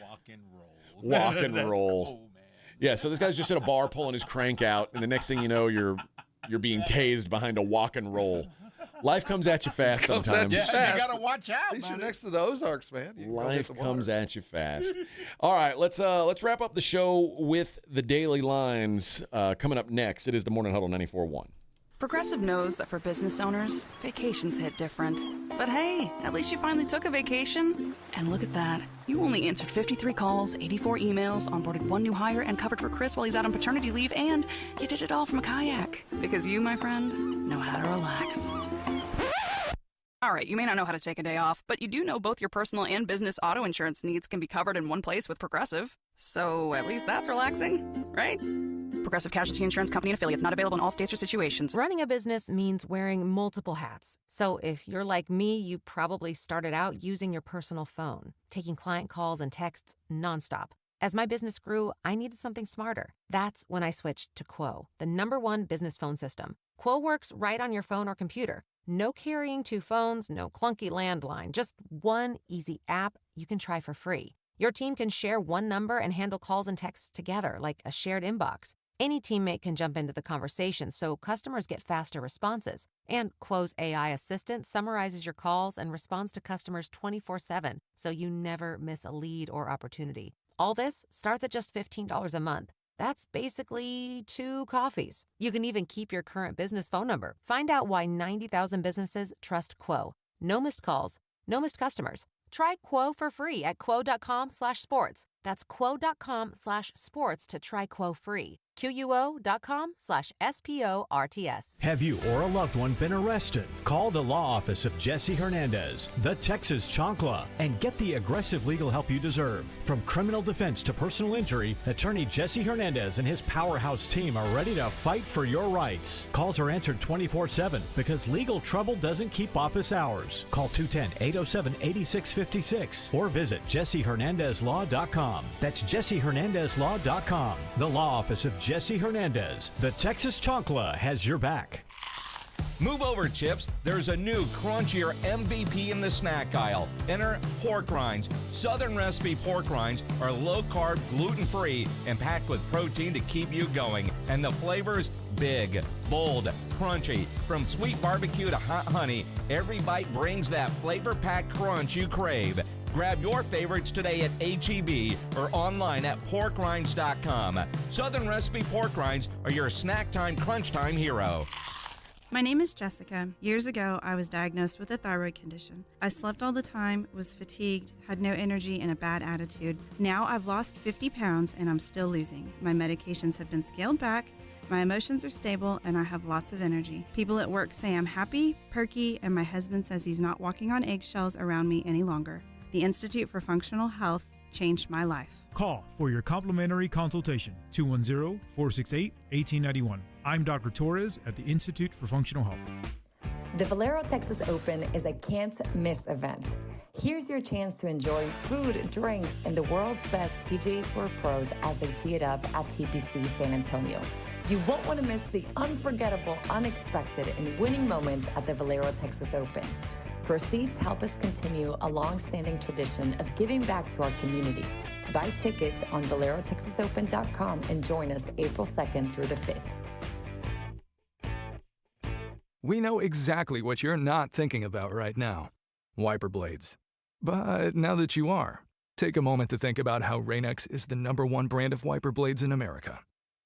Walk and roll. Walk and roll. Cool, man. Yeah, so this guy's just at a bar pulling his crank out, and the next thing you know, you're being tased behind a Walk and Roll. Life comes at you fast sometimes. You gotta watch out. At least you're next to the Ozarks, man. Life comes at you fast. All right, let's wrap up the show with the Daily Lines. Coming up next, it is the Morning Huddle 94.1. Progressive knows that for business owners, vacations hit different. But hey, at least you finally took a vacation. And look at that. You only answered 53 calls, 84 emails, onboarded one new hire, and covered for Chris while he's out on paternity leave, and you did it all from a kayak. Because you, my friend, know how to relax. All right, you may not know how to take a day off, but you do know both your personal and business auto insurance needs can be covered in one place with Progressive. So at least that's relaxing, right? Progressive Casualty Insurance Company and affiliates, not available in all states or situations. Running a business means wearing multiple hats. So if you're like me, you probably started out using your personal phone, taking client calls and texts nonstop. As my business grew, I needed something smarter. That's when I switched to Quo, the #1 business phone system. Quo works right on your phone or computer. No carrying 2 phones, no clunky landline, just one easy app you can try for free. Your team can share one number and handle calls and texts together like a shared inbox. Any teammate can jump into the conversation so customers get faster responses. And Quo's AI assistant summarizes your calls and responds to customers 24/7, so you never miss a lead or opportunity. All this starts at just $15 a month. That's basically 2 coffees. You can even keep your current business phone number. Find out why 90,000 businesses trust Quo. No missed calls, no missed customers. Try Quo for free at quo.com/sports. That's quo.com/sports to try Quo free. QUO.com/SPORTS. Have you or a loved one been arrested? Call the law office of Jesse Hernandez, the Texas Chancla, and get the aggressive legal help you deserve. From criminal defense to personal injury, attorney Jesse Hernandez and his powerhouse team are ready to fight for your rights. Calls are answered 24/7 because legal trouble doesn't keep office hours. Call 210-807-8656 or visit jessehernandezlaw.com. That's jessehernandezlaw.com. The law office of Jesse Hernandez, the Texas Chancla, has your back. Move over, Chips. There's a new crunchier MVP in the snack aisle. Enter pork rinds. Southern recipe pork rinds are low-carb, gluten-free, and packed with protein to keep you going. And the flavors, big, bold, crunchy. From sweet barbecue to hot honey, every bite brings that flavor-packed crunch you crave. Grab your favorites today at H-E-B or online at porkrinds.com. Southern recipe pork rinds are your snack time, crunch time hero. My name is Jessica. Years ago, I was diagnosed with a thyroid condition. I slept all the time, was fatigued, had no energy, and a bad attitude. Now I've lost 50 pounds and I'm still losing. My medications have been scaled back, my emotions are stable, and I have lots of energy. People at work say I'm happy, perky, and my husband says he's not walking on eggshells around me any longer. The Institute for Functional Health changed my life. Call for your complimentary consultation, 210-468-1891. I'm Dr. Torres at the Institute for Functional Health. The Valero Texas Open is a can't-miss event. Here's your chance to enjoy food, drinks, and the world's best PGA Tour pros as they tee it up at TPC San Antonio. You won't want to miss the unforgettable, unexpected, and winning moments at the Valero Texas Open. Proceeds help us continue a long-standing tradition of giving back to our community. Buy tickets on ValeroTexasOpen.com and join us April 2nd through the 5th. We know exactly what you're not thinking about right now. Wiper blades. But now that you are, take a moment to think about how Rain-X is the #1 brand of wiper blades in America.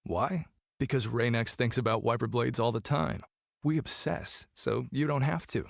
Why? Because Rain-X thinks about wiper blades all the time. We obsess, so you don't have to.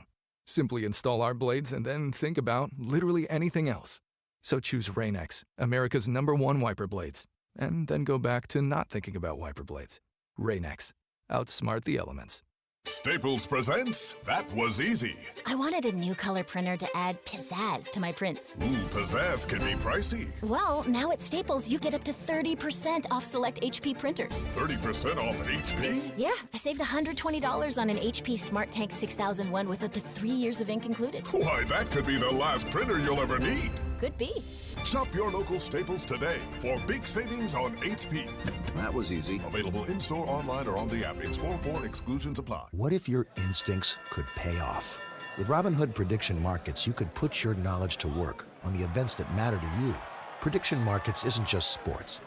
Simply install our blades and then think about literally anything else. So choose Rain-X, America's #1 wiper blades, and then go back to not thinking about wiper blades. Rain-X. Outsmart the elements. Staples presents That Was Easy. I wanted a new color printer to add pizzazz to my prints. Ooh, pizzazz can be pricey. Well, now at Staples, you get up to 30% off select HP printers. 30% off an HP? Yeah, I saved $120 on an HP Smart Tank 6001 with up to 3 years of ink included. Why, that could be the last printer you'll ever need. Could be. Shop your local Staples today for big savings on HP. That was easy. Available in-store, online, or on the app. 844 exclusions apply. What if your instincts could pay off? With Robinhood Prediction Markets, you could put your knowledge to work on the events that matter to you. Prediction Markets isn't just sports.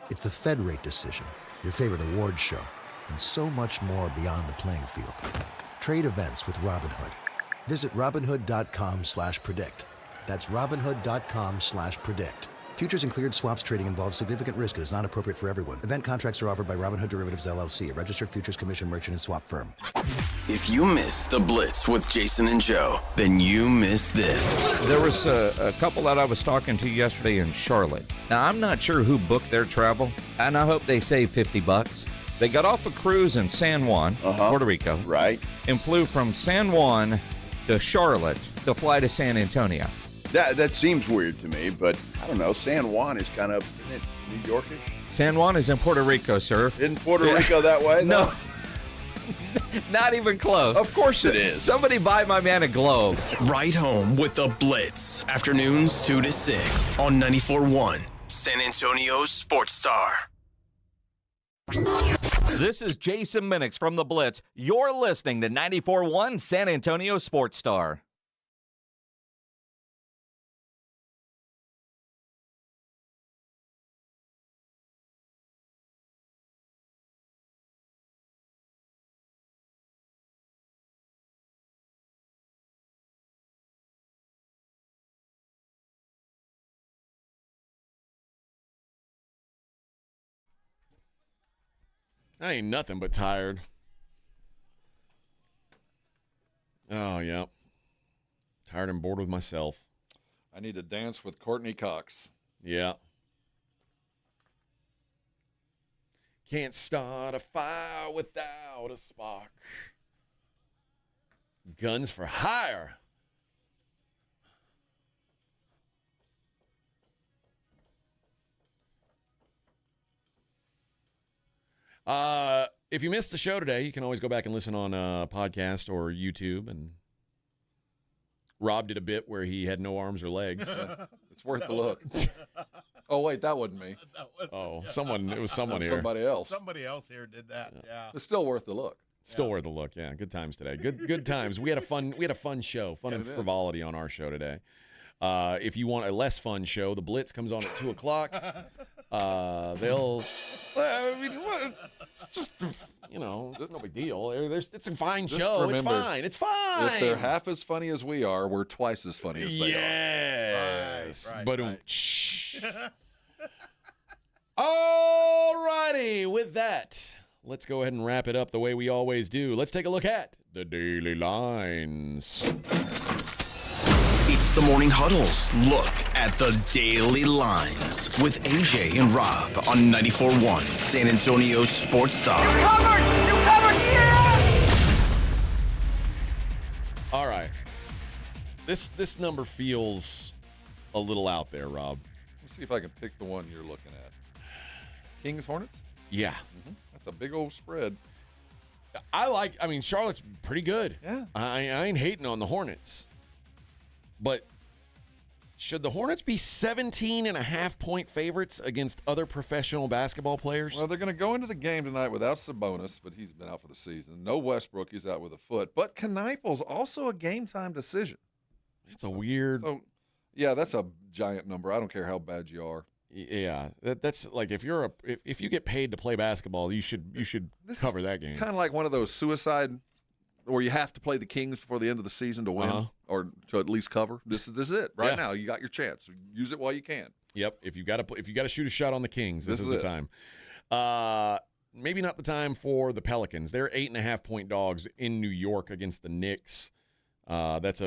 It's the Fed rate decision, your favorite award show, and so much more beyond the playing field. Trade events with Robinhood. Visit Robinhood.com/predict. That's Robinhood.com/predict. Futures and cleared swaps trading involves significant risk and is not appropriate for everyone. Event contracts are offered by Robinhood Derivatives LLC, a registered futures commission merchant and swap firm. If you missed the Blitz with Jason and Joe, then you missed this. There was a couple that I was talking to yesterday in Charlotte. Now, I'm not sure who booked their travel, and I hope they saved $50. They got off a cruise in San Juan, Puerto Rico. Right. And flew from San Juan to Charlotte to fly to San Antonio. That seems weird to me, but I don't know. San Juan is kind of, isn't it New Yorkish? San Juan is in Puerto Rico, sir. Isn't Puerto Rico that way, though? No. Not even close. Of course it is. Somebody buy my man a globe. Right home with the Blitz. Afternoons 2 to 6 on 94.1 San Antonio's Sports Star. This is Jason Minix from the Blitz. You're listening to 94.1 San Antonio Sports Star. I ain't nothing but tired. Oh, yeah. Tired and bored with myself. I need to dance with Courtney Cox. Yeah. Can't start a fire without a spark. Guns for hire. If you missed the show today, you can always go back and listen on podcast or YouTube. And Rob did a bit where he had no arms or legs. It's worth the look. Oh, wait, that wasn't me. It was someone here. Somebody else. Somebody else here did that. Yeah. It's still worth the look. Still worth a look. Yeah, good times today. Good times. We had a fun show, fun and frivolity on our show today. If you want a less fun show, the Blitz comes on at 2:00. It's just, it's no big deal. It's a fine show. Remember, it's fine. If they're half as funny as we are, we're twice as funny as they are. Yes. But all righty. With that, let's go ahead and wrap it up the way we always do. Let's take a look at the Daily Lines. It's the Morning Huddle's look at the Daily Lines with AJ and Rob on 94.1 San Antonio Sports Star. You covered, yeah! All right. This number feels a little out there, Rob. Let me see if I can pick the one you're looking at. Kings Hornets? Yeah. That's a big old spread. Charlotte's pretty good. Yeah. I ain't hating on the Hornets. But should the Hornets be 17.5-point favorites against other professional basketball players? Well, they're going to go into the game tonight without Sabonis, but he's been out for the season. No Westbrook, he's out with a foot. But Kneipel's also a game-time decision. It's a weird. So, yeah, that's a giant number. I don't care how bad you are. Yeah, that's like if you get paid to play basketball, you should cover that game. Kind of like one of those suicide where you have to play the Kings before the end of the season to win or to at least cover. This is it right now. You got your chance. Use it while you can. Yep. If you got to shoot a shot on the Kings, this is the time. Maybe not the time for the Pelicans. They're 8.5-point dogs in New York against the Knicks. That's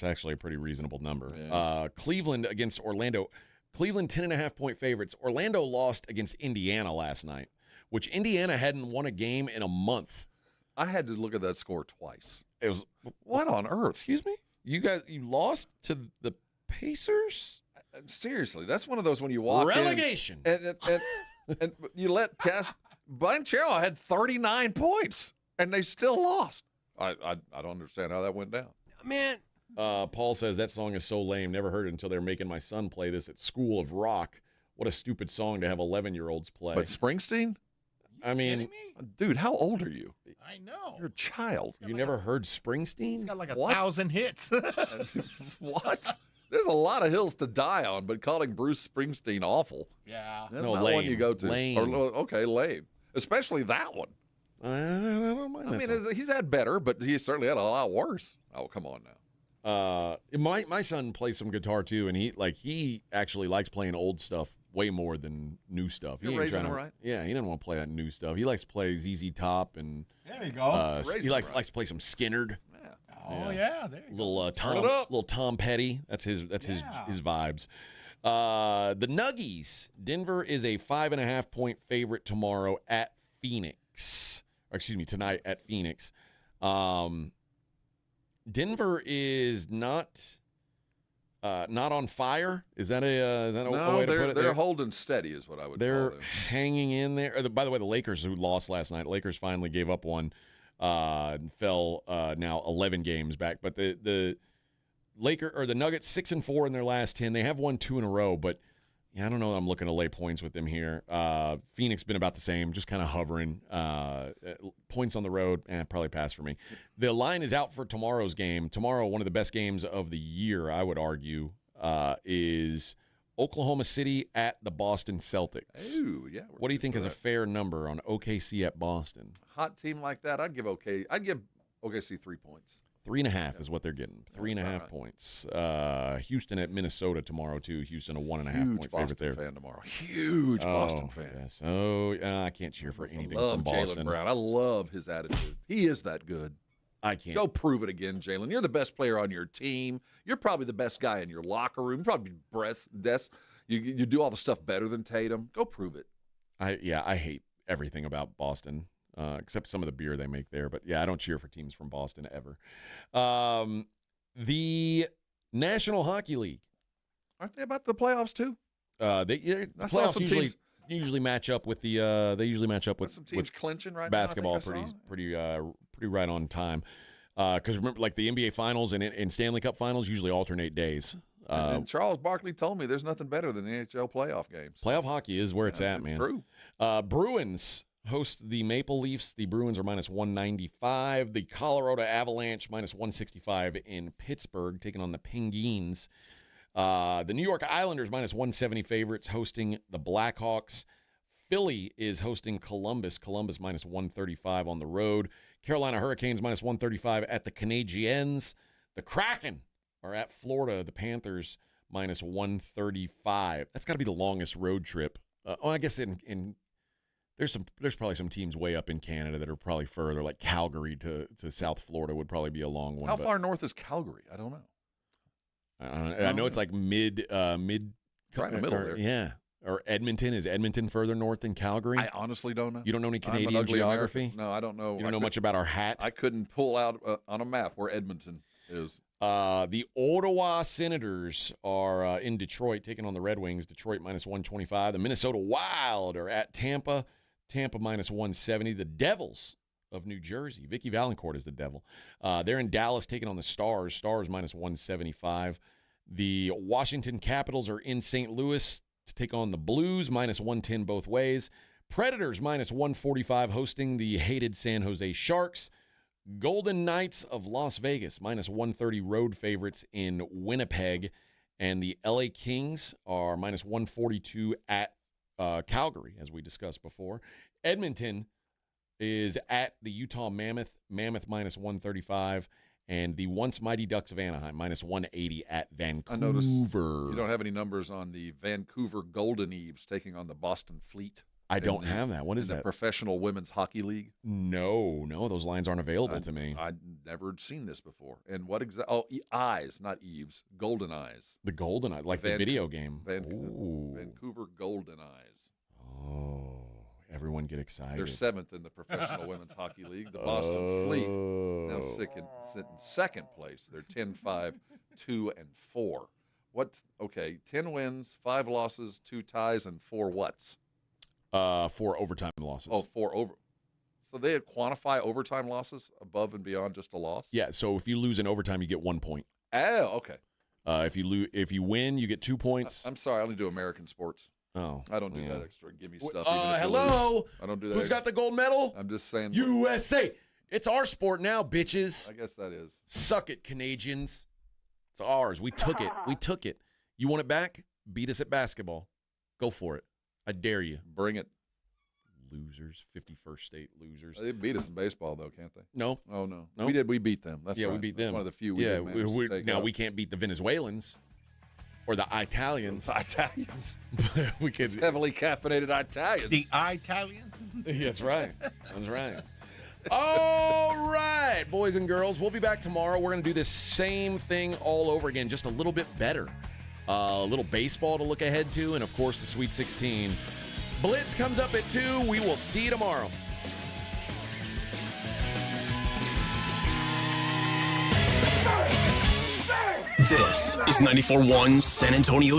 actually a pretty reasonable number. Yeah. Cleveland against Orlando. Cleveland 10.5-point favorites. Orlando lost against Indiana last night, which Indiana hadn't won a game in a month. I had to look at that score twice. It was what on earth? Excuse me? You lost to the Pacers? Seriously, that's one of those when you walk relegation and you let Banchero had 39 points and they still lost. I don't understand how that went down. Man. Paul says that song is so lame. Never heard it until they're making my son play this at School of Rock. What a stupid song to have 11-year-olds play. But Springsteen? I mean, dude, how old are you? I know. You're a child. You never heard Springsteen? He's got like 1,000 hits. What? There's a lot of hills to die on, but calling Bruce Springsteen awful. Yeah. That's not one you go to. Lame. Okay, lame. Especially that one. I don't mind that song. He's had better, but he certainly had a lot worse. Oh, come on now. My son plays some guitar too, and he actually likes playing old stuff way more than new stuff. You're raising him right. Yeah, he doesn't want to play that new stuff. He likes to play ZZ Top and there you go. He likes to play some Skinnerd. Yeah. Oh yeah, there you go. Little Tom Petty. That's his vibes. The Nuggies. Denver is a 5.5-point favorite tomorrow at Phoenix. Or excuse me, tonight at Phoenix. Denver is not on fire. Is that a way to put it? They're holding steady, is what I would. They're hanging in there. By the way, the Lakers, who lost last night, Lakers finally gave up one, and fell now 11 games back. But the Nuggets 6-4 in their last 10. They have won 2 in a row, but. Yeah, I don't know. I'm looking to lay points with them here. Phoenix been about the same, just kind of hovering. Points on the road, probably pass for me. The line is out for tomorrow's game. Tomorrow, one of the best games of the year, I would argue, is Oklahoma City at the Boston Celtics. Ooh, yeah. What do you think is a fair number on OKC at Boston? Hot team like that, I'd give OKC 3 points. 3.5 is what they're getting. 3.5 points. Houston at Minnesota tomorrow too. Houston a 1.5-point favorite there. Fan tomorrow. Huge Boston fan. Yes. Oh, I can't cheer for anything from Boston. Jaylen Brown. I love his attitude. He is that good. I can't. Go prove it again, Jaylen. You're the best player on your team. You're probably the best guy in your locker room. Probably you do all the stuff better than Tatum. Go prove it. I hate everything about Boston. Except some of the beer they make there. But, yeah, I don't cheer for teams from Boston ever. The National Hockey League. Aren't they about the playoffs, too? The playoffs usually match up with the they usually match up with some teams clinching right basketball now, pretty right on time. Because remember, like the NBA Finals and Stanley Cup Finals usually alternate days. And Charles Barkley told me there's nothing better than the NHL playoff games. Playoff hockey is where it's at, man. True. Bruins host the Maple Leafs. The Bruins are -195. The Colorado Avalanche -165 in Pittsburgh, taking on the Penguins. The New York Islanders -170 favorites hosting the Blackhawks. Philly is hosting Columbus. Columbus -135 on the road. Carolina Hurricanes -135 at the Canadiens. The Kraken are at Florida. The Panthers -135. That's got to be the longest road trip. I guess there's probably some teams way up in Canada that are probably further, like Calgary to South Florida would probably be a long one. How far north is Calgary? I don't know. I know it's like mid. Right in the middle there. Yeah. Or Edmonton. Is Edmonton further north than Calgary? I honestly don't know. You don't know any Canadian geography? American. No, I don't know. You don't know much about our hat? I couldn't pull out on a map where Edmonton is. The Ottawa Senators are in Detroit, taking on the Red Wings. Detroit -125. The Minnesota Wild are at Tampa. Tampa -170. The Devils of New Jersey. Vicky Valancourt is the Devil. They're in Dallas taking on the Stars. Stars minus 175. The Washington Capitals are in St. Louis to take on the Blues, minus 110 both ways. Predators minus 145 hosting the hated San Jose Sharks. Golden Knights of Las Vegas minus 130 road favorites in Winnipeg. And the LA Kings are minus 142 at Calgary, as we discussed before. Edmonton is at the Utah Mammoth minus 135. And the once mighty Ducks of Anaheim, minus 180 at Vancouver. I noticed you don't have any numbers on the Vancouver Golden Eves taking on the Boston Fleet. I don't have that. What is that? The Professional Women's Hockey League? No, those lines aren't available to me. I'd never seen this before. And what exactly? Oh, Eyes, not Eves. Golden Eyes. The Golden Eyes, like the video game. Vancouver Golden Eyes. Oh. Everyone get excited. They're 7th in the Professional Women's Hockey League. The Boston Fleet now sit in second place. They're 10-5, 2-4. What? Okay, 10 wins, 5 losses, 2 ties, and 4 whats? 4 overtime losses. Oh, 4 over. So they quantify overtime losses above and beyond just a loss? Yeah. So if you lose in overtime, you get 1 point. Oh, okay. If you win, you get 2 points. I'm sorry, I only do American sports. Oh, I don't do that extra. Give me stuff. Hello. I don't do that. Who's got the gold medal? I'm just saying. USA. It's our sport now, bitches. I guess that is. Suck it, Canadians. It's ours. We took it. We took it. You want it back? Beat us at basketball. Go for it. I dare you. Bring it. Losers. 51st state losers. They beat us in baseball, though, can't they? No. Oh, no. No. We did. We beat them. That's right. We beat them. That's one of the few we did manage to take now out. we can't beat the Venezuelans. Or the Italians. The Italians. We could heavily caffeinated Italians. The Italians? That's right. That's right. All right, boys and girls. We'll be back tomorrow. We're going to do this same thing all over again, just a little bit better. A little baseball to look ahead to, and, of course, the Sweet 16. Blitz comes up at 2. We will see you tomorrow. This is 94.1 San Antonio